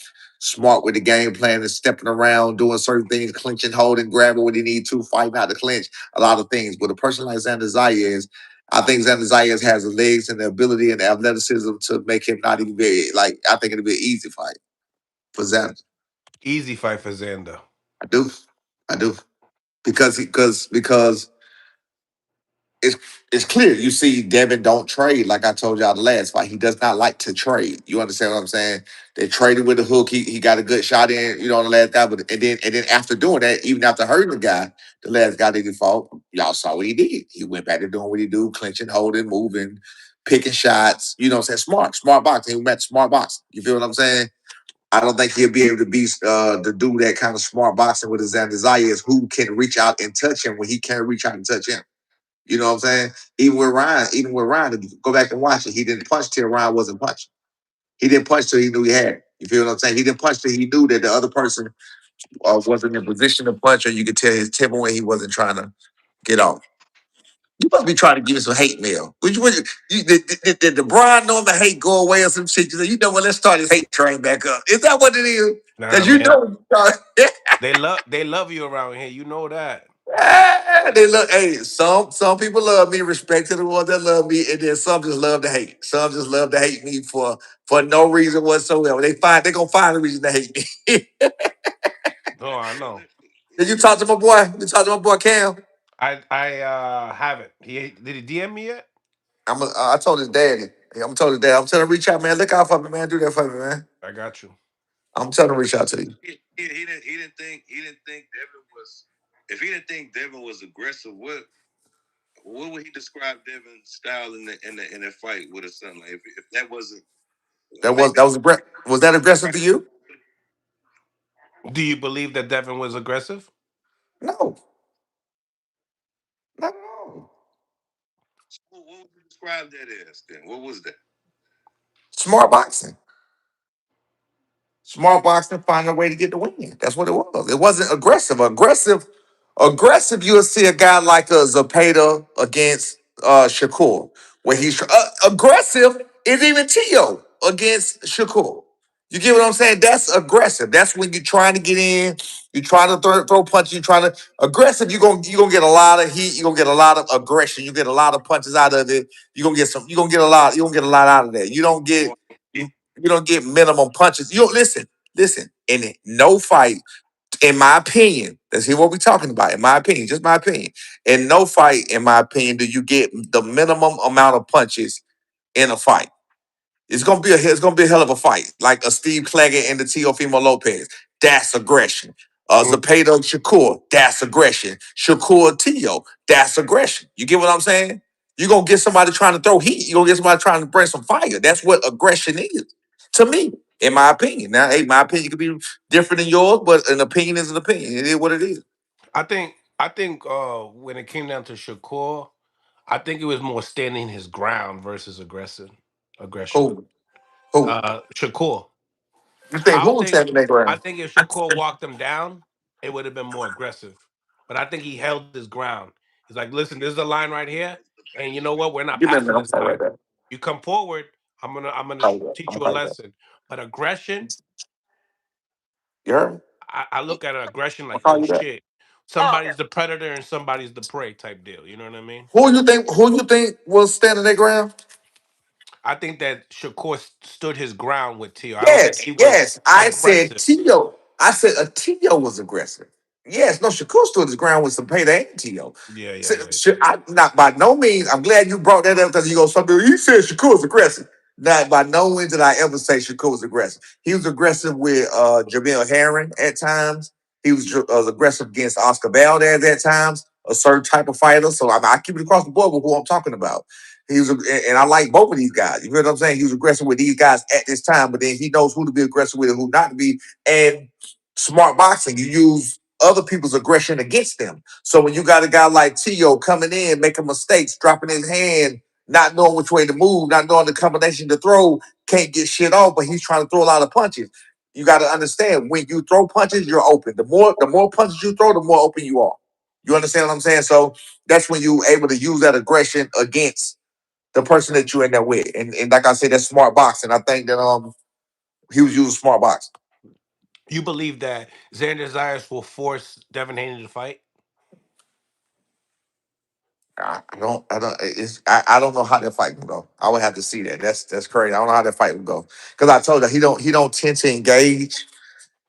Smart with the game plan and stepping around, doing certain things, clinching, holding, grabbing when he need to, fighting out to clinch, a lot of things. But a person like Xander Zayas, I think Xander Zayas has the legs and the ability and the athleticism to make him not even be like. I think it'll be an easy fight for Xander. Easy fight for Xander. I do, I do, because it's it's clear. You see, Devin don't trade like I told y'all the last fight. He does not like to trade. You understand what I'm saying? They traded with the hook. He got a good shot in, on the last guy. But and then after doing that, even after hurting the guy, the last guy that he fought, y'all saw what he did. He went back to doing what he do, clinching, holding, moving, picking shots. You know what I'm saying? Smart boxing. He went smart boxing. You feel what I'm saying? I don't think he'll be able to to do that kind of smart boxing with his Xander Zayas, who can reach out and touch him when he can't reach out and touch him. You know what I'm saying? Even with Ryan, if you go back and watch it, he didn't punch till Ryan wasn't punching. He didn't punch till he knew he had it. You feel what I'm saying? He didn't punch till he knew that the other person wasn't in position to punch, or you could tell his tempo when he wasn't trying to get off. You must be trying to give me some hate mail. Did the Brian Norman hate go away or some shit? You say, what, let's start his hate train back up. Is that what it is? Nah, Because you man. know, They love you around here. You know that. they look. Hey, some people love me, respect to the ones that love me, and then some just love to hate. Some just love to hate me for no reason whatsoever. They gonna find a reason to hate me. Oh, I know. Did you talk to my boy? You talk to my boy Cam? I haven't. He did he DM me yet? I told his daddy. I'm told his dad. I'm telling him reach out, man. Look out for me, man. Do that for me, man. I got you. I'm telling him reach out to you. He didn't think Devin was. If he didn't think Devin was aggressive, what would he describe Devin's style in the fight with his son? Like if that wasn't Was that aggressive to you? Do you believe that Devin was aggressive? No, not at all. what would you describe that as then? What was that? Smart boxing. Smart boxing, find a way to get the win. That's what it was. It wasn't aggressive. Aggressive. You'll see a guy like a Zapata against Shakur, where he's aggressive. Is even Tszyu against Shakur. You get what I'm saying? That's aggressive. That's when you're trying to get in. You're trying to throw punches. You're trying to aggressive. You're gonna get a lot of heat. You're gonna get a lot of aggression. You get a lot of punches out of it. You're gonna get some. You're gonna get a lot. You're gonna get a lot out of that. You don't get minimum punches. You don't listen. Listen. In no fight, in my opinion, let's hear what we're talking about. In my opinion, just my opinion. In no fight, in my opinion, do you get the minimum amount of punches in a fight. It's gonna be a hell of a fight, like a Steve Claggett and the Teofimo Lopez. That's aggression. Mm. Zapata Shakur, that's aggression. Shakur Tio, that's aggression. You get what I'm saying? You're gonna get somebody trying to throw heat. You're gonna get somebody trying to bring some fire. That's what aggression is to me, in my opinion. Now, hey, my opinion could be different than yours, but an opinion is an opinion. It is what it is. I think when it came down to Shakur, I think it was more standing his ground versus aggression. Who? Who? Shakur. You think I don't who think standing their I ground? think if Shakur walked him down, it would have been more aggressive. But I think he held his ground. He's like, listen, there's a line right here, and you know what? We're not Give me a minute. passing I'm this sorry right line. there. You come forward, I'm gonna teach I'm you a sorry right there. lesson. But aggression, You heard me? I look at aggression I'll like, call oh you back. shit, somebody's the predator and somebody's the prey type deal. You know what I mean? Who you think was standing their ground? I think that Shakur stood his ground with Tio. I don't think Yes, he was yes. I said aggressive. Tio. I said a Tio was aggressive. Yes, no, Shakur stood his ground with some payday and Tio. Yeah, yeah, yeah. Not by no means. I'm glad you brought that up because you go something. He said Shakur was aggressive. Not by no means did I ever say Shakur was aggressive. He was aggressive with Jamil Herring at times. He was aggressive against Oscar Valdez at times, a certain type of fighter. So I keep it across the board with who I'm talking about. And I like both of these guys. You know what I'm saying? He was aggressive with these guys at this time, but then he knows who to be aggressive with and who not to be. And smart boxing, you use other people's aggression against them. So when you got a guy like Tio coming in, making mistakes, dropping his hand, not knowing which way to move, not knowing the combination to throw, can't get shit off, but he's trying to throw a lot of punches. You got to understand when you throw punches, you're open. The more punches you throw, the more open you are. You understand what I'm saying? So that's when you're able to use that aggression against the person that you end up with. And like I said, that's smart boxing. I think that he was using smart boxing. You believe that Xander Zayas will force Devin Haney to fight? I don't know how that fight can go. I would have to see that. That's crazy. I don't know how that fight would go. Because I told you he don't tend to engage.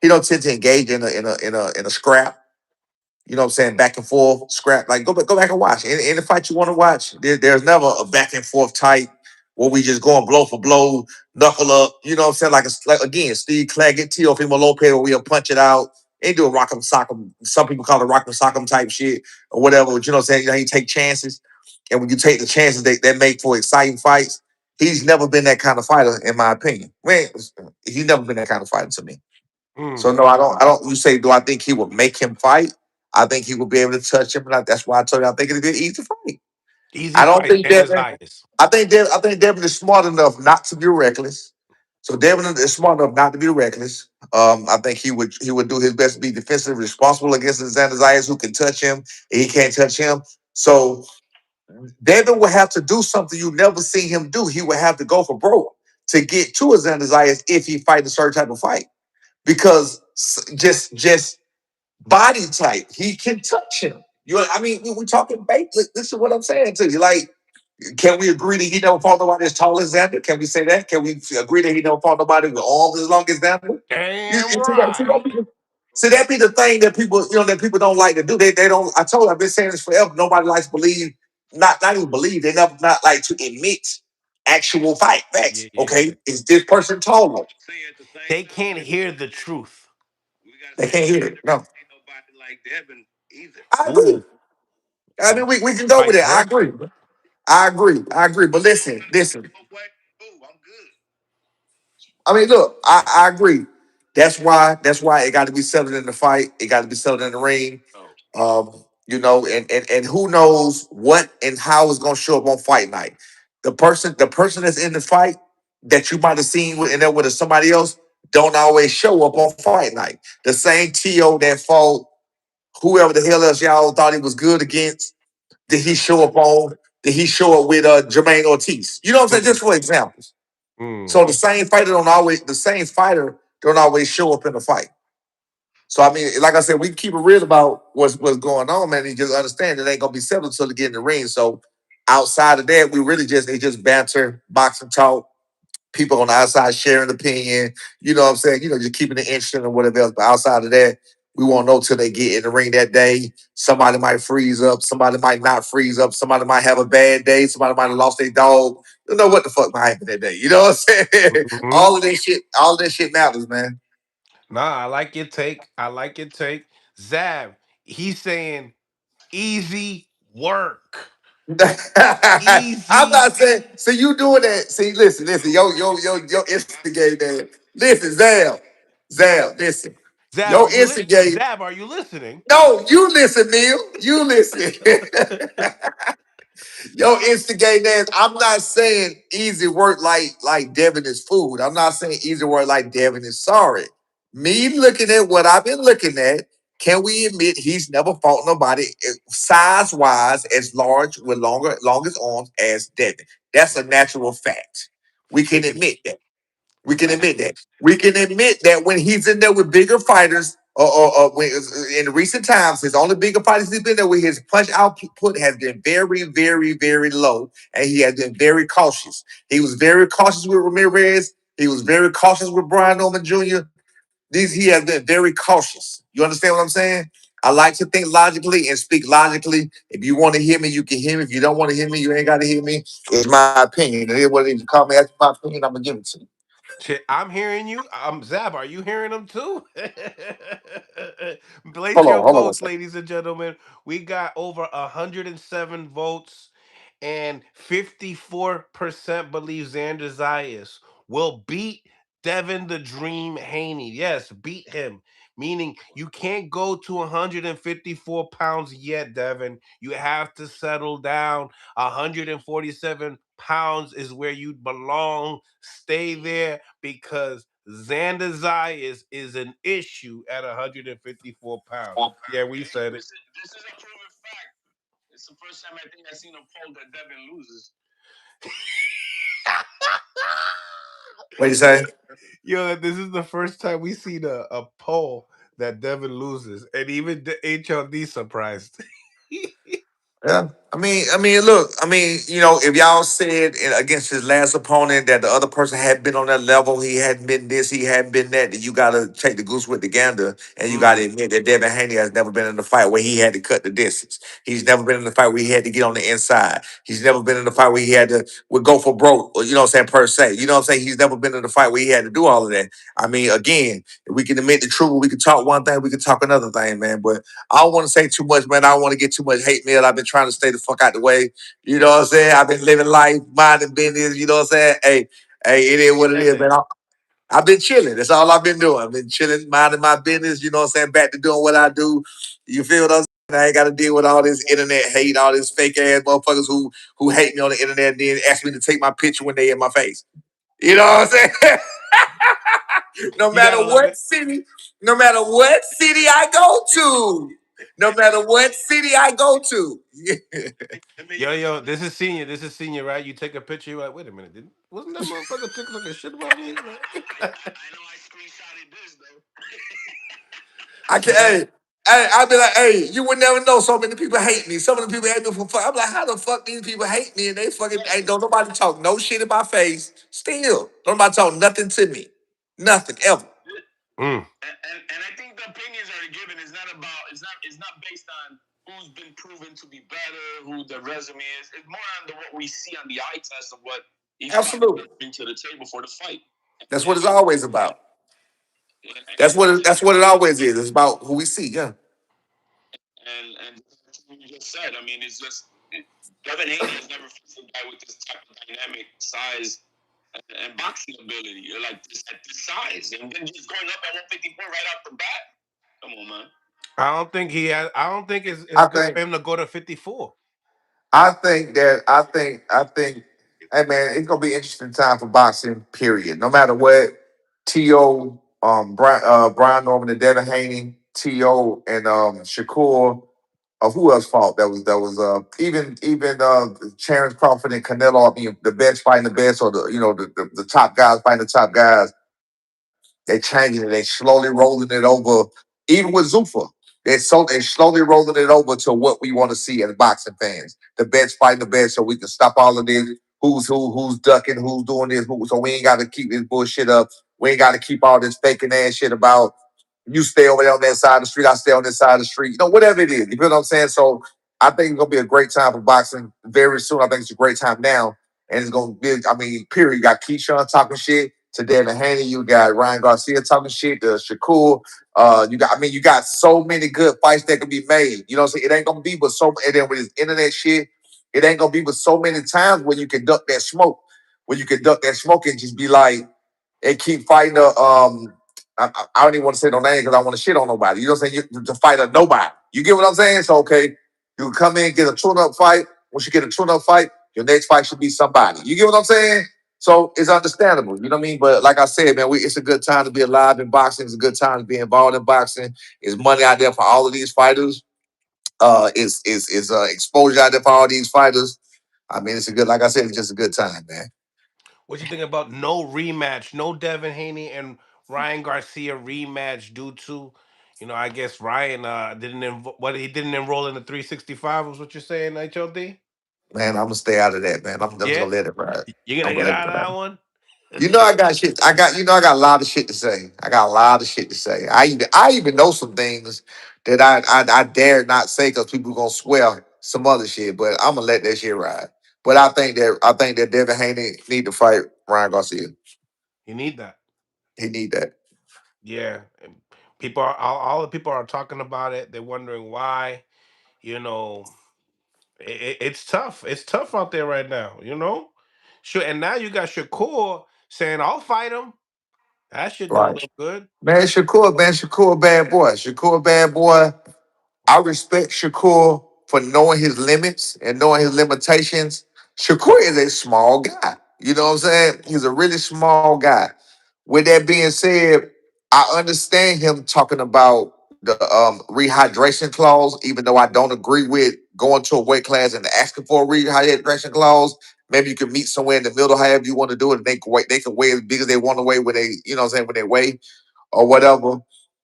He don't tend to engage in a scrap. You know what I'm saying? Back and forth, scrap. Like go back and watch. Any fight you want to watch, there's never a back and forth type where we just going blow for blow, knuckle up. You know what I'm saying? Like again, Steve Claggett, Teofimo Lopez, where we'll punch it out. Ain't do a rock'em sock'em. Some people call it rock'em sock'em type shit or whatever. But you know what I'm saying? He take chances. And when you take the chances that make for exciting fights, he's never been that kind of fighter, in my opinion. Man, he's never been that kind of fighter to me. So Mm. no, I don't. I don't. You say, do I think he would make him fight? I think he would be able to touch him, and that's why I told you I think it'd be an easy fight. Easy I don't fight, think Xander Devin. Zayas. I think Devin is smart enough not to be reckless. So Devin is smart enough not to be reckless. I think he would do his best to be defensive, responsible against Xander Zayas, who can touch him. And he can't touch him. So Devin will have to do something you never seen him do. He would have to go for broke to get to Xander Zayas if he fight a certain type of fight. Because just body type, he can touch him. I mean, we talking bait. This is what I'm saying to you. Like, can we agree that he never fought nobody as tall as Xander? Can we say that? Can we agree that he never fought nobody with arms as long as Xander? Damn You see that? right. See, that be the thing that people, that people don't like to do. They don't. I told you, I've been saying this forever. Nobody likes to believe, not even believe. They never not like to admit actual fight Yeah, facts. yeah. Okay, is this person taller? Say at the same They can't time, hear the truth. we gotta They say can't hear it. No, ain't nobody like Devin either. I agree. Ooh, I mean, we can go with vice it. I versa. agree. I agree. I agree. But listen. Oh, I'm good. I mean, look, I agree. That's why it got to be settled in the fight. It got to be settled in the ring. And who knows what and how it's gonna show up on fight night. The person that's in the fight that you might have seen in there with somebody else don't always show up on fight night. The same T.O. that fought whoever the hell else y'all thought he was good against, did he show up on? Did he show up with Jermaine Ortiz? You know what I'm saying? Mm, Just for examples. mm. So the same fighter don't always show up in the fight. So I mean, like I said, we can keep it real about what's going on, man. And just understand it ain't gonna be settled until they get in the ring. So outside of that, we really it's just banter, boxing talk, people on the outside sharing opinion. You know what I'm saying? Just keeping it interesting or whatever else. But outside of that, we won't know till they get in the ring that day. Somebody might freeze up, somebody might not freeze up, somebody might have a bad day, somebody might have lost their dog. You know what the fuck might happen that day. You know what I'm saying? Hmm. all of that shit matters, man. Nah, I like your take. I like your take. Zav, he's saying easy work. I'm Easy. not saying. See, you doing that. See, listen. Yo, instigate that. Listen, Zam, listen. Zav, Yo, are you instigate. Zav, are you listening? No, you listen, Neil. You listen. Yo, instigate that. I'm not saying easy work like Devin is food. I'm not saying easy work like Devin is sorry. Me looking at what I've been looking at, can we admit he's never fought nobody size wise as large with longest arms as Devin? That's a natural fact. We can admit that. We can admit that. We can admit that when he's in there with bigger fighters, or when, in recent times, his only bigger fighters he's been there with, his punch output has been very, very, very low, and he has been very cautious. He was very cautious with Ramirez. He was very cautious with Brian Norman Jr. He has been very cautious. You understand what I'm saying? I like to think logically and speak logically. If you want to hear me, you can hear me. If you don't want to hear me, you ain't got to hear me. It's my opinion. And it what it is. You call me, ask my opinion, I'm gonna give it to you. Shit, I'm hearing you. Zab, are you hearing them too? Place your Hold on one votes, second. ladies and gentlemen. We got over 107 votes, and 54% believe Xander Zayas will beat Devin the Dream Haney. Yes, beat him. Meaning you can't go to 154 pounds yet, Devin. You have to settle down. 147 pounds is where you belong. Stay there because Xander Zayas is an issue at 154 pounds. Yeah, we said it. This is a proven fact. It's the first time I think I've seen a poll that Devin loses. What you say? Yo, this is the first time we seen a poll that Devin loses, and even the HLD surprised. Yeah. Look, if y'all said against his last opponent that the other person had been on that level, he hadn't been this, he hadn't been that, then you gotta take the goose with the gander, and you gotta Mm. admit that Devin Haney has never been in the fight where he had to cut the distance. He's never been in the fight where he had to get on the inside. He's never been in the fight where he had to would go for broke, or, per se. You know what I'm saying? He's never been in the fight where he had to do all of that. I mean, again, if we can admit the truth, we can talk one thing, we can talk another thing, man. But I don't want to say too much, man. I don't want to get too much hate mail. I've been trying to stay the fuck out the way. You know what I'm saying? I've been living life, minding business. You know what I'm saying? Hey, it is what it is, man. I've been chilling. That's all I've been doing. I've been chilling, minding my business. You know what I'm saying? Back to doing what I do. You feel what I'm saying? I ain't got to deal with all this internet hate, all this fake ass motherfuckers who hate me on the internet and then ask me to take my picture when they in my face. You know what I'm saying? No You matter gotta love what it. city, no matter what city I go to, no matter what city I go to. Yo, this is senior. This is senior, right? You take a picture. You're like, wait a minute, wasn't that motherfucker talking shit about me? Like, I know I screenshotted this though. I can, yeah, I'd be like, hey, you would never know. So many people hate me. Some of the people hate me for fuck. I'm like, how the fuck these people hate me? And they fucking ain't don't nobody talk no shit in my face. Still, don't nobody talk nothing to me, nothing ever. mm. And I think the opinions are given is not about it's not based on who's been proven to be better, who the resume is. It's more on what we see on the eye test of what each fighter Absolutely, brings to the table for the fight. that's what it's always about. That's what it always is. It's about who we see. Yeah, And you just said, I mean, it's just Devin Haney has never faced a guy with this type of dynamic size and boxing ability, like this at this size, and then just going up at 154 right off the bat. Come on, man. I don't think he has. I don't think it's I good think. for him to go to 54. I think, hey man, it's gonna be an interesting time for boxing, period. No matter what, T.O., Brian Norman and Devin Haney, T.O. and Shakur, who else fought? Even Terrence Crawford and Canelo, I mean, the best fighting the best, or the top guys fighting the top guys. They changing it. They slowly rolling it over. Even with Zuffa, they slowly rolling it over to what we want to see as boxing fans. The best fighting the best, so we can stop all of this. Who's who? Who's ducking? Who's doing this? So we ain't got to keep this bullshit up. We ain't got to keep all this faking ass shit about you stay over there on that side of the street. I stay on this side of the street. Whatever it is. You feel what I'm saying? So I think it's gonna be a great time for boxing very soon. I think it's a great time now, and it's gonna be. I mean, period. You got Keyshawn talking shit to Devin Haney. You got Ryan Garcia talking shit to Shakur. You got so many good fights that can be made. You know what I'm saying? It ain't gonna be but so. And then with this internet shit, it ain't gonna be but so many times when you can duck that smoke. When you can duck that smoke and just be like, and keep fighting I don't even want to say no name because I want to shit on nobody. You know what I'm saying? To fight a nobody. You get what I'm saying? So okay, you come in, get a tune-up fight. Once you get a tune-up fight, your next fight should be somebody. You get what I'm saying? So it's understandable. You know what I mean? But like I said, man, it's a good time to be alive in boxing. It's a good time to be involved in boxing. There's money out there for all of these fighters. Is exposure out there for all these fighters. I mean, it's a good, like I said, it's just a good time, man. What you think about no rematch, no Devin Haney and Ryan Garcia rematch due to, I guess Ryan he didn't enroll in the 365 was what you're saying, HLD? Man, I'm gonna stay out of that, man. I'm just Yeah, gonna let it ride. you're I'm gonna gonna get let it out of ride. that one. I got shit. I got a lot of shit to say. I got a lot of shit to say. I even know some things that I dare not say because people gonna swear some other shit. But I'm gonna let that shit ride. But I think that Devin Haney need to fight Ryan Garcia. You need that. He need that. Yeah, and people are all the people are talking about it. They're wondering why. You know, it's tough. It's tough out there right now. Sure. And now you got Shakur saying, "I'll fight him." That shit don't Right. look good. Shakur, bad boy. Shakur, bad boy. I respect Shakur for knowing his limits and knowing his limitations. Shakur is a small guy. You know what I'm saying? He's a really small guy. With that being said, I understand him talking about the rehydration clause, even though I don't agree with going to a weight class and asking for a rehydration clause. Maybe you can meet somewhere in the middle, however you want to do it. And they can weigh as big as they want to weigh when they, you know what I'm saying, when they weigh or whatever.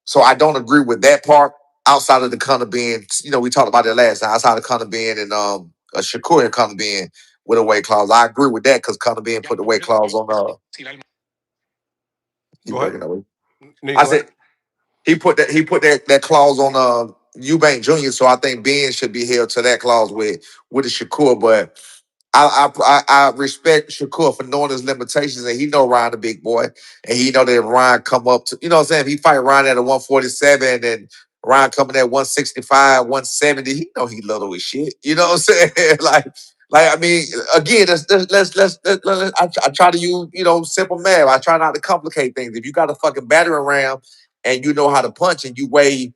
So I don't agree with that part. Outside of the Connor being, we talked about that last time. Outside of Connor being and a Shakur and Connor being with a weight clause, I agree with that because Connor being put the weight clause on. He Go ahead. breaking away. No, you I go ahead. said he put that clause on Eubank Jr. So I think Ben should be held to that clause with the Shakur, but. I respect Shakur for knowing his limitations, and he know Ryan the big boy, and he know that if Ryan come up to, what I'm saying, if he fight Ryan at a 147 and Ryan coming at 165, 170, he know he little as shit. You know what I'm saying? like I mean, again, I try to use simple math. I try not to complicate things. If you got a fucking battering ram and you know how to punch and you weigh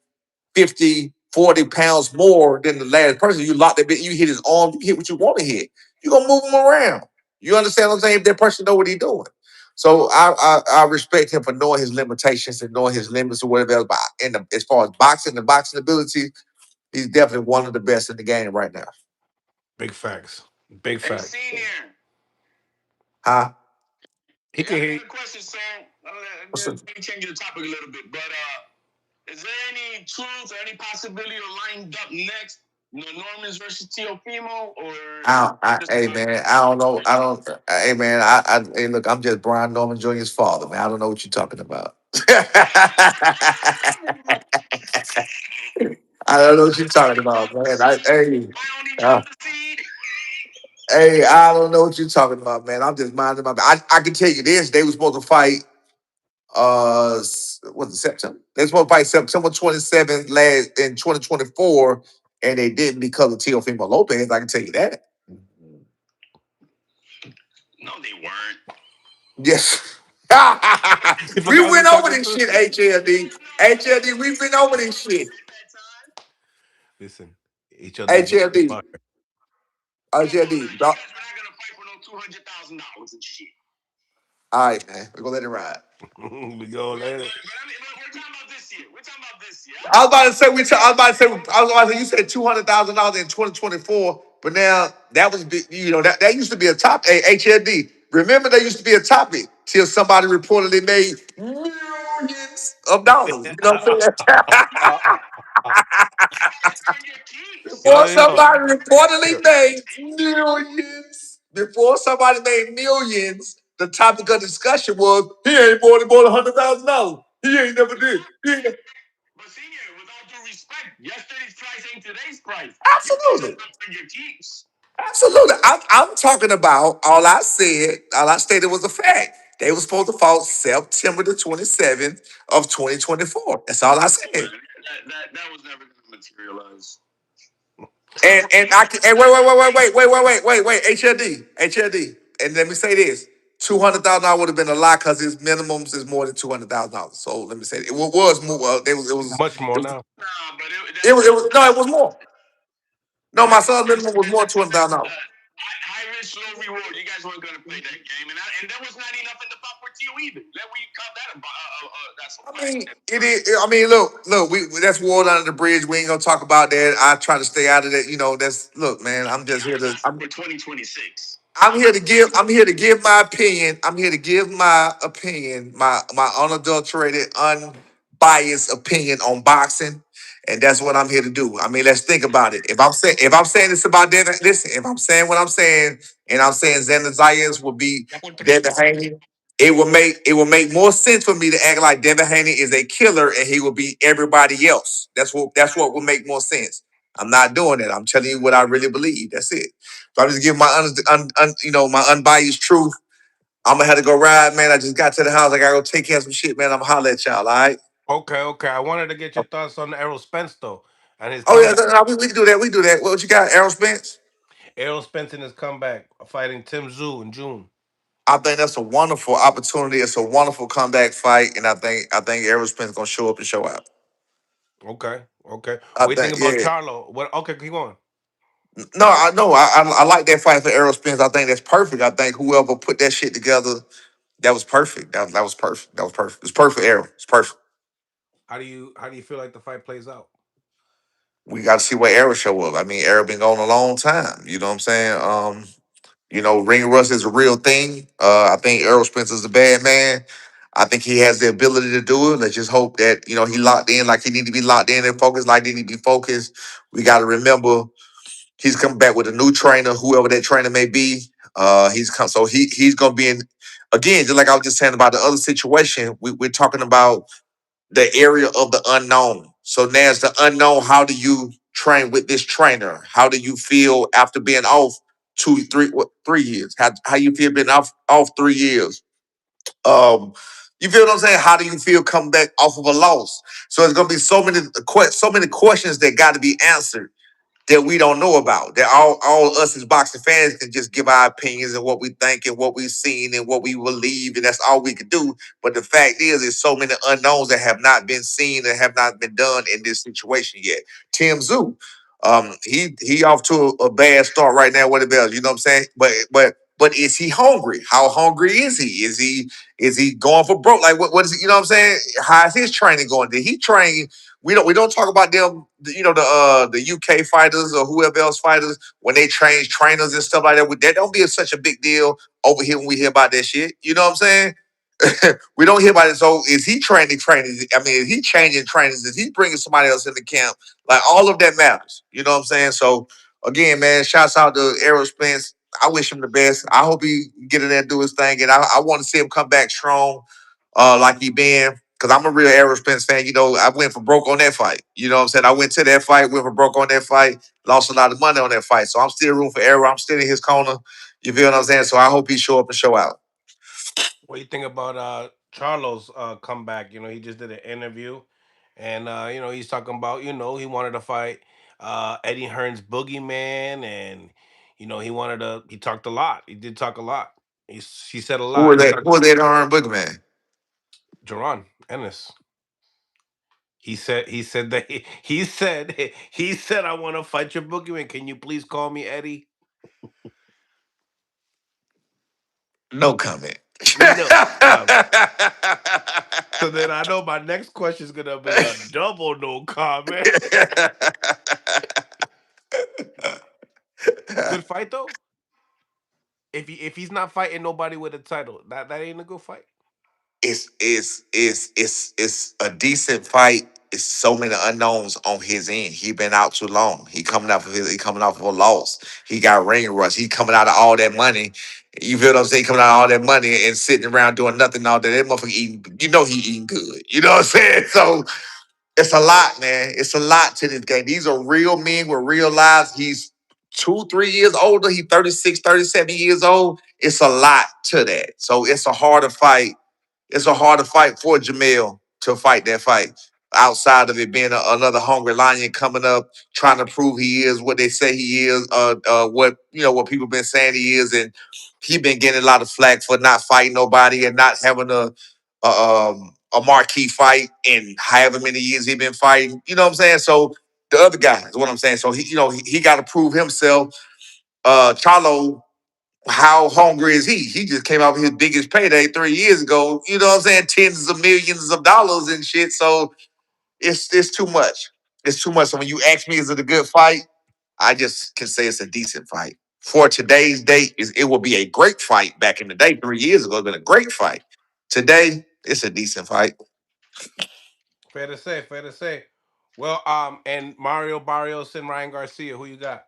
50, 40 pounds more than the last person. You lock that bit, you hit his arm, you hit what you want to hit. You're gonna move him around. You understand what I'm saying? If that person know what he's doing. So I respect him for knowing his limitations and knowing his limits or whatever else. But as far as boxing and boxing ability, he's definitely one of the best in the game right now. Big facts. Big Hey, facts. senior. Huh? He I got can hear. a question, sir. What's Let up? me change the topic a little bit. But is there any truth or any possibility of lined up next? Norman's versus Teofimo, or just Hey man, I don't know. I don't. Hey man, hey, look, I'm just Brian Norman Jr.'s father, man. I don't know what you're talking about. I don't know what you're talking about, man. Uh, I don't know what you're talking about, man. I'm just minding my. I can tell you this: they were supposed to fight. Was it September? They were supposed to fight September 27th last in 2024, and they didn't because of Teofimo Lopez. I can tell you that. no, they weren't. Yes. You We forgot who you went over talking this to? shit, HLD. HLD, we've been over this shit. Listen, HLD just HLD. fire. HLD. You guys were not gonna fight for no $200,000 and shit. All right, man. We're gonna let it ride. We go later. We're talking about this year. We're talking about this year. I was about to say I was about to say you said $200,000 in 2024, but now that was that used to be a top HLD. Remember that used to be a topic till somebody reportedly made millions of dollars. You know what I'm saying? Yo, Before yo, somebody yo. reportedly made millions, before somebody made millions, the topic of discussion was he ain't more than $100,000. He ain't never did. He ain't never. But senior, with all due respect, yesterday's price ain't today's price. You guys are Absolutely. up for your keeps. Absolutely. I'm talking about all I stated was a fact. They were supposed to fall September the 27th of 2024. That's all I said. That was never gonna materialize. And I can and wait, HLD. And let me say this. $200,000 would have been a lot because his minimums is more than $200,000. So let me say it was more. Much more now. Nah, but No, it was more. No, my son's minimum was more than $200,000. high risk, low reward. You guys weren't gonna play that game, and there was not enough in the pot for you either. Let we call that that's a I fact. mean, it is. I mean, look. We that's water under the bridge. We ain't gonna talk about that. I try to stay out of that. That's look, man. I'm just here to. For 2026. I'm here to give. I'm here to give my opinion. I'm here to give my opinion, my unadulterated, unbiased opinion on boxing, and that's what I'm here to do. I mean, let's think about it. If I'm saying this about Devin, listen. If I'm saying what I'm saying, and I'm saying Xander Zayas will be Devin Haney, it will make more sense for me to act like Devin Haney is a killer and he will be everybody else. That's what will make more sense. I'm not doing it. I'm telling you what I really believe. That's it. So I'm just giving my my unbiased truth. I'm gonna have to go ride, man. I just got to the house. I gotta go take care of some shit, man. I'm gonna holler at y'all, all right? Okay. I wanted to get your thoughts on Errol Spence though, and his Oh yeah, comeback. we can do that. We can do that. What you got, Errol Spence? Errol Spence and his comeback, fighting Tim Tszyu in June. I think that's a wonderful opportunity. It's a wonderful comeback fight, and I think Errol Spence gonna show up and show out. Okay. I What do you think, think about yeah. Charlo? What? Okay, keep going. No, I know. I like that fight for Errol Spence. I think that's perfect. I think whoever put that shit together, that was perfect. That was perfect. That was perfect. It's perfect, Errol. It's perfect. How do you feel like the fight plays out? We got to see where Errol show up. I mean, Errol been gone a long time. You know what I'm saying? Ring rust is a real thing. I think Errol Spence is a bad man. I think he has the ability to do it. Let's just hope that he locked in like he need to be locked in and focused like he need to be focused. We got to remember he's coming back with a new trainer, whoever that trainer may be. He's gonna be in again, just like I was just saying about the other situation. We're talking about the area of the unknown. So now it's the unknown. How do you train with this trainer? How do you feel after being off 3 years? How you feel being off 3 years? Um, you feel what I'm saying? How do you feel coming back off of a loss? So it's gonna be so many questions that got to be answered that we don't know about. That all us as boxing fans can just give our opinions and what we think and what we've seen and what we believe, and that's all we can do. But the fact is, there's so many unknowns that have not been seen and have not been done in this situation yet. Tszyu, he off to a bad start right now. What about, you know what I'm saying? But is he hungry? How hungry is he? Is he going for broke? Like what is it? You know what I'm saying? How is his training going? Did he train? We don't talk about them, the UK fighters or whoever else fighters when they change trainers and stuff like that. That don't be such a big deal over here when we hear about that shit. You know what I'm saying? We don't hear about it. So is he training trainers? I mean, is he changing trainers? Is he bringing somebody else in the camp? Like all of that matters. You know what I'm saying? So again, man, shouts out to Errol Spence. I wish him the best. I hope he get in there and do his thing, and I want to see him come back strong, like he been. Because I'm a real Errol Spence fan. You know, I went for broke on that fight. You know what I'm saying? I went to that fight, went for broke on that fight, lost a lot of money on that fight. So I'm still rooting for Errol. I'm still in his corner. You feel what I'm saying? So I hope he show up and show out. What do you think about Charlo's comeback? He just did an interview, and he's talking about he wanted to fight Eddie Hearn's Boogeyman, and he talked a lot. He did talk a lot. He said a Who lot. was that? Who was that Iron Boogeyman? Jerron Ennis. He said that he said I want to fight your Boogeyman. Can you please call me Eddie? No comment. No comment. So then I know my next question is gonna be a double no comment. Good fight though. If he's not fighting nobody with a title, that ain't a good fight. It's a decent fight. It's so many unknowns on his end. He been out too long. He coming off of a loss. He got ring rust. He coming out of all that money. You feel what I'm saying? Coming out of all that money and sitting around doing nothing all day. That motherfucker eating. You know he eating good. You know what I'm saying? So it's a lot, man. It's a lot to this game. These are real men with real lives. He's 2, 3 years older. He 36, 37 years old. It's a lot to that. So it's a harder fight for Jamel to fight that fight. Outside of it being another hungry lion coming up, trying to prove he is what they say he is, what people been saying he is, and he been getting a lot of flack for not fighting nobody and not having a marquee fight in however many years he been fighting. You know what I'm saying? So the other guy is what I'm saying. So he got to prove himself. Charlo, how hungry is he? He just came out with his biggest payday 3 years ago. You know what I'm saying? Tens of millions of dollars and shit. So it's too much. It's too much. So when you ask me, is it a good fight? I just can say it's a decent fight. For today's date, it will be a great fight. Back in the day, 3 years ago, it's been a great fight. Today, it's a decent fight. Fair to say. Fair to say. Well, and Mario Barrios and Ryan Garcia. Who you got?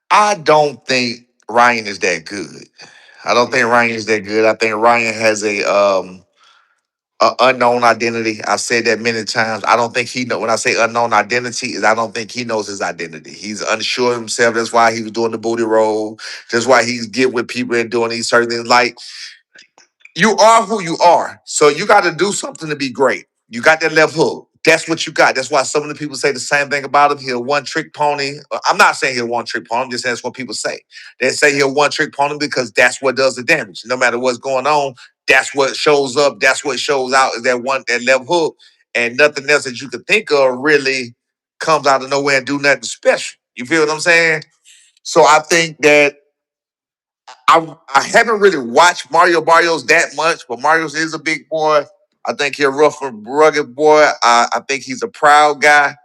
I don't think Ryan is that good. I don't think Ryan is that good. I think Ryan has a unknown identity. I've said that many times. I don't think he know. When I say unknown identity, is I don't think he knows his identity. He's unsure of himself. That's why he was doing the booty roll. That's why he's get with people and doing these certain things. Like, you are who you are. So you got to do something to be great. You got that left hook. That's what you got. That's why some of the people say the same thing about him. He's a one trick pony. I'm not saying he's a one trick pony. I'm just saying that's what people say. They say he's a one trick pony because that's what does the damage. No matter what's going on, that's what shows up. That's what shows out is that left hook. And nothing else that you could think of really comes out of nowhere and do nothing special. You feel what I'm saying? So I think that I haven't really watched Mario Barrios that much, but Marios is a big boy. I think he's a rough and rugged boy. I think he's a proud guy.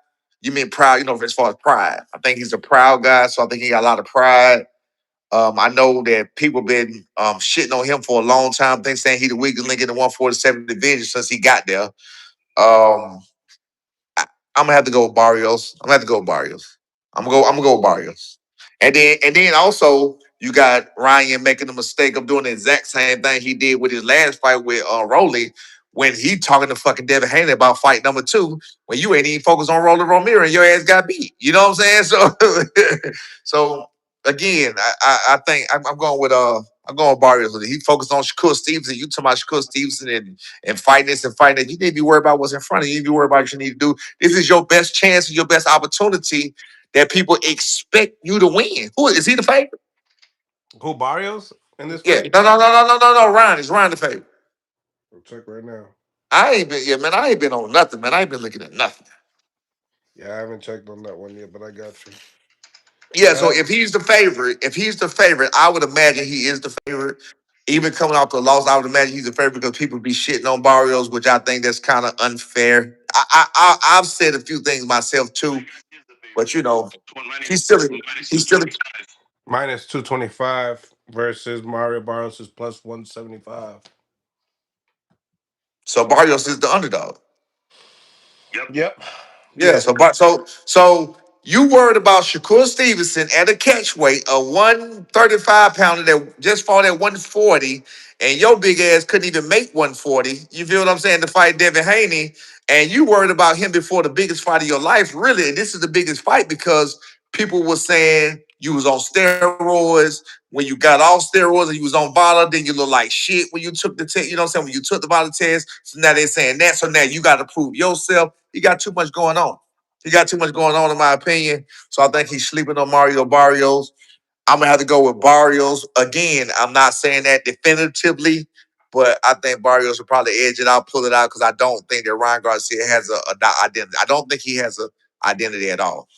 You mean proud, as far as pride. I think he's a proud guy, so I think he got a lot of pride. I know that people been shitting on him for a long time. They saying he the weakest link in the 147 division since he got there. Um, I'm gonna have to go with Barrios. I'm gonna have to go with Barrios. I'm gonna go with Barrios. And then also you got Ryan making the mistake of doing the exact same thing he did with his last fight with Rolly when he talking to fucking Devin Haney about fight number 2 when you ain't even focused on Rolly Romero and your ass got beat. You know what I'm saying? So so again, I think I'm going with I'm going Barrios with it. He focused on Shakur Stevenson. You talking about Shakur Stevenson and fighting this and fighting that. You need to be worried about what's in front of you. You need to be worried about what you need to do. This is your best chance and your best opportunity that people expect you to win. Who is he the favorite? Who, Barrios in this Yeah. fight? No. Ryan. Is Ryan the favorite? I'll check right now. I ain't been, yeah, man. I ain't been on nothing, man. I ain't been looking at nothing. Yeah, I haven't checked on that one yet, but I got you. Yeah, so Uh, if he's the favorite, I would imagine he is the favorite. Even coming off the loss, I would imagine he's the favorite because people be shitting on Barrios, which I think that's kind of unfair. I've said a few things myself too, but you know, he's still he's still minus 225 versus Mario Barrios is plus 175. so Barrios is the underdog. Yep. Yeah, Yeah. so you worried about Shakur Stevenson at a catch weight, a 135 pounder that just fought at 140, and your big ass couldn't even make 140. You feel what I'm saying? To fight Devin Haney, and you worried about him before the biggest fight of your life. Really, and this is the biggest fight because people were saying you was on steroids. When you got off steroids and you was on Vala, then you look like shit when you took the test. You know what I'm saying? When you took the Vala test, so now they're saying that. So now you got to prove yourself. He got too much going on. He got too much going on, in my opinion. So I think he's sleeping on Mario Barrios. I'm gonna have to go with Barrios again. I'm not saying that definitively, but I think Barrios will probably edge it out, pull it out, because I don't think that Ryan Garcia has a identity. I don't think he has a identity at all.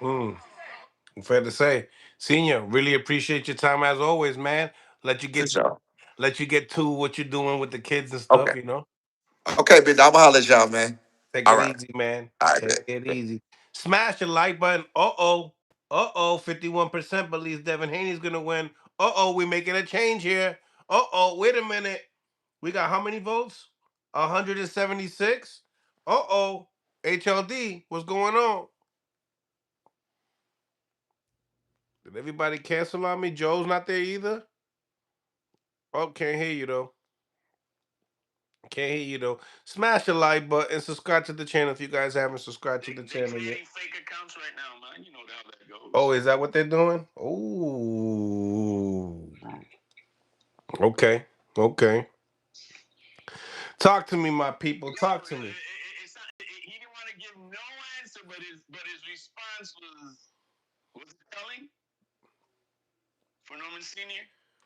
Mm, fair to say. Senior, really appreciate your time as always, man. Let you For get sure. let you get to what you're doing with the kids and Okay. stuff, you know. Okay, bitch. I'm gonna holler at y'all, man. Take All it right. easy, man. All right, Take bet. it easy. Smash the like button. Uh-oh. Uh-oh. 51% believes Devin Haney's gonna win. Uh-oh, we making a change here. Uh-oh, wait a minute. We got how many votes? 176. Uh-oh. HLD, what's going on? Did everybody cancel on me? Joe's not there either? Oh, can't hear you though. Can't hear you though. Smash the like button, subscribe to the channel if you guys haven't subscribed to the channel yet. Fake accounts right now, man. You know how that goes. Oh, is that what they're doing? Oh, okay, okay. Talk to me, my people. Talk to me. He didn't want to give no answer, but his response was it telling for Norman Senior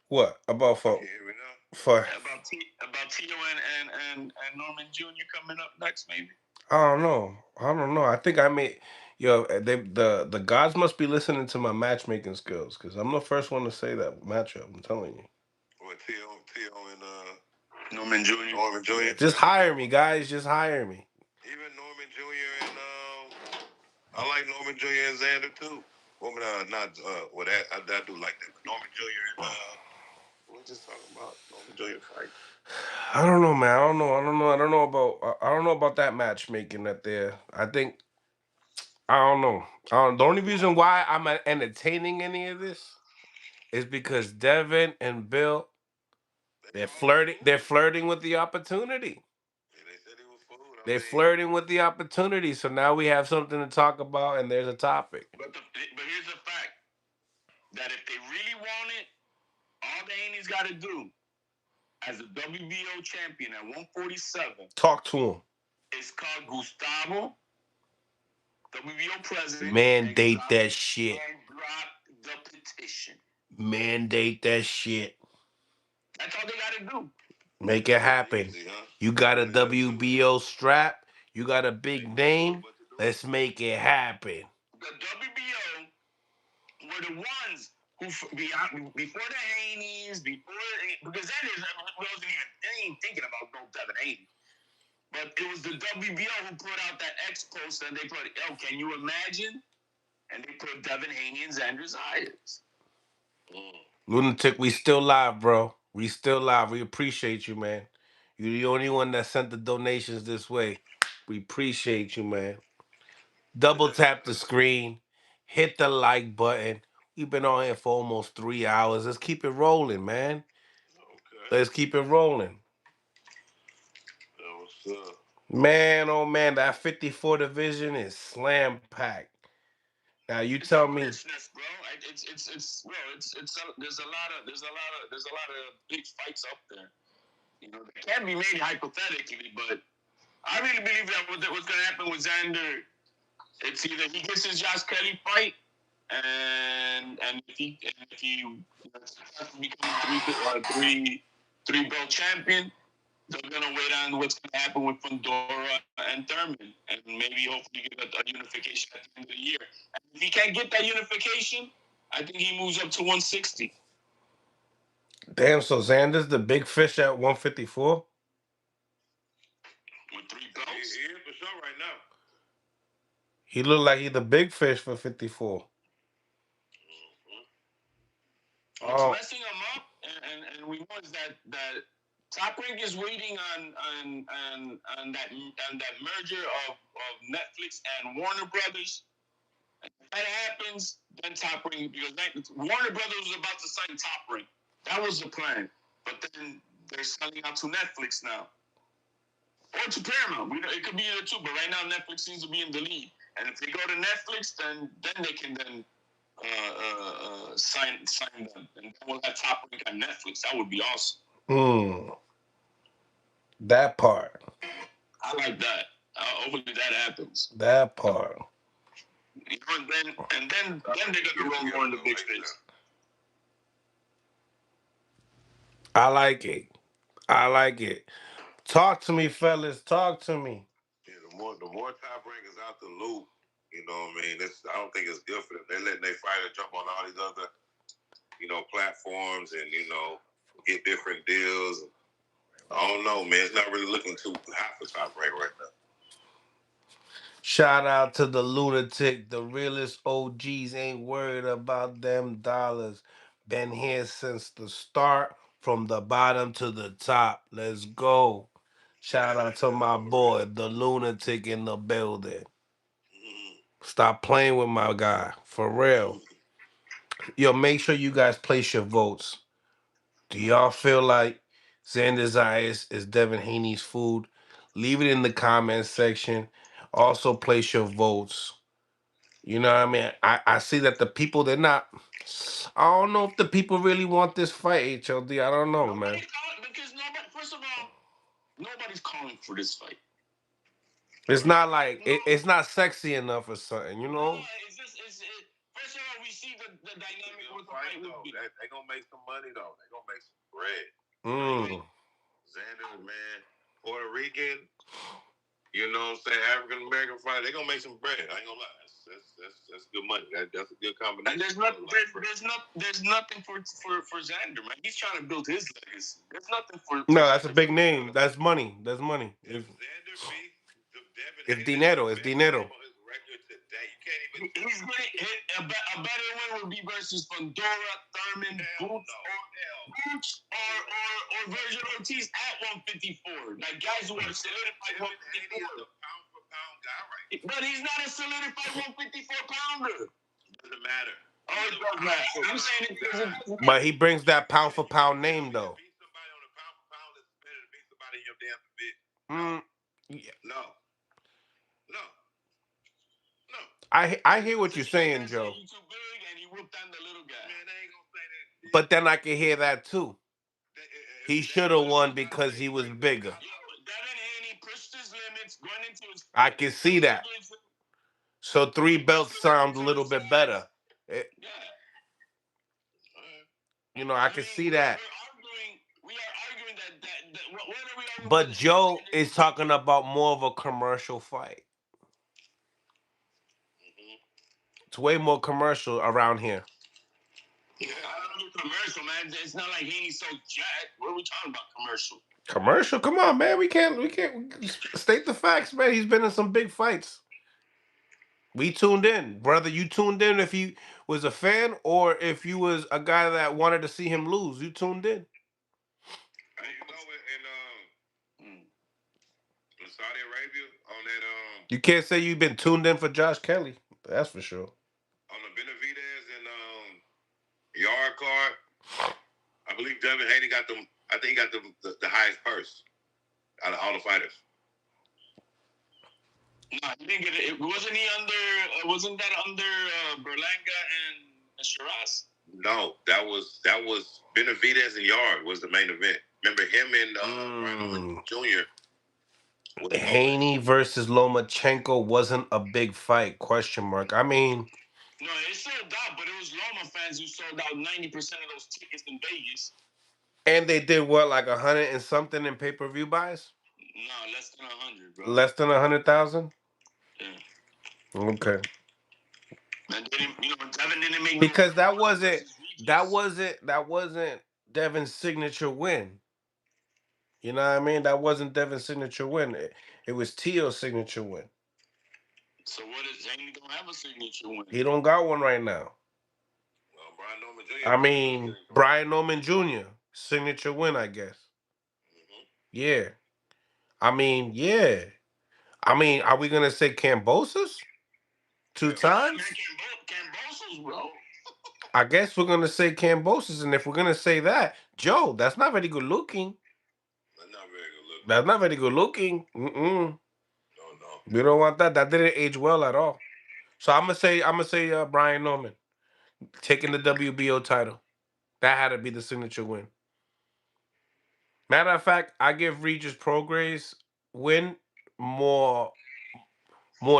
What about for Here we go. for? about Tito and Norman Jr. coming up next, maybe. I don't know. I don't know. I think I made. Yo, the gods must be listening to my matchmaking skills because I'm the first one to say that matchup. I'm telling you. What, Tio and Norman Jr. Norman Jr.? Just hire me, guys. Just hire me. Even Norman Jr. and I like Norman Jr. and Xander too. Woman, not well that I do like that, but Norman Jr. and we're just talking about Norman Jr. fight. I don't know, man. I don't know. I don't know. I don't know about. I don't know about that matchmaking that there. I think I don't know. The only reason why I'm entertaining any of this is because Devin and Bill they're flirting. They're flirting with the opportunity. Yeah, they said he was food. They're flirting with the opportunity. So now we have something to talk about, and there's a topic. But here's the fact that if they really want it, all the Haney's got to do as a WBO champion at 147 Talk to him. is called Gustavo, WBO president, Mandate that shit. and drop the petition. Mandate that shit. That's all they got to do. Make it happen. Easy, huh? You got a WBO strap. You got a big name. Let's make it happen. The WBO were the ones who, before the Haneys, because that wasn't even thinking about no Devin Haney. But it was the WBO who put out that X post and they put, can you imagine? And they put Devin Haney and Xander Zayas. Lunatic, we still live, bro. We still live. We appreciate you, man. You're the only one that sent the donations this way. We appreciate you, man. Double tap the screen. Hit the like button. We've been on here for almost 3 hours. Let's keep it rolling, man. Okay. Let's keep it rolling. That was Man, oh man, that 54 division is slam packed. Now you It's tell me. fierceness, bro. Bro. There's a lot of big fights up there. You know, they can be made hypothetically, but I really believe that what's going to happen with Xander, it's either he gets his Josh Kelly fight, and if he becomes three belt champion, they're gonna wait on what's gonna happen with Fundora and Thurman, and maybe hopefully get a unification at the end of the year. And if he can't get that unification, I think he moves up to 160. Damn, so Xander's the big fish at 154? With 3 belts. He is for sure right now. He look like he's the big fish for 54. What's messing him up, and we know is that Top Rank is waiting on that merger of Netflix and Warner Brothers. And if that happens, then Top Rank, because Warner Brothers was about to sign Top Rank. That was the plan. But then they're selling out to Netflix now. Or to Paramount. It could be either two, but right now Netflix seems to be in the lead. And if they go to Netflix, then they can sign them. And then we'll have Top Rank on Netflix. That would be awesome. That part. I like that. Hopefully that happens. That part. You know, and then they're gonna roll more in the big space. I like it. I like it. Talk to me, fellas. Talk to me. Yeah, the more Top Rank is out the loop, you know what I mean? I don't think it's good for them. They're letting their fighter jump on all these other, platforms and, get different deals. I don't know, man. It's not really looking too hot for Top Rank right now. Shout out to the lunatic. The realest OGs ain't worried about them dollars. Been here since the start, from the bottom to the top. Let's go. Shout out to my boy, the lunatic in the building. Stop playing with my guy. For real. Yo, make sure you guys place your votes. Do y'all feel like Xander Zayas is Devin Haney's food? Leave it in the comment section. Also, place your votes. You know what I mean? I see that the people, they're not. I don't know if the people really want this fight, HLD. I don't know, man. Because first of all, nobody's calling for this fight. It's not like, it's not sexy enough or something, you know? No, first of all, we see the dynamic with the fight. They're going to make some money, though. They're going to make some bread. Xander, man, Puerto Rican, you know what I'm saying, African-American fighter, they're going to make some bread. I ain't going to lie. That's good money. That's a good combination. And there's nothing for Xander, man. He's trying to build his legacy. There's nothing for No, that's a big name. That's money. That's money. If Xander beats Devin, it's dinero. It's dinero. He's a better win would be versus Fundora, Thurman, Boots, or Virgil Ortiz at 154. Like guys who are solidified 154. But he's not a solidified 154 pounder. Doesn't matter. Oh, it does matter. I'm saying it doesn't. But he brings that pound for pound name, though. Beat somebody on a pound for pound is better than beat somebody in your damn division. No. I hear what you're saying, Joe. He's too big and he whooped on the little guy. Man, they ain't gonna say that. But then I can hear that too. He should have won because he was bigger. Devin Haney pushed his limits, going into his. I can see that. So 3 belts sound a little bit better. You know, I can see that. We are arguing that what are we arguing? But Joe is talking about more of a commercial fight. It's way more commercial around here. Yeah, I don't do commercial, man. It's not like Haney's so jacked. What are we talking about commercial? Commercial? Come on, man. We can't state the facts, man. He's been in some big fights. We tuned in. Brother, you tuned in if you was a fan or if you was a guy that wanted to see him lose. You tuned in. In Saudi Arabia, on that You can't say you've been tuned in for Josh Kelly. That's for sure. On the Benavidez and yard card, I believe Devin Haney got them. I think he got the highest purse out of all the fighters. No, he didn't get it. Wasn't he under? Wasn't that under Berlanga and Shiraz? No, that was Benavidez and Yard was the main event. Remember him and Ryan Jr. Haney versus Lomachenko wasn't a big fight? Question mark. I mean, no, it sold out, but it was Loma fans who sold out 90% of those tickets in Vegas. and they did what, like 100 and something in pay-per-view buys? No, less than 100, bro. Less than 100,000. Yeah. Okay. And Devin didn't make Because no that money wasn't versus Regis. that wasn't Devin's signature win. You know what I mean? That wasn't Devin's signature win. It was Teo's signature win. So what is Haney don't have a signature win? He don't got one right now. Well, Brian Norman Jr. I mean, Brian Norman Jr. signature win, I guess. Yeah. I mean, yeah. I mean, are we gonna say Cambosos? 2 times? Cambosos, bro. I guess we're gonna say Cambosos, and if we're gonna say that, Joe, that's not very good looking. That's not very good looking. That's not very good looking. No. We don't want that. That didn't age well at all. So I'm gonna say Brian Norman taking the WBO title. That had to be the signature win. Matter of fact, I give Regis Prograis win more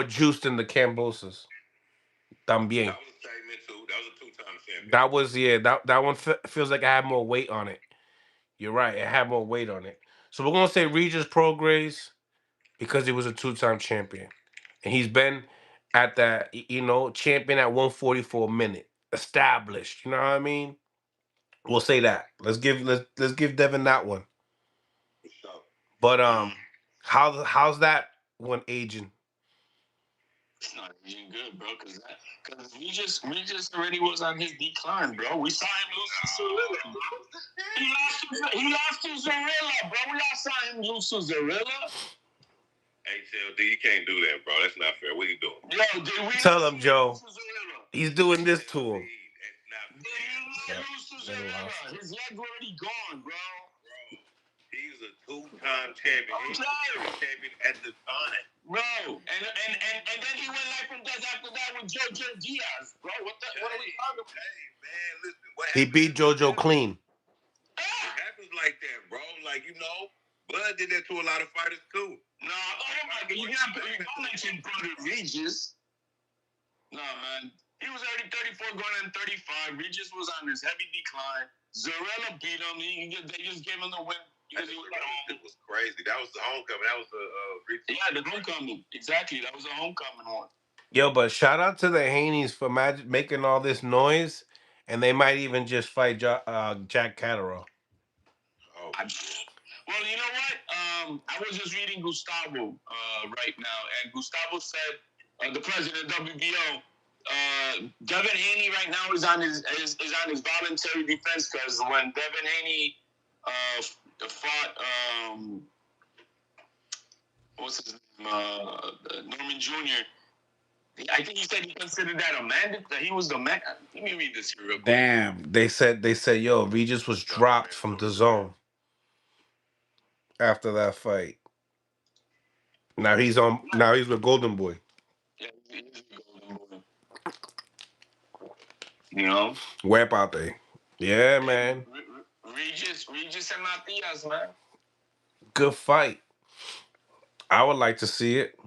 juice than the Cambosas. También. That was a segment too. That was a 2-time champion. That was that one feels like I had more weight on it. You're right, it had more weight on it. So we're gonna say Regis Prograis because he was a 2-time champion, and he's been at that champion at 144 a minute, established. You know what I mean? We'll say that. Let's give Devin that one. But how's that one aging? It's not aging good, bro, because Regis already was on his decline, bro. We saw him lose to Zorilla, bro. He lost to Zorilla, bro. We all saw him lose to Zorilla. HLD, you can't do that, bro. That's not fair. What are you doing? Yo, did we Tell him, Joe. He's doing this to him. His leg's already gone, bro. He's a 2-time champion. He was a champion at the time. Bro, and then he went life and death after that with Jojo Diaz, bro. What are we talking about? Hey, man, listen. He beat Jojo clean. It happens like that, bro. Like, Bud did that to a lot of fighters, too. No, oh my God. You're not mentioning Brother Regis. No, man. He was already 34 going on 35. Regis was on his heavy decline. Zorella beat him. They just gave him the win. It was crazy. That was the homecoming. That was the the homecoming. Exactly. That was a homecoming one. Yo, but shout out to the Haneys for making all this noise, and they might even just fight Jack Catterall. Oh. Well, you know what? I was just reading Gustavo right now, and Gustavo said, the president of WBO, Devin Haney right now is on his voluntary defense because when Devin Haney fought what's his name, Norman Jr. I think he said he considered that a mandate, that he was the man. Let me read this here real quick. Damn, they said yo, Regis was dropped from the zone after that fight. Now he's with Golden Boy. Yeah, he's a Golden Boy. You know? Where out there? Yeah, man. Regis and Matias, man. Good fight. I would like to see it.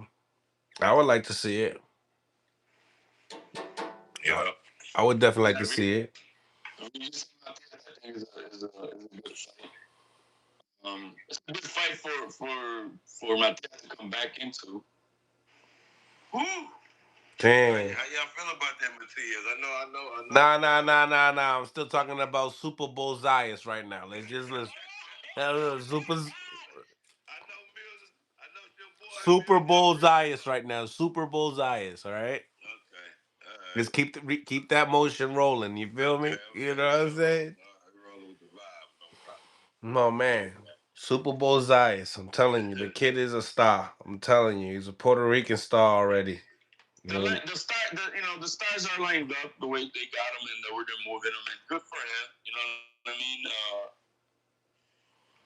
Yeah. I would definitely like to see it. Regis and Matias, I think, is a good fight. It's a good fight for Matias to come back into. Woo! Damn. How y'all feel about that, Matias? I know. Nah. I'm still talking about Super Bowl Zayas right now. Let's just listen. Super Bowl Zayas right now. Super Bowl Zayas, all right? Okay. All right. Just keep that motion rolling. You feel me? You know what I'm saying? Rolling with the vibe, no problem. No, man. Super Bowl Zayas. I'm telling you, the kid is a star. I'm telling you, he's a Puerto Rican star already. The stars are lined up the way they got him and the way they're moving him, and good for him. You know what I mean?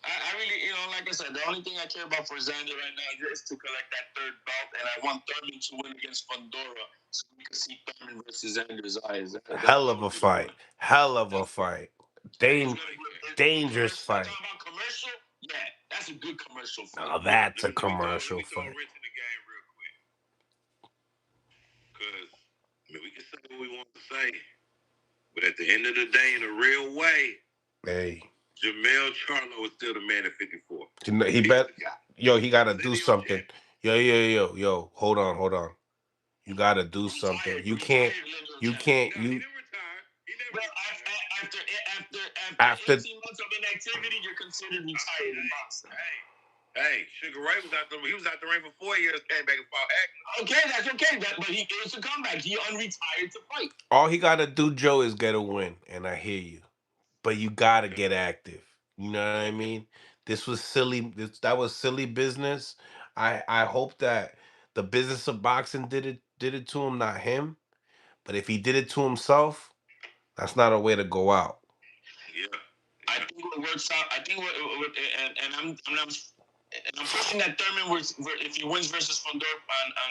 I really, like I said, the only thing I care about for Xander right now is to collect that third belt, and I want Thurman to win against Fundora so we can see Thurman versus Xander's eyes. Hell of a fight. Hell of a fight. Dangerous fight. Talking about commercial? Yeah, that's a good commercial fight. Now that's a Let me commercial throw a fight. wrench in the game real quick. Because, we can say what we want to say. But at the end of the day, in a real way, Hey. Jamel Charlo is still the man at 54. He bet. Yo, he got to do something. Yo. Hold on. You got to do something. You can't. He never retired. After 18 months of inactivity, you're considered retired in boxing. Hey, Sugar Ray was out the ring for 4 years, came back and fought Hackman. Okay, that's okay. But it was a comeback. He unretired to fight. all he got to do, Joe, is get a win, and I hear you. But you got to get active. You know what I mean? This was silly. That was silly business. I hope that the business of boxing did it to him, not him. But if he did it to himself, that's not a way to go out. Yeah. I think what works out. I think I'm pushing that Thurman if he wins versus Fundor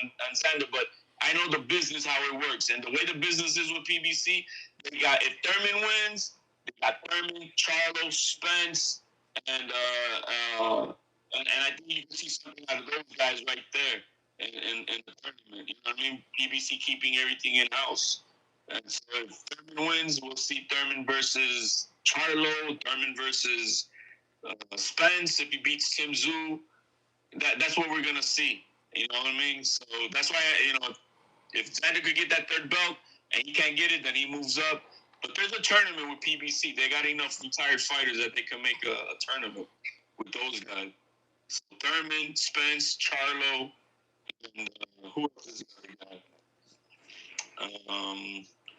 on Xander, but I know the business how it works, and the way the business is with PBC, they got if Thurman wins, they got Thurman, Charlo, Spence, and I think you can see something out of those guys right there in the tournament. You know what I mean? PBC keeping everything in house. And so if Thurman wins, we'll see Thurman versus Charlo, Thurman versus Spence. If he beats Tszyu, that's what we're gonna see. You know what I mean? So that's why if Xander could get that third belt and he can't get it, then he moves up. But there's a tournament with PBC. They got enough retired fighters that they can make a tournament with those guys. So Thurman, Spence, Charlo, and who else is the other guy?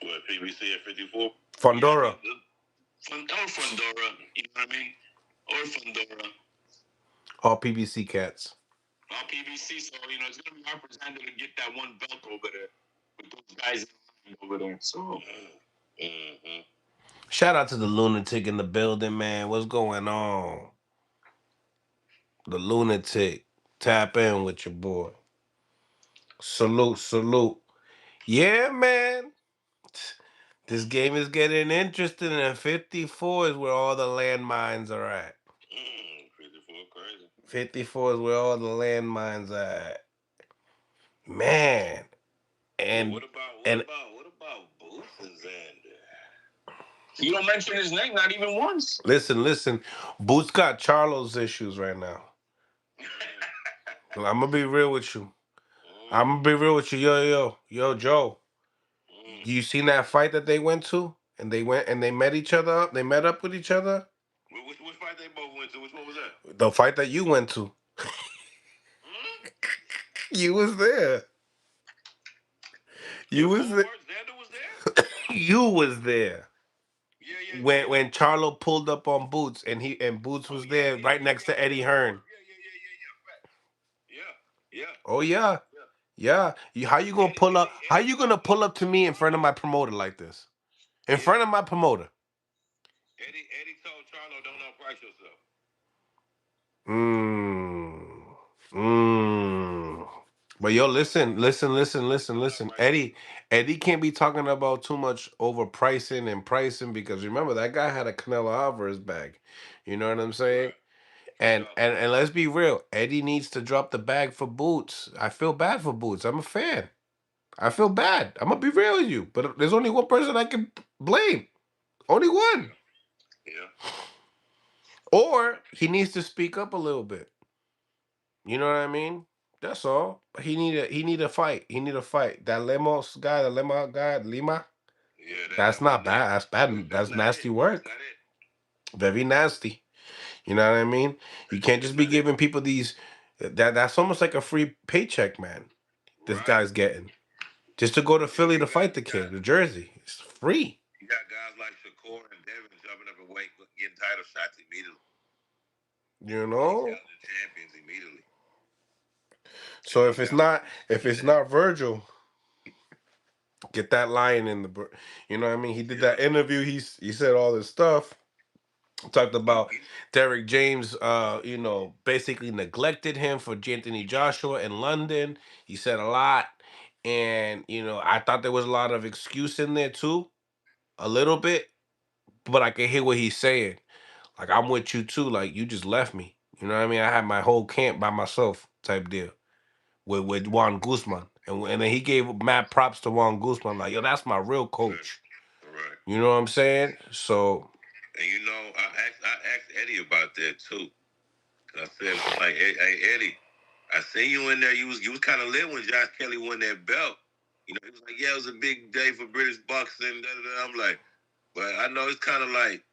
What, PBC at 54? Fundora. Or Fundora, you know what I mean? Or Fundora. All PBC cats. All PBC, so it's gonna be hard for Xander to get that one belt over there with those guys over there. So Shout out to the lunatic in the building, man. What's going on? The lunatic. Tap in with your boy. Salute. Yeah, man. This game is getting interesting, and 54 is where all the landmines are at. 54 crazy. 54 is where all the landmines are at. Man. And what about Boots and Xander? you don't mention his name, not even once. Listen. Boots got Charlo's issues right now. I'm gonna be real with you. Yo, Joe. You seen that fight that they went to, and they met each other up. They met up with each other. Which fight they both went to? Which one was that? The fight that you went to. You was there. You was there. Xander was there. You was there. Yeah. When Charlo pulled up on Boots, and Boots was there right next to Eddie Hearn. Yeah. Oh yeah. How you gonna pull up? How you gonna pull up to me in front of my promoter like this? In front of my promoter. Eddie told Charlo, "Don't outprice yourself." But yo, listen. Eddie can't be talking about too much overpricing and pricing, because remember that guy had a Canelo Alvarez bag. You know what I'm saying? And let's be real, Eddie needs to drop the bag for Boots. I feel bad for Boots. I'm a fan. I feel bad. I'm gonna be real with you, but there's only one person I can blame. Only one. Yeah. Or he needs to speak up a little bit. You know what I mean? That's all. He need a fight. He need a fight. That Lema guy, Lima. Yeah. That's not bad. That's bad. That's nasty work. Very nasty. You know what I mean? You can't just be giving people these. That's almost like a free paycheck, man. This guy's getting just to go to Philly to fight the kid, the Jersey. It's free. You got guys like Shakur and Devin jumping up and getting title shots immediately. You know. Champions immediately. So if it's not Virgil, get that lion in the. You know what I mean? He did that interview. He said all this stuff. Talked about Derek James, basically neglected him for Anthony Joshua in London. He said a lot. And, I thought there was a lot of excuse in there too, a little bit, but I can hear what he's saying. Like, I'm with you too. Like, you just left me. You know what I mean? I had my whole camp by myself type deal with Juan Guzman. And then he gave mad props to Juan Guzman. Like, yo, that's my real coach. Right. You know what I'm saying? So, And I asked Eddie about that too. I said, I'm like, hey Eddie, I seen you in there. You was kind of lit when Josh Kelly won that belt. He was like, yeah, it was a big day for British boxing. Da, da, da. I'm like, but I know it's kind of like,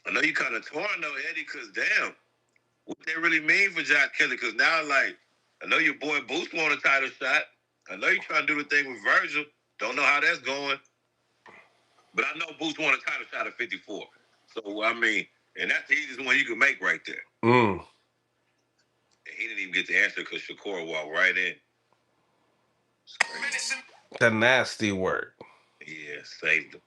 I know you kind of torn though, Eddie, because damn, what that really mean for Josh Kelly? Because now, like, I know your boy Boots won a title shot. I know you trying to do the thing with Virgil. Don't know how that's going. But I know Boots won a title shot at 54. So, I mean, and that's the easiest one you can make right there. mm. And he didn't even get the answer because Shakur walked right in. The nasty word. Yeah, saved him.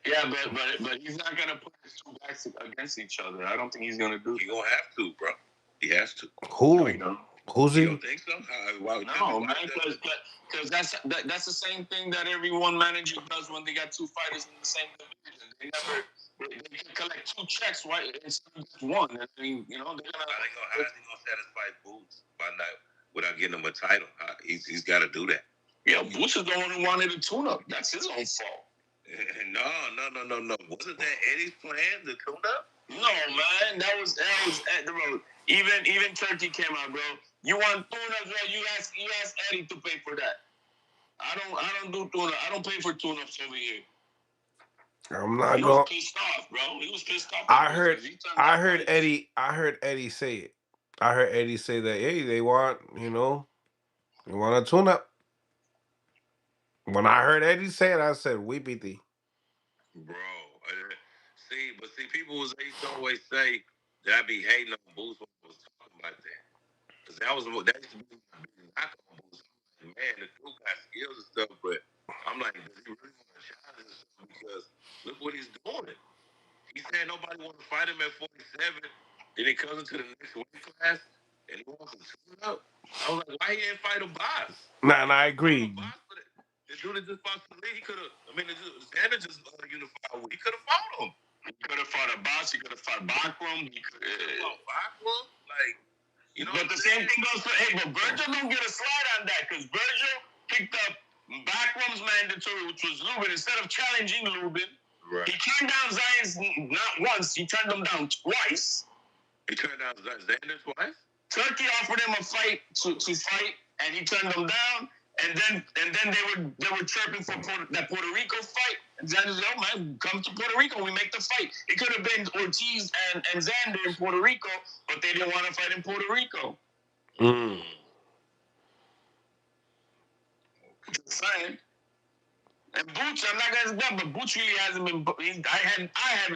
Yeah, but he's not gonna put his two guys against each other. I don't think he's gonna do. He gonna have to, bro. He has to. Who? No, he don't. Who's You he? don't think so? No, man, because that's the same thing that every one manager does when they got two fighters in the same division. They can collect two checks right instead of just one. I mean, they're gonna. How is he gonna satisfy Boots by not without getting him a title? He's got to do that. Yeah, Boots is the one who wanted a tune-up. That's his own fault. No. Wasn't that Eddie's plan, the tune-up? No, man, that was at the road. Even Turkey came out, bro. You want tune-ups, right? You ask Eddie to pay for that. I don't do tune-up. I don't pay for tune-ups over here. I'm not He going. was pissed off, bro. He was pissed off. I heard Eddie say it. I heard Eddie say that, hey, they want a tune up. When I heard Eddie say it, I said, weepy thee. Bro, see, people used to always say that I be hating on Boots when I was talking about that. Because that used to be knock on Boots. Man, the dude got skills and stuff, but I'm like, does he really want to challenge himself? Because look what he's doing. He said nobody want to fight him at 47. Then he comes into the next weight class and he wants to tune up. I was like, why he didn't fight a boss? Nah, I agree. The dude that just fought the league, he could have. I mean, Xander just unified. He could have fought him. He could have fought a boss. He could have fought Bachram. He could have fought Bachram. Like, But the same thing goes for. Hey, but Virgil don't get a slide on that because Virgil picked up Bachram's mandatory, which was Lubin, instead of challenging Lubin. Right. He turned down Zayas not once. He turned him down twice. He turned down Xander twice. Turkey offered him a fight to fight, and he turned them down. And then they were chirping for that Puerto Rico fight. And Xander said, "Oh man, come to Puerto Rico, we make the fight." It could have been Ortiz and Xander in Puerto Rico, but they didn't want to fight in Puerto Rico. Just saying. And Boots, I'm not gonna say, but Boots really hasn't been. I haven't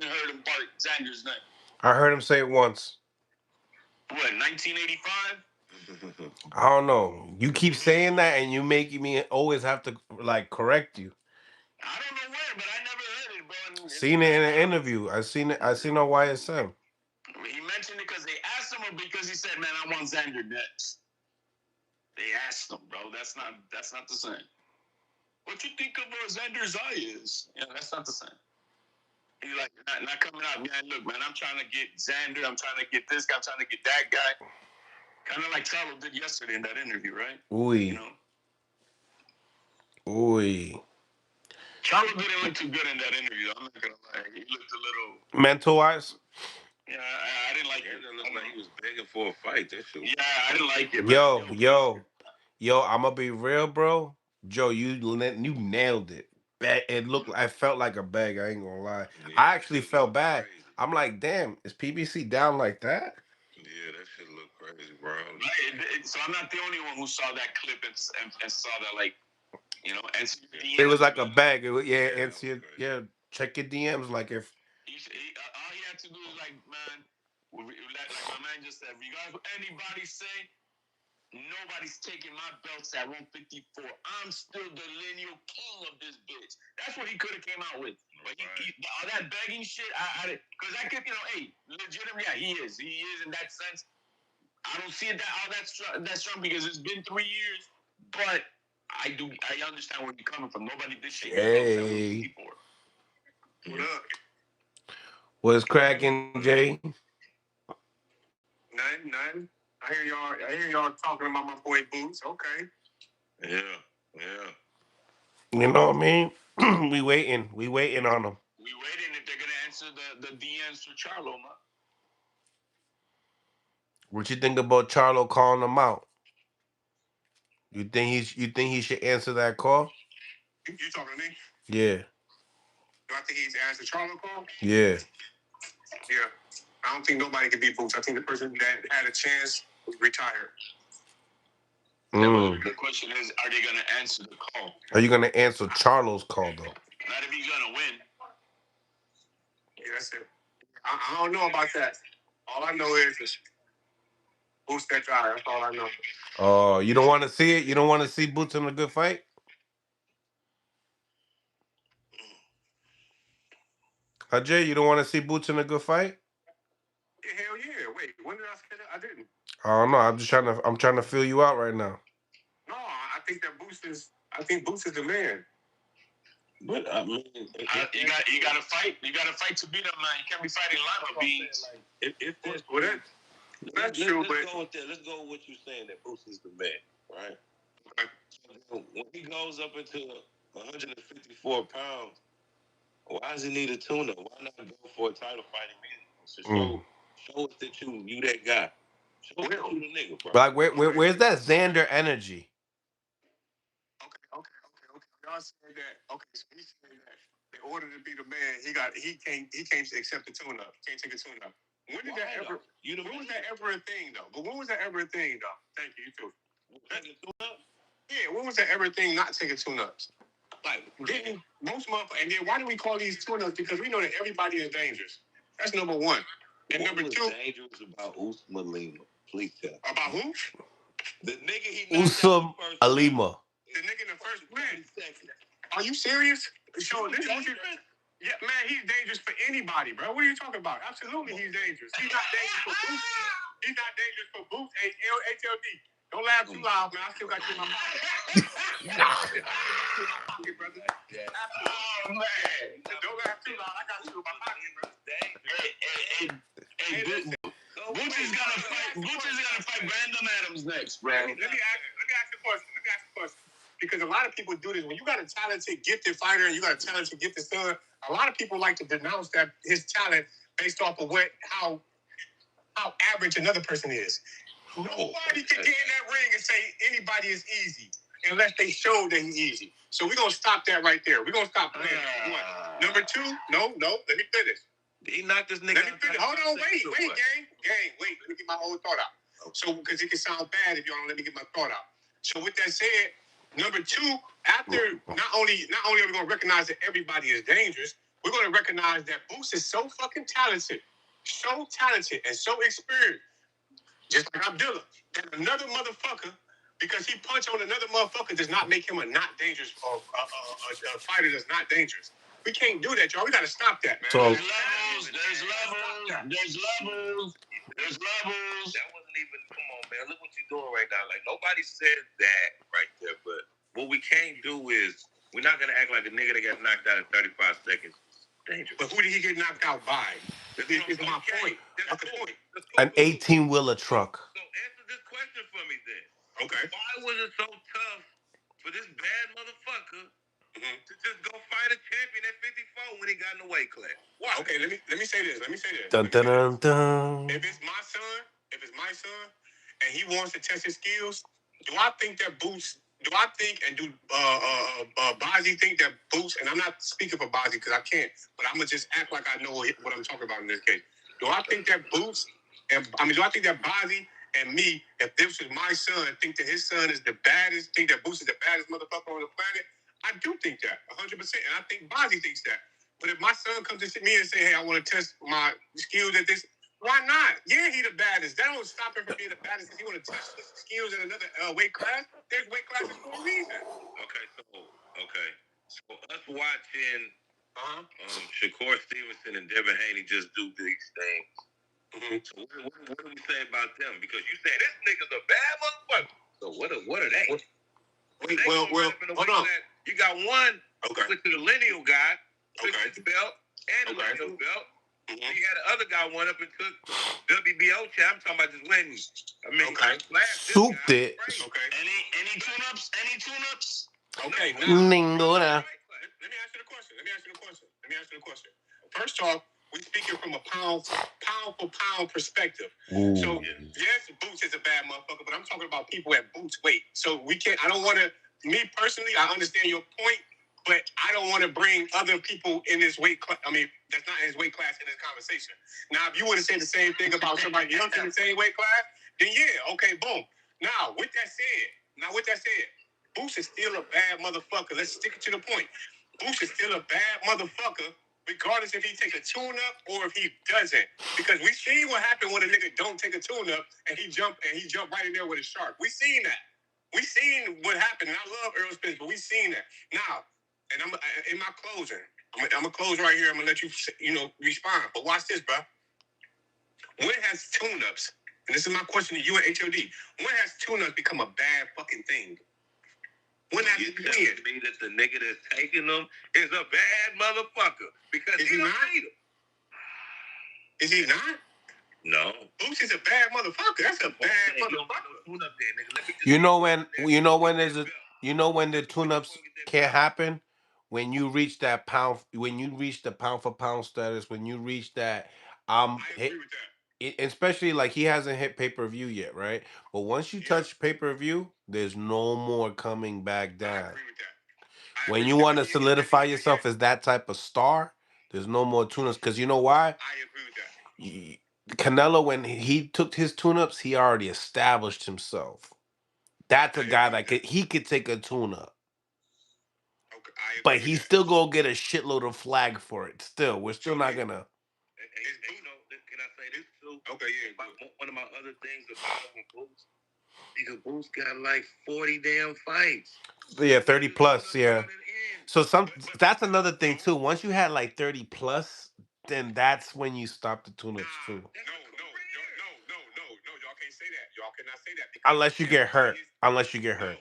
heard him bark Xander's name. I heard him say it once. What, 1985? I don't know. You keep saying that, and you making me always have to correct you. I don't know where, but I never heard it, bro. Seen it in an interview. I seen it on YSM. He mentioned it because they asked him, or because he said, "Man, I want Xander next." They asked him, bro. That's not the same. What you think of Xander Zayas? Yeah, that's not the same. He's like, not coming out, man. Look, man, I'm trying to get Xander. I'm trying to get this guy. I'm trying to get that guy. Kind of like Charlo did yesterday in that interview, right? Ooh. Ooh. Charlo didn't look too good in that interview. I'm not gonna lie. He looked a little mental wise. Yeah, I didn't like it. It looked like he was begging for a fight. That shit. Yeah, I didn't like it. Yo, I'm gonna be real, bro. Joe, you nailed it. It looked. I felt like a bag. I ain't gonna lie. Yeah, I actually felt bad. Crazy. I'm like, damn, is PBC down like that? Yeah, that shit look crazy, bro. So I'm not the only one who saw that clip and saw that, it was like a bag. Check your DMs. Like if all he had to do is like my man just said, regardless of what anybody say, nobody's taking my belts at 154. I'm still the lineal king of this bitch. That's what he could have came out with. But all that begging shit, because I could, hey, legitimately, yeah, he is in that sense. I don't see it that strong because it's been 3 years, but I understand where you're coming from. Nobody did shake his nose that was before. What up? What's cracking, Jay? Nothing. I hear y'all talking about my boy Boots. Okay. Yeah. You know what I mean? We waiting on him. We waiting if they're gonna answer the DMs for Charlo, man. What you think about Charlo calling him out? You think he should answer that call? You talking to me? Yeah. Do I think he's answered Charlo call? Yeah. Yeah. I don't think nobody can beat Boots. I think the person that had a chance retired. The question is, are they gonna answer the call? Are you gonna answer Charlo's call though? Not if he's gonna win. Yeah, that's it. I don't know about that. All I know is Boots that drive. That's all I know. Oh, you don't want to see it? You don't want to see Boots in a good fight? Ajay, you don't want to see Boots in a good fight? Yeah, hell yeah. Wait, when did I say that? I didn't. I don't know. I'm trying to feel you out right now. No, I think that Boots is the man. But I mean, you got to fight. You got to fight to beat him, man. You can't be fighting lima beans. Let's go with that. Let's go with what you're saying that Boots is the man, right? Okay. So when he goes up into 154 pounds, why does he need a tune-up? Why not go for a title fight immediately? So show us that you that guy. Show us that you the nigga, bro. But like, where's that Xander energy? Okay. Y'all saying that? Okay, so he's saying that in order to be the man, he can't accept the tune-up. He can't take a tune-up. When did that ever? When was that ever a thing though? But when was that ever a thing though? Thank you. You too. Yeah. When was that ever a thing? Not taking tune-ups. Like didn't most motherfuckers? And then why do we call these tune-ups? Because we know that everybody is dangerous. That's number one. And what number two. Dangerous about Usman Lima. Please tell. About who? The nigga he knocked out the first Alima. The nigga in the first man. Are you serious? So this is what you. Yeah, man, he's dangerous for anybody, bro. What are you talking about? Absolutely, he's dangerous. He's not dangerous for Boots. He's not dangerous for Boots. HLD. Don't laugh too loud, man. I still got you in my pocket. Brother. Oh, man. Don't laugh too loud. I got you in my pocket, brother. Hey, Boots is gonna fight Brandon Adams next, bro. Let me ask you a question. Because a lot of people do this. When you got a talented, gifted fighter and you got a talented, gifted son, a lot of people like to denounce that his talent based off of how average another person is. Nobody can get in that ring and say anybody is easy unless they show that he's easy. So we're gonna stop that right there. We're gonna stop playing. One. Number two, no, let me finish. He knocked this nigga. Let me finish. Hold on, wait, gang. Wait, let me get my whole thought out. So, because it can sound bad if y'all don't let me get my thought out. So, with that said, number two, after not only are we gonna recognize that everybody is dangerous, we're gonna recognize that Boots is so fucking talented, and so experienced, just like Abdullah, that another motherfucker, because he punched on another motherfucker, does not make him a not dangerous or a fighter that's not dangerous. We can't do that, y'all. We gotta stop that, man. So there's levels. That wasn't even. Come on, man. Look what you're doing right now. Like nobody said that right there. But what we can't do is we're not gonna act like a nigga that got knocked out in 35 seconds. Dangerous. But who did he get knocked out by? This is my point. That's the point. an 18-wheeler truck. So answer this question for me then. Okay. Why was it so tough for this bad motherfucker to just go fight a champion at 54 when he got in the weight class? Why? Okay, let me say this. Dun, dun, dun, dun. If it's my son, and he wants to test his skills, do I think that Boots? Do I think and do Bazzi think that Boots? And I'm not speaking for Bazzi because I can't, but I'm gonna just act like I know what I'm talking about in this case. Do I think that Boots? Do I think that Bazzi and me, if this was my son, think that his son is the baddest? Think that Boots is the baddest motherfucker on the planet? I do think that 100%, and I think Bazzi thinks that. But if my son comes to me and say, "Hey, I want to test my skills at this," why not? Yeah, he the baddest. That don't stop him from being the baddest because he want to test his skills in another weight class. There's weight classes for a reason. Okay, so us watching Shakur Stevenson and Devin Haney just do these things. So what do we say about them? Because you say this nigga's a bad motherfucker. So what are they? Well, hold on. You got one with the lineal guy, took his belt and the lineal belt. You had the other guy went up and took WBO champ. I'm talking about just winning. I mean, souped it. Okay. Any tune-ups? Any tune-ups? Okay. Let me Let me ask you the question. First off, we speaking from a pound for pound perspective. Ooh. So yes, Boots is a bad motherfucker, but I'm talking about people at Boots weight. So we can't. I don't want to. Me personally, I understand your point, but I don't want to bring other people in this weight class. I mean, that's not in his weight class in this conversation. Now, if you would have said the same thing about somebody else in the same weight class, then yeah, okay, boom. Now, with that said, Boots is still a bad motherfucker. Let's stick it to the point. Boots is still a bad motherfucker, regardless if he take a tune-up or if he doesn't. Because we seen what happened when a nigga don't take a tune-up and he jump right in there with a shark. We seen that. We seen what happened. And I love Errol Spence, but we seen that. Now, and I'm in my closing. I'm gonna close right here. I'm gonna let you respond. But watch this, bro. When has tune-ups, and this is my question to you and HOD, when has tune-ups become a bad fucking thing? When has it telling me that the nigga that's taking them is a bad motherfucker because he don't need them? Is he not? No. Boots is a bad motherfucker. That's a bad motherfucker. You know when the tune-ups can't happen? When you reach the pound for pound status, when you reach that I agree with that. especially like he hasn't hit pay-per-view yet, right? But once you touch pay-per-view, there's no more coming back down. I agree with that. When you want to solidify yourself as that type of star, there's no more tune-ups. Because you know why? I agree with that. Canelo, when he took his tune-ups, he already established himself. That's a guy that he could take a tune-up. Okay, but he's still gonna get a shitload of flag for it. Still, we're still not gonna. And can I say this too? Okay, yeah. One of my other things about Boots, nigga, Boots got like 40 damn fights. Yeah, 30 plus. Yeah. So that's another thing too. Once you had like 30 plus, then that's when you stop the tune-ups too. No. Y'all can't say that. Y'all cannot say that. Unless you get hurt. Unless you get hurt.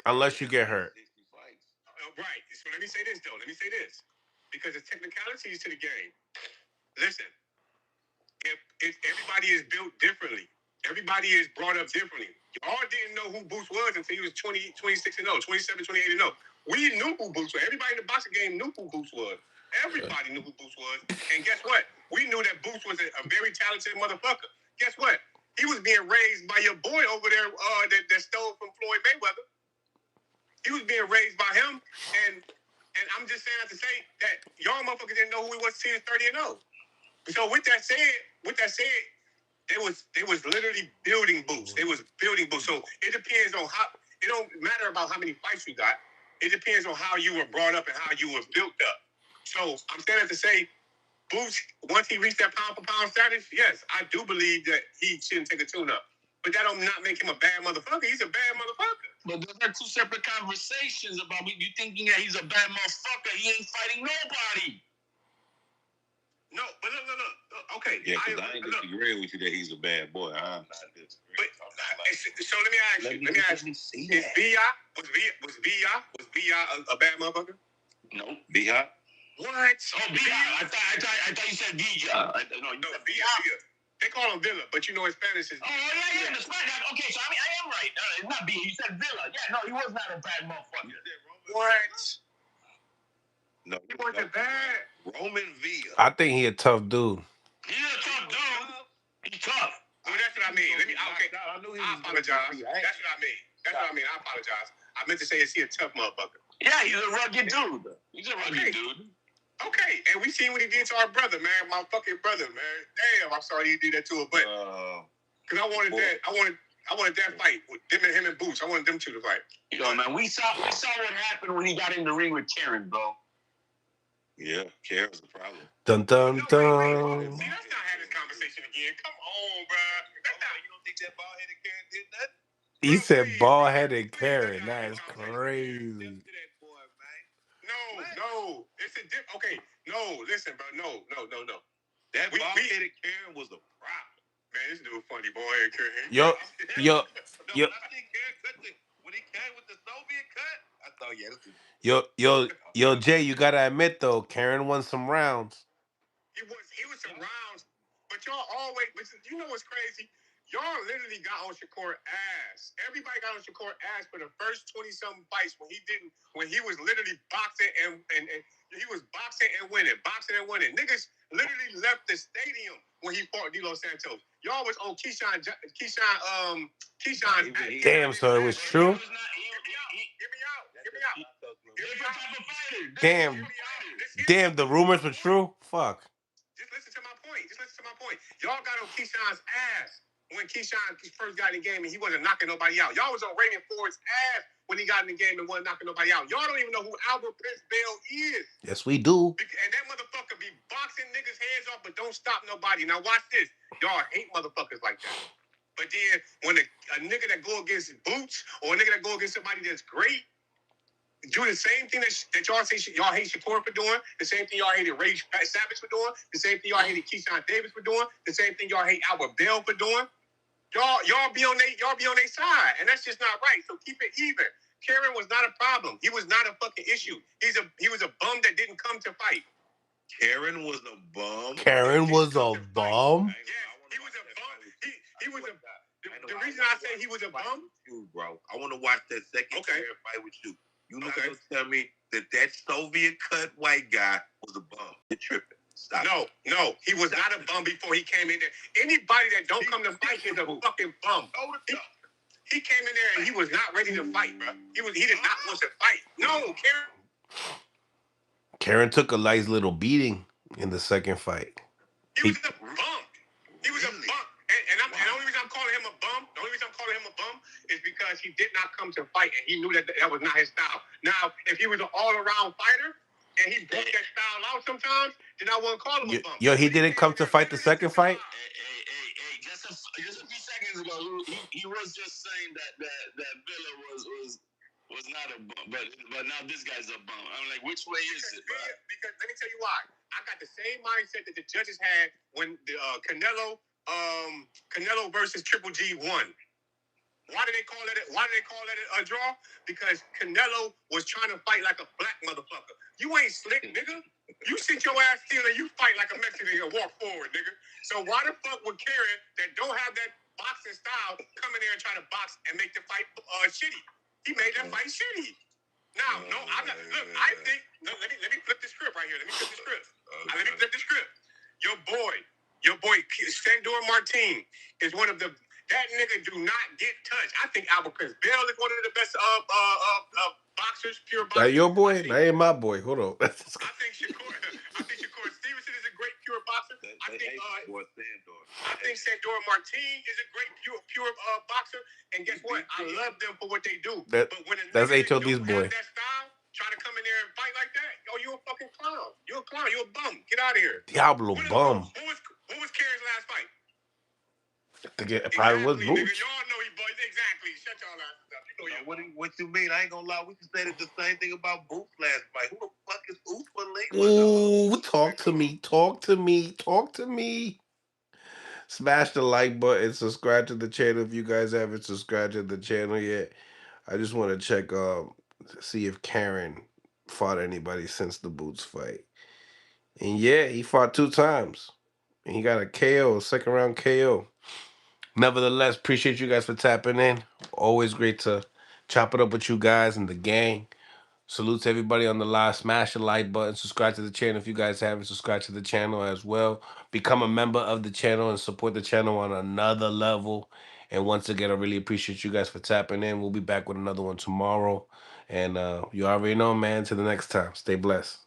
Unless you get hurt. Right. So let me say this though. Because the technicalities to the game. Listen, if everybody is built differently, everybody is brought up differently. Y'all didn't know who Boots was until he was 20, 26 and 0, 27, 28 and 0. We knew who Boots was. Everybody in the boxing game knew who Boots was. Everybody knew who Boots was. And guess what? We knew that Boots was a very talented motherfucker. Guess what? He was being raised by your boy over there that stole from Floyd Mayweather. He was being raised by him. And I'm just saying that to say that y'all motherfuckers didn't know who he was till he was 30 and 0. So with that said, they was literally building Boots. They was building Boots. So it depends on how. It don't matter about how many fights you got. It depends on how you were brought up and how you were built up. So I'm saying that to say, Boots, once he reached that pound for pound status, yes, I do believe that he shouldn't take a tune-up. But that don't not make him a bad motherfucker. He's a bad motherfucker. But those are two separate conversations about you thinking that he's a bad motherfucker. He ain't fighting nobody. No, but look. Okay. Yeah, because I ain't disagreeing with you that he's a bad boy. I'm not disagreeing. So let me ask you. Is was B.I. a bad motherfucker? No. B.I.? What? Oh, B.I. I thought you said Villa. No, B.I. They call him Villa, but you know in Spanish is. Oh, yeah, the Spanish. Okay, so I am right. It's not B. You said Villa. Yeah, no, he was not a bad motherfucker. What? No, he wasn't bad. Roman Villa. I think he a tough dude. He's a tough dude. He's tough. Well, that's what I mean. I apologize. That's what I mean. I apologize. I meant to say, is he a tough motherfucker? Yeah, he's a rugged dude. He's a rugged dude. Okay, and we seen what he did to our brother, man. My fucking brother, man. Damn, I'm sorry he did that to him, but because I wanted that fight with him and Boots. I wanted them two to fight. Yo, man, we saw what happened when he got in the ring with Karen, bro. Yeah, Karen's the problem. Dun dun dun. See, let's not have this conversation again. Come on, bro. You don't think that bald-headed Karen did that? He said bald-headed Karen. That is crazy. No. It's a dip. Okay, no, listen, bro. No. That bald-headed Karen was a problem. Man, this dude funny, boy. Yo, yo, No, yo, when I see Karen cut when he came with the Soviet cut, I thought, yeah, this is yo, Jay, you gotta admit though, Karen won some rounds. He was some rounds, but y'all always. But you know what's crazy? Y'all literally got on Shakur ass. Everybody got on Shakur ass for the first 20-something fights when he was literally boxing and he was boxing and winning. Niggas literally left the stadium when he fought Dilo Santos. Y'all was on Keyshawn's Damn, so it was true. Damn, damn, the rumors were true. Fuck. Just listen to my point. Y'all got on Keyshawn's ass when Keyshawn first got in the game and he wasn't knocking nobody out. Y'all was on Raymond Ford's ass when he got in the game and wasn't knocking nobody out. Y'all don't even know who Albert Prince Bell is. Yes, we do. And that motherfucker be boxing niggas' heads off, but don't stop nobody. Now watch this. Y'all hate motherfuckers like that. But then when a nigga that go against Boots or a nigga that go against somebody that's great, do the same thing that y'all say y'all hate Shakur for doing, the same thing y'all hated Ray Savage for doing, the same thing y'all hated Keyshawn Davis for doing, the same thing y'all hate Albert Bell for doing. Y'all be on their side, and that's just not right. So keep it even. Karen was not a problem. He was not a fucking issue. He was a bum that didn't come to fight. Karen was a bum. Karen was a bum. Yes, he was a bum. He was a. The reason I say he was a bum, bro. I want to watch that second Karen fight with you. You not gonna tell me that Soviet cut white guy was a bum? You're tripping. Stop. No, he was not a bum before he came in there. Anybody that don't come to fight is a fucking bum. He came in there and he was not ready to fight, bro. He did not want to fight. No, Karen took a nice little beating in the second fight. He was a bum. He was a bum. And the only reason I'm calling him a bum, is because he did not come to fight and he knew that was not his style. Now, if he was an all-around fighter and he broke that style out sometimes, then I wouldn't call him a bum. Yo, he didn't come to fight the second fight? Hey, just a few seconds ago, he was just saying that Villa was not a bum, but now this guy's a bum. I'm like, which way is it, bro? Because let me tell you why. I got the same mindset that the judges had when the Canelo versus Triple G won. Why did they call it a draw? Because Canelo was trying to fight like a black motherfucker. You ain't slick, nigga. You sit your ass still and you fight like a Mexican and walk forward, nigga. So why the fuck would Karen that don't have that boxing style come in there and try to box and make the fight shitty? He made that fight shitty. Now, no, I'm not. Look, I think. No, let me flip the script right here. Let me flip the script. Your boy, Xander Martin is one of the. That nigga do not get touched. I think Albert Prince Bell is one of the best boxers, pure boxers. That your boy? That ain't my boy. Hold on. I think Shakur Stevenson is a great pure boxer. I think Xander Martin is a great pure boxer. And guess what? I love them for what they do. But when that's HOD's boy. That style, try to come in there and fight like that, you a fucking clown. You a clown. You a bum. Get out of here. Diablo bum. Who was Karen's last fight? It probably was Boots. Y'all know he boys. Exactly. Shut y'all ass up. What you mean? I ain't gonna lie. We can say the same thing about Boots last fight. Who the fuck is Boots for late? Ooh, talk to me. Smash the like button. Subscribe to the channel if you guys haven't subscribed to the channel yet. I just want to check see if Karen fought anybody since the Boots fight. And yeah, he fought 2 times. And he got a KO, second round KO. Nevertheless, appreciate you guys for tapping in. Always great to chop it up with you guys and the gang. Salute to everybody on the live. Smash the like button. Subscribe to the channel if you guys haven't subscribed to the channel as well. Become a member of the channel and support the channel on another level. And once again, I really appreciate you guys for tapping in. We'll be back with another one tomorrow. And you already know, man. Till the next time. Stay blessed.